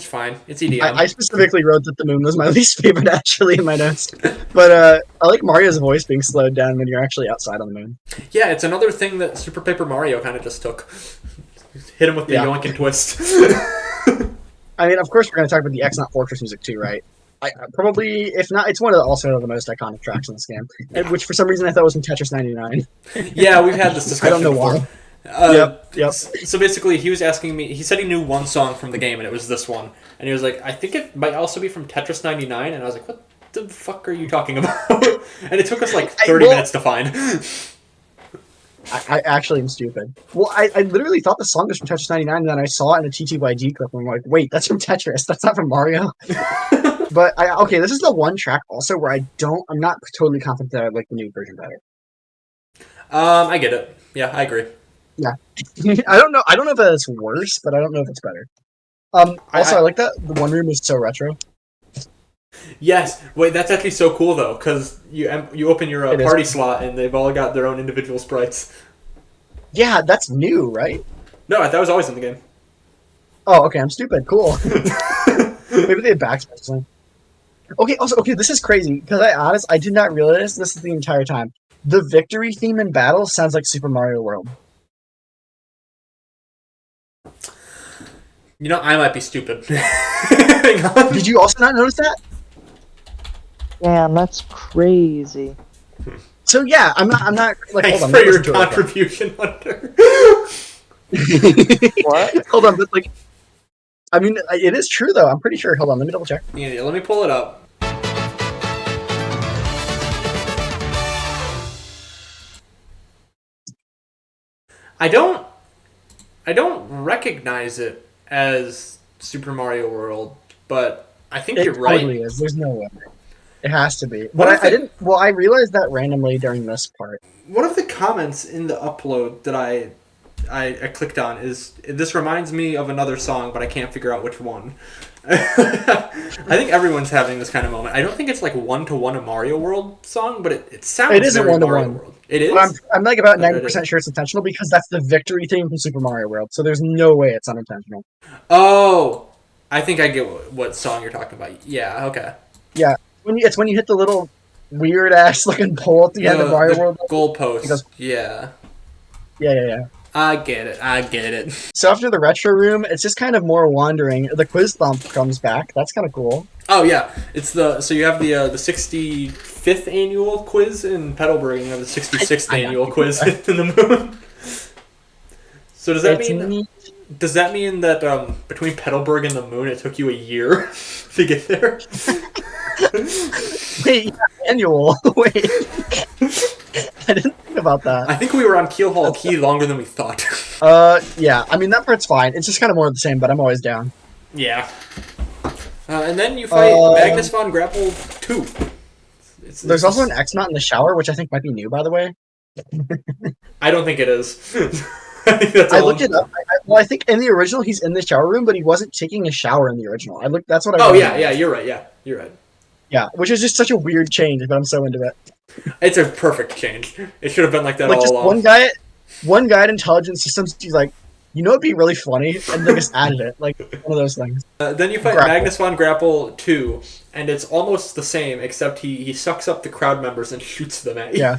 [SPEAKER 1] fine. It's EDM.
[SPEAKER 3] I specifically wrote that the moon was my least favorite, actually, in my notes. But I like Mario's voice being slowed down when you're actually outside on the moon.
[SPEAKER 1] Yeah, it's another thing that Super Paper Mario kind of just took. Hit him with the yoink and twist.
[SPEAKER 3] I mean, of course, we're going to talk about the X-Not Fortress music, too, right? Probably, if not, it's one of the most iconic tracks in this game, which for some reason I thought was from Tetris 99.
[SPEAKER 1] Yeah, we've had this discussion.
[SPEAKER 3] I don't know
[SPEAKER 1] before.
[SPEAKER 3] why. Yep.
[SPEAKER 1] So basically, he was asking me. He said he knew one song from the game, and it was this one. And he was like, "I think it might also be from Tetris 99." And I was like, "What the fuck are you talking about?" And it took us like 30 minutes to find.
[SPEAKER 3] I actually am stupid. Well, I literally thought the song was from Tetris 99, and then I saw it in a TTYG clip, and I'm like, wait, that's from Tetris. That's not from Mario. But this is the one track also where I'm not totally confident that I like the new version better.
[SPEAKER 1] I get it. Yeah, I agree.
[SPEAKER 3] Yeah, I don't know if it's worse, but I don't know if it's better. Also, I like that the one room is so retro.
[SPEAKER 1] Yes. Wait, that's actually so cool though, because you open your party slot and they've all got their own individual sprites.
[SPEAKER 3] Yeah, that's new, right?
[SPEAKER 1] No, that was always in the game.
[SPEAKER 3] Oh, okay. I'm stupid. Cool. Maybe they had backslash something. Okay. This is crazy because I did not realize this the entire time. The victory theme in battle sounds like Super Mario World.
[SPEAKER 1] You know, I might be stupid. Hang on.
[SPEAKER 3] Did you also not notice that?
[SPEAKER 2] Damn, that's crazy.
[SPEAKER 3] So yeah, I'm not like.
[SPEAKER 1] Thanks
[SPEAKER 3] hold on,
[SPEAKER 1] for your contribution, Hunter.
[SPEAKER 2] What?
[SPEAKER 3] Hold on, but like, I mean, it is true though. I'm pretty sure. Hold on, let me double check.
[SPEAKER 1] Yeah, let me pull it up. I don't recognize it as Super Mario World, but I think you're right.
[SPEAKER 3] It totally is. There's no way. It has to be. But I didn't. Well, I realized that randomly during this part.
[SPEAKER 1] One of the comments in the upload that I clicked on is, this reminds me of another song, but I can't figure out which one. I think everyone's having this kind of moment. I don't think it's like one-to-one a Mario World song, but it sounds
[SPEAKER 3] It isn't
[SPEAKER 1] very Mario
[SPEAKER 3] one-to-one.
[SPEAKER 1] World. It is?
[SPEAKER 3] But I'm like about 90% sure it's intentional because that's the victory theme from Super Mario World. So there's no way it's unintentional.
[SPEAKER 1] Oh, I think I get what song you're talking about. Yeah, okay.
[SPEAKER 3] Yeah, it's when you hit the little weird ass looking pole at the end of Mario World.
[SPEAKER 1] Goalpost. Yeah.
[SPEAKER 3] Yeah.
[SPEAKER 1] I get it.
[SPEAKER 3] So after the retro room, it's just kind of more wandering. The quiz thump comes back. That's kind of cool.
[SPEAKER 1] Oh yeah, it's so you have the 65th annual quiz in Petalburg, and you have the 66th annual quiz in the moon. So does that mean that between Petalburg and the moon, it took you a year to get there?
[SPEAKER 3] Wait, yeah, annual. Wait. I didn't think about that.
[SPEAKER 1] I think we were on Keelhaul Key longer than we thought.
[SPEAKER 3] Yeah. I mean, that part's fine. It's just kind of more of the same, but I'm always down.
[SPEAKER 1] Yeah. And then you fight Magnus von Grapple 2.
[SPEAKER 3] There's also an X-Mount in the shower, which I think might be new, by the way.
[SPEAKER 1] I don't think it is. I think that's
[SPEAKER 3] I looked it up. I think in the original he's in the shower room, but he wasn't taking a shower in the original. That's what I.
[SPEAKER 1] Oh yeah, you're right. Yeah, you're right.
[SPEAKER 3] Yeah, which is just such a weird change, but I'm so into it.
[SPEAKER 1] It's a perfect change. It should have been like that
[SPEAKER 3] Like
[SPEAKER 1] all
[SPEAKER 3] just
[SPEAKER 1] along.
[SPEAKER 3] one guy at Intelligent Systems, he's like, you know, it'd be really funny, and they just added it, like one of those things.
[SPEAKER 1] Then you fight
[SPEAKER 3] Grapple.
[SPEAKER 1] Magnus von Grapple 2, and it's almost the same, except he sucks up the crowd members and shoots them at you.
[SPEAKER 3] Yeah.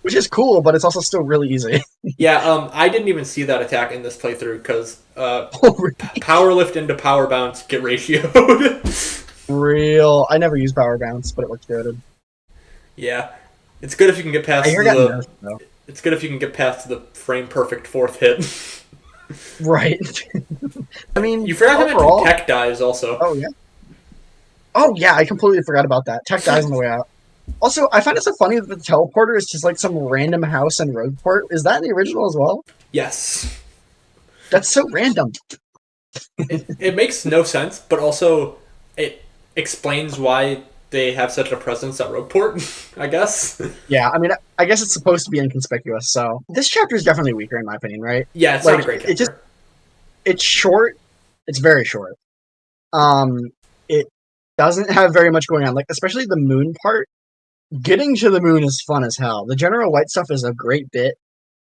[SPEAKER 3] Which is cool, but it's also still really easy.
[SPEAKER 1] Yeah, I didn't even see that attack in this playthrough because
[SPEAKER 3] Oh, really?
[SPEAKER 1] power lift into power bounce get ratioed.
[SPEAKER 3] Real. I never use Power Bounce, but it looks good.
[SPEAKER 1] Yeah, it's good if you can get past
[SPEAKER 3] I hear that
[SPEAKER 1] the.
[SPEAKER 3] nerfed, though.
[SPEAKER 1] It's good if you can get past the frame perfect fourth hit.
[SPEAKER 3] Right. I mean,
[SPEAKER 1] You forgot to
[SPEAKER 3] overall,
[SPEAKER 1] mention tech dies also.
[SPEAKER 3] Oh yeah. Oh yeah, I completely forgot about that. Tech dies on the way out. Also, I find it so funny that the teleporter is just like some random house in Rogueport. Is that in the original as well?
[SPEAKER 1] Yes.
[SPEAKER 3] That's so random.
[SPEAKER 1] It makes no sense, but also it explains why they have such a presence at Rogueport, I guess.
[SPEAKER 3] Yeah, I mean, I guess it's supposed to be inconspicuous, so... This chapter is definitely weaker, in my opinion, right?
[SPEAKER 1] Yeah, it's
[SPEAKER 3] Like,
[SPEAKER 1] not a great chapter.
[SPEAKER 3] It's short. It's very short. It doesn't have very much going on. Like, especially the moon part. Getting to the moon is fun as hell. The General White stuff is a great bit.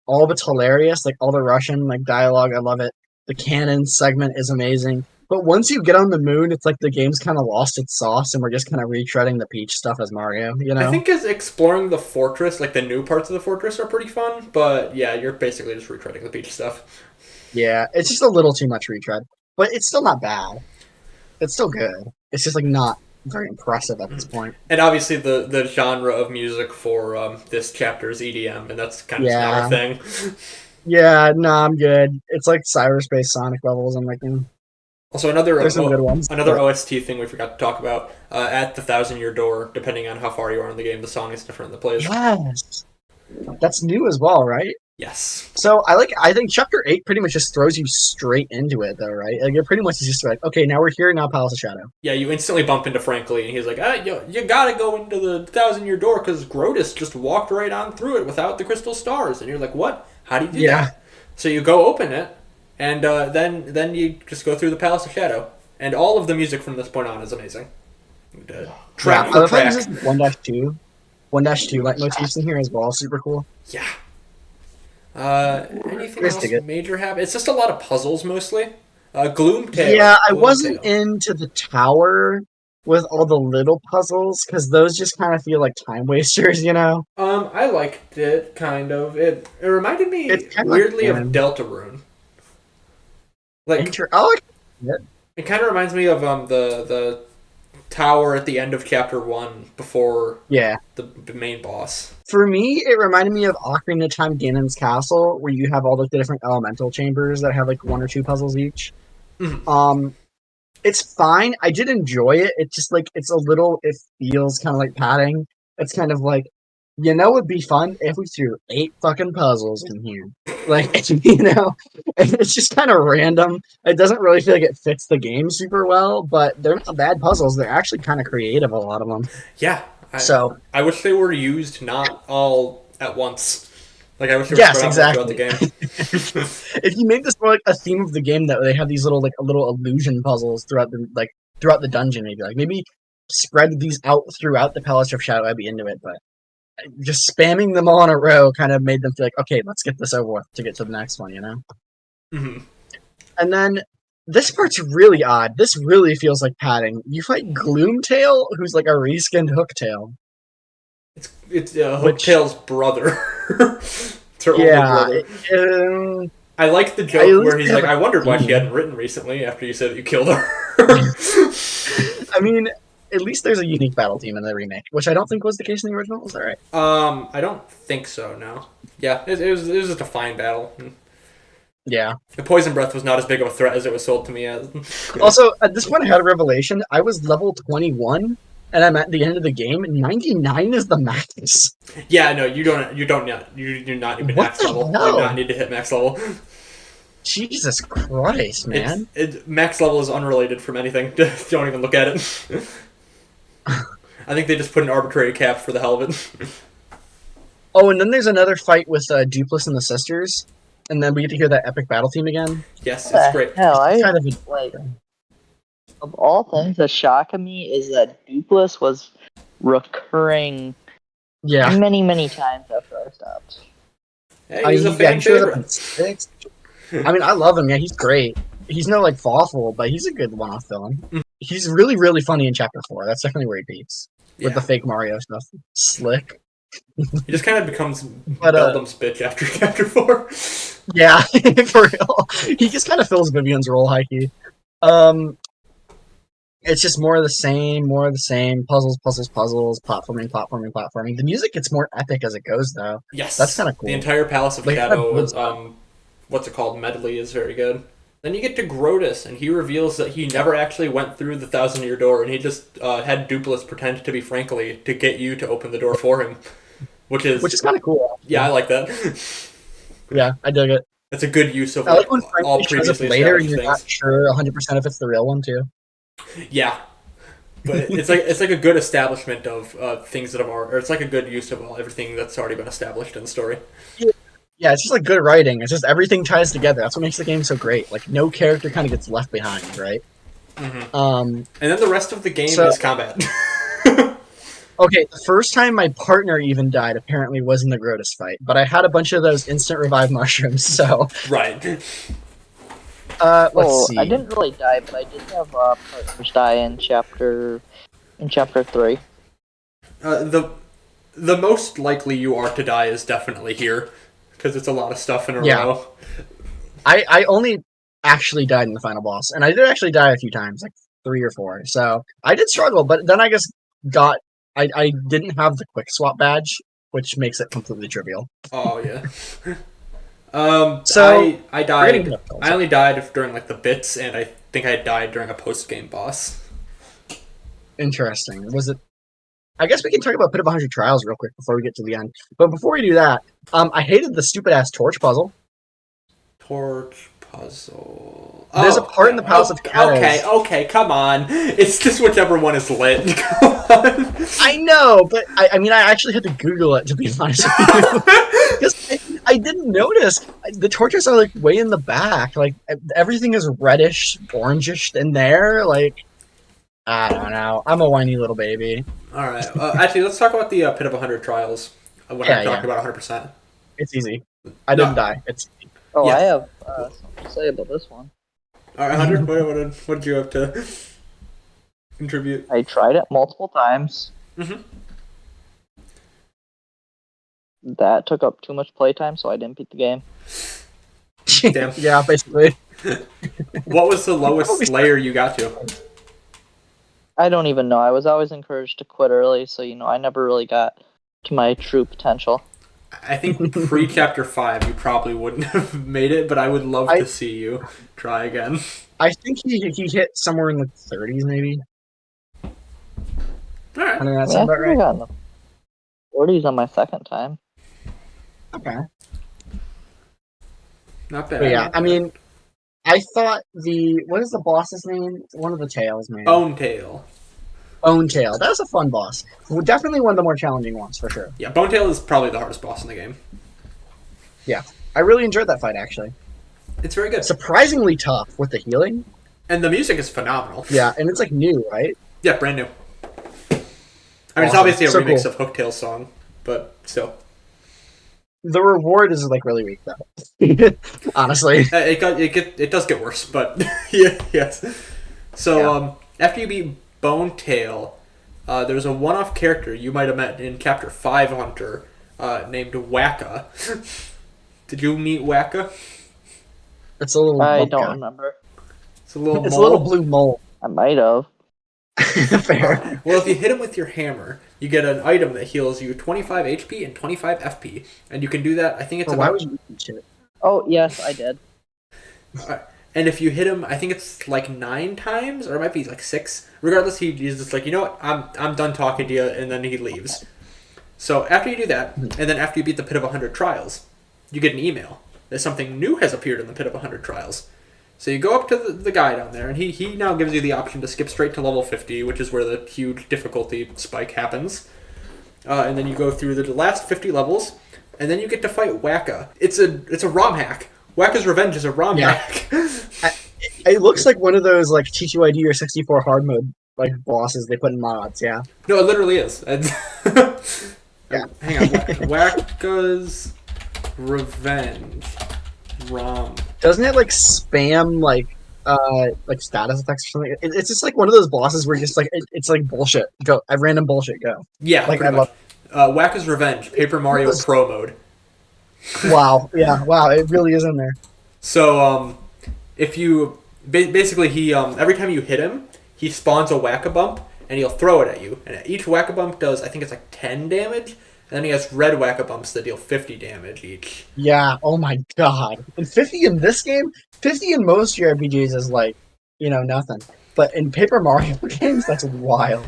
[SPEAKER 3] All of it's hilarious. Like, all the Russian, like, dialogue, I love it. The canon segment is amazing. But once you get on the moon, it's like the game's kind of lost its sauce, and we're just kind of retreading the Peach stuff as Mario, you know?
[SPEAKER 1] I think as exploring the fortress, like the new parts of the fortress are pretty fun, but yeah, you're basically just retreading the Peach stuff.
[SPEAKER 3] Yeah, it's just a little too much retread. But it's still not bad. It's still good. It's just, like, not very impressive at this point.
[SPEAKER 1] And obviously the genre of music for this chapter is EDM, and that's kind of just not our thing.
[SPEAKER 3] Yeah, no, I'm good. It's like cyberspace Sonic levels. I'm like,
[SPEAKER 1] Also, another
[SPEAKER 3] there's some good ones.
[SPEAKER 1] Another OST thing we forgot to talk about. At the 1,000-year door, depending on how far you are in the game, the song is different in the plays.
[SPEAKER 3] Yes, that's new as well, right?
[SPEAKER 1] Yes.
[SPEAKER 3] So I think Chapter 8 pretty much just throws you straight into it, though, right? Like it pretty much is just like, okay, now we're here, now Palace of Shadow.
[SPEAKER 1] Yeah, you instantly bump into Frank Lee, and he's like, you gotta go into the 1,000-year door because Grotus just walked right on through it without the crystal stars. And you're like, what? How do you do that? So you go open it, and then you just go through the Palace of Shadow. And all of the music from this point on is amazing. Track for track.
[SPEAKER 3] 1-2 leitmotifs in here as well, super cool.
[SPEAKER 1] Yeah. Anything else major happen? It's just a lot of puzzles mostly. Gloomtail.
[SPEAKER 3] Yeah, I wasn't into the tower with all the little puzzles because those just kind of feel like time wasters, you know.
[SPEAKER 1] I liked it kind of. It reminded me weirdly of Deltarune. Like it kind of reminds me of the tower at the end of chapter 1 before the main boss.
[SPEAKER 3] For me, it reminded me of Ocarina of Time Ganon's Castle, where you have all the different elemental chambers that have like 1 or 2 puzzles each.
[SPEAKER 1] Mm-hmm.
[SPEAKER 3] It's fine. I did enjoy it. It's just like it feels kind of like padding. It's kind of like, you know, it'd be fun if we threw 8 fucking puzzles in here. Like, you know, it's just kind of random. It doesn't really feel like it fits the game super well, but they're not bad puzzles. They're actually kind of creative, a lot of them.
[SPEAKER 1] Yeah. I wish they were used not all at once. Like I wish they were spread out throughout the game.
[SPEAKER 3] If you made this more like a theme of the game, that they have these little illusion puzzles throughout the dungeon, maybe spread these out throughout the Palace of Shadow, I'd be into it. But just spamming them all in a row kind of made them feel like, okay, let's get this over with to get to the next one, you know?
[SPEAKER 1] Mm-hmm.
[SPEAKER 3] And then this part's really odd. This really feels like padding. You fight Gloomtail, who's like a reskinned Hooktail.
[SPEAKER 1] It's Hooktail's brother. It's her older brother. I like the joke where he's like, I wondered why she hadn't written recently after you said that you killed her.
[SPEAKER 3] I mean, at least there's a unique battle team in the remake, which I don't think was the case in the original. Was that right?
[SPEAKER 1] I don't think so, no. Yeah, it was just a fine battle.
[SPEAKER 3] Yeah.
[SPEAKER 1] The poison breath was not as big of a threat as it was sold to me as.
[SPEAKER 3] Also, at this point I had a revelation. I was level 21, and I'm at the end of the game. 99 is the max. Yeah,
[SPEAKER 1] no, you do not even max level. You do not need to hit max level.
[SPEAKER 3] Jesus Christ, man.
[SPEAKER 1] Max level is unrelated from anything. Don't even look at it. I think they just put an arbitrary cap for the hell of it.
[SPEAKER 3] Oh, and then there's another fight with Dupless and the sisters, and then we get to hear that epic battle theme again.
[SPEAKER 1] Yes, it's great.
[SPEAKER 2] Hell, Of all things that shock me is that Dupless was recurring
[SPEAKER 3] Yeah.
[SPEAKER 2] many, many times after I stopped.
[SPEAKER 1] Hey, he's a fan
[SPEAKER 3] he shows up in
[SPEAKER 1] favorite.
[SPEAKER 3] 6. I mean, I love him. Yeah, he's great. He's no like Fawful, but he's a good one-off villain. He's really, really funny in Chapter 4. That's definitely where he beats with the fake Mario stuff. Slick.
[SPEAKER 1] He just kind of becomes
[SPEAKER 3] But,
[SPEAKER 1] Beldam's bitch after Chapter 4.
[SPEAKER 3] Yeah, for real. He just kind of fills Vivian's role, high key. It's just more of the same, puzzles, platforming. The music gets more epic as it goes, though.
[SPEAKER 1] Yes.
[SPEAKER 3] That's kind of cool.
[SPEAKER 1] The entire Palace of
[SPEAKER 3] Like,
[SPEAKER 1] Shadow
[SPEAKER 3] that
[SPEAKER 1] is, what's it called? Medley is very good. Then you get to Grotus, and he reveals that he never actually went through the 1,000-year door, and he just had Dupless pretend to be Frankly to get you to open the door for him. Which is
[SPEAKER 3] kind of cool.
[SPEAKER 1] Yeah, I like that.
[SPEAKER 3] Yeah, I dig it.
[SPEAKER 1] That's a good use of
[SPEAKER 3] I like when
[SPEAKER 1] all
[SPEAKER 3] Frankie shows up
[SPEAKER 1] previously
[SPEAKER 3] later and
[SPEAKER 1] established
[SPEAKER 3] you're
[SPEAKER 1] things.
[SPEAKER 3] not sure 100% if it's the real one, too.
[SPEAKER 1] Yeah. But it's like a good establishment of things that have already, or it's like a good use of everything that's already been established in the story.
[SPEAKER 3] Yeah, it's just like good writing. It's just everything ties together. That's what makes the game so great. Like no character kind of gets left behind, right?
[SPEAKER 1] Mm-hmm.
[SPEAKER 3] And
[SPEAKER 1] then the rest of the game is combat.
[SPEAKER 3] Okay, the first time my partner even died apparently was in the Grotus fight, but I had a bunch of those instant revive mushrooms, so
[SPEAKER 1] right.
[SPEAKER 3] Let's see.
[SPEAKER 2] I didn't really die, but I did have partners die in chapter 3.
[SPEAKER 1] The most likely you are to die is definitely here, because it's a lot of stuff in a row.
[SPEAKER 3] I only actually died in the final boss, and I did actually die a few times, like 3 or 4. So I did struggle, but then I just I didn't have the quick swap badge, which makes it completely trivial.
[SPEAKER 1] Oh yeah.
[SPEAKER 3] So
[SPEAKER 1] I died. I only died during like the bits, and I think I died during a post game boss.
[SPEAKER 3] Interesting. Was it? I guess we can talk about Pit of 100 Trials real quick before we get to the end. But before we do that, I hated the stupid ass torch puzzle.
[SPEAKER 1] Torch puzzle.
[SPEAKER 3] There's a part in the Palace of Shadows.
[SPEAKER 1] Okay, come on. It's just whichever one is lit. Come on.
[SPEAKER 3] I know, but I mean, I actually had to Google it to be honest with you. Because I didn't notice. The torches are like way in the back. Like everything is reddish, orangish in there. Like, I don't know. I'm a whiny little baby.
[SPEAKER 1] Alright. Actually, let's talk about the Pit of 100 Trials when I'm talking about 100%.
[SPEAKER 3] It's easy. I didn't die. It's easy.
[SPEAKER 2] Oh,
[SPEAKER 1] Yeah.
[SPEAKER 2] I have something to say about this one.
[SPEAKER 1] Alright, 100, what did you have to contribute?
[SPEAKER 2] I tried it multiple times.
[SPEAKER 1] Mm-hmm.
[SPEAKER 2] That took up too much playtime, so I didn't beat the game.
[SPEAKER 1] Damn.
[SPEAKER 3] Yeah, basically.
[SPEAKER 1] What was the lowest layer you got to?
[SPEAKER 2] I don't even know. I was always encouraged to quit early, so I never really got to my true potential.
[SPEAKER 1] I think pre-chapter 5 you probably wouldn't have made it, but I would love to see you try again.
[SPEAKER 3] I think he hit somewhere in the 30s, maybe.
[SPEAKER 1] Alright.
[SPEAKER 3] I mean, that
[SPEAKER 2] I
[SPEAKER 3] sounds about
[SPEAKER 2] think I
[SPEAKER 3] right.
[SPEAKER 2] got in the 40s on my second time.
[SPEAKER 3] Okay.
[SPEAKER 1] Not bad.
[SPEAKER 3] But yeah, I mean, I thought what is the boss's name? One of the tails, man.
[SPEAKER 1] Bone Tail.
[SPEAKER 3] Bone Tail. That was a fun boss. Well, definitely one of the more challenging ones, for sure.
[SPEAKER 1] Yeah, Bone Tail is probably the hardest boss in the game.
[SPEAKER 3] Yeah. I really enjoyed that fight, actually.
[SPEAKER 1] It's very good.
[SPEAKER 3] Surprisingly tough with the healing.
[SPEAKER 1] And the music is phenomenal.
[SPEAKER 3] Yeah, and it's like new, right?
[SPEAKER 1] Yeah, brand new. I mean, it's
[SPEAKER 3] Awesome.
[SPEAKER 1] obviously a
[SPEAKER 3] So
[SPEAKER 1] remix
[SPEAKER 3] cool.
[SPEAKER 1] of Hooktail's song, but still.
[SPEAKER 3] The reward is like really weak, though. Honestly.
[SPEAKER 1] It does get worse, but yeah, yes. So after you beat Bone Tail, there's a one-off character you might have met in Chapter 5 Hunter named Wacka. Did you meet Wacka?
[SPEAKER 3] It's a little.
[SPEAKER 2] I
[SPEAKER 3] mole
[SPEAKER 2] don't
[SPEAKER 3] guy.
[SPEAKER 2] remember.
[SPEAKER 1] It's a little
[SPEAKER 3] It's
[SPEAKER 1] mole.
[SPEAKER 3] a little blue mole.
[SPEAKER 2] I might have.
[SPEAKER 3] Fair.
[SPEAKER 1] Well, if you hit him with your hammer, you get an item that heals you 25 HP and 25 FP, and you can do that. I think it's
[SPEAKER 3] Why
[SPEAKER 1] about.
[SPEAKER 3] would you eat shit?
[SPEAKER 2] Oh, yes, I did.
[SPEAKER 1] And if you hit him, I think it's like 9 times, or it might be like 6. Regardless, he's just like, you know what, I'm done talking to you, and then he leaves. So after you do that, and then after you beat the Pit of 100 Trials, you get an email that something new has appeared in the Pit of 100 Trials. So you go up to the guy down there, and he now gives you the option to skip straight to level 50, which is where the huge difficulty spike happens. And then you go through the last 50 levels, and then you get to fight Wacka. It's a ROM hack. Wacka's Revenge is a ROM hack.
[SPEAKER 3] It looks like one of those like TTYD or 64 hard mode like bosses they put in mods. Yeah.
[SPEAKER 1] No, it literally is.
[SPEAKER 3] Yeah.
[SPEAKER 1] Hang on. Wacka's Revenge. ROM.
[SPEAKER 3] Doesn't it like spam like status effects or something? It's just like one of those bosses where you're just like it's like bullshit. Go, random bullshit. Go.
[SPEAKER 1] Yeah,
[SPEAKER 3] Like
[SPEAKER 1] pretty
[SPEAKER 3] I
[SPEAKER 1] much.
[SPEAKER 3] love.
[SPEAKER 1] Wacka's Revenge, Paper Mario Pro mode.
[SPEAKER 3] Wow. Yeah. Wow. It really is in there.
[SPEAKER 1] So, if you basically he every time you hit him, he spawns a Whack-A-Bump and he'll throw it at you. And each Whack-A-Bump does, I think it's like 10 damage. And then he has red Whack-A-Bumps that deal 50 damage each.
[SPEAKER 3] Yeah. Oh my god. And 50 in this game, 50 in most JRPGs is like, nothing. But in Paper Mario games, that's wild.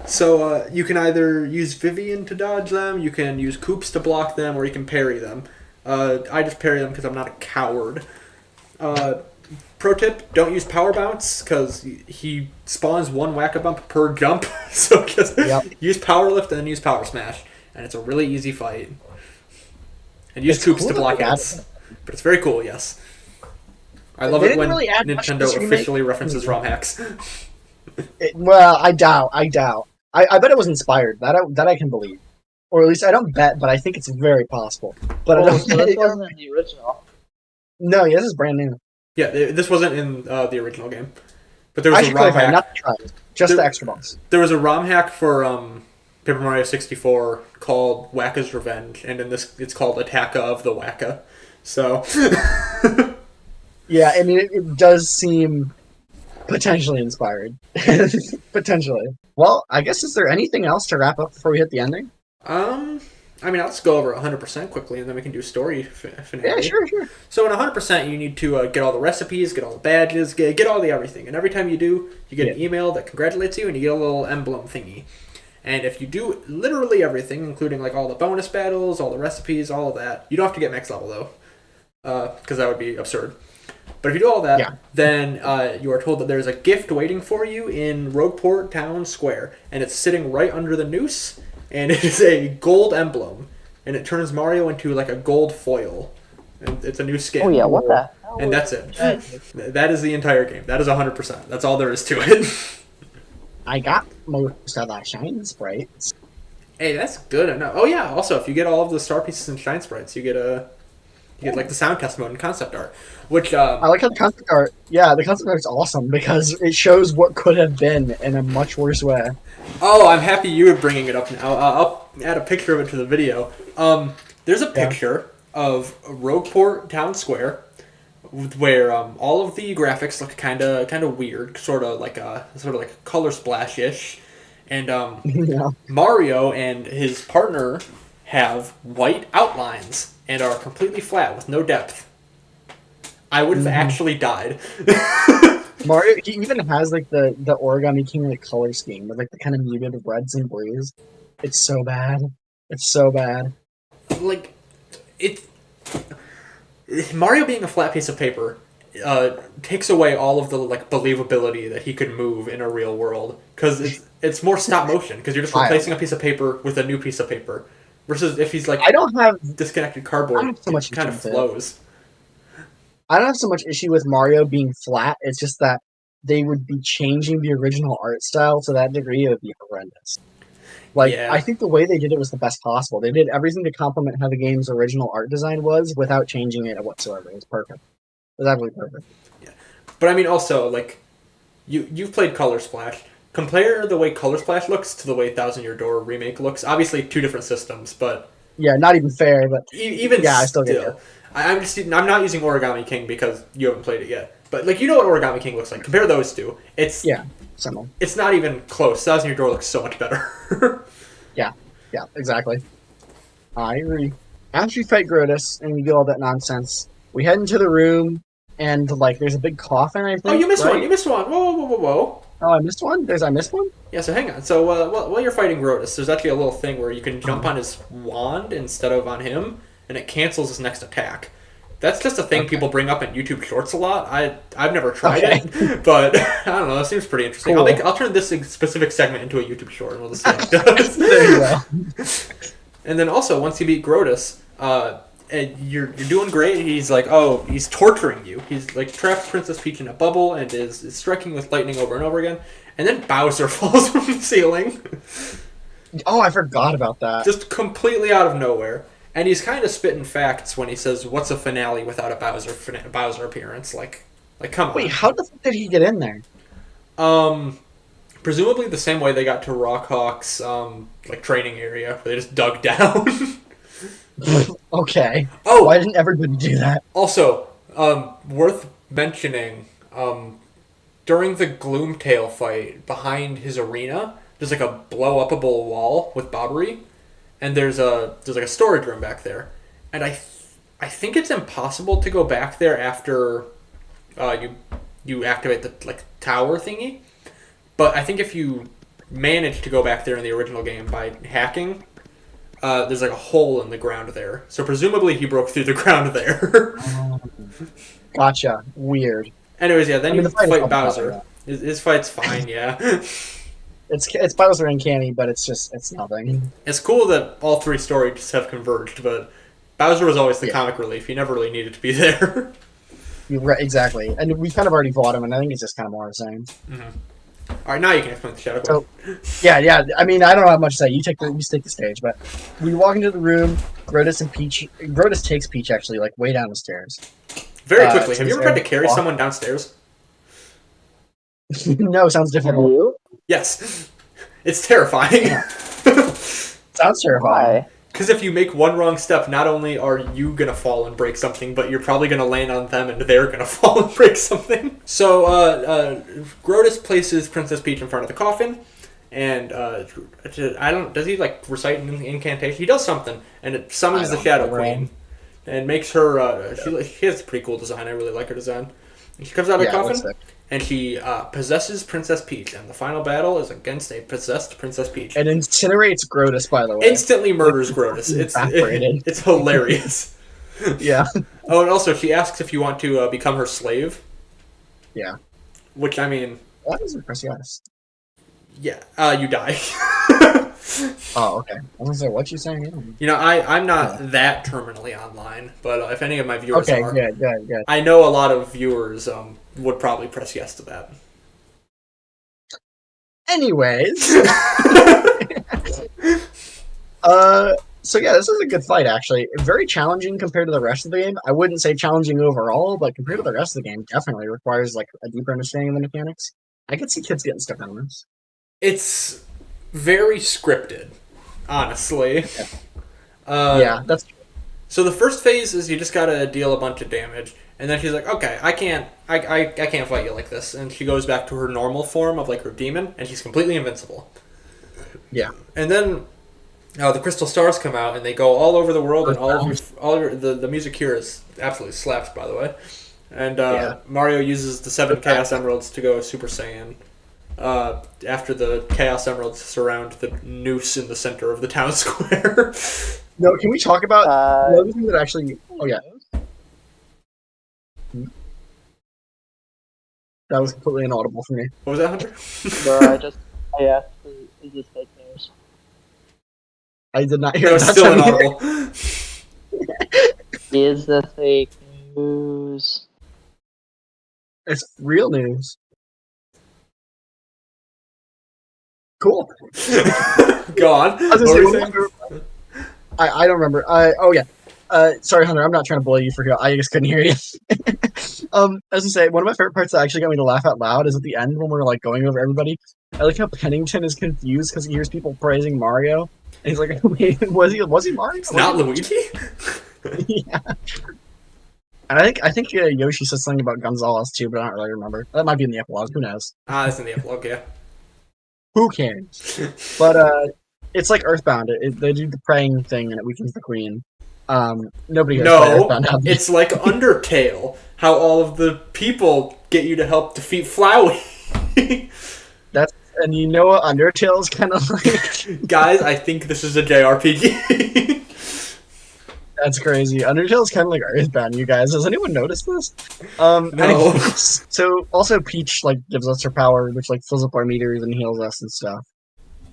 [SPEAKER 1] So you can either use Vivian to dodge them, you can use Koops to block them, or you can parry them. I just parry them because I'm not a coward. Pro tip, don't use Power Bounce because he spawns one Whack-A-Bump per jump. So just use Power Lift and then use Power Smash. And it's a really easy fight. And use Koops
[SPEAKER 3] cool
[SPEAKER 1] to block
[SPEAKER 3] that
[SPEAKER 1] hits. But it's very cool, yes. I love it when
[SPEAKER 3] really add much to
[SPEAKER 1] Nintendo
[SPEAKER 3] this remake.
[SPEAKER 1] officially references ROM hacks.
[SPEAKER 3] Well, I doubt. I bet it was inspired. That I can believe. Or at least I don't bet, but I think it's very possible. But I
[SPEAKER 2] Oh,
[SPEAKER 3] don't.
[SPEAKER 2] so this wasn't in the original.
[SPEAKER 3] No, yeah, this is brand new.
[SPEAKER 1] Yeah, this wasn't in the original game. But there was
[SPEAKER 3] I
[SPEAKER 1] a
[SPEAKER 3] should
[SPEAKER 1] ROM
[SPEAKER 3] clarify,
[SPEAKER 1] hack.
[SPEAKER 3] not the tries, just
[SPEAKER 1] There-
[SPEAKER 3] the extra boss.
[SPEAKER 1] There was a ROM hack for Paper Mario 64 called Wacka's Revenge, and in this it's called Attacka of the Wacka. So
[SPEAKER 3] Yeah, I mean, it does seem potentially inspired. Potentially. Well, I guess is there anything else to wrap up before we hit the ending?
[SPEAKER 1] I mean, I'll just go over 100% quickly, and then we can do story finale.
[SPEAKER 3] Yeah, sure.
[SPEAKER 1] So in 100%, you need to get all the recipes, get all the badges, get all the everything. And every time you do, you get an email that congratulates you, and you get a little emblem thingy. And if you do literally everything, including like all the bonus battles, all the recipes, all of that, you don't have to get max level though, because that would be absurd. But if you do all that, then you are told that there's a gift waiting for you in Rogueport Town Square, and it's sitting right under the noose, and it is a gold emblem, and it turns Mario into like a gold foil. And it's a new skin.
[SPEAKER 2] Oh yeah, what the hell?
[SPEAKER 1] And that's it. That is the entire game. That is 100%. That's all there is to it.
[SPEAKER 3] I got most of the shine sprites.
[SPEAKER 1] Hey, that's good enough. Oh yeah. Also, if you get all of the star pieces and shine sprites, you get like the sound test mode and concept art, which
[SPEAKER 3] I like how the concept art. Yeah, the concept art is awesome because it shows what could have been in a much worse way.
[SPEAKER 1] Oh, I'm happy you were bringing it up now. I'll add a picture of it to the video. There's a picture of Rogueport Town Square where all of the graphics look kind of weird, sort of like color splash-ish, and
[SPEAKER 3] Yeah.
[SPEAKER 1] Mario and his partner have white outlines and are completely flat with no depth. I would have actually died.
[SPEAKER 3] Mario, he even has like the Origami King like color scheme with like the kind of muted reds and blues. It's so bad. It's so bad.
[SPEAKER 1] Like, Mario being a flat piece of paper takes away all of the like believability that he could move in a real world, because it's more stop motion because you're just replacing a piece of paper with a new piece of paper, versus if he's like
[SPEAKER 3] I don't have
[SPEAKER 1] disconnected cardboard,
[SPEAKER 3] I don't have so much
[SPEAKER 1] it kind of
[SPEAKER 3] issue with it.
[SPEAKER 1] flows.
[SPEAKER 3] I don't have so much issue with Mario being flat. It's just that they would be changing the original art style to that degree. It would be horrendous. Like,
[SPEAKER 1] Yeah.
[SPEAKER 3] I think the way they did it was the best possible. They did everything to complement how the game's original art design was without changing it whatsoever. It was perfect. It was absolutely perfect.
[SPEAKER 1] But I mean, also like you've played Color Splash. Compare the way Color Splash looks to the way Thousand Year Door Remake looks. Obviously, two different systems, but
[SPEAKER 3] Yeah, not even fair, but
[SPEAKER 1] even
[SPEAKER 3] yeah, I still get
[SPEAKER 1] still,
[SPEAKER 3] it.
[SPEAKER 1] I'm not using Origami King because you haven't played it yet. But like, you know what Origami King looks like. Compare those two. It's
[SPEAKER 3] similar.
[SPEAKER 1] It's not even close. Thousand Year Door looks so much better.
[SPEAKER 3] Yeah, exactly. I agree. After we fight Grotus and we do all that nonsense, we head into the room and like there's a big coffin. I think.
[SPEAKER 1] Oh, you missed
[SPEAKER 3] right?
[SPEAKER 1] one. You missed one. Whoa.
[SPEAKER 3] Oh, I missed one. I missed one.
[SPEAKER 1] Yeah. So hang on. So while you're fighting Grotus, there's actually a little thing where you can jump on his wand instead of on him, and it cancels his next attack. That's just a thing people bring up in YouTube Shorts a lot. I've never tried it, but I don't know. It seems pretty interesting.
[SPEAKER 3] Cool.
[SPEAKER 1] I'll turn this specific segment into a YouTube short, and we'll just see how it does.
[SPEAKER 3] There you go.
[SPEAKER 1] And then also, once you beat Grotus, and you're doing great. He's like, oh, he's torturing you. He's like traps Princess Peach in a bubble and is striking with lightning over and over again. And then Bowser falls from the ceiling,
[SPEAKER 3] Oh, I forgot about that.
[SPEAKER 1] just completely out of nowhere. And he's kind of spitting facts when he says, "What's a finale without a Bowser appearance?" Like come on.
[SPEAKER 3] Wait, how the fuck did he get in there?
[SPEAKER 1] Presumably the same way they got to Rockhawk's like training area, where they just dug down.
[SPEAKER 3] Okay.
[SPEAKER 1] Oh,
[SPEAKER 3] Why didn't everybody do that?
[SPEAKER 1] also, worth mentioning, during the Gloomtail fight, behind his arena, there's like a blow-upable wall with Bobbery, and there's like a storage room back there, and I think it's impossible to go back there after you activate the like tower thingy, but I think if you manage to go back there in the original game by hacking, there's like a hole in the ground there. So presumably he broke through the ground there.
[SPEAKER 3] Gotcha. Weird.
[SPEAKER 1] Anyways, yeah, then
[SPEAKER 3] I mean,
[SPEAKER 1] you
[SPEAKER 3] the fight is
[SPEAKER 1] fight
[SPEAKER 3] probably
[SPEAKER 1] Bowser.
[SPEAKER 3] better,
[SPEAKER 1] His fight's fine, yeah.
[SPEAKER 3] It's Bowser uncanny, but it's nothing.
[SPEAKER 1] It's cool that all three stories have converged, but Bowser was always the
[SPEAKER 3] Yeah.
[SPEAKER 1] comic relief. He never really needed to be there.
[SPEAKER 3] Exactly. And we kind of already fought him, and I think it's just kind of more the same.
[SPEAKER 1] Alright, now you can explain the Shadow
[SPEAKER 3] So,
[SPEAKER 1] Clone.
[SPEAKER 3] yeah. I mean, I don't have much to say. You take the stage, but we walk into the room. Grotus takes Peach actually like way down the stairs.
[SPEAKER 1] Very quickly,
[SPEAKER 3] so
[SPEAKER 1] have you ever
[SPEAKER 3] there's
[SPEAKER 1] tried to carry
[SPEAKER 3] walk-
[SPEAKER 1] someone downstairs?
[SPEAKER 3] No, sounds difficult.
[SPEAKER 2] You?
[SPEAKER 1] Yes. It's terrifying.
[SPEAKER 3] Sounds terrifying.
[SPEAKER 2] Why?
[SPEAKER 1] Because if you make one wrong step, not only are you going to fall and break something, but you're probably going to land on them and they're going to fall and break something. So, Grotus places Princess Peach in front of the coffin, and, does he, like, recite an incantation? He does something, and it summons the Shadow Queen, and makes her, she has a pretty cool design. I really like her design. She comes out of the
[SPEAKER 3] Yeah, it looks
[SPEAKER 1] coffin,
[SPEAKER 3] sick.
[SPEAKER 1] and she possesses Princess Peach, and the final battle is against a possessed Princess Peach.
[SPEAKER 3] It incinerates Grotus, by the way.
[SPEAKER 1] Instantly murders Grotus.
[SPEAKER 3] Evaporated.
[SPEAKER 1] It's hilarious.
[SPEAKER 3] Yeah.
[SPEAKER 1] Oh, and also she asks if you want to become her slave.
[SPEAKER 3] Yeah.
[SPEAKER 1] Which, I mean,
[SPEAKER 3] That is impressive. Yes.
[SPEAKER 1] yeah, you die.
[SPEAKER 3] Oh, okay. I was gonna say, what you saying?
[SPEAKER 1] You know, I'm not that terminally online, but if any of my viewers
[SPEAKER 3] Okay,
[SPEAKER 1] are,
[SPEAKER 3] good.
[SPEAKER 1] I know a lot of viewers would probably press yes to that.
[SPEAKER 3] Anyways. So yeah, this is a good fight, actually. Very challenging compared to the rest of the game. I wouldn't say challenging overall, but compared to the rest of the game, definitely requires like a deeper understanding of the mechanics. I could see kids getting stuck on this.
[SPEAKER 1] It's very scripted, honestly.
[SPEAKER 3] Yeah, that's
[SPEAKER 1] So the first phase is you just gotta deal a bunch of damage, and then she's like, "Okay, I can't fight you like this," and she goes back to her normal form of like her demon, and she's completely invincible.
[SPEAKER 3] yeah.
[SPEAKER 1] And then the crystal stars come out, and they go all over the world, and the music here is absolutely slaps, by the way. And Mario uses the 7 Chaos Emeralds to go Super Saiyan. After the Chaos Emeralds surround the noose in the center of the town square.
[SPEAKER 3] No, can we talk about the other thing that actually? Oh yeah, that was completely inaudible for me.
[SPEAKER 1] What was that, Hunter?
[SPEAKER 2] Bro, I asked, is this fake news?
[SPEAKER 3] I did not hear
[SPEAKER 1] That was
[SPEAKER 3] that.
[SPEAKER 1] still
[SPEAKER 3] time either.
[SPEAKER 1] inaudible.
[SPEAKER 2] Is this fake news?
[SPEAKER 3] It's real news. Cool.
[SPEAKER 1] Go on.
[SPEAKER 3] I was
[SPEAKER 1] What
[SPEAKER 3] gonna
[SPEAKER 1] were you
[SPEAKER 3] say,
[SPEAKER 1] saying?
[SPEAKER 3] I don't remember. Oh yeah. Sorry, Hunter. I'm not trying to bully you for here. I just couldn't hear you. As I say, one of my favorite parts that actually got me to laugh out loud is at the end when we're like going over everybody. I like how Pennington is confused because he hears people praising Mario, and he's like, "Wait, was he Mario?
[SPEAKER 1] It's not Luigi?
[SPEAKER 3] Yeah. And I think Yoshi says something about Gonzalez too, but I don't really remember. That might be in the epilogue. Who knows?
[SPEAKER 1] That's in the epilogue, yeah.
[SPEAKER 3] Who cares? But it's like Earthbound. They do the praying thing and it weakens the queen. Nobody has played
[SPEAKER 1] No,
[SPEAKER 3] Earthbound. have they?
[SPEAKER 1] it's like Undertale. How all of the people get you to help defeat Flowey.
[SPEAKER 3] And you know what Undertale is kind of like?
[SPEAKER 1] Guys, I think this is a JRPG.
[SPEAKER 3] That's crazy. Undertale is kind of like Earthbound, you guys. Has anyone noticed this?
[SPEAKER 1] No.
[SPEAKER 3] Anyways, so also Peach like gives us her power, which like fills up our meters and heals us and stuff.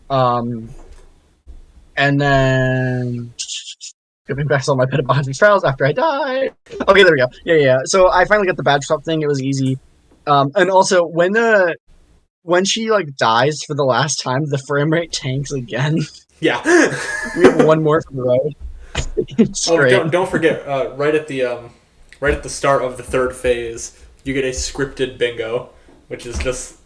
[SPEAKER 3] And then skipping past all my pedagogic trials after I die. Okay, there we go. Yeah. So I finally got the badge swap thing. It was easy. And also when she like dies for the last time, the frame rate tanks again.
[SPEAKER 1] Yeah.
[SPEAKER 3] We have one more for the road. It's great.
[SPEAKER 1] Don't forget, right at the start of the third phase, you get a scripted bingo, which is just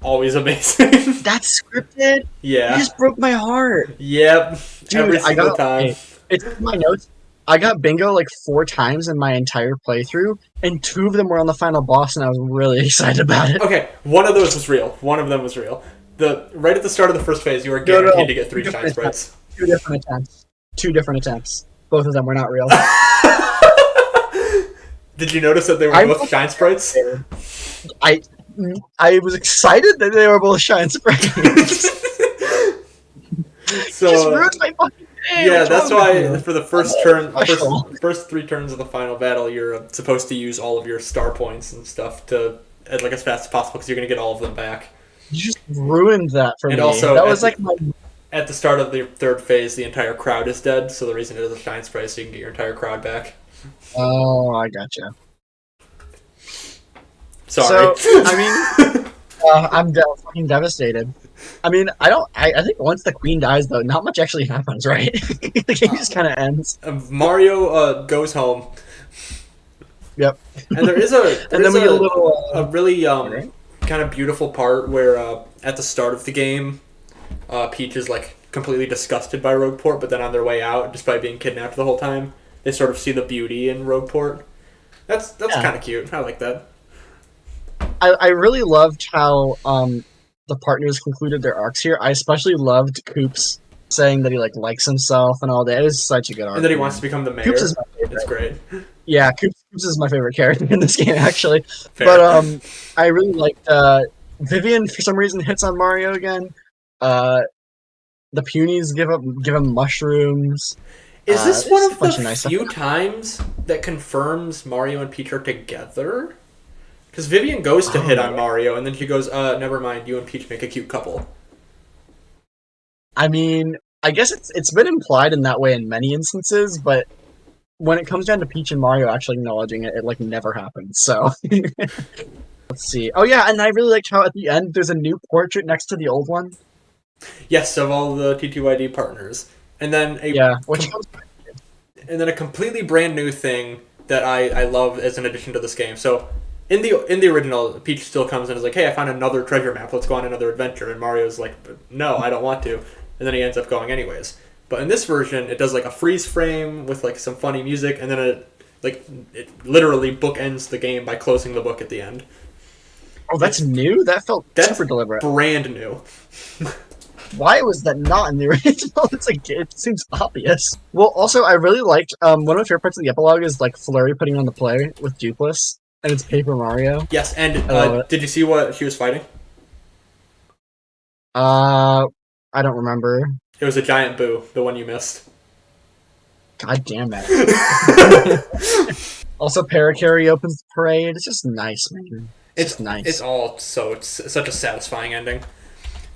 [SPEAKER 1] always amazing.
[SPEAKER 3] That's scripted.
[SPEAKER 1] Yeah.
[SPEAKER 3] You just broke my heart.
[SPEAKER 1] Yep.
[SPEAKER 3] Dude,
[SPEAKER 1] Every single time.
[SPEAKER 3] Hey, it's in my notes. I got bingo like 4 times in my entire playthrough, and 2 of them were on the final boss, and I was really excited about it.
[SPEAKER 1] Okay, one of those was real. One of them was real. Right at the start of the first phase, you were guaranteed to get 3 shine sprites.
[SPEAKER 3] 2 different attempts. 2 different attempts. Both of them were not real.
[SPEAKER 1] Did you notice that they were both shine sprites?
[SPEAKER 3] I was excited that they were both shine sprites.
[SPEAKER 1] So
[SPEAKER 3] just ruined my fucking day.
[SPEAKER 1] yeah, that's why for the first 3 turns of the final battle, you're supposed to use all of your star points and stuff to like as fast as possible because you're gonna get all of them back.
[SPEAKER 3] You just ruined that for me.
[SPEAKER 1] And also,
[SPEAKER 3] that was like my.
[SPEAKER 1] At the start of the third phase, the entire crowd is dead, so the reason it is a shine sprite is so you can get your entire crowd back.
[SPEAKER 3] Oh, I gotcha.
[SPEAKER 1] Sorry.
[SPEAKER 3] So, I mean, I'm fucking devastated. I mean, I think once the queen dies, though, not much actually happens, right? The game just kind of ends.
[SPEAKER 1] Mario goes home.
[SPEAKER 3] Yep.
[SPEAKER 1] And there is a
[SPEAKER 3] and then we get a little
[SPEAKER 1] a really kind of beautiful part where at the start of the game, Peach is like completely disgusted by Rogueport, but then on their way out, despite being kidnapped the whole time, they sort of see the beauty in Rogueport. That's kind of cute. I like that.
[SPEAKER 3] I really loved how the partners concluded their arcs here. I especially loved Coops saying that he likes himself and all that. It is such a good arc.
[SPEAKER 1] And that he wants to become the mayor.
[SPEAKER 3] Coops is my favorite.
[SPEAKER 1] It's great.
[SPEAKER 3] Yeah, Coops is my favorite character in this game, actually.
[SPEAKER 1] Fair.
[SPEAKER 3] But I really liked Vivian for some reason hits on Mario again. The Punies give him mushrooms.
[SPEAKER 1] Is this one of the
[SPEAKER 3] nice
[SPEAKER 1] few times that confirms Mario and Peach are together? Because Vivian goes to hit on Mario, and then she goes, never mind, you and Peach make a cute couple.
[SPEAKER 3] I mean, I guess it's been implied in that way in many instances, but when it comes down to Peach and Mario actually acknowledging it, it never happens, so... Let's see. Oh yeah, and I really liked how at the end there's a new portrait next to the old one.
[SPEAKER 1] Yes, of all the TTYD partners. And then a completely brand new thing that I love as an addition to this game. So in the original, Peach still comes and is like, hey, I found another treasure map, let's go on another adventure. And Mario's like, no, I don't want to. And then he ends up going anyways. But in this version, it does a freeze frame with some funny music, and then it literally bookends the game by closing the book at the end.
[SPEAKER 3] Oh, that's new? That felt super deliberate.
[SPEAKER 1] Brand new.
[SPEAKER 3] Why was that not in the original? It seems obvious. Well, also, I really liked, one of my favorite parts of the epilogue is, Flurry putting on the play with Dupless, and it's Paper Mario.
[SPEAKER 1] Yes, and did you see what she was fighting?
[SPEAKER 3] I don't remember.
[SPEAKER 1] It was a giant boo, the one you missed.
[SPEAKER 3] God damn it. Also, Parakarry opens the parade. It's just nice, man. It's nice.
[SPEAKER 1] It's such a satisfying ending.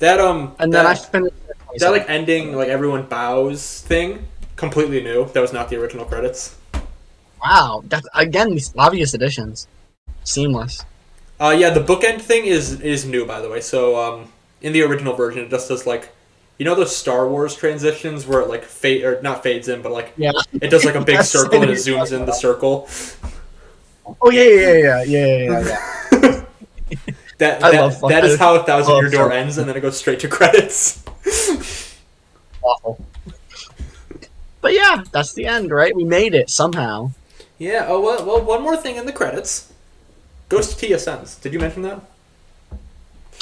[SPEAKER 1] That
[SPEAKER 3] and then I finished
[SPEAKER 1] that ending everyone bows thing, completely new. That was not the original credits.
[SPEAKER 3] That's again these obvious additions. Seamless.
[SPEAKER 1] Yeah, the bookend thing is new, by the way. So in the original version it just does those Star Wars transitions where it not fades in, but it does a big circle and it zooms in the circle.
[SPEAKER 3] Oh yeah.
[SPEAKER 1] That is how 1,000 Year Door ends, and then it goes straight to credits.
[SPEAKER 3] Awful. But yeah, that's the end, right? We made it somehow.
[SPEAKER 1] Yeah. Oh well. One more thing in the credits. Ghost T ascends. Did you mention that?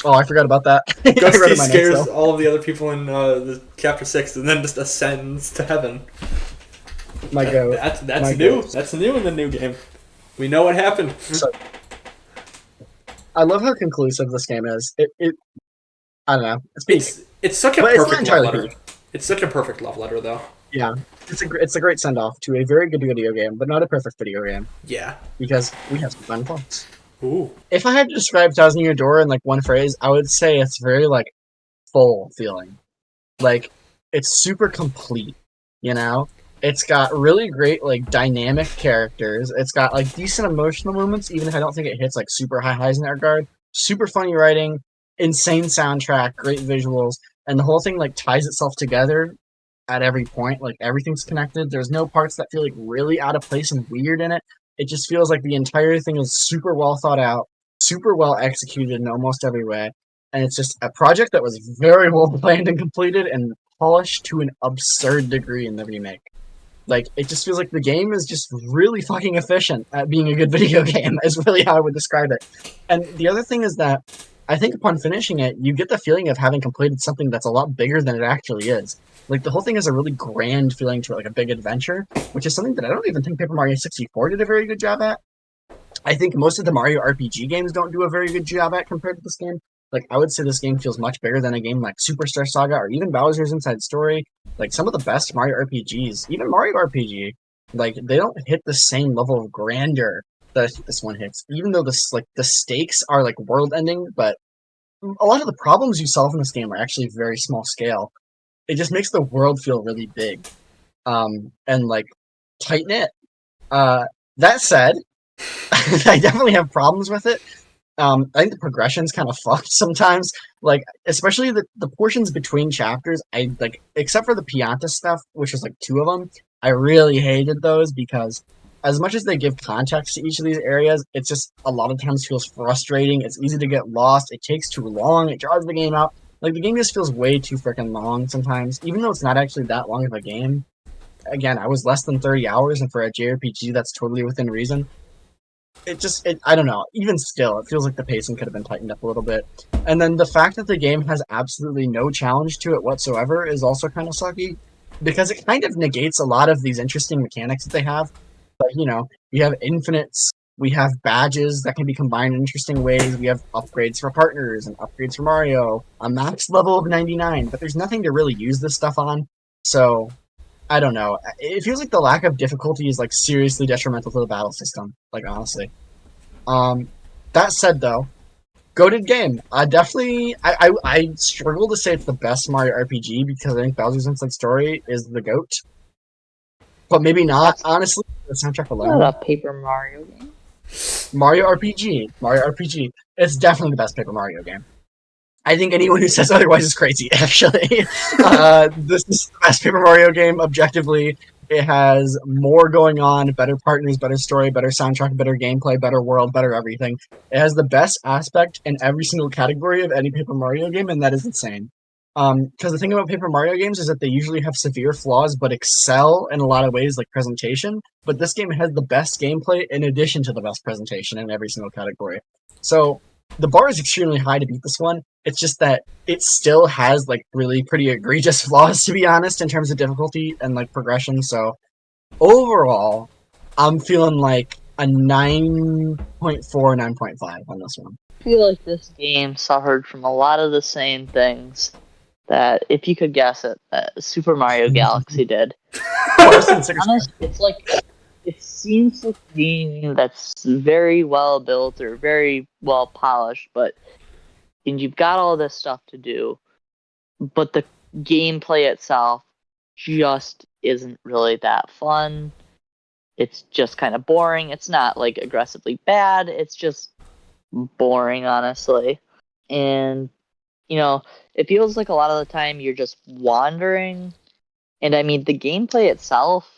[SPEAKER 3] Oh, I forgot about that.
[SPEAKER 1] Ghost T scares all of the other people in the chapter 6, and then just ascends to heaven.
[SPEAKER 3] My goat.
[SPEAKER 1] That's new. Goat. That's new in the new game. We know what happened.
[SPEAKER 3] So, I love how conclusive this game is. I don't know.
[SPEAKER 1] It's such a perfect love letter. It's such a perfect love letter, though.
[SPEAKER 3] Yeah, it's a great send off to a very good video game, but not a perfect video game.
[SPEAKER 1] Yeah,
[SPEAKER 3] because we have some fun plots.
[SPEAKER 1] Ooh.
[SPEAKER 3] If I had to describe 1,000 Year Door in one phrase, I would say it's very full feeling. It's super complete. You know, It's got really great like dynamic characters. It's got like decent emotional moments, even if I don't think it hits like super high highs in that regard. Super funny writing, insane soundtrack, great visuals, and the whole thing like ties itself together at every point. Like everything's connected. There's no parts that feel like really out of place and weird in it. It just feels like the entire thing is super well thought out, super well executed in almost every way. And it's just a project that was very well planned and completed and polished to an absurd degree in the remake. Like, it just feels like the game is just really fucking efficient at being a good video game, is really how I would describe it. And the other thing is that I think upon finishing it, you get the feeling of having completed something that's a lot bigger than it actually is. Like, the whole thing has a really grand feeling to it, like a big adventure, which is something that I don't even think Paper Mario 64 did a very good job at. I think most of the Mario RPG games don't do a very good job at compared to this game. Like, I would say this game feels much bigger than a game like Superstar Saga or even Bowser's Inside Story. Like, some of the best Mario RPGs, even Mario RPG, like, they don't hit the same level of grandeur that this one hits. Even though this, like, the stakes are, like, world-ending, but a lot of the problems you solve in this game are actually very small scale. It just makes the world feel really big. And, like, tight-knit. That said, I definitely have problems with it. I think the progression's kind of fucked sometimes. Like, especially the portions between chapters, I like, except for the Pianta stuff, which is like 2 of them, I really hated those because as much as they give context to each of these areas, it's just a lot of times feels frustrating. It's easy to get lost. It takes too long. It draws the game out. Like, the game just feels way too freaking long sometimes, even though it's not actually that long of a game. Again, I was less than 30 hours, and for a JRPG, that's totally within reason. I don't know, even still, it feels like the pacing could have been tightened up a little bit. And then the fact that the game has absolutely no challenge to it whatsoever is also kind of sucky, because it kind of negates a lot of these interesting mechanics that they have. But, you know, we have infinites, we have badges that can be combined in interesting ways, we have upgrades for partners and upgrades for Mario, a max level of 99, but there's nothing to really use this stuff on, so I don't know. It feels like the lack of difficulty is like seriously detrimental to the battle system. Like, honestly. That said, though, goated game. I struggle to say it's the best Mario RPG because I think Bowser's Inside Story is the goat, but maybe not. Honestly, the soundtrack alone.
[SPEAKER 2] Not a Paper Mario game.
[SPEAKER 3] Mario RPG. It's definitely the best Paper Mario game. I think anyone who says otherwise is crazy, actually. This is the best Paper Mario game, objectively. It has more going on, better partners, better story, better soundtrack, better gameplay, better world, better everything. It has the best aspect in every single category of any Paper Mario game, and that is insane. Because the thing about Paper Mario games is that they usually have severe flaws, but excel in a lot of ways, like presentation. But this game has the best gameplay in addition to the best presentation in every single category. So the bar is extremely high to beat this one. It's just that it still has like really pretty egregious flaws, to be honest, in terms of difficulty and like progression. So overall, I'm feeling like a 9.4, 9.5 on this one.
[SPEAKER 2] I feel like this game suffered from a lot of the same things that, if you could guess it, Super Mario Galaxy did. Honest, it's like, it seems like a game that's very well built or very well polished, and you've got all this stuff to do, but the gameplay itself just isn't really that fun. It's just kind of boring. It's not like aggressively bad. It's just boring, honestly. And, you know, it feels like a lot of the time you're just wandering. And I mean, the gameplay itself,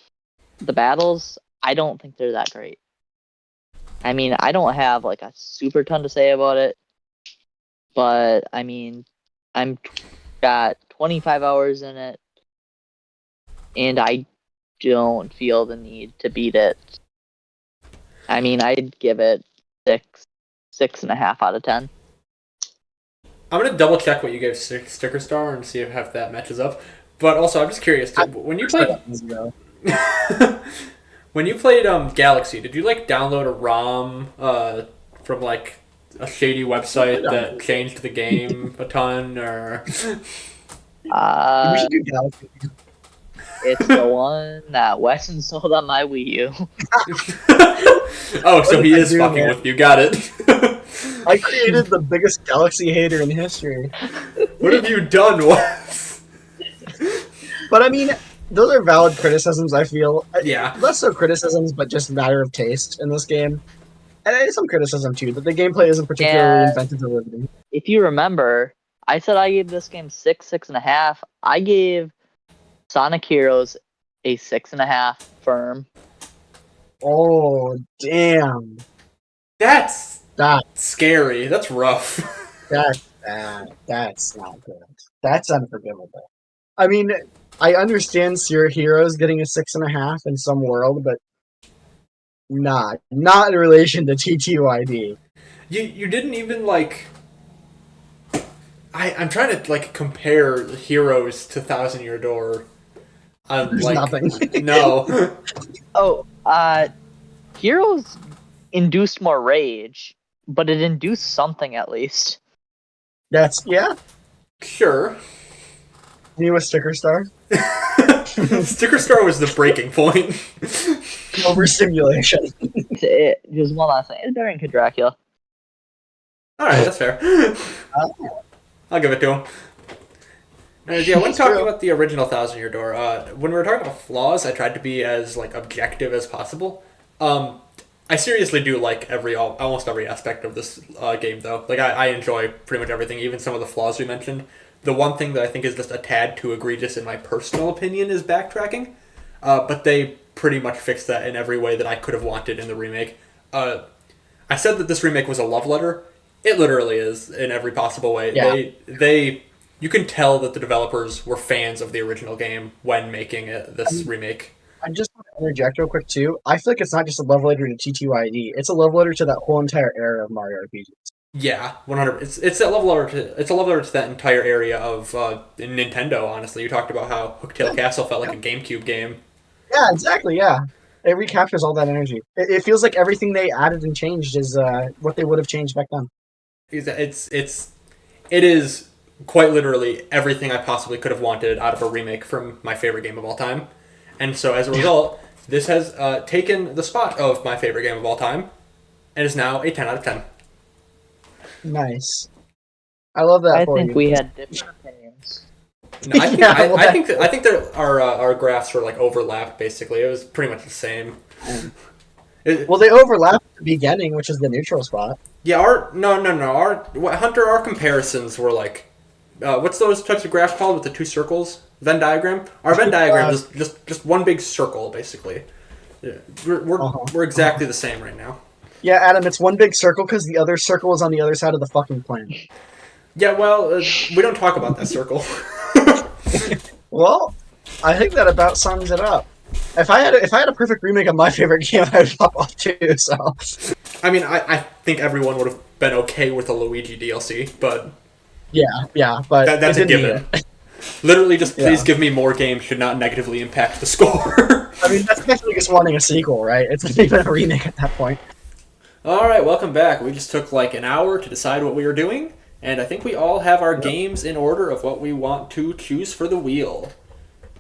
[SPEAKER 2] the battles, I don't think they're that great. I mean, I don't have like a super ton to say about it, but I mean, I'm got 25 hours in it, and I don't feel the need to beat it. I mean, I'd give it 6.5 out of 10.
[SPEAKER 1] I'm gonna double check what you gave Sticker Star and see if that matches up. But also, I'm just curious. When you played, when you played Galaxy, did you like download a ROM from like a shady website that changed the game a ton, or?
[SPEAKER 3] We should do Galaxy.
[SPEAKER 2] It's the one that Weston sold on my Wii U.
[SPEAKER 1] Oh, so he is fucking with you. Got it.
[SPEAKER 3] I created the biggest Galaxy hater in history.
[SPEAKER 1] What have you done, Wes?
[SPEAKER 3] But I mean, those are valid criticisms. I feel
[SPEAKER 1] Yeah.
[SPEAKER 3] less so criticisms, but just a matter of taste in this game. And some criticism too that the gameplay isn't particularly
[SPEAKER 2] And
[SPEAKER 3] inventive or riveting.
[SPEAKER 2] if you remember, I said I gave this game 6.5. I gave Sonic Heroes a 6.5 firm.
[SPEAKER 3] Oh damn!
[SPEAKER 1] That's
[SPEAKER 3] That
[SPEAKER 1] scary. That's rough.
[SPEAKER 3] that's bad. That's not good. That's unforgivable. I mean, I understand your heroes getting a 6.5 in some world, but not in relation to TTYD.
[SPEAKER 1] You didn't even like. I'm trying to like compare Heroes to Thousand Year Door.
[SPEAKER 3] There's
[SPEAKER 1] Like
[SPEAKER 3] nothing.
[SPEAKER 1] no.
[SPEAKER 2] Oh, Heroes induced more rage, but it induced something at least.
[SPEAKER 3] That's yeah.
[SPEAKER 1] Sure.
[SPEAKER 3] You a sticker star?
[SPEAKER 1] Sticker Star was the breaking point.
[SPEAKER 3] Overstimulation.
[SPEAKER 2] Just one last thing. It's better than Kid Dracula.
[SPEAKER 1] Alright, that's fair. I'll give it to him. Yeah, when
[SPEAKER 3] It's
[SPEAKER 1] talking
[SPEAKER 3] true.
[SPEAKER 1] about the original Thousand Year Door, when we were talking about flaws, I tried to be as like objective as possible. I seriously do like almost every aspect of this game, though. Like I enjoy pretty much everything, even some of the flaws we mentioned. The one thing that I think is just a tad too egregious, in my personal opinion, is backtracking. But they pretty much fixed that in every way that I could have wanted in the remake. I said that this remake was a love letter. It literally is in every possible way.
[SPEAKER 3] Yeah.
[SPEAKER 1] They you can tell that the developers were fans of the original game when making this remake.
[SPEAKER 3] I just want to interject real quick too. I feel like it's not just a love letter to TTYD. It's a love letter to that whole entire era of Mario RPGs.
[SPEAKER 1] Yeah, 100. It's a love letter to that entire area of Nintendo. Honestly, you talked about how Hooktail Castle felt like a GameCube game.
[SPEAKER 3] Yeah, exactly. Yeah, it recaptures all that energy. It feels like everything they added and changed is what they would have changed back then.
[SPEAKER 1] It is quite literally everything I possibly could have wanted out of a remake from my favorite game of all time. And so as a result, this has taken the spot of my favorite game of all time and is now a 10 out of 10.
[SPEAKER 3] Nice. I love that
[SPEAKER 2] I
[SPEAKER 3] for
[SPEAKER 2] think
[SPEAKER 3] you.
[SPEAKER 2] we had different opinions.
[SPEAKER 1] No, I think
[SPEAKER 3] Yeah,
[SPEAKER 1] I think there our graphs were like overlapped basically. It was pretty much the same.
[SPEAKER 3] Well, they overlap at the beginning, which is the neutral spot.
[SPEAKER 1] Yeah, our comparisons were like what's those types of graphs called with the two circles? Venn diagram? Our Venn diagram is just one big circle basically. Yeah, we're exactly the same right now.
[SPEAKER 3] Yeah, Adam, it's one big circle because the other circle is on the other side of the fucking planet.
[SPEAKER 1] Yeah, well, we don't talk about that circle.
[SPEAKER 3] Well, I think that about sums it up. If I had a perfect remake of my favorite game, I'd pop off too. So,
[SPEAKER 1] I mean, I think everyone would have been okay with the Luigi DLC, but
[SPEAKER 3] yeah, but
[SPEAKER 1] that's a
[SPEAKER 3] it didn't
[SPEAKER 1] given.
[SPEAKER 3] need it.
[SPEAKER 1] Literally, just please
[SPEAKER 3] Yeah.
[SPEAKER 1] give me more games should not negatively impact the score.
[SPEAKER 3] I mean, that's definitely just wanting a sequel, right? It's not even a remake at that point.
[SPEAKER 1] All right, welcome back. We just took like an hour to decide what we were doing, and I think we all have our games in order of what we want to choose for the wheel.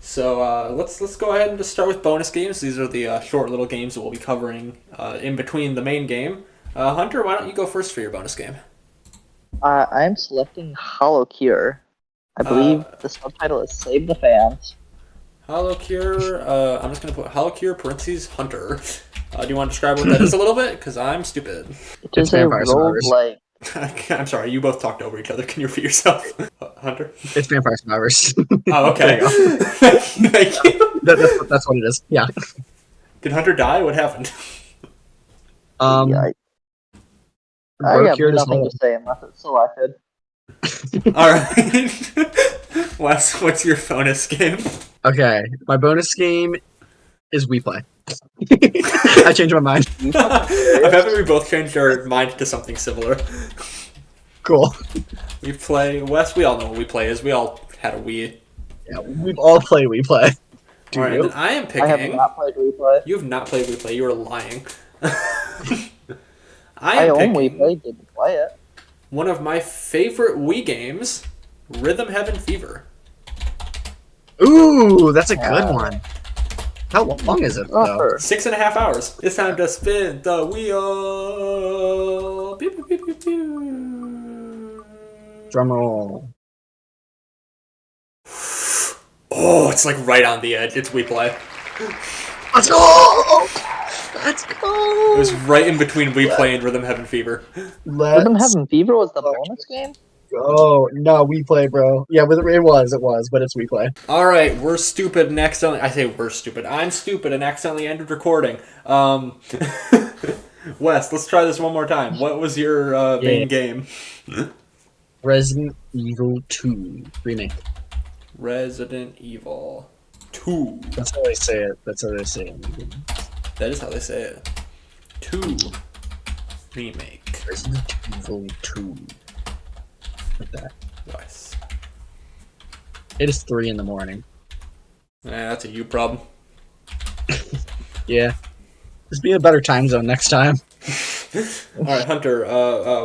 [SPEAKER 1] So let's go ahead and just start with bonus games. These are the short little games that we'll be covering in between the main game. Hunter, why don't you go first for your bonus game?
[SPEAKER 2] I'm selecting Hollow Cure. I believe the subtitle is Save the Fans.
[SPEAKER 1] Hollow Cure. I'm just gonna put Hollow Cure parentheses Hunter. Do you want to describe what that is a little bit? Because I'm stupid.
[SPEAKER 2] It is a
[SPEAKER 3] Vampire Survivors.
[SPEAKER 2] roguelike.
[SPEAKER 1] I'm sorry, you both talked over each other. Can you repeat yourself, Hunter?
[SPEAKER 3] It's Vampire Survivors.
[SPEAKER 1] Oh, okay.
[SPEAKER 3] There you go.
[SPEAKER 1] Thank you.
[SPEAKER 3] That's what it is. Yeah.
[SPEAKER 1] Did Hunter die? What happened?
[SPEAKER 2] Yeah, I
[SPEAKER 3] Broke
[SPEAKER 2] have
[SPEAKER 3] Cure this
[SPEAKER 2] nothing
[SPEAKER 3] whole-
[SPEAKER 2] to say unless it's selected.
[SPEAKER 1] All right. Wes, what's your bonus game?
[SPEAKER 3] Okay, my bonus game is We Play. I changed my mind.
[SPEAKER 1] I'm happy we both changed our mind to something similar.
[SPEAKER 3] Cool.
[SPEAKER 1] We play Wes. We all know what We Play is. We all had a Wii.
[SPEAKER 3] Yeah, we've all played We Play. Do
[SPEAKER 1] All right,
[SPEAKER 3] you?
[SPEAKER 1] then I am
[SPEAKER 2] I have
[SPEAKER 1] picking.
[SPEAKER 2] not played Replay.
[SPEAKER 1] You have not played We Play. You are lying. I
[SPEAKER 2] I
[SPEAKER 1] am
[SPEAKER 2] own
[SPEAKER 1] picking
[SPEAKER 2] Replay, didn't play it.
[SPEAKER 1] one of my favorite Wii games, Rhythm Heaven Fever.
[SPEAKER 3] Ooh, that's a good one. How long is it though?
[SPEAKER 2] Rougher.
[SPEAKER 1] 6.5 hours. It's time to spin the wheel. Pew, pew, pew, pew, pew.
[SPEAKER 3] Drum roll.
[SPEAKER 1] Oh, it's like right on the edge. It's We Play.
[SPEAKER 3] Let's go! Let's go!
[SPEAKER 1] It was right in between We Play and Rhythm Heaven Fever.
[SPEAKER 2] Rhythm
[SPEAKER 3] Let's
[SPEAKER 2] Heaven Fever was the bonus game?
[SPEAKER 3] go. No, We Play, bro. Yeah, it was, but it's We Play.
[SPEAKER 1] All right, we're stupid and accidentally. I say we're stupid. I'm stupid and accidentally ended recording. Wes, let's try this one more time. What was your main game?
[SPEAKER 3] Resident Evil 2 remake.
[SPEAKER 1] Resident Evil 2.
[SPEAKER 3] That's how they say it. That's how they say it.
[SPEAKER 1] That is how they say it. 2 remake.
[SPEAKER 3] Resident Evil 2. Like that.
[SPEAKER 1] Wes.
[SPEAKER 3] It is 3 in the morning.
[SPEAKER 1] That's a you problem.
[SPEAKER 3] Yeah. Just be a better time zone next time.
[SPEAKER 1] All right, Hunter.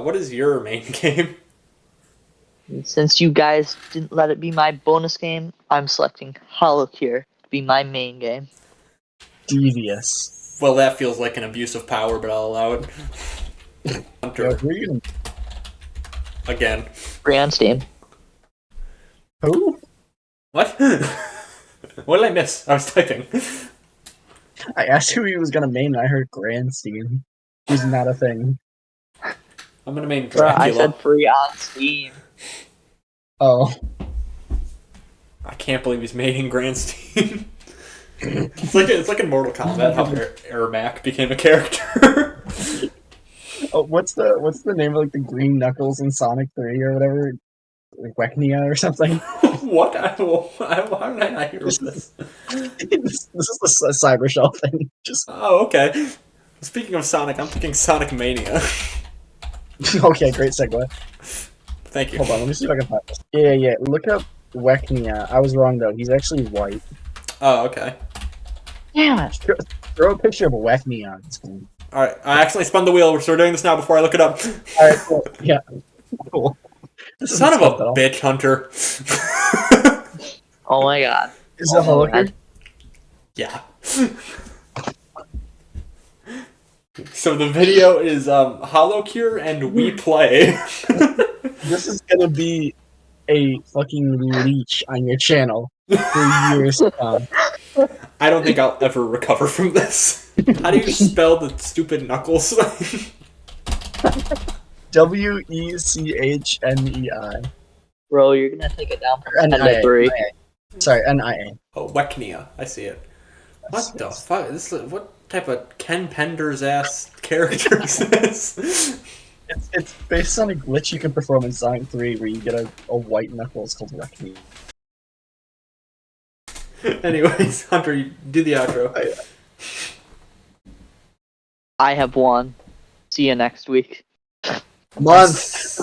[SPEAKER 1] What is your main game?
[SPEAKER 2] Since you guys didn't let it be my bonus game, I'm selecting Hollow Cure to be my main game.
[SPEAKER 3] Devious.
[SPEAKER 1] Well, that feels like an abuse of power, but I'll allow it. Hunter, again.
[SPEAKER 2] Free on Steam.
[SPEAKER 3] Who?
[SPEAKER 1] What? What did I miss? I was typing.
[SPEAKER 3] I asked who he was gonna main, and I heard Grandstein. Who's not a thing.
[SPEAKER 1] I'm gonna main
[SPEAKER 2] Bruh, I
[SPEAKER 1] Dracula.
[SPEAKER 2] said free on Steam.
[SPEAKER 3] Oh.
[SPEAKER 1] I can't believe he's making Grandstein. It's like in Mortal Kombat how Ermac became a character.
[SPEAKER 3] Oh, what's the name of like the green knuckles in Sonic 3 or whatever? Like Weknia or something?
[SPEAKER 1] What? How did I not hear of this?
[SPEAKER 3] this is a Cyber Shell thing. Just
[SPEAKER 1] Oh, okay. Speaking of Sonic, I'm thinking Sonic Mania.
[SPEAKER 3] okay, great segue.
[SPEAKER 1] Thank you.
[SPEAKER 3] Hold on, let me see if I can find this. Yeah. Look up Weknia. I was wrong though. He's actually white.
[SPEAKER 1] Oh, okay.
[SPEAKER 2] Damn it.
[SPEAKER 3] Throw a picture of Weknia on the screen.
[SPEAKER 1] Alright, I accidentally spun the wheel. We're doing this now before I look it up.
[SPEAKER 3] Alright, cool. Yeah. Cool. This
[SPEAKER 1] Son of
[SPEAKER 3] isn't
[SPEAKER 1] a
[SPEAKER 3] tough,
[SPEAKER 1] bitch, Hunter.
[SPEAKER 2] Oh my god.
[SPEAKER 3] Is it Hollow Cure?
[SPEAKER 1] Yeah. So the video is Hollow Cure and We Play.
[SPEAKER 3] This is gonna be a fucking leech on your channel for years to come.
[SPEAKER 1] I don't think I'll ever recover from this. How do you spell the stupid knuckles?
[SPEAKER 3] Wechnemei.
[SPEAKER 2] Bro, you're gonna take it down from 10 to
[SPEAKER 3] N-I-A.
[SPEAKER 2] 3.
[SPEAKER 3] Sorry, Nia.
[SPEAKER 1] Oh, Weknia. I see it. What the fuck? What type of Ken Penders ass character is this?
[SPEAKER 3] It's based on a glitch you can perform in Sonic 3 where you get a white knuckles called Weknemei.
[SPEAKER 1] Anyways, Hunter, you do the outro.
[SPEAKER 2] I have won. See you next week.
[SPEAKER 3] Month!